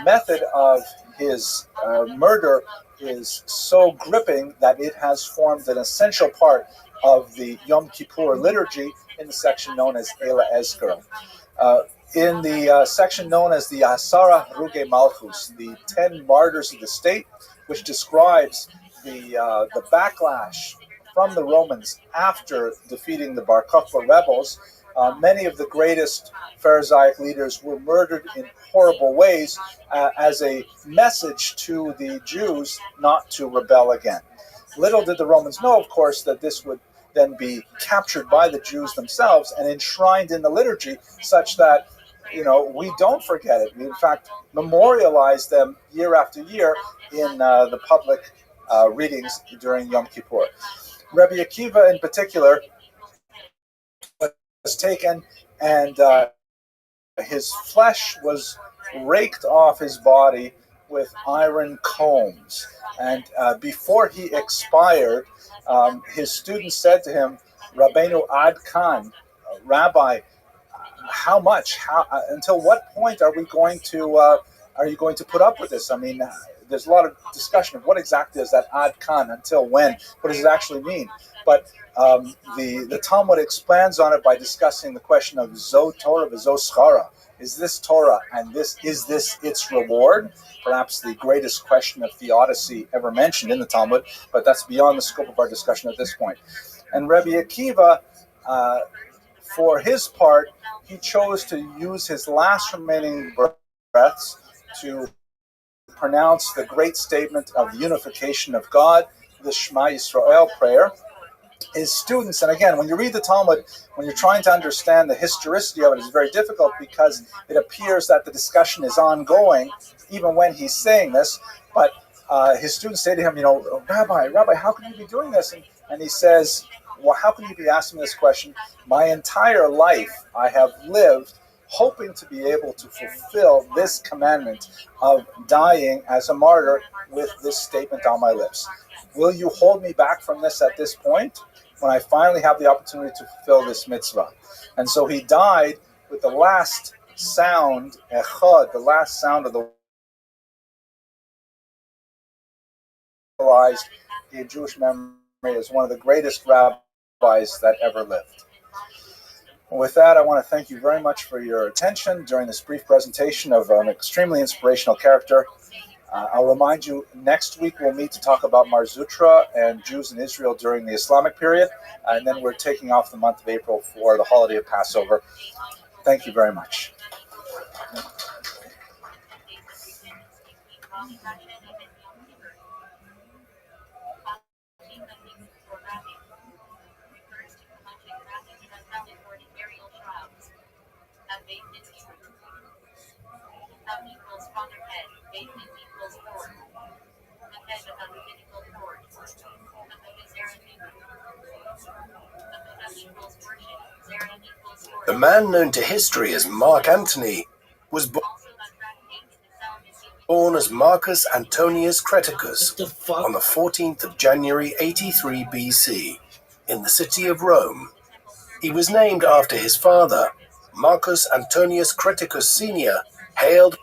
method of his murder is so gripping that it has formed an essential part of the Yom Kippur liturgy in the section known as Ela Ezker. In the section known as the Asara Ruge Malchus, the 10 martyrs of the state, which describes the backlash from the Romans after defeating the Bar Kokhba rebels, many of the greatest Pharisaic leaders were murdered in horrible ways as a message to the Jews not to rebel again. Little did the Romans know, of course, that this would then be captured by the Jews themselves and enshrined in the liturgy such that, we don't forget it. We, in fact, memorialize them year after year in the public readings during Yom Kippur. Rabbi Akiva, in particular, was taken and his flesh was raked off his body with iron combs. And before he expired, his students said to him, Rabbeinu Ad Kan, Rabbi, how much? Until what point are you going to put up with this? I mean, there's a lot of discussion of what exactly is that ad kan, until when, what does it actually mean? But the Talmud expands on it by discussing the question of zo Torah v'zo schara. Is this Torah, and is this its reward? Perhaps the greatest question of theodicy ever mentioned in the Talmud, but that's beyond the scope of our discussion at this point. And Rabbi Akiva, for his part, he chose to use his last remaining breaths to pronounce the great statement of the unification of God, the Shema Yisrael prayer. His students, and again, when you read the Talmud, when you're trying to understand the historicity of it, it's very difficult because it appears that the discussion is ongoing even when he's saying this. But his students say to him, Rabbi, how can you be doing this? And he says, well, how can you be asking this question? My entire life I have lived hoping to be able to fulfill this commandment of dying as a martyr with this statement on my lips. Will you hold me back from this at this point, when I finally have the opportunity to fulfill this mitzvah? And so he died with the last sound, echad, the last sound of the in Jewish memory as one of the greatest rabbis that ever lived. With that, I want to thank you very much for your attention during this brief presentation of an extremely inspirational character. I'll remind you, next week we'll meet to talk about Mar Zutra and Jews in Israel during the Islamic period, and then we're taking off the month of April for the holiday of Passover. Thank you very much. The man known to history as Mark Antony was born as Marcus Antonius Creticus on the 14th of January 83 BC in the city of Rome. He was named after his father, Marcus Antonius Creticus Sr., hailed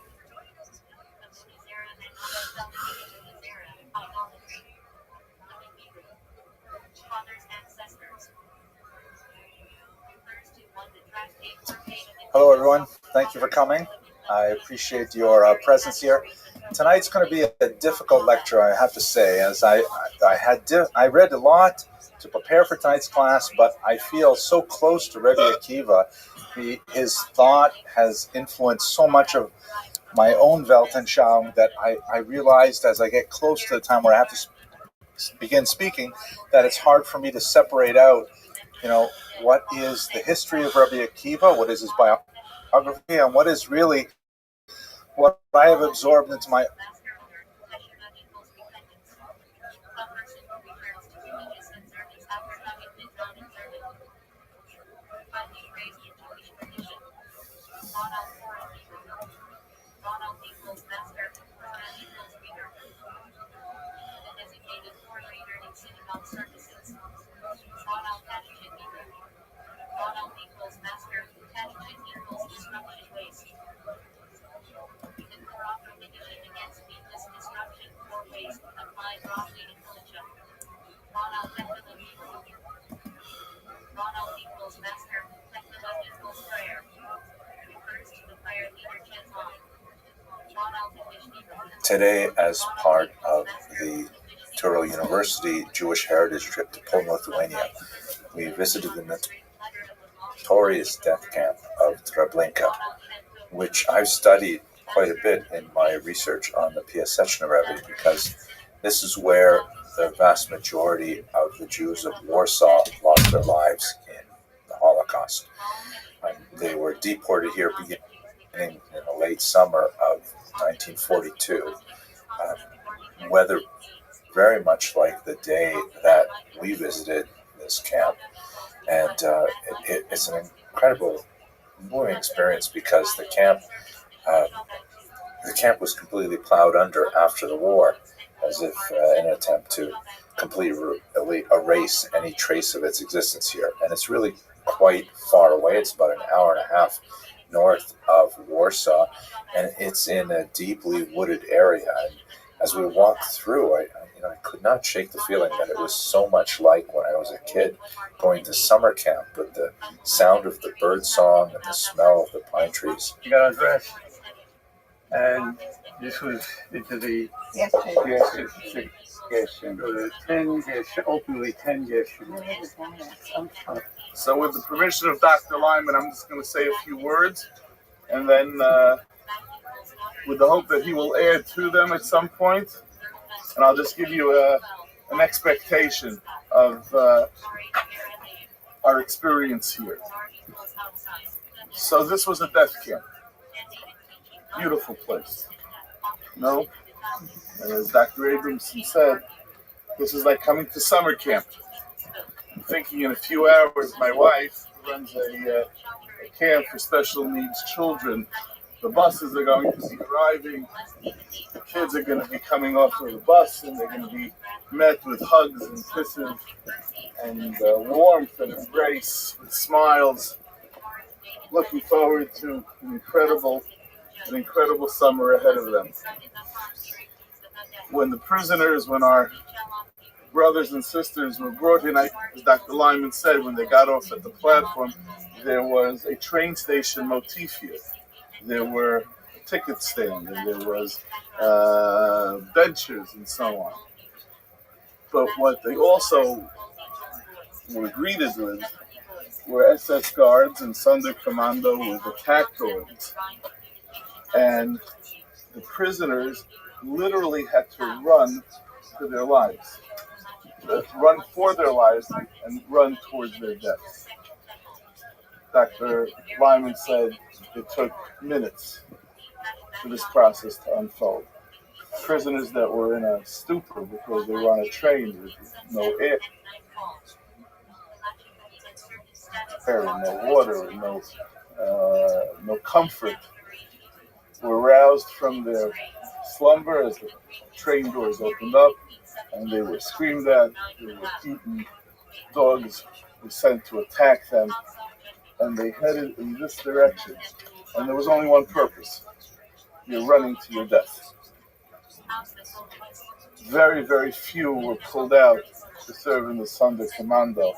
Hello, everyone. Thank you for coming. I appreciate your presence here. Tonight's going to be a difficult lecture, I have to say, as I read a lot to prepare for tonight's class, but I feel so close to Rabbi Akiva. His thought has influenced so much of my own Weltanschauung that I realized as I get close to the time where I have to begin speaking that it's hard for me to separate out, what is the history of Rabbi Akiva, what is his biography, and what is really what I have absorbed into my Today, as part of the Touro University Jewish Heritage trip to Poland, Lithuania, we visited the notorious death camp of Treblinka, which I've studied quite a bit in my research on the Piaseczna Rabbi, because this is where the vast majority of the Jews of Warsaw lost their lives in the Holocaust. They were deported here beginning in the late summer of 1942. Weather very much like the day that we visited this camp. And it's an incredible moving experience because the camp was completely plowed under after the war, as if in an attempt to completely erase any trace of its existence here. And it's really quite far away. It's about an hour and a half north of Warsaw, and it's in a deeply wooded area. And as we walked through, I could not shake the feeling that it was so much like when I was a kid going to summer camp with the sound of the bird song and the smell of the pine trees. You got undressed, and this was into the yes, 10 guests, openly 10 guests. So with the permission of Dr. Lyman, I'm just going to say a few words, and then with the hope that he will add to them at some point, and I'll just give you an expectation of our experience here. So this was a death camp. Beautiful place. No? And as Dr. Abramson said, this is like coming to summer camp. I'm thinking in a few hours, my wife runs a camp for special needs children. The buses are going to be arriving. The kids are going to be coming off of the bus, and they're going to be met with hugs and kisses and warmth and embrace with smiles. Looking forward to an incredible summer ahead of them. When our brothers and sisters were brought in, as Dr. Lyman said, when they got off at the platform, there was a train station motif here. There were ticket stands, and there was benches and so on. But what they also were greeted with were SS guards and Sonderkommando with attack dogs. And the prisoners literally had to run for their lives. Run for their lives and run towards their deaths. Dr. Lyman said it took minutes for this process to unfold. Prisoners that were in a stupor because they were on a train with no air, no water, no comfort, were roused from their slumber as the train doors opened up, and they were screamed at, they were beaten, dogs were sent to attack them, and they headed in this direction. And there was only one purpose: you're running to your death. Very, very few were pulled out to serve in the Sonderkommando,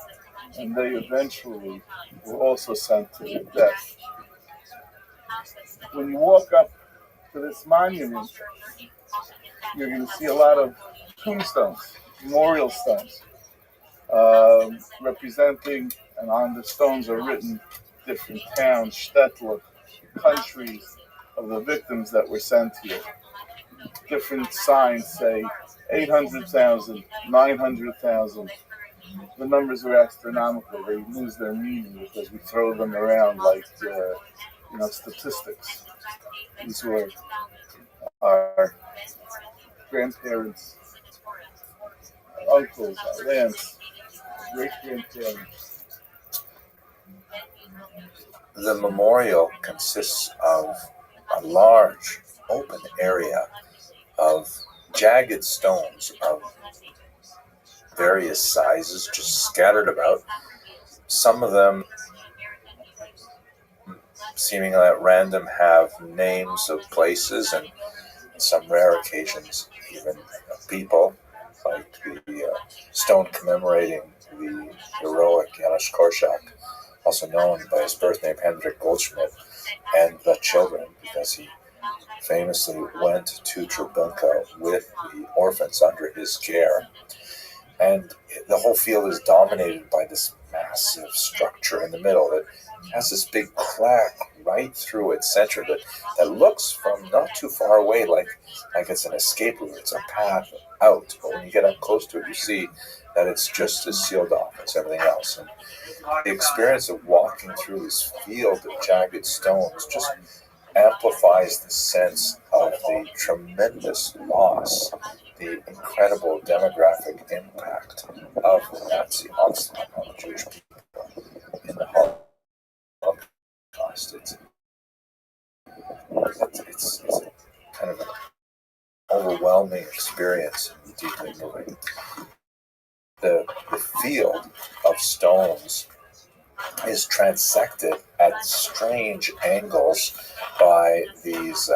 and they eventually were also sent to their death. When you walk up to this monument, you're going to see a lot of tombstones, memorial stones, representing, and on the stones are written different towns, shtetl, countries of the victims that were sent here. Different signs say 800,000, 900,000. The numbers are astronomical. They lose their meaning because we throw them around like statistics. These were our grandparents, our uncles, our aunts, great-grandparents. The memorial consists of a large open area of jagged stones of various sizes just scattered about. Some of them, seemingly at random, have names of places, and on some rare occasions even people, like the stone commemorating the heroic Janusz Korczak, also known by his birth name Hendrik Goldschmidt, and the children, because he famously went to Treblinka with the orphans under his care. And the whole field is dominated by this massive structure in the middle that has this big crack right through its center that looks from not too far away like it's an escape route. It's a path out. But when you get up close to it, you see that it's just as sealed off as everything else. And the experience of walking through this field of jagged stones just amplifies the sense of the tremendous loss, the incredible demographic impact of the Nazi onslaught on the Jewish people in the Holocaust. It's kind of an overwhelming experience, deeply moving. The field of stones is transected at strange angles by these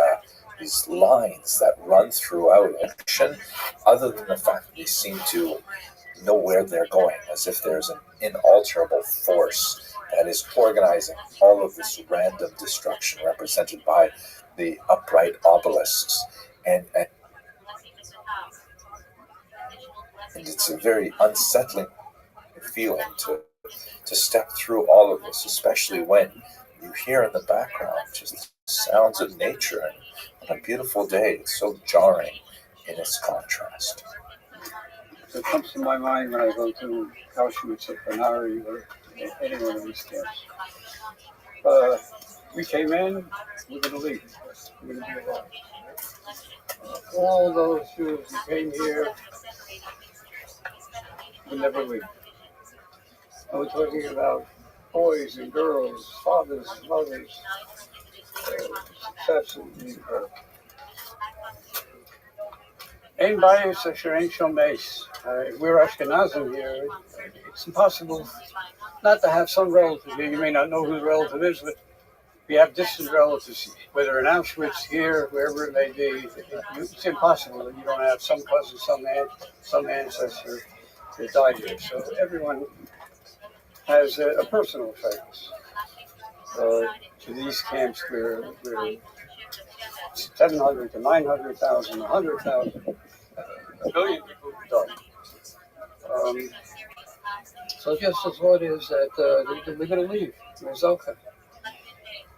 these lines that run throughout action, other than the fact that they seem to know where they're going, as if there's an inalterable force that is organizing all of this random destruction represented by the upright obelisks. And it's a very unsettling feeling to step through all of this, especially when you hear in the background just sounds of nature. And on a beautiful day, it's so jarring in its contrast. It comes to my mind when I go to Auschwitz or Panari or any one of these camps. We came in, we're going to leave. We're going to be alive. All those Jews who came here will never leave. I was talking about boys and girls, fathers, mothers. It's absolutely incredible. Ein bias asher ein shom meis. We're Ashkenazim here. It's impossible not to have some relative here. You may not know who the relative is, but we have distant relatives, whether in Auschwitz, here, wherever it may be. It's impossible that you don't have some cousin, some ancestor that died here. So everyone has a personal effect to these camps where 700 to 900,000, 100,000, a billion people died. So just the thought is that we're going to leave. It's okay.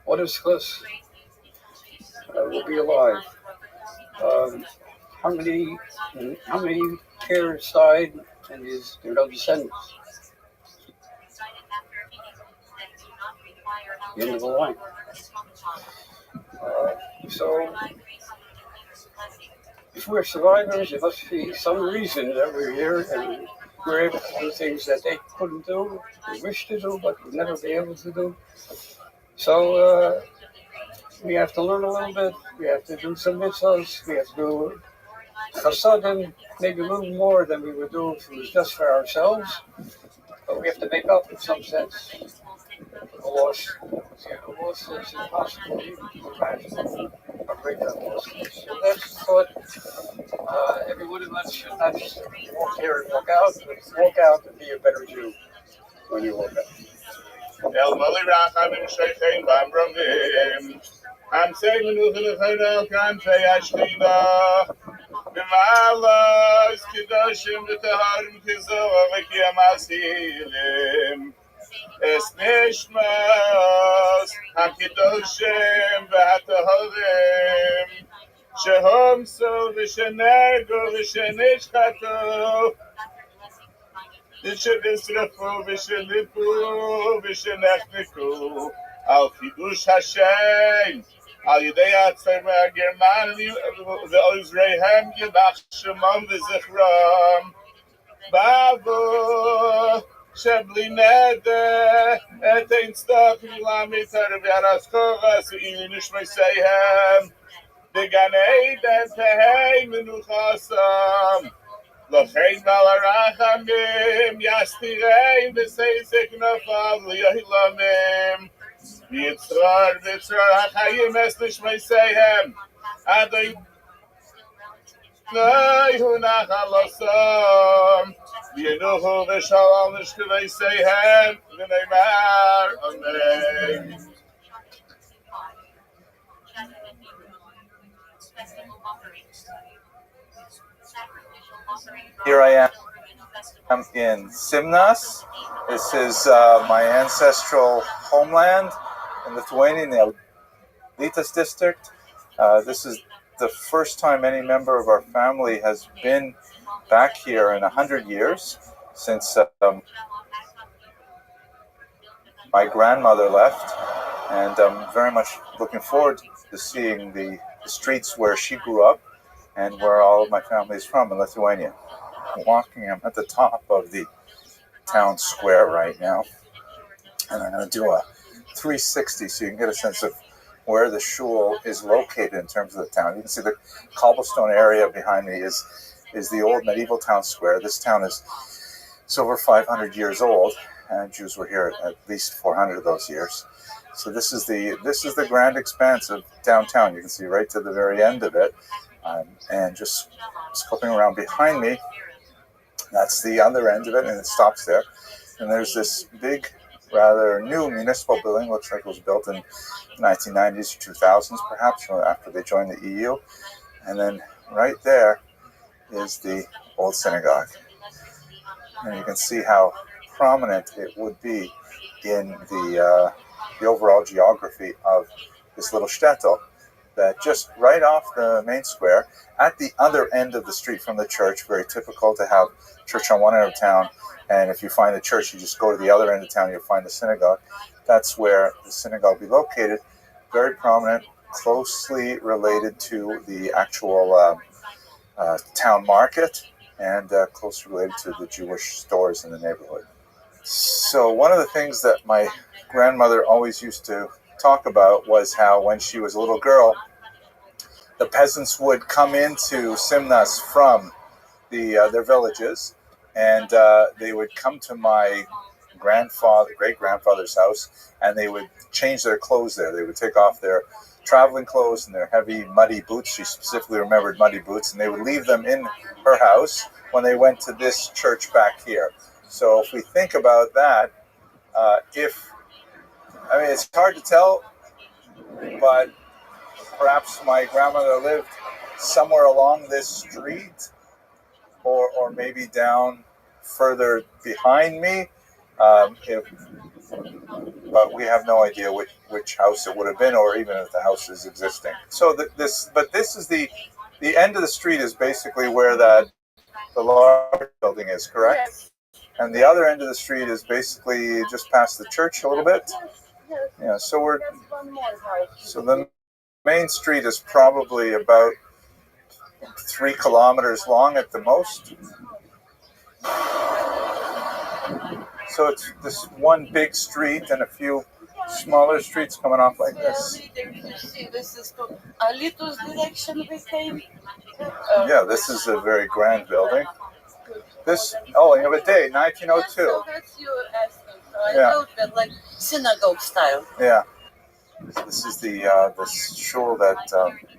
What is this? We'll be alive. How many parents died and his descendants? The end of the line. So, if we're survivors, it must be some reason that we're here and we're able to do things that they couldn't do, they wish to do, but would never be able to do. So, we have to learn a little bit, we have to do some mitzvahs, we have to do chasadim, maybe a little more than we would do if it was just for ourselves, but we have to make up in some sense. The loss is impossible to imagine how great that loss is. So that's the thought. Every one of us should not just walk here and walk out, but walk out and be a better Jew when you walk out. El Mali Rachamim Sheikhein Bamramim. I'm saying the Kanfei Ashkina. B'malas Kedoshim V'Taharim Kizoah V'Kiyam Asilim. Es Nishmas HaKedoshim V'Hataharim Shehomso V'Shenego V'Shenishchatu V'Shenisrafu V'Shenipu V'Shenechniku Al Chidush Hashem Al Yidei Atzei V'Germanim V'Ozreihem Yimach Shemam V'Zichram Bavo Shebli Neder Et Ein Stok V'Lamiter V'Yaraskogas V'Ili Nishmeseihem V'Gan Eden Tehei Menuchasam L'chein Balarachamim Yastirein V'Seisek Nafav L'Yahilamim V'Yitzrar HaChayim Es Nishmeseihem Adoi Noihu Nachalosam V'Yenuhu V'Shalom Nishkeveseihem V'Neimar Amen. Here I am in Simnas. This is my ancestral homeland in Lithuania, in the Alytus district. This is the first time any member of our family has been back here in 100 years, since my grandmother left, and I'm very much looking forward to seeing the streets where she grew up and where all of my family is from in Lithuania. I'm at the top of the town square right now, and I'm going to do a 360 so you can get a sense of where the shul is located in terms of the town. You can see the cobblestone area behind me is the old medieval town square. This town is over 500 years old, and Jews were here at least 400 of those years. So this is the grand expanse of downtown. You can see right to the very end of it, and just scoping around behind me, that's the other end of it, and it stops there. And there's this big, rather new municipal building. Looks like it was built in the 1990s or 2000s, perhaps, after they joined the EU. And then right there is the old synagogue. And you can see how prominent it would be in the overall geography of this little shtetl, that just right off the main square, at the other end of the street from the church, very typical to have church on one end of town, and if you find the church, you just go to the other end of town, you'll find the synagogue. That's where the synagogue will be located, very prominent, closely related to the actual town market, and closely related to the Jewish stores in the neighborhood. So one of the things that my grandmother always used to talk about was how when she was a little girl, the peasants would come into Simnas from their villages, and they would come to my great-grandfather's house, and they would change their clothes there. They would take off their traveling clothes and their heavy, muddy boots. She specifically remembered muddy boots, and they would leave them in her house when they went to this church back here. So if we think about that, it's hard to tell, but perhaps my grandmother lived somewhere along this street, or maybe down further behind me, but we have no idea which house it would have been, or even if the house is existing. So this is the end of the street is basically where the large building is, correct? Yes. And the other end of the street is basically just past the church a little bit. Yeah, so the main street is probably about 3 kilometers long at the most. So it's this one big street and a few smaller streets coming off like this. This is a little direction we came. Yeah, this is a very grand building. In a day, 1902. So that's you asking. So I Yeah. wrote that like synagogue style. Yeah. This is the shul that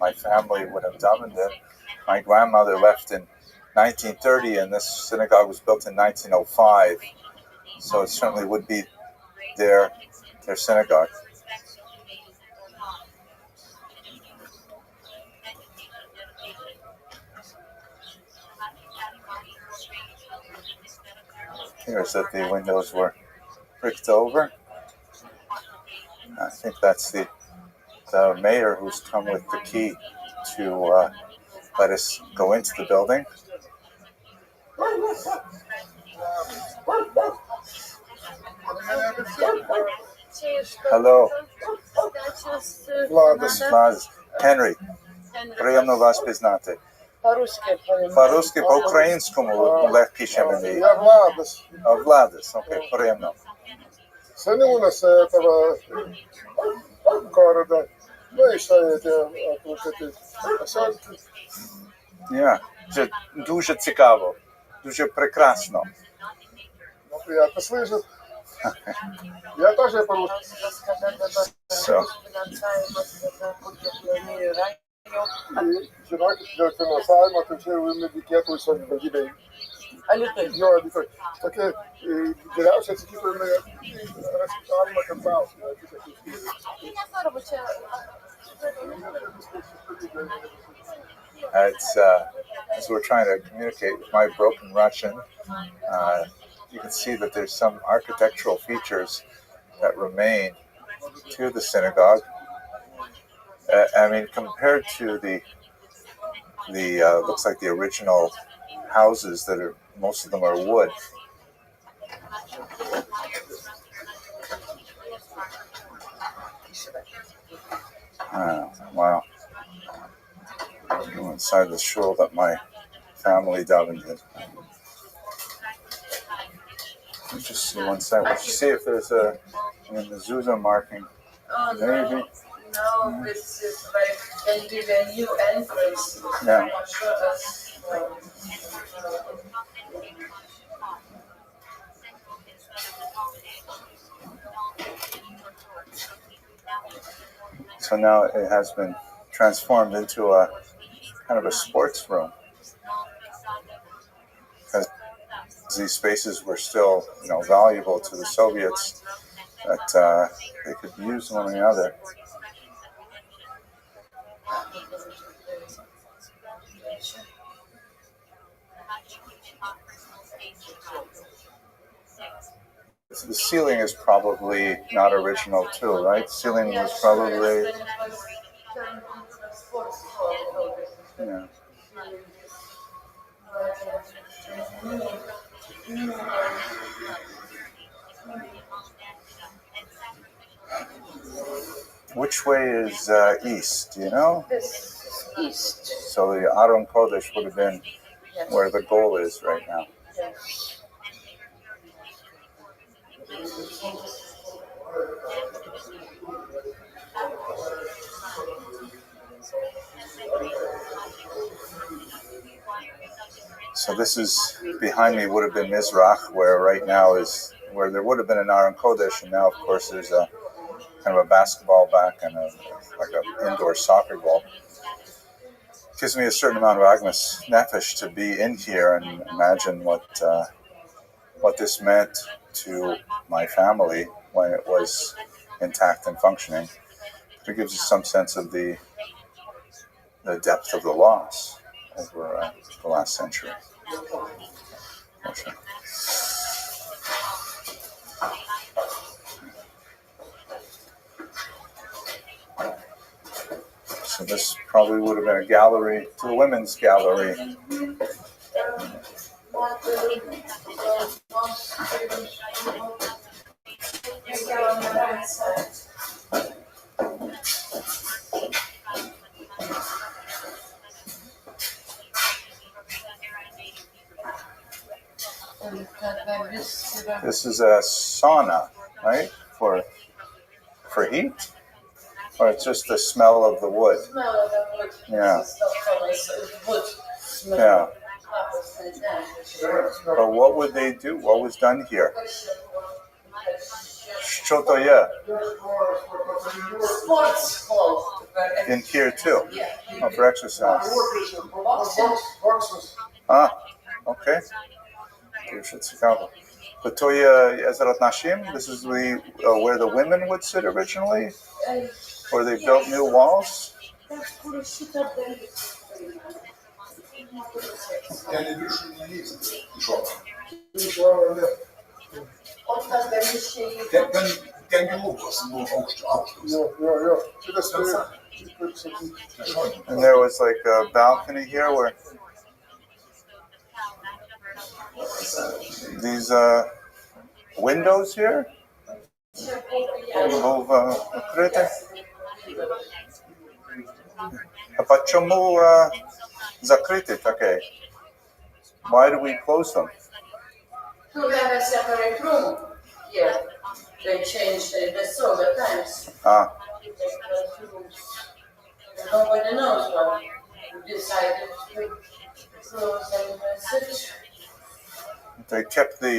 my family would have davened in. My grandmother left in 1930, and this synagogue was built in 1905. So it certainly would be their synagogue. Here's that the windows were bricked over. I think that's the mayor who's come with the key to let us go into the building. Hello. Vladis. Henry. Приємно вас пізнати. По-русски, по-українському легкий мені. Я Владис. Владис, окей, приємно. Сыны у нас этого города. Ну и что эти поселки. Це дуже цікаво, дуже прекрасно. Ну, приятно слышать. Я тоже по-русски. So. Žinokit, dėl finansavimo, tai čia jau reikėtų savivaldybei. Jo, tokie geriausiai atsakytumai galima, kad klausimai. As we're trying to communicate with my broken Russian, you can see that there's some architectural features that remain to the synagogue. Compared to the looks like the original houses that are, most of them are wood. Wow. Go inside the shul that my family davened in. Let's just see one side. Let's see if there's a mezuzah marking. Maybe. No, this is like can be the new entrance. Yeah. So now it has been transformed into a kind of a sports room, because these spaces were still, valuable to the Soviets, that they could use one another. The ceiling is probably not original too, right? The ceiling was probably, yeah. Which way is east? Do you know? This east. So the Aron Kodesh would have been where the goal is right now. Yes. So this is behind me would have been Mizrach, where right now is where there would have been an Aron Kodesh, and now of course there's a kind of a basketball back and like an indoor soccer ball. It gives me a certain amount of Agnes Nefesh to be in here and imagine what this meant to my family when it was intact and functioning. It gives us some sense of the depth of the loss over the last century. Okay. So this probably would have been a gallery, to a women's gallery. This is a sauna, right? For heat? Or it's just the smell of the wood? Yeah. Yeah. But what would they do? What was done here? Що то є? In here too? Oh, for exercise. Ah, okay. Дуже цікаво. But то є Ezrat Nashim? This is where the women would sit originally? Or they built new walls? And there was like a balcony here where these windows here? А почему закрыты такие? Why do we close them? To have a separate room here. They changed the solar times. Ah. Nobody knows why we decided to close and switch. They kept the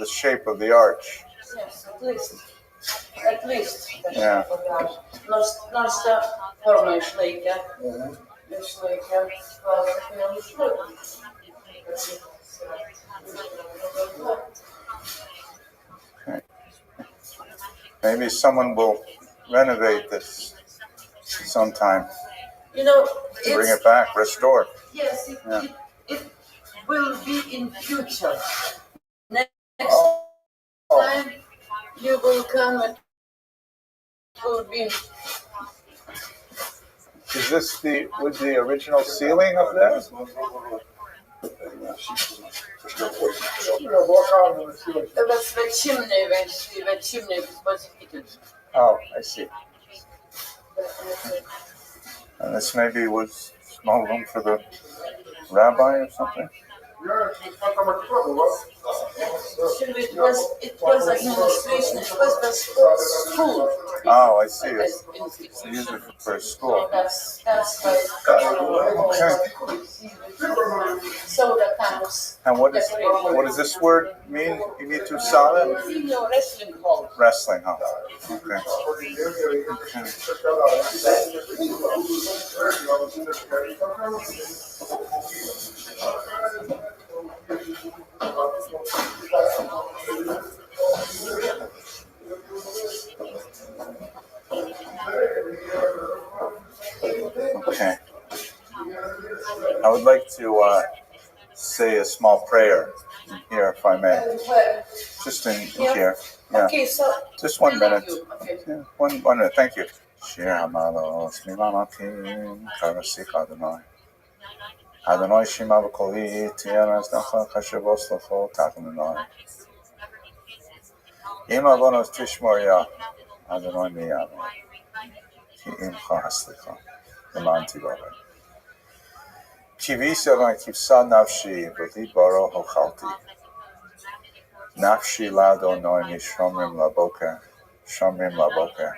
shape of the arch. Yes, at least. Yeah. Nästa formensslika. Okay. Maybe someone will renovate this sometime. Bring it back, restore. Yes, it will be in future. Next time you will come and it will be. Is this with the original ceiling up there? Oh, I see. And this maybe was small room for the rabbi or something? It was administration, it was the school. Oh, I see. They use it for school. That's why. So the camps. And what does this word mean? Imitu Sala? Wrestling hall. Wrestling hall. Okay. Okay. I would like to say a small prayer here, if I may. Just in here. Yeah. Okay, so just 1 minute. Okay. Yeah, one minute. Thank you. Shir Amalos Mimamakim Karasik Adonai. Adonai Shima B'Koli Tiyanas Nacha Kashavos Lachol Tatanoi. Im Avonos Tishmoria Adonai Miyami. Ki Imcha Haslicha. Iman Tivavai. Kivis Adonai Kivsa Nafshi V'Li Baro Hochalti. Nafshi Ladonoi Mishomrim Laboker. Shomrim Laboker.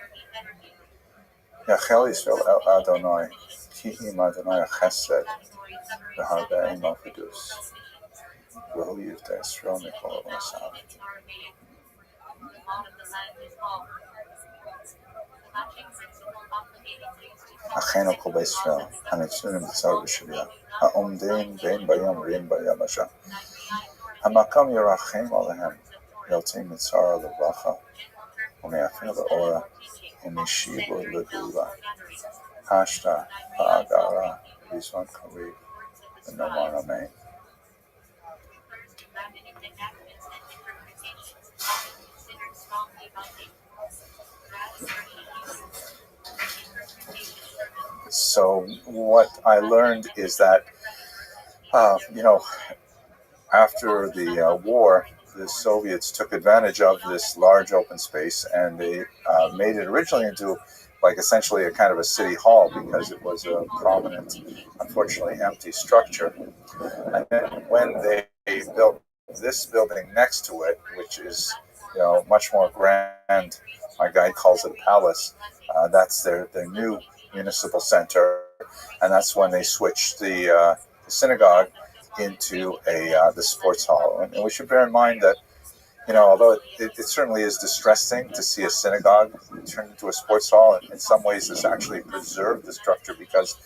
Yachel Yisrael El Adonai. Ki Im Adonai Chesed. V'Harbe Imo Fidus. V'Hu Yivta Yisrael Mikol Osav. Achenu Kol B'Yisrael, Hanetzunim B'Tzar B'Shivya, Ha'omdein Bein Bayam Rim Bayabasha, Hamakam Yerachem Alehem, Yotzim Mitzara Levacha, Ume'afin Le'ora, U'Mishibu Le'Gula, Hashta, Ha'agara, Yiswan Karib, V'Nomar Amen. So what I learned is that, after the war, the Soviets took advantage of this large open space, and they made it originally into essentially a kind of a city hall, because it was a prominent, unfortunately empty structure. And then when they built this building next to it, which is much more grand, my guide calls it a palace, that's their new municipal center, and that's when they switched the synagogue into the sports hall. And we should bear in mind that, although it certainly is distressing to see a synagogue turned into a sports hall, in some ways this actually preserved the structure, because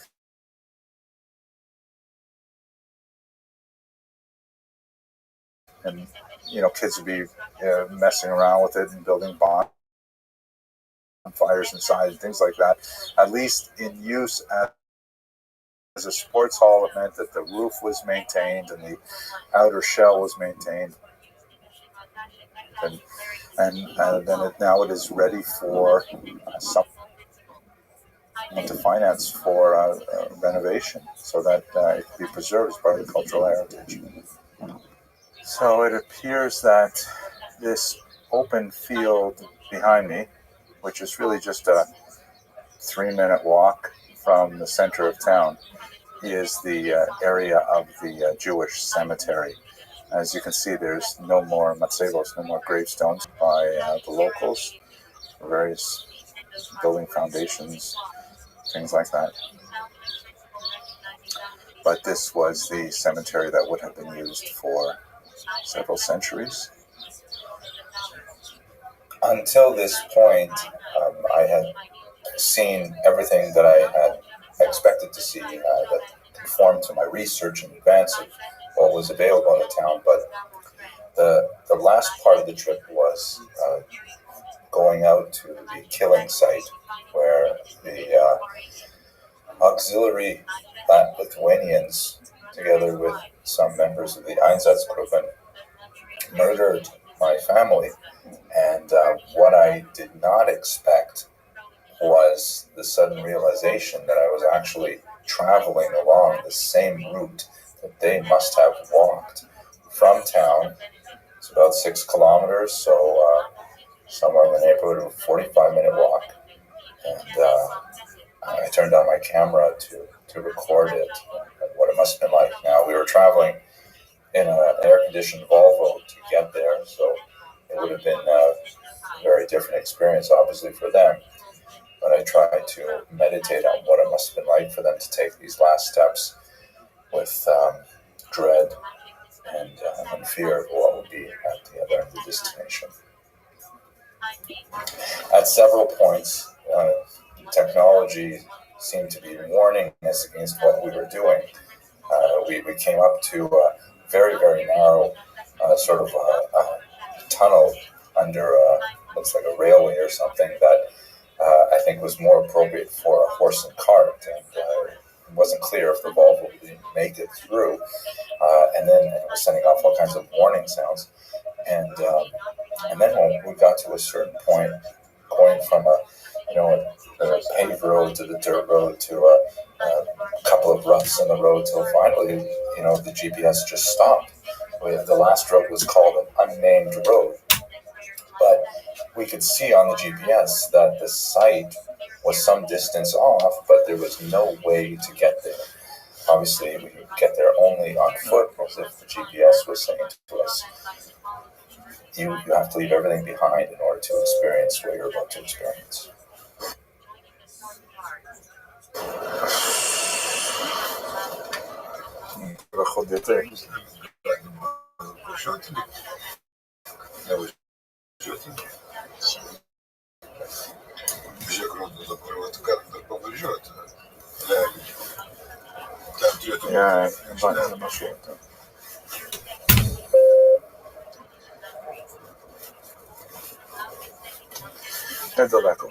kids would be messing around with it and building bonfires inside and things like that. At least in use as a sports hall, it meant that the roof was maintained and the outer shell was maintained, and then now it is ready for someone to finance for renovation, so that it can be preserved as part of the cultural heritage. So it appears that this open field behind me, which is really just a 3-minute walk from the center of town, is the area of the Jewish cemetery. As you can see, there's no more matzevos, no more gravestones by the locals, various building foundations, things like that. But this was the cemetery that would have been used for several centuries. Until this point, I had seen everything that I had expected to see that conformed to my research in advance of what was available in the town. But the last part of the trip was going out to the killing site, where the auxiliary Lithuanians, together with some members of the Einsatzgruppen, murdered my family. And what I did not expect was the sudden realization that I was actually traveling along the same route that they must have walked from town. It's about 6 kilometers, so somewhere in the neighborhood of a 45-minute walk. And I turned on my camera to record it and what it must have been like. Now, we were traveling in an air-conditioned Volvo to get there, so it would have been a very different experience, obviously, for them. But I tried to meditate on what it must have been like for them to take these last steps with dread and fear of what would be at the other end of the destination. At several points, technology seemed to be warning us against what we were doing. We came up to a very, very narrow sort of a tunnel under looks like a railway or something that I think was more appropriate for a horse and cart, and it wasn't clear if the Volvo would make it through. And then it was sending off all kinds of warning sounds. And then when we got to a certain point, going from a paved road to the dirt road to a couple of roughs in the road till finally, the GPS just stopped. The last road was called an unnamed road, but we could see on the GPS that the site was some distance off, but there was no way to get there. Obviously, we could get there only on foot, as if the GPS was saying to us, you have to leave everything behind in order to experience what you're about to experience. Yeah, it's далеко.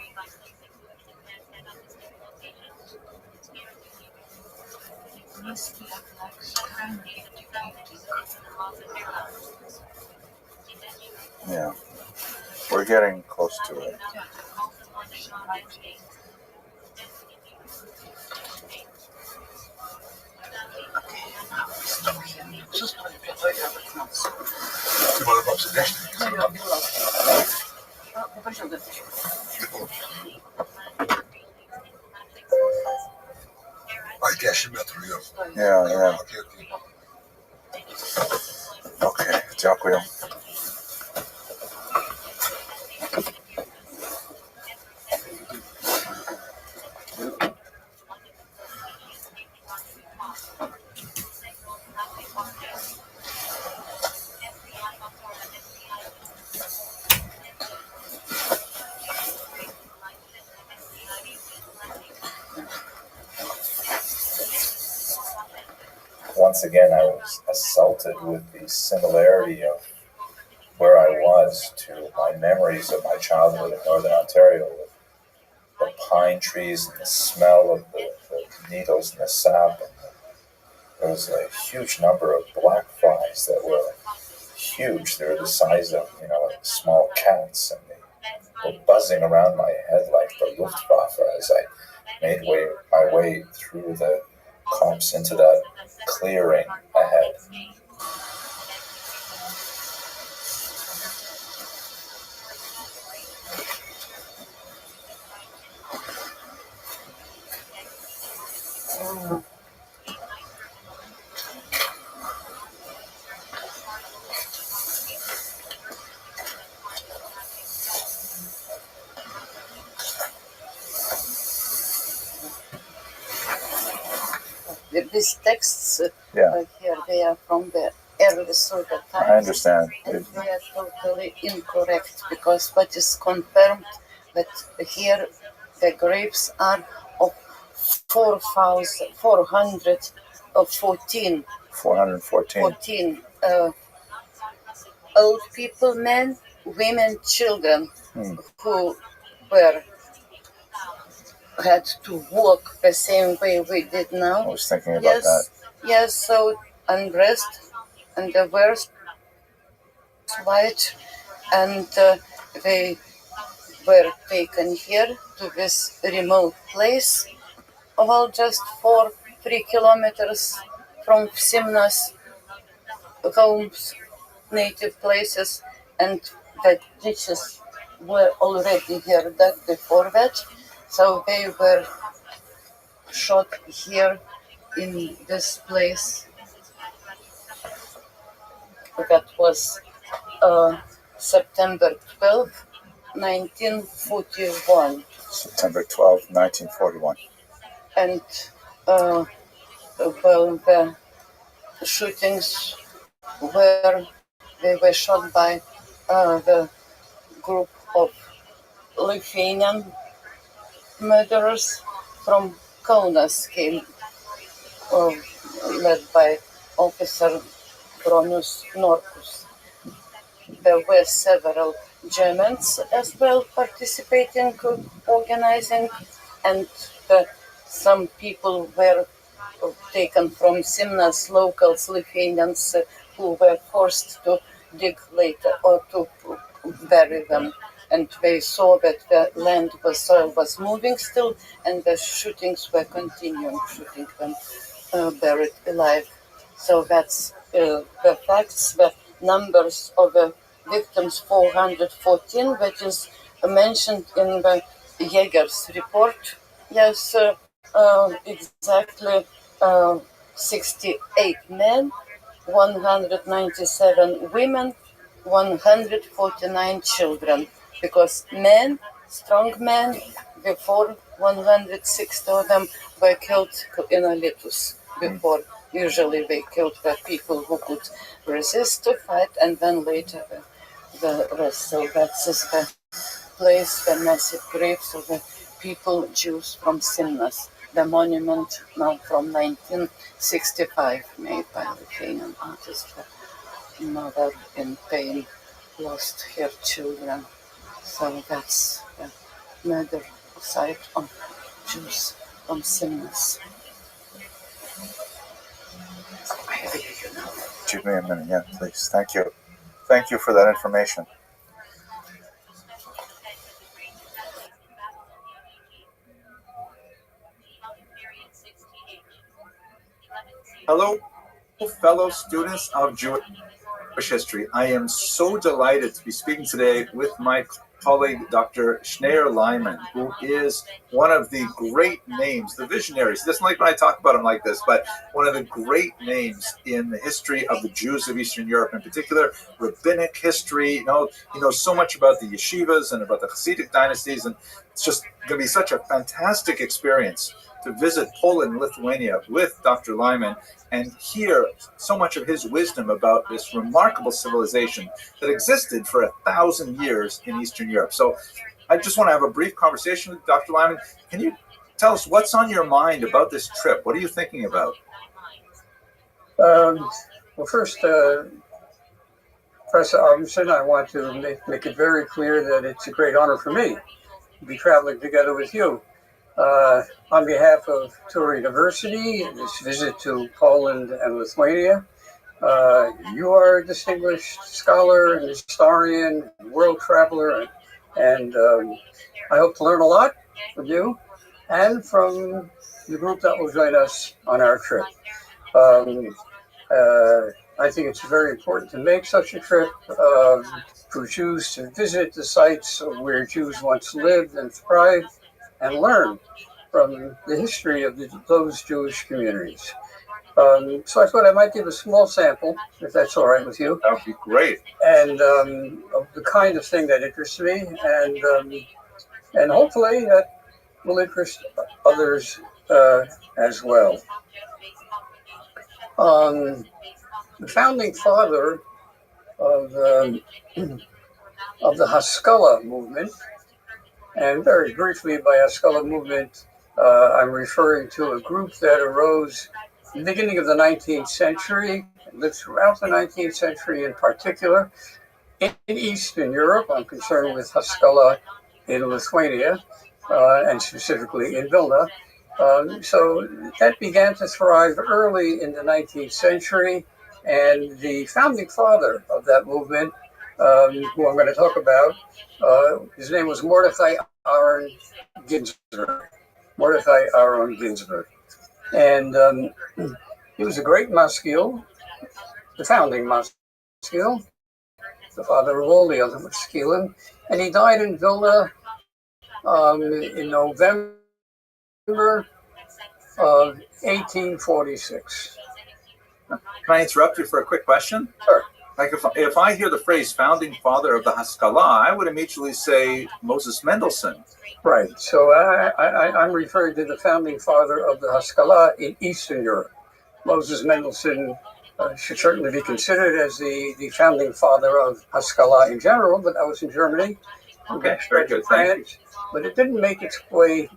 Yeah, we're getting close to it. Yeah. Okay, дякую. Once again, I was assaulted with the similarity of where I was to my memories of my childhood in Northern Ontario, with the pine trees and the smell of the needles and the sap. And there was a huge number of black flies that were huge. They were the size of, small cats, and they were buzzing around my head like the Luftwaffe as I made my way through the copse into that clearing ahead. These texts here, they are from the early Soviet times. I understand. And they are totally incorrect, because what is confirmed that here the graves are of 414 old people, men, women, children who had to walk the same way we did now. I was thinking about that. Yes, so undressed, and the worst white, and they were taken here to this remote place, just 3 kilometers from Simna's homes, native places, and the ditches were already here dug before that, so they were shot here in this place. that was September 12, 1941. September 12, 1941. And well, the shootings they were shot by the group of Lithuanian murderers from Kaunas came, led by Officer Bronius Norkus. There were several Germans as well participating, organizing, and some people were taken from Simnas, locals, Lithuanians, who were forced to dig later or to bury them. And they saw that the soil was moving still, and the shootings were continuing, shooting them buried alive. So that's the facts. The numbers of the victims, 414, which is mentioned in the Jäger's report. Yes, exactly 68 men, 197 women, 149 children. Because men, strong men, before 160 of them were killed in Alytus. Before, usually they killed the people who could resist to fight, and then later the rest. So that's the place, the massive graves of the people, Jews from Simnas. The monument now from 1965, made by a Lithuanian artist. Her mother in pain lost her children. So that's the murder site of Jews from Simnas. Give me a minute, yeah, please. Thank you. Thank you for that information. Hello, fellow students of Jewish history. I am so delighted to be speaking today with my colleague, Dr. Schneur Lyman, who is one of the great names, the visionaries. He doesn't like when I talk about him like this, but one of the great names in the history of the Jews of Eastern Europe, in particular, rabbinic history. He knows so much about the yeshivas and about the Hasidic dynasties, and it's just going to be such a fantastic experience to visit Poland and Lithuania with Dr. Lyman and hear so much of his wisdom about this remarkable civilization that existed for 1,000 years in Eastern Europe. So I just want to have a brief conversation with Dr. Lyman. Can you tell us what's on your mind about this trip? What are you thinking about? Well, first, Professor Armisen, I want to make it very clear that it's a great honor for me to be traveling together with you. On behalf of Touro University, this visit to Poland and Lithuania, you are a distinguished scholar and historian, world traveler, and I hope to learn a lot from you and from the group that will join us on our trip. I think it's very important to make such a trip for Jews to visit the sites where Jews once lived and thrived and learn from the history of those Jewish communities. So I thought I might give a small sample, if that's all right with you. That would be great. And of the kind of thing that interests me, and hopefully that will interest others as well. The founding father of the Haskalah movement, and very briefly by Haskalah movement, I'm referring to a group that arose in the beginning of the 19th century, lived throughout the 19th century in particular. In Eastern Europe, I'm concerned with Haskalah in Lithuania, and specifically in Vilna. So that began to thrive early in the 19th century, and the founding father of that movement, who I'm going to talk about, his name was Mordechai Aaron Ginsburg. Mordechai Aaron Ginsburg. And he was a great maskil, the founding maskil, the father of all the other maskilim, and he died in Vilna in November of 1846. Can I interrupt you for a quick question? Sure. Like if I hear the phrase founding father of the Haskalah, I would immediately say Moses Mendelssohn. Right. So I'm referring to the founding father of the Haskalah in Eastern Europe. Moses Mendelssohn should certainly be considered as the founding father of Haskalah in general, but that was in Germany. Okay, very good. Thank you. But it didn't make its way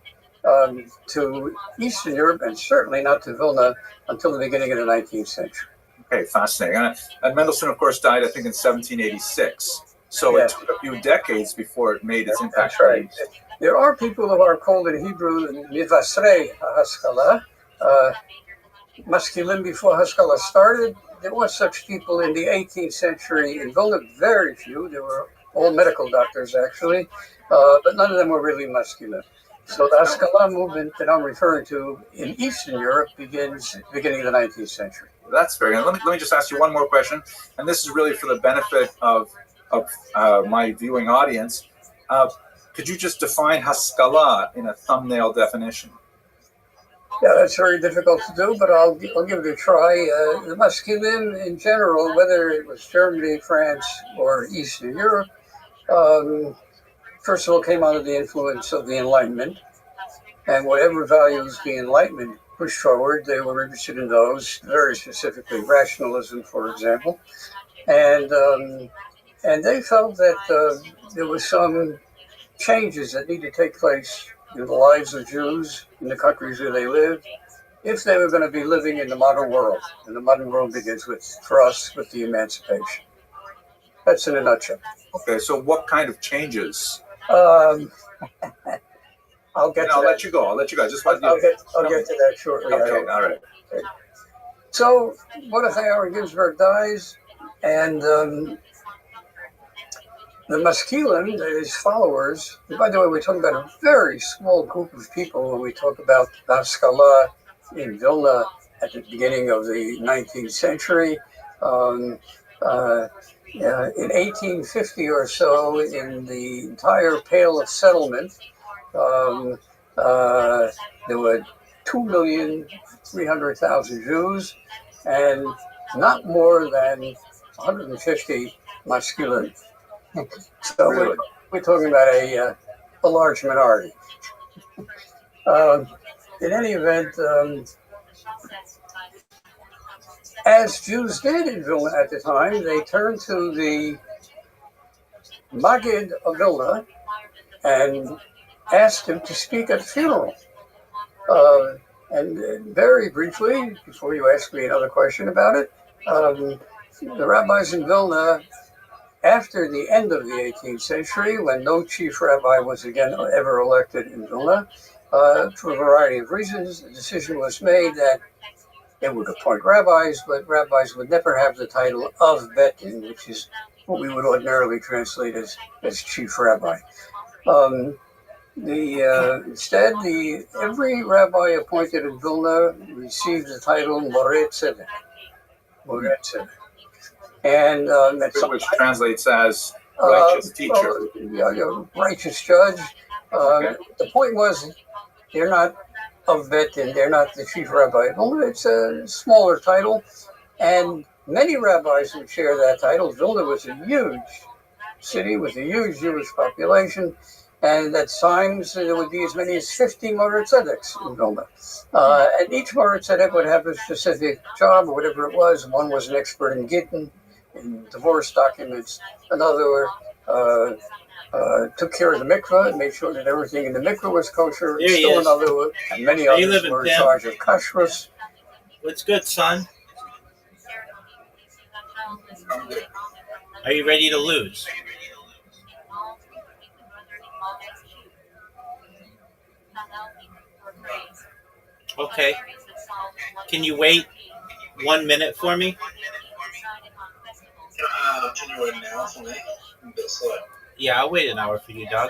to Eastern Europe, and certainly not to Vilna until the beginning of the 19th century. Okay, fascinating. And Mendelssohn, of course, died, I think, in 1786. So Yes. It took a few decades before it made its impact. That's right. There are people who are called in Hebrew Mivasrei Haskalah. Masculine before Haskalah started. There were such people in the 18th century in Vilna, very few. They were all medical doctors, actually, but none of them were really masculine. So the Haskalah movement that I'm referring to in Eastern Europe begins beginning of the 19th century. That's very good. Let me just ask you one more question, and this is really for the benefit of my viewing audience. Could you just define Haskalah in a thumbnail definition? Yeah, that's very difficult to do, but I'll give it a try. The masculine in general, whether it was Germany, France, or Eastern Europe, first of all, came under the influence of the Enlightenment. And whatever values the Enlightenment pushed forward, they were interested in those, very specifically rationalism, for example. And they felt that there was some changes that needed to take place in the lives of Jews in the countries where they lived, if they were going to be living in the modern world. And the modern world begins for us, with the emancipation. That's in a nutshell. Okay, so what kind of changes? I'll let you go. I'll let you go. I'll get to that shortly. Okay, all right. Okay. So, Mordechai Aaron Ginsburg dies, and the Maskilim, his followers, and by the way, we're talking about a very small group of people when we talk about the Haskalah in Vilna at the beginning of the 19th century. In 1850 or so, in the entire Pale of Settlement, there were 2,300,000 Jews and not more than 150 Maskilim. So really? we're talking about a large minority. In any event, as Jews did in Vilna at the time, they turned to the Maggid of Vilna and asked him to speak at the funeral. And very briefly, before you ask me another question about it, the rabbis in Vilna, after the end of the 18th century, when no chief rabbi was again ever elected in Vilna, for a variety of reasons, the decision was made that they would appoint rabbis, but rabbis would never have the title of Betin, which is what we would ordinarily translate as chief rabbi. Instead, every rabbi appointed in Vilna received the title Moreh Tzedek. Moreh Tzedek. And which translates as righteous teacher. Righteous judge. Okay. The point was, they're not of Betin, they're not the chief rabbi. It's a smaller title, and many rabbis would share that title. Vilna was a huge city with a huge Jewish population, and at times there would be as many as 50 Moreh Tzedeks in Vilna. And each Moreh Tzedek would have a specific job, or whatever it was. One was an expert in Gittin, in divorce documents. Another took care of the mikveh and made sure that everything in the mikveh was kosher. There he Still is. another, and many Are you others living, were in Pam? charge of kashrus. What's good, son? Are you ready to lose? Okay. Can you wait 1 minute for me? Can you wait now for me? That's like, Yeah, I'll wait an hour for you, dog.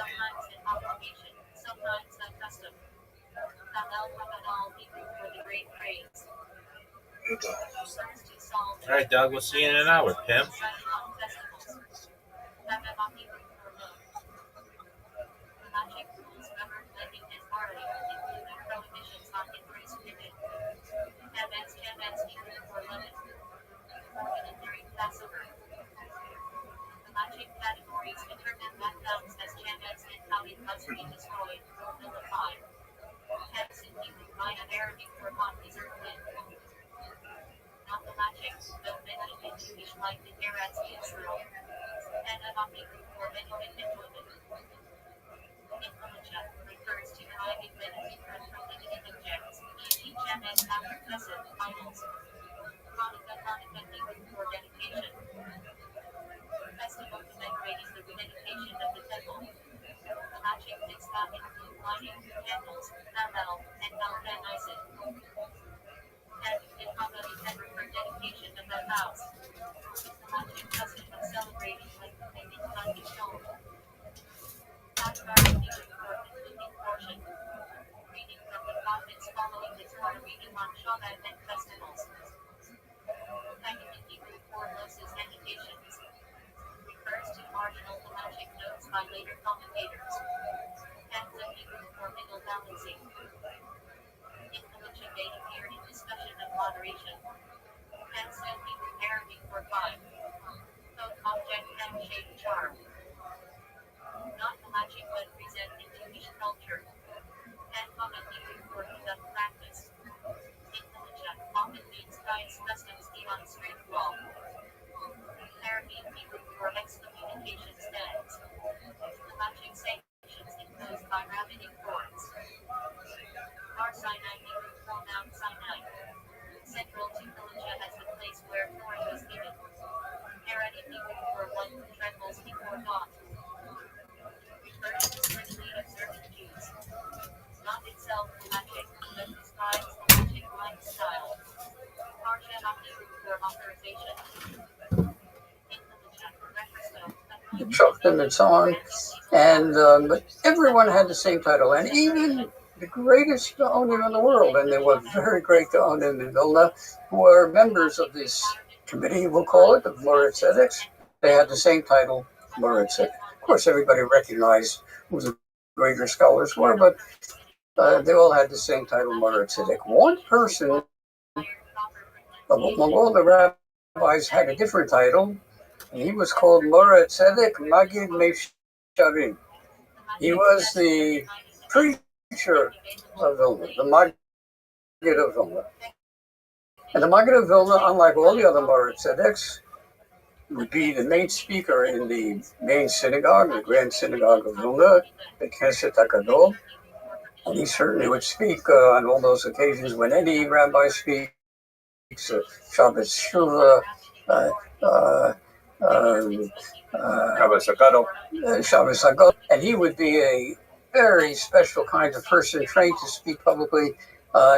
All right, dog. We'll see you in an hour, Pim. must be destroyed or vilified. Hence, in Hebrew, Maya Arabic for one is forbidden. Not the magic, but many in Jewish life in Eretz Israel. And about Hebrew for many enjoyment. Influenza refers to deriving many different religious objects, e.g. gems after chesed, idols. Hanukkah Hebrew for dedication. Festival commemorating the rededication of the temple. The magic mitzvah include lighting candles, Hallel, and Al-Ben-Isaac. And in Hanukkah December for dedication of the house. The magic custom of celebrating like painting Hanukkah stone. Advert Hebrew for concluding portion. Reading from the prophets following the Torah reading on Shabbat and festivals. Second Hebrew for Moses' annotations. Refers to marginal halachic notes by later commentators. And the Hebrew for middle balancing. Influential may appear in discussion of moderation. And the Hebrew Arabic for five. Both object and shape charm. Not halachic but present in Jewish culture. And common Hebrew for conduct practice. Influential often means Christ's customs beyond strict law. Arabic Hebrew for excommunication stands. Halachic sanctions imposed by rabbinic courts. Har Sinai Hebrew for Mount Sinai. Central to Fallujah as the place where Torah was given. Arabic Hebrew for one who trembles before God. Refers to strictly observant Jews. Not itself halachic, but describes halachic lifestyle. Parsha Hebrew for authorization. Shoftim and so on, and but everyone had the same title, and even the greatest Gaonim in the world, and they were very great Gaonim in Vilna, who were members of this committee, we'll call it, of Moritz Tzedek. They had the same title, Moritz Tzedek. Of course, everybody recognized who the greater scholars were, but they all had the same title, Moritz Tzedek. One person among all the rabbis had a different title. He was called Moreh Tzedek Magid Meisharim. He was the preacher of Vilna, the Magid of Vilna. And the Magid of Vilna, unlike all the other Moreh Tzedeks, would be the main speaker in the main synagogue, the Grand Synagogue of Vilna, the Knesset HaGadol. And he certainly would speak on all those occasions when any rabbi speaks, Shabbos Shuvah, Shabbos Hagadol, and he would be a very special kind of person, trained to speak publicly.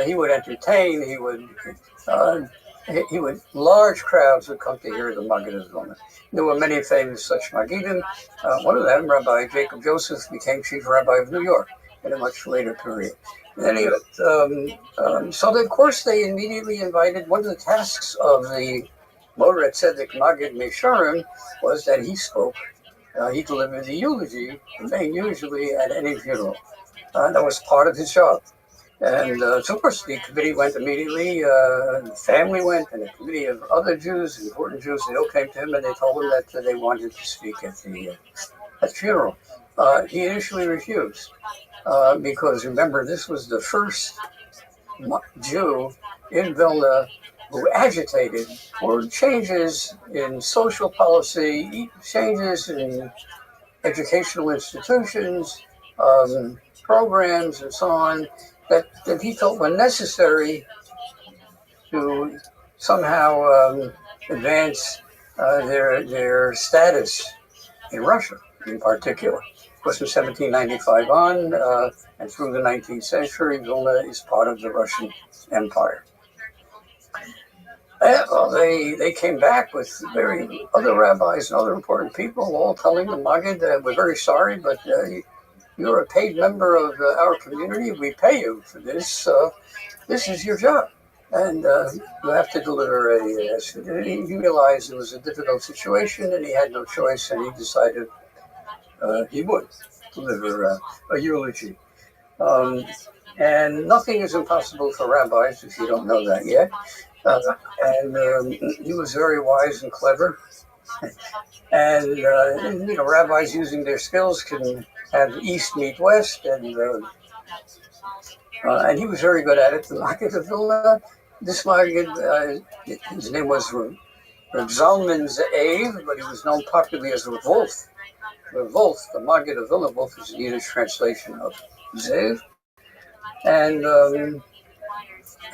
He would entertain. Large crowds would come to hear the Maggid of Vilna. There were many famous such Maggidim. One of them, Rabbi Jacob Joseph, became chief rabbi of New York in a much later period. Anyway, so of course they immediately invited. One of the tasks of the Moreh Tzedek Magid Meisharim was that he spoke. He delivered the eulogy, usually at any funeral. That was part of his job. And so, of course, the committee went immediately. The family went, and a committee of other Jews, important Jews, they all came to him, and they told him that they wanted to speak at the funeral. He initially refused because, remember, this was the first Jew in Vilna who agitated for changes in social policy, changes in educational institutions, programs, and so on, that he felt were necessary to somehow advance their status in Russia, in particular. Of course, from 1795 on and through the 19th century, Vilna is part of the Russian Empire. Well, they came back with other rabbis and other important people, all telling the Maggid that we're very sorry, but you're a paid member of our community. We pay you for this. This is your job. And you have to deliver he realized it was a difficult situation and he had no choice, and he decided he would deliver a eulogy. And nothing is impossible for rabbis, if you don't know that yet. And he was very wise and clever. And rabbis using their skills can have East meet West, and he was very good at it. The Maggid of Vilna, this Maggid, his name was Reb Zalman Ze'ev, but he was known popularly as Reb Wolf. Reb Wolf, the Maggid of Vilna, Wolf is a Yiddish translation of Ze'ev. And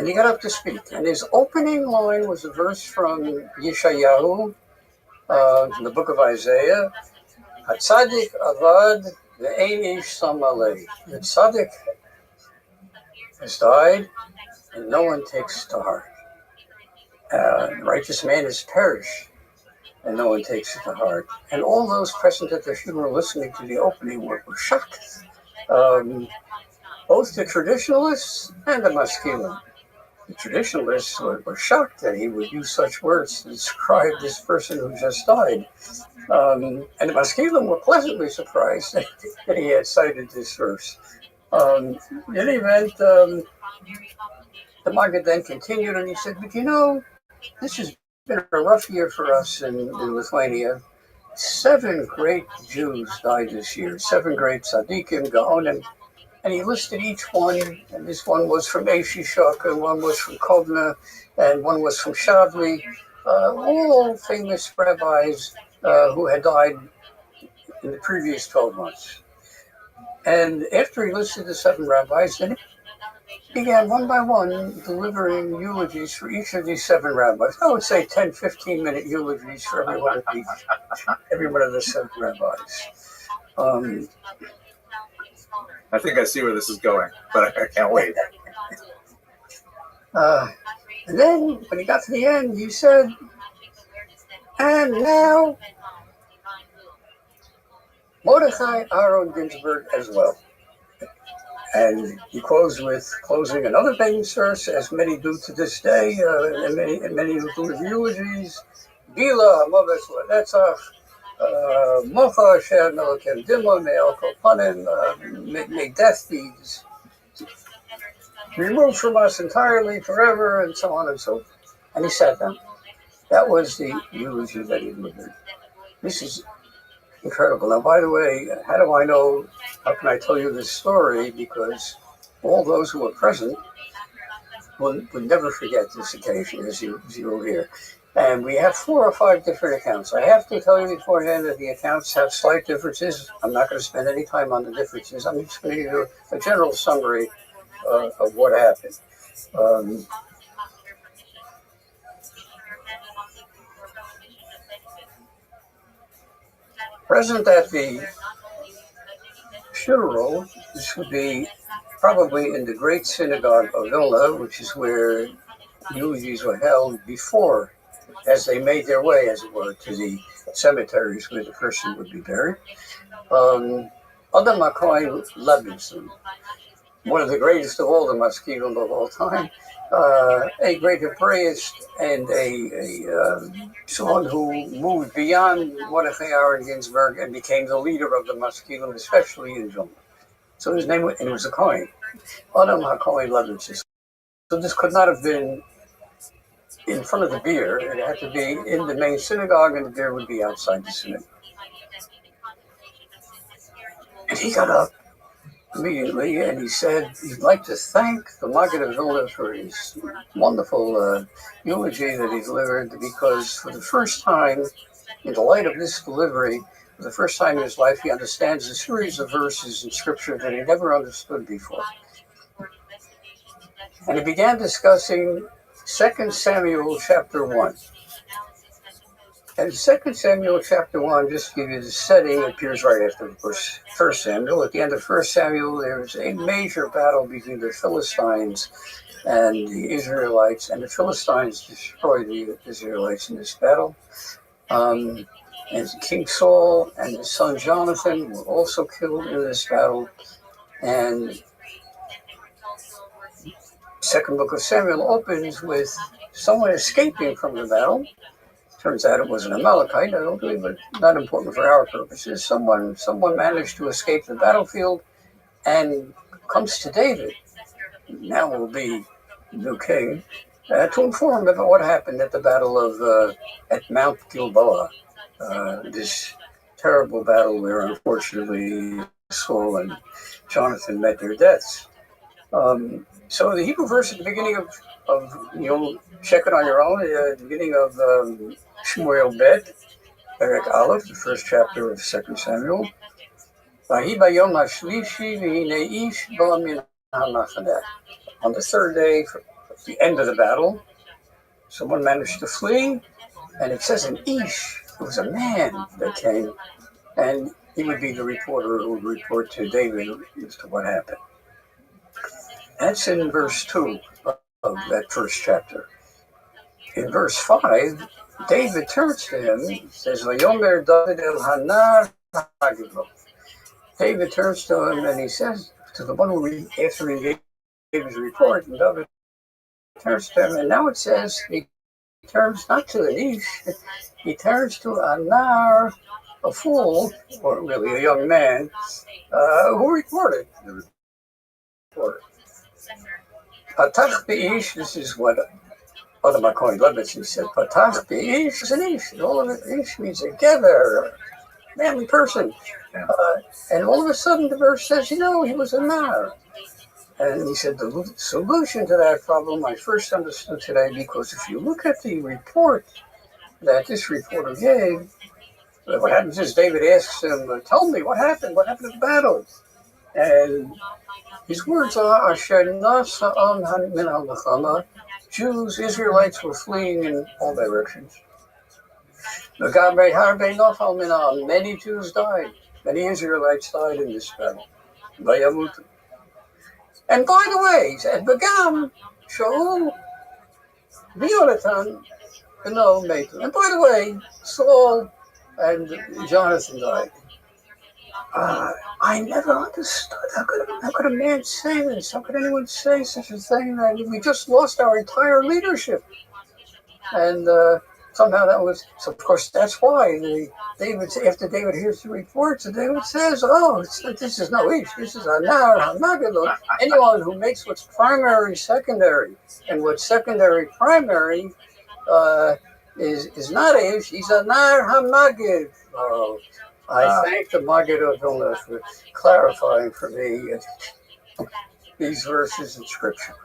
he got up to speak, and his opening line was a verse from Yeshayahu, the book of Isaiah. Hatzadik avad ve'ein ish samalei. The tzaddik has died, and no one takes to heart. The righteous man has perished, and no one takes it to heart. And all those present at the funeral listening to the opening were shocked. Both the traditionalists and the Maskilim. The traditionalists were shocked that he would use such words to describe this person who just died. And the Maskilim were pleasantly surprised that he had cited this verse. In any event, the Maggid then continued, and he said, but this has been a rough year for us in Lithuania. 7 great Jews died this year, 7 great tzaddikim, gaonim. And he listed each one, and this one was from Eishishak, and one was from Kovna, and one was from Shavli, all famous rabbis who had died in the previous 12 months. And after he listed the 7 rabbis, then he began one by one delivering eulogies for each of these 7 rabbis. I would say 10, 15-minute eulogies for every one of the 7 rabbis. I think I see where this is going, but I can't wait. And then, when he got to the end, he said, and now, Mordechai Aaron Ginsburg as well. And he closing another famous verse, as many do to this day, and many who do the eulogies. Bila Hamaves L'Netzach, Mocha Asher Melokem Dimon Me'el Kol Panim, may death be removed from us entirely, forever, and so on and so forth. And he sat down. That was the eulogy that he delivered. This is incredible. Now, by the way, how can I tell you this story? Because all those who were present would never forget this occasion, as you will hear. And we have 4 or 5 different accounts. I have to tell you beforehand that the accounts have slight differences. I'm not going to spend any time on the differences. I'm just going to give you a general summary of what happened. Present at the funeral, this would be probably in the Great Synagogue of Vilna, which is where eulogies were held before, as they made their way, as it were, to the cemeteries where the person would be buried. Adam HaKohen Levinson, one of the greatest of all the Maskilim of all time, a great Hebraist and someone who moved beyond Mordechai Aaron Ginsburg and became the leader of the Maskilim, especially in Vilna. So his name was a Kohen, Adam HaKohen Levinson. So this could not have been in front of the beer. It had to be in the main synagogue, and the beer would be outside the synagogue. And he got up immediately, and he said he'd like to thank the Maggid of Vilna for his wonderful eulogy that he delivered, because for the first time, in the light of this delivery, for the first time in his life, he understands a series of verses in Scripture that he never understood before. And he began discussing 2 Samuel chapter 1. And 2 Samuel chapter 1, just to give you the setting, appears right after, of course, 1 Samuel. At the end of 1 Samuel, there's a major battle between the Philistines and the Israelites, and the Philistines destroy the Israelites in this battle. And King Saul and his son Jonathan were also killed in this battle. And second book of Samuel opens with someone escaping from the battle. Turns out it was an Amalekite, I don't believe, but not important for our purposes. Someone managed to escape the battlefield and comes to David, now will be new king, to inform him about what happened at the battle of at Mount Gilboa. this terrible battle where unfortunately Saul and Jonathan met their deaths. So the Hebrew verse at the beginning of you'll check it on your own, at the beginning of Shmuel Bet, Perek Aleph, the first chapter of 2 Samuel. On the third day, the end of the battle, someone managed to flee, and it says an Ish, it was a man that came, and he would be the reporter who would report to David as to what happened. That's in verse 2 of that first chapter. In verse 5, David turns to him, says, Vayomer David el Hanar Hagilo. David turns to him and he says to the one who, after he gave his report, and David turns to him, and now it says he turns not to an Ish, he turns to a Nar, a fool, or really a young man, who reported. The reporter. Patach Be'ish, this is what Other McCoy Levinson said, Patach Be'ish is an Ish. All of it, Ish means a gever, manly person. And all of a sudden the verse says, he was a Nar. And he said, the solution to that problem I first understood today, because if you look at the report that this reporter gave, what happens is David asks him, tell me, what happened at the battle? And his words are, Jews, Israelites were fleeing in all directions. Many Jews died. Many Israelites died in this battle. And by the way, he said, Begam, Shaul, Vionatan, Nathan. And by the way, Saul and Jonathan died. I never understood. How could a man say this? How could anyone say such a thing? We just lost our entire leadership. And somehow that was, so of course, that's why after David hears the reports, David says, this is no Ish, this is a Nar HaMagidon. Anyone who makes what's primary secondary, and what's secondary primary is not Ish, he's a Nar HaMagid. I thank the Maggid of Vilna for clarifying for me these verses in Scripture.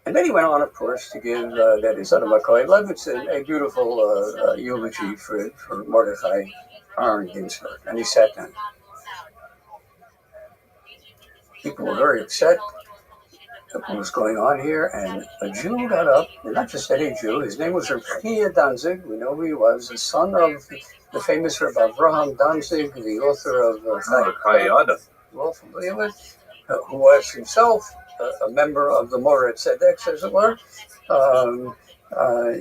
And then he went on, of course, to give, that is, Other McCoy Levinson, a beautiful eulogy for Mordechai Aaron Ginsburg. And he sat down. People were very upset at what was going on here, and a Jew got up, and not just any Jew, his name was Rabbi Danzig, we know who he was, the son of the famous Rabbi Avraham Danzig, the author of Chayei, well familiar with, who was himself a member of the Morat Tzedek, as it were,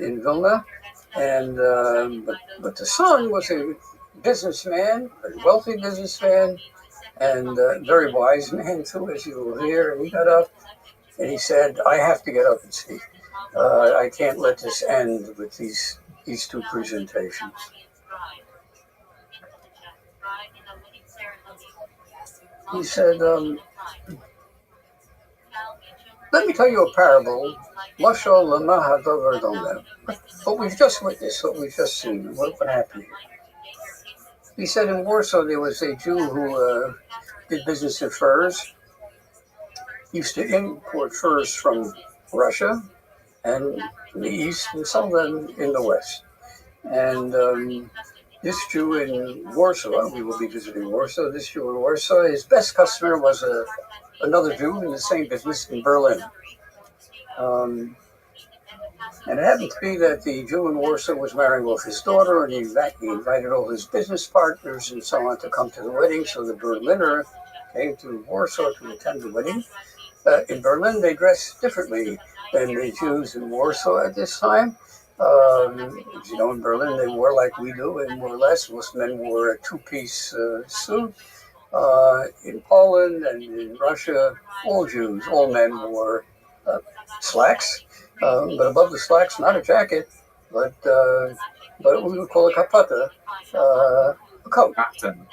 in Vilna, and but the son was a businessman, a wealthy businessman, and very wise man too, as you will hear. And he got up and he said, "I have to get up and speak. I can't let this end with these two presentations." He said, "Let me tell you a parable. What we've just witnessed, what we've just seen, what happened here." He said in Warsaw there was a Jew who did business in furs. He used to import furs from Russia and the East and sell them in the West. And this Jew in Warsaw, we will be visiting Warsaw, this Jew in Warsaw, his best customer was another Jew in the same business in Berlin. And it happened to be that the Jew in Warsaw was marrying off his daughter, and he invited all his business partners and so on to come to the wedding. So the Berliner came to Warsaw to attend the wedding. In Berlin, they dressed differently than the Jews in Warsaw at this time. As you know, in Berlin, they wore like we do, and more or less, most men wore a two-piece suit. In Poland and in Russia, all men wore slacks, but above the slacks, not a jacket, but what we would call a kapata, a coat, down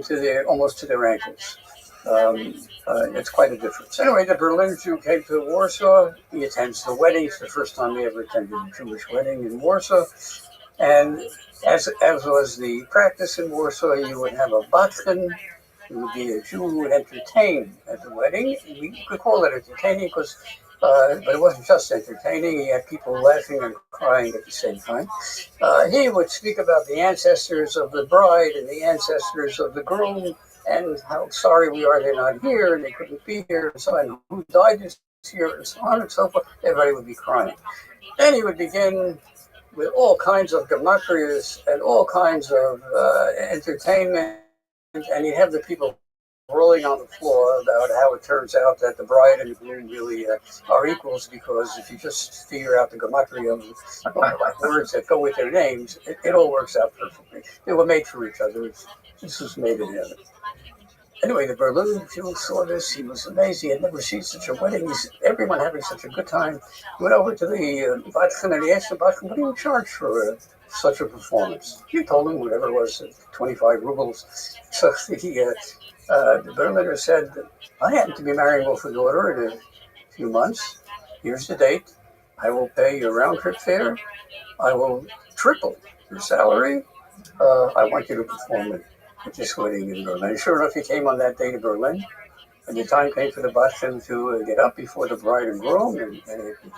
to almost to their ankles. It's quite a difference. Anyway, the Berlin Jew came to Warsaw. He attends the wedding. It's the first time he ever attended a Jewish wedding in Warsaw. And as was the practice in Warsaw, you would have a batchen. It would be a Jew who would entertain at the wedding. We could call it entertaining because, but it wasn't just entertaining. He had people laughing and crying at the same time. He would speak about the ancestors of the bride and the ancestors of the groom and how sorry we are they're not here and they couldn't be here and so on, and who died this year and so on and so forth. Everybody would be crying. Then he would begin with all kinds of gematrias and all kinds of entertainment, and you have the people rolling on the floor about how it turns out that the bride and the groom really are equals, because if you just figure out the gematria of words that go with their names, it all works out perfectly. They were made for each other. This was made in heaven. Anyway, the Berlin Jew saw this. He was amazed. He had never seen such a wedding. Everyone having such a good time. He went over to the Batchen and he asked the Batchen, what do you charge for such a performance? He told him whatever it was, 25 rubles. So the Berliner said, I happen to be marrying off a daughter in a few months. Here's the date. I will pay your round-trip fare. I will triple your salary. I want you to perform it at this wedding in Berlin. Sure enough, he came on that day to Berlin, and the time came for the Batchen to get up before the bride and groom, and he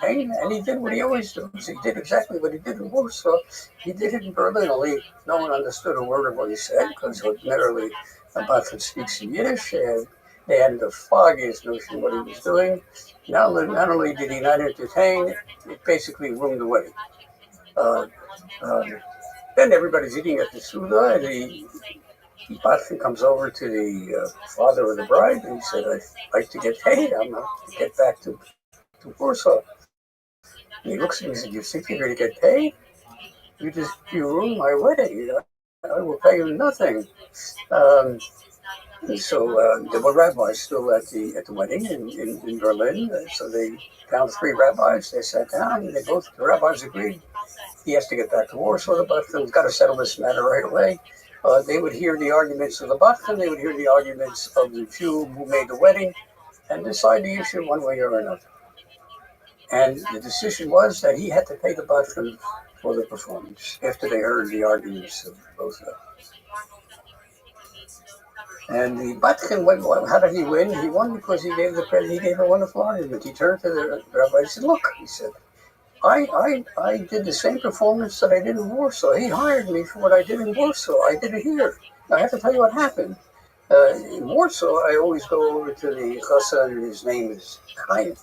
came, and he did what he always does. He did exactly what he did in Warsaw. He did it in Berlin, only no one understood a word of what he said, because ordinarily a Batchen speaks in Yiddish, and they hadn't the foggiest notion what he was doing. Not only did he not entertain, it basically ruined the wedding. Then everybody's eating at the Suda, and the Batchen comes over to the father of the bride, and he said, I'd like to get paid. I'm going to get back to Warsaw. And he looks at me and said, you think you're going to get paid? You ruined my wedding. I will pay you nothing. So there were rabbis still at the wedding in Berlin. So they found 3 rabbis. They sat down, and the rabbis agreed. He has to get back to Warsaw, but he's got to settle this matter right away. They would hear the arguments of the Batchen, they would hear the arguments of the Jew who made the wedding, and decide the issue one way or another. And the decision was that he had to pay the Batchen for the performance after they heard the arguments of both of them. And the Batchen went, well, how did he win? He won because he gave a wonderful argument. He turned to the rabbi and said, look, he said, I did the same performance that I did in Warsaw. He hired me for what I did in Warsaw. I did it here. Now, I have to tell you what happened. In Warsaw, I always go over to the chassan, and his name is Chaim.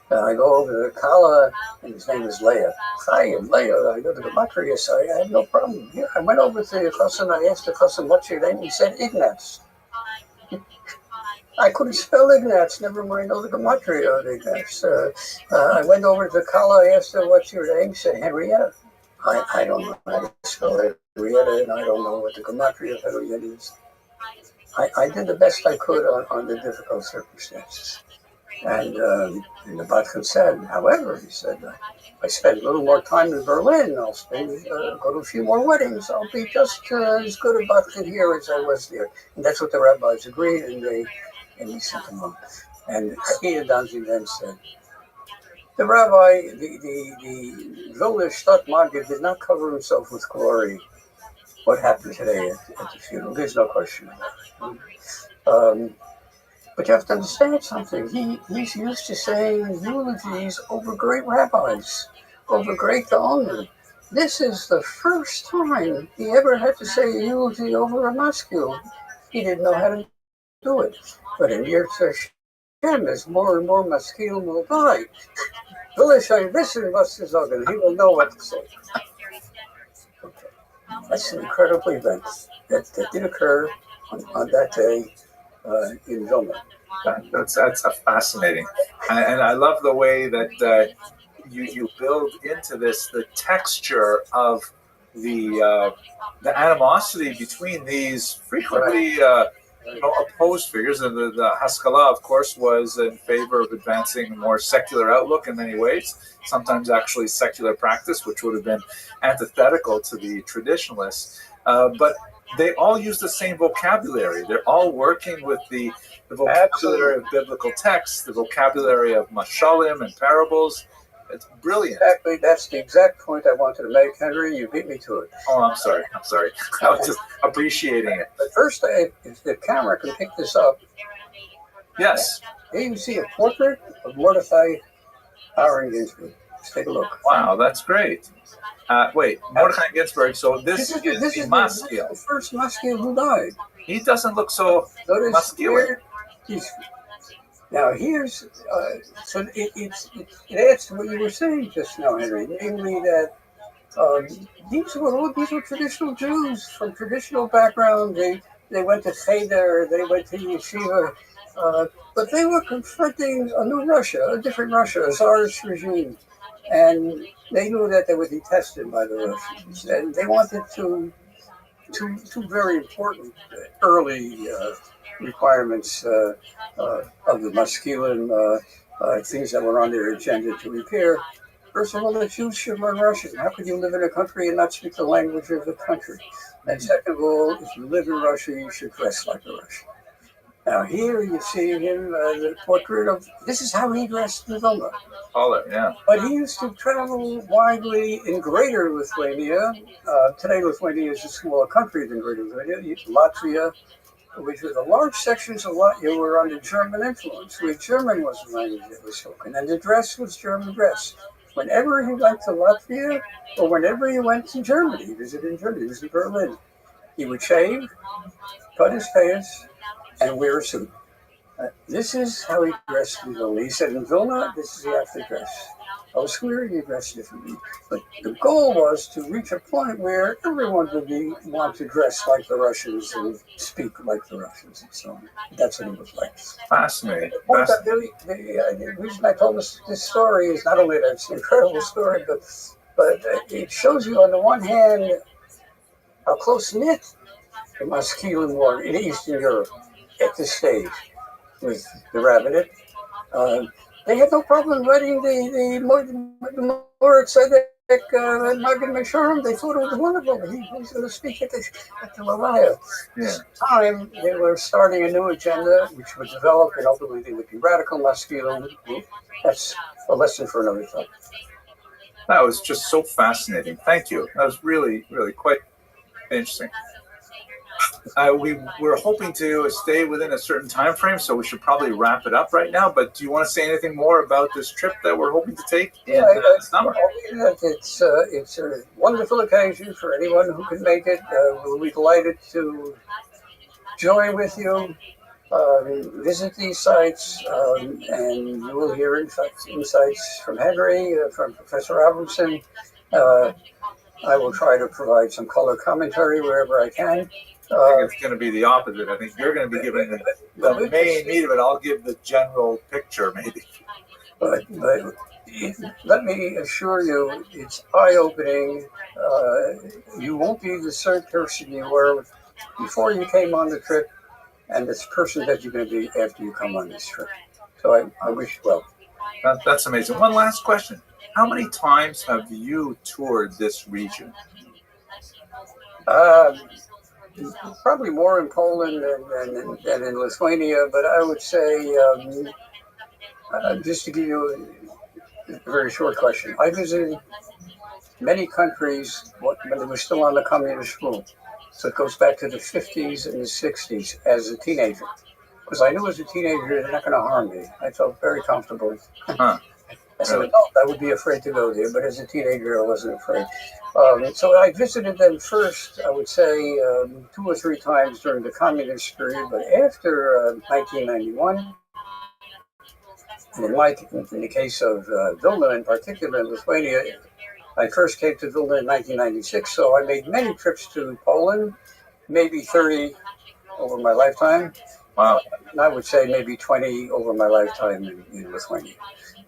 I go over to the Kala, and his name is Leah. Chaim, Leah, I go to the gematria, so I had no problem. Here, I went over to the chassan, I asked the chassan, what's your name? He said, Ignatz. I couldn't spell Ignatz, never mind all the gematria of Ignatz. I went over to Kala, I asked her, what's your name? She said, Henrietta. I don't know how to spell Henrietta, and I don't know what the gematria of Henrietta is. I did the best I could on the difficult circumstances. And the Batchen said, however, he said, I spent a little more time in Berlin. I'll go to a few more weddings. I'll be just as good a Batchen here as I was there. And that's what the rabbis agreed, and he sent him on. And Chagiya Danzi then said, the rabbi, the Vilna Stadtmaggid did not cover himself with glory. What happened today at the funeral? There's no question about it. But you have to understand something. He's used to saying eulogies over great rabbis, over great Gaonim. This is the first time he ever had to say a eulogy over a maskil. He didn't know how to do it. But in Yirtzeh Hashem, as more and more maskil will die, he will know what to say. Okay. That's an incredible event that did occur on that day in Vilna. That's fascinating, and I love the way that you build into this the texture of the animosity between these frequently opposed figures. And the Haskalah, of course, was in favor of advancing a more secular outlook in many ways, sometimes actually secular practice, which would have been antithetical to the traditionalists. But they all use the same vocabulary. They're all working with the vocabulary of biblical texts, the vocabulary of mashalim and parables. It's brilliant. Exactly. That's the exact point I wanted to make, Henry. You beat me to it. Oh, I'm sorry. I was just appreciating it. But first, if the camera can pick this up. Yes. Here you see a portrait of Mordecai Aaron Ginsburg. Let's take a look. Wow, that's great. Wait, Mordecai Ginsburg. So this is the Maskil. The first Maskil who died. He doesn't look so muscular. Now here's so it adds to what you were saying just now, Henry. Namely that these were traditional Jews from traditional background. They went to Cheder, they went to yeshiva, but they were confronting a new Russia, a different Russia, a czarist regime, and they knew that they would be tested by the Russians, and they wanted two very important early requirements of the masculine things that were on their agenda to repair. First of all, the Jews should learn Russian. How could you live in a country and not speak the language of the country? And second of all, if you live in Russia, you should dress like a Russian. Now here you see him, the portrait of, this is how he dressed in Vilna. Taller, yeah. But he used to travel widely in Greater Lithuania. Today Lithuania is a smaller country than Greater Lithuania. Latvia, which was a large sections of Latvia were under German influence, where German was the language that was spoken, and the dress was German dress. Whenever he went to Latvia, or whenever he went to Germany, he visited Germany, he was in Berlin, he would shave, cut his face, and wear a suit. This is how he dressed in Vilna. He said in Vilna, this is how to dress. Elsewhere, he dressed differently. But the goal was to reach a point where everyone would want to dress like the Russians and speak like the Russians and so on. That's what it was like. Fascinating. The reason I told this story is not only that it's an incredible story, but it shows you on the one hand how close-knit the Maskilim were in Eastern Europe at this stage with the rabbinate. They had no problem writing the Moritz Tzedek Magen Meshurim. They thought it was wonderful. He was going to speak at the Levaya. Yeah. At the time, they were starting a new agenda, which would develop, and ultimately they would be radical masculine. That's a lesson for another time. That was just so fascinating. Thank you. That was really, really quite interesting. We were hoping to stay within a certain time frame, so we should probably wrap it up right now. But do you want to say anything more about this trip that we're hoping to take in summer? It's a wonderful occasion for anyone who can make it. We'll be delighted to join with you, visit these sites, and you will hear insights from Henry, from Professor Robinson. I will try to provide some color commentary wherever I can. I think it's going to be the opposite. I think you're going to be giving the main meat of it. I'll give the general picture, maybe. But let me assure you, it's eye-opening. You won't be the same person you were before you came on the trip, and this person that you're going to be after you come on this trip. So I wish you well. That's amazing. One last question. How many times have you toured this region? Probably more in Poland than in Lithuania, but I would say, just to give you a very short question, I visited many countries when they were still on the communist rule. So it goes back to the 50s and the 60s as a teenager. Because I knew as a teenager they're not going to harm me. I felt very comfortable. As an adult, I would be afraid to go there, but as a teenager, I wasn't afraid. So I visited them first, I would say, 2 or 3 times during the communist period, but after 1991, and in the case of Vilna in particular, in Lithuania, I first came to Vilna in 1996, so I made many trips to Poland, maybe 30 over my lifetime. Wow. And I would say maybe 20 over my lifetime in Lithuania.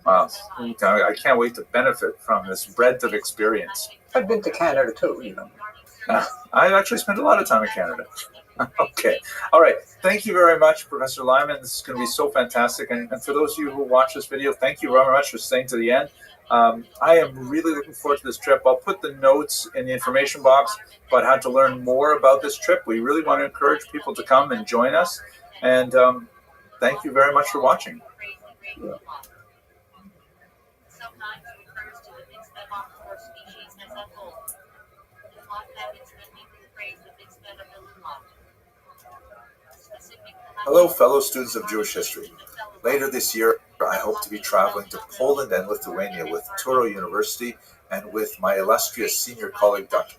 Wow. I can't wait to benefit from this breadth of experience. I've been to Canada too, you know. I've actually spent a lot of time in Canada. Okay. All right. Thank you very much, Professor Lyman. This is going to be so fantastic. And for those of you who watch this video, thank you very much for staying to the end. I am really looking forward to this trip. I'll put the notes in the information box about how to learn more about this trip. We really want to encourage people to come and join us. And thank you very much for watching. Yeah. species as a whole. The lot habits can be rephrased if instead of the lot. Hello, fellow students of Jewish history. Later this year, I hope to be traveling to Poland and Lithuania with Turo University and with my illustrious senior colleague, Dr.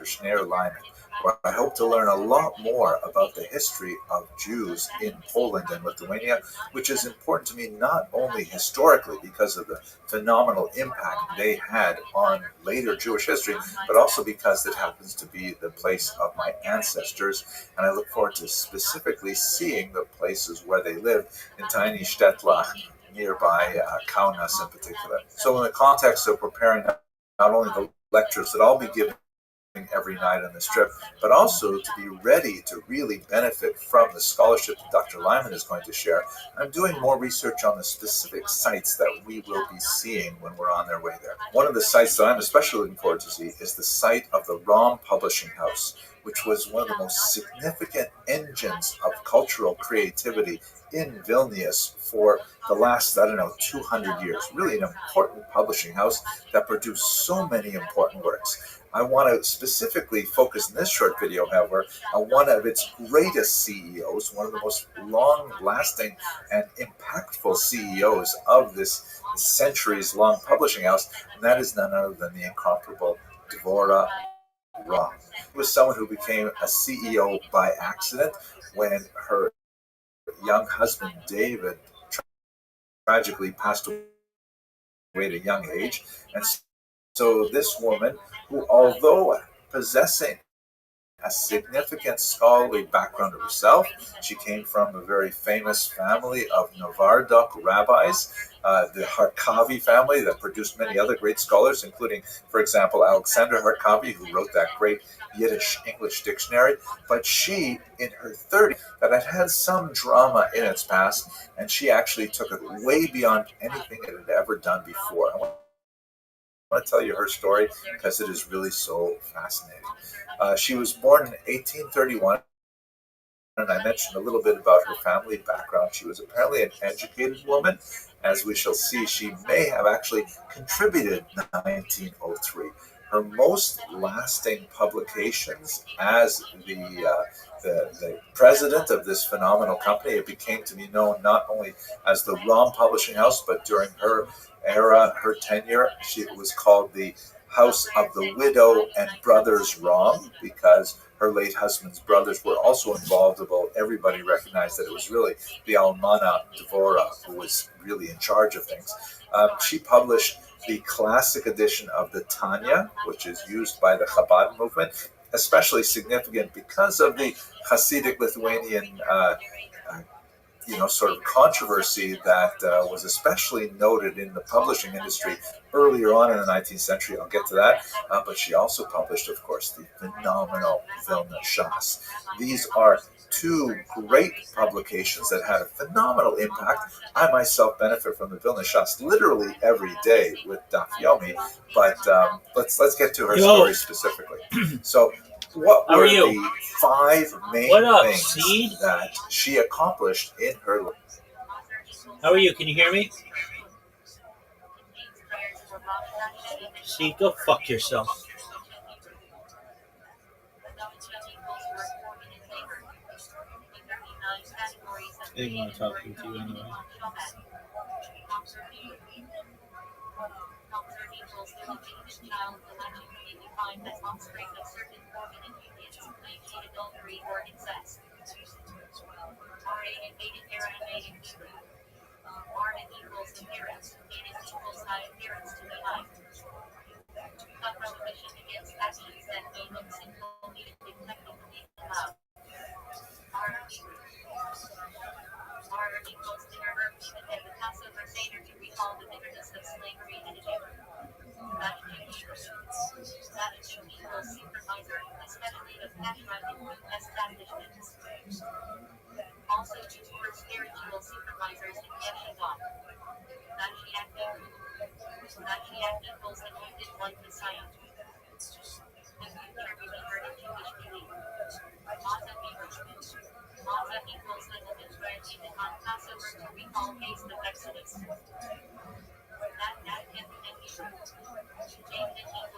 Schneider Lyman, where I hope to learn a lot more about the history of Jews in Poland and Lithuania, which is important to me not only historically because of the phenomenal impact they had on later Jewish history, but also because it happens to be the place of my ancestors, and I look forward to specifically seeing the places where they lived in tiny Stettlach, nearby Kaunas in particular. So in the context of preparing not only the lectures that I'll be giving every night on this trip, but also to be ready to really benefit from the scholarship that Dr. Lyman is going to share, I'm doing more research on the specific sites that we will be seeing when we're on their way there. One of the sites that I'm especially looking forward to see is the site of the Rom Publishing House, which was one of the most significant engines of cultural creativity in Vilnius for the last, 200 years. Really an important publishing house that produced so many important works. I want to specifically focus in this short video, however, on one of its greatest CEOs, one of the most long-lasting and impactful CEOs of this centuries-long publishing house, and that is none other than the incomparable Dvorah Rom. He was someone who became a CEO by accident when her young husband, David, tragically passed away at a young age, and so this woman, who although possessing a significant scholarly background herself, she came from a very famous family of Novardok rabbis, the Harkavi family that produced many other great scholars, including, for example, Alexander Harkavi, who wrote that great Yiddish-English dictionary. But she, in her 30s, that had had some drama in its past, and she actually took it way beyond anything it had ever done before. I want to tell you her story because it is really so fascinating. She was born in 1831, and I mentioned a little bit about her family background. She was apparently an educated woman. As we shall see, she may have actually contributed in 1903. Her most lasting publications as the president of this phenomenal company, it became to be known not only as the Rom Publishing House, but during her era, her tenure, it was called the House of the Widow and Brothers Rom, because her late husband's brothers were also involved, although everybody recognized that it was really the Almana Dvorah who was really in charge of things. She published the classic edition of the Tanya, which is used by the Chabad movement, especially significant because of the Hasidic Lithuanian sort of controversy that was especially noted in the publishing industry earlier on in the 19th century. I'll get to that. But she also published, of course, the phenomenal Vilna Shas. These are two great publications that had a phenomenal impact. I myself benefit from the Vilna Shas literally every day with Daf Yomi, but let's get to her story specifically. So, what were the 5 main things that she accomplished in her life? How are you? Can you hear me? See, go fuck yourself. I didn't want to talk to you anyway. Also, two were spiritual supervisors in Yeshiva. That she acted both and did like Messiah. The future remembered in Jewish belief. Matzah equals the women's bread eaten on Passover to recall haste of Exodus. That can be an issue. David equals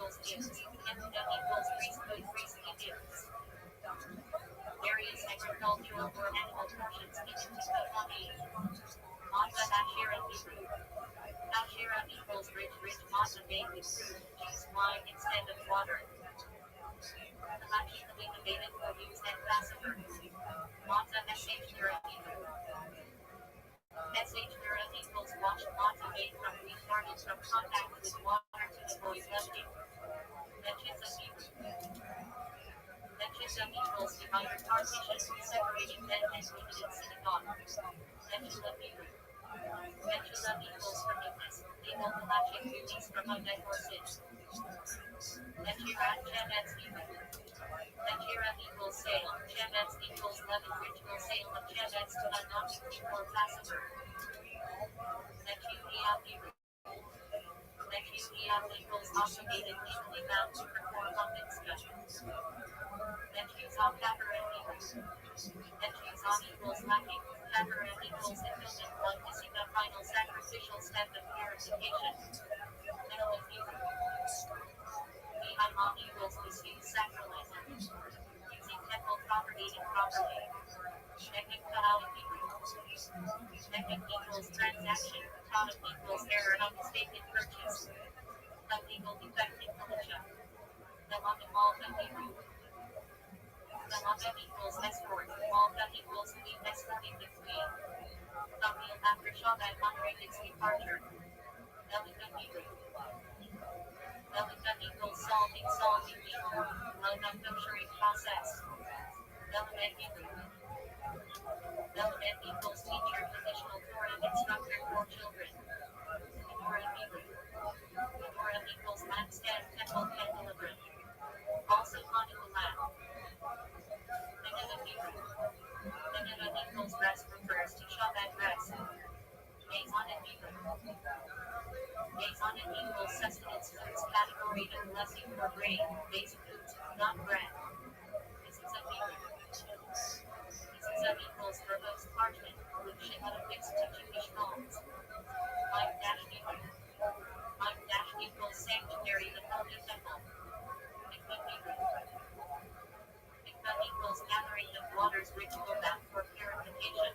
half a baby. Use wine instead of water. Halachi Kalina for use and Passover. Mata SH SH equals wash mata made from retardants from contact with water to avoid melting. Leches equals divided partition, separating men and women in synagogue. Lechula equals forgiveness. Legal halachic duties from unmet or sin. Lechira Chemetz Lechira equals sale. Chemetz equals leaven ritual sale of Chemetz to unlock before Passover. Lechuia equals obligated legally bound to perform a mitzvah. Lechuzah Kaparet equals lacking. Kaparet equals atonement while missing the final sacrificial step of purification. Mihimah equals misuse sacrament. Using temple property improperly. Shechem Kahal Shechem equals transaction. Kahal equals error of mistaken purchase. Illegal defect in militia. Malka equals escort. Malka equals queen escorting the queen. Kamil after Shabbat honoring its departure. Melika equals solving the non-kosher process. Melamed equals teacher, traditional Torah instructor for children. Menorah equals lampstand, temple, candelabra. Also Hanukkah lamp. Menorah equals rest refers to Shabbat rest. Mazonet equals sustenance foods category of blessing for grain, basic foods, not bread. Mezuzah equals verbose parchment, which should have fixed to Jewish homes. Mike equals sanctuary, the holy temple. Mikvah equals gathering of waters ritual bath for purification.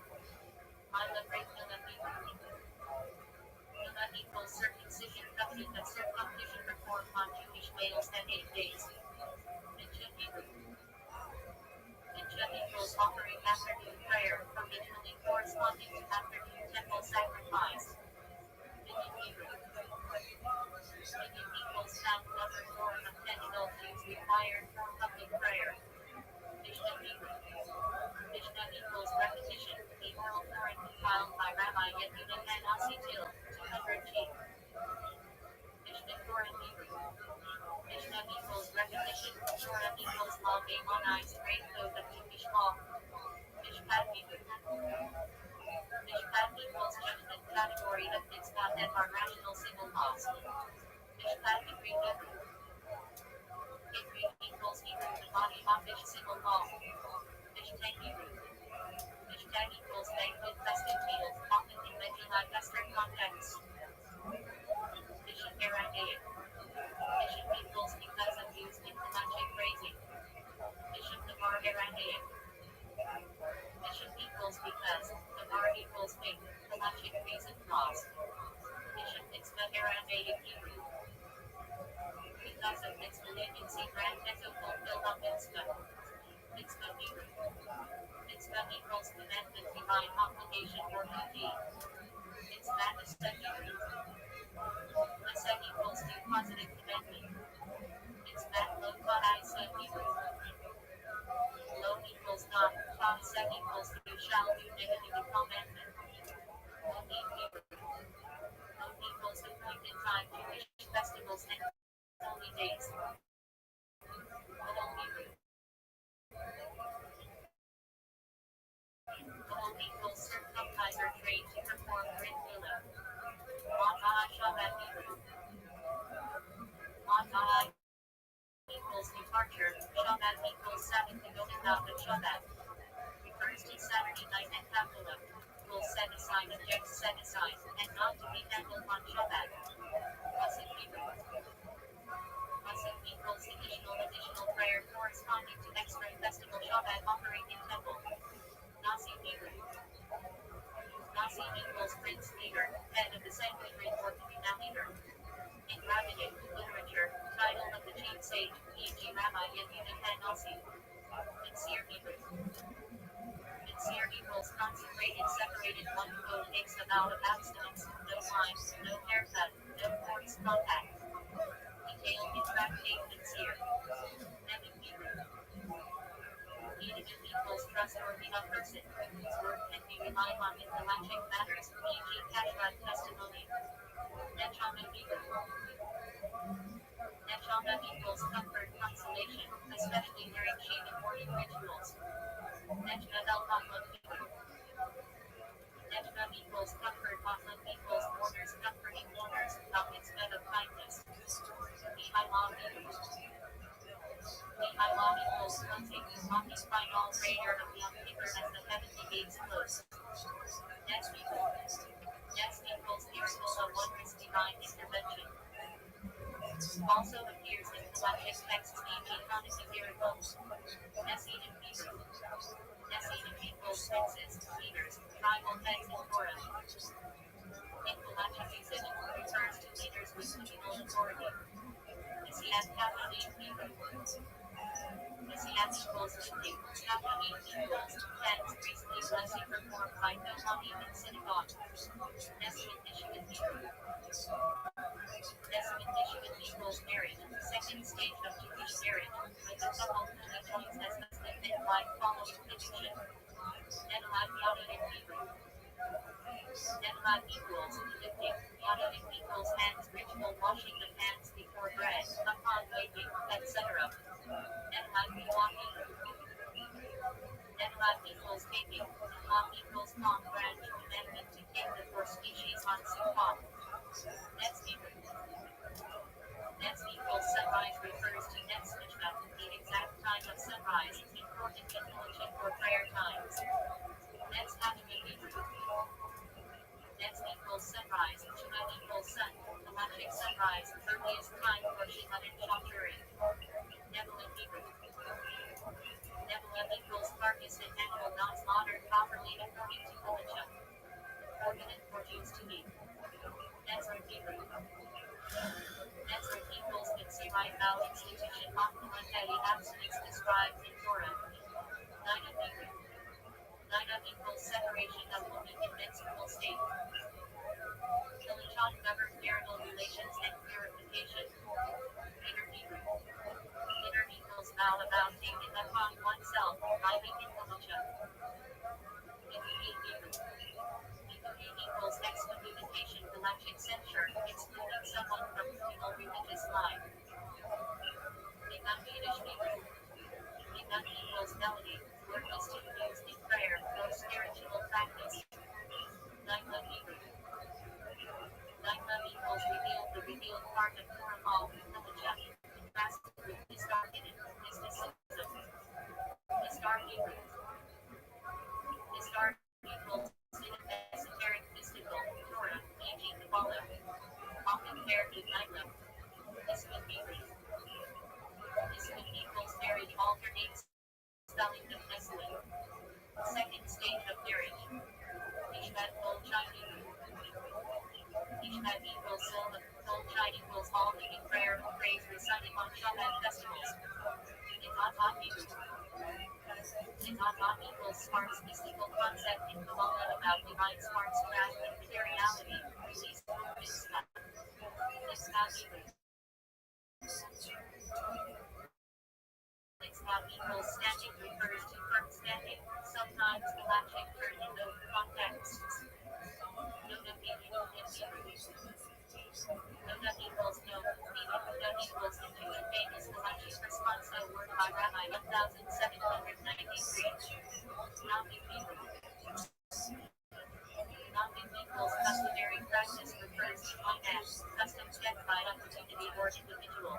Milah equals circumcision, covenant of circumcision performed on Jewish males at 8 days. Mincha equals offering afternoon prayer, habitually corresponding to afternoon temple sacrifice. Minyan equals found number 4 of 10 adulteries required for public prayer. Mishnah equals repetition, the oral Torah compiled by Rabbi Yehuda and Asitil, 200 G. Mishnah equals repetition, Torah equals law, Beimonized great code of Jewish law. Mishpat equals judgment, category of mitzvah that are rational civil laws. Mishpat decree equals Hebrew, the body offish civil law. Mishpat equals banquet festive meal, often in Megillah Esther context. Bishop Aramaic. Bishop equals because of used in halachic phrasing. Bishop Navar Aramaic. Bishop equals because, Navar equals make, halachic reason clause. Bishop mitzvah Aramaic Hebrew. Because of mitzvah agency grant ezo fulfill a mitzvah. Mitzvah Hebrew. Mitzvah equals commandment, divine obligation or duty. Mitzvah Aseh Hebrew. Aseh equals do positive commandment. Mitzvah lo ka'aseh Hebrew. Lo equals not, ka'aseh equals you shall do negative commandment. Moed Hebrew. Moed equals appointed time, Jewish festivals and holy days. Modal Hebrew. Modal equals circumciser trained to perform Brit Milah. Ma'ah Shabbat Hebrew. Ma'ah equals departure, Shabbat equals Sabbath, the going out of Shabbat. Refers to Saturday night and Kapula. Will set aside, objects set aside, and not to be handled on Shabbat. Pasuk Hebrew. Pasuk equals additional prayer corresponding to extra festival Shabbat offering in temple. Nasi Hebrew. Nasi equals prince leader, head of the sanguinary or communal leader. In Rabbi sage, e.g. Rabbi Yehuda ben Nasi. Sincere Hebrew. Sincere equals consecrated, separated, one who takes a vow of abstinence, no wine, no haircut, no forced contact. Detailed in tractate Sincere. Evan Hebrew. Edom equals trustworthy, a person whose word can be relied on in galactic matters, e.g. Kashrut testimony. Nechama Hebrew. Nechama equals comfort, consolation, especially during Shabbat morning rituals. Nechma el Hebrew. Nechma equals comfort, Mahlam equals mourners, comforting mourners, topics of kindness. Mihailah Hebrew. Mihailah equals closing, occupying all prayer of Yom Kippur as the heavenly gates close. Next equals miracle of wondrous divine intervention. Also appears in collected texts, e.g. Hanukkah miracles. Nesidim Hebrew. Nesidim equals princes, leaders, tribal heads in Torah. In collected usage, refers to leaders with communal authority. Nesiat Kapanim Hebrew. Nesiat equals leading. Kapanim equals heads, priestly blessing performed by Kohanim in synagogue. Nesiat Nishivan Hebrew. Nesiat Nishivan equals marriage, second stage of Jewish marriage, with the couple who joins as husband and wife following conviction. Nedalat Yada in Hebrew. Nedalat equals lifting, Yada equals hands, ritual washing of hands before bread, upon waking, etc. Nedalat walking. Nedalat equals taking, Mom equals palm branch, commandment to take the four species on Sukkot. Next Hebrew. Next equals sunrise refers to next Mishnah, the exact time of sunrise, important information for prayer times. Next Hajjmi Hebrew. Next equals sunrise, Shema equals sun, Halachic sunrise, earliest time for Shema and Shachuri. Nebulim Hebrew. Nebulim equals carcass and animal not slaughtered properly according to Halacha. Forbidden for Jews to eat. Nezra Hebrew. Nezra equals Mitzvahite vow institution optimum petty abstinence described in Torah. Nina Hebrew. Nina equals separation of woman in menstrual state. Kilishon governed marital relations and purification. Peter Hebrew. Peter equals vow about taken upon oneself, writing in Halacha. Mikuni Hebrew. Mikuni equals excommunication, galactic censure, excluding someone from communal religious life. Mikan Yiddish Hebrew. Mikan equals melody, word is to be used in prayer or spiritual practice. Naima Hebrew. Naima equals revealed, the revealed part of Torah all, Halacha. Drastically, Nistar hidden, mysticism. Nistar Hebrew. Nistar equals esoteric, mystical, Torah, e.g. Kabbalah. Often paired with Naima. Nisman Hebrew. Nisman equals marriage, alternate spelling of Nestle. Second stage of marriage. Ishmat Kol Chai Hebrew. Ishmat equals soul, Kol Chai equals all giving prayer and praise reciting on Shabbat festivals. Itata Hebrew. Itata equals sparks, mystical concept in Kabbalah about divine sparks, crash, and materiality, release through mitzvah. Mitzvah Hebrew. Mitzvah equals standing refers to firm standing, sometimes galactic term in those contexts. Noda Hebrew in Hebrew. Noda equals no, meaning Noda equals the Jewish famous galactic response to a word by Rabbi 1793. Navi Hebrew. Navi equals customary practice refers to one act, custom set by opportunity or individual.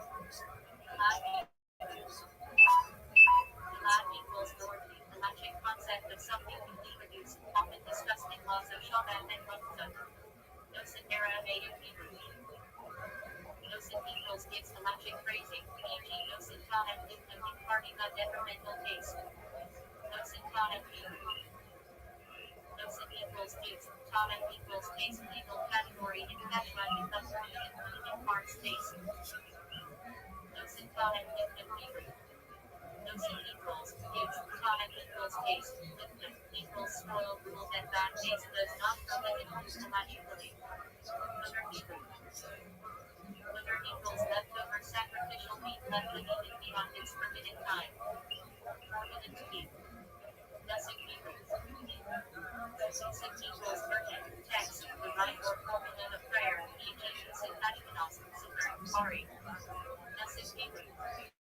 Navi equals lordly, the magic concept of something newly produced, often discussed in laws of Shabbat and Ramza. Nosen era native Hebrew. Nosen equals gives the magic phrasing, e.g. Nosen Tahan Limnum imparting a detrimental taste. Nosen Tahan Hebrew. Nosen equals gives, Tahan equals taste, legal category in Kashrut in the formula including parts taste. Nosen Time equals Notion equals use. Time equals taste. Liquid equals spoiled. Rules and bad taste does not come in automatically. Sugar equals leftover sacrificial meat left uneaten beyond its permitted time. Formula to be. Nusik equals. Nusik equals urgent. Text. The right or formula of prayer. The Egyptians in Ashkenaz. Super. Sorry. Nusik equals.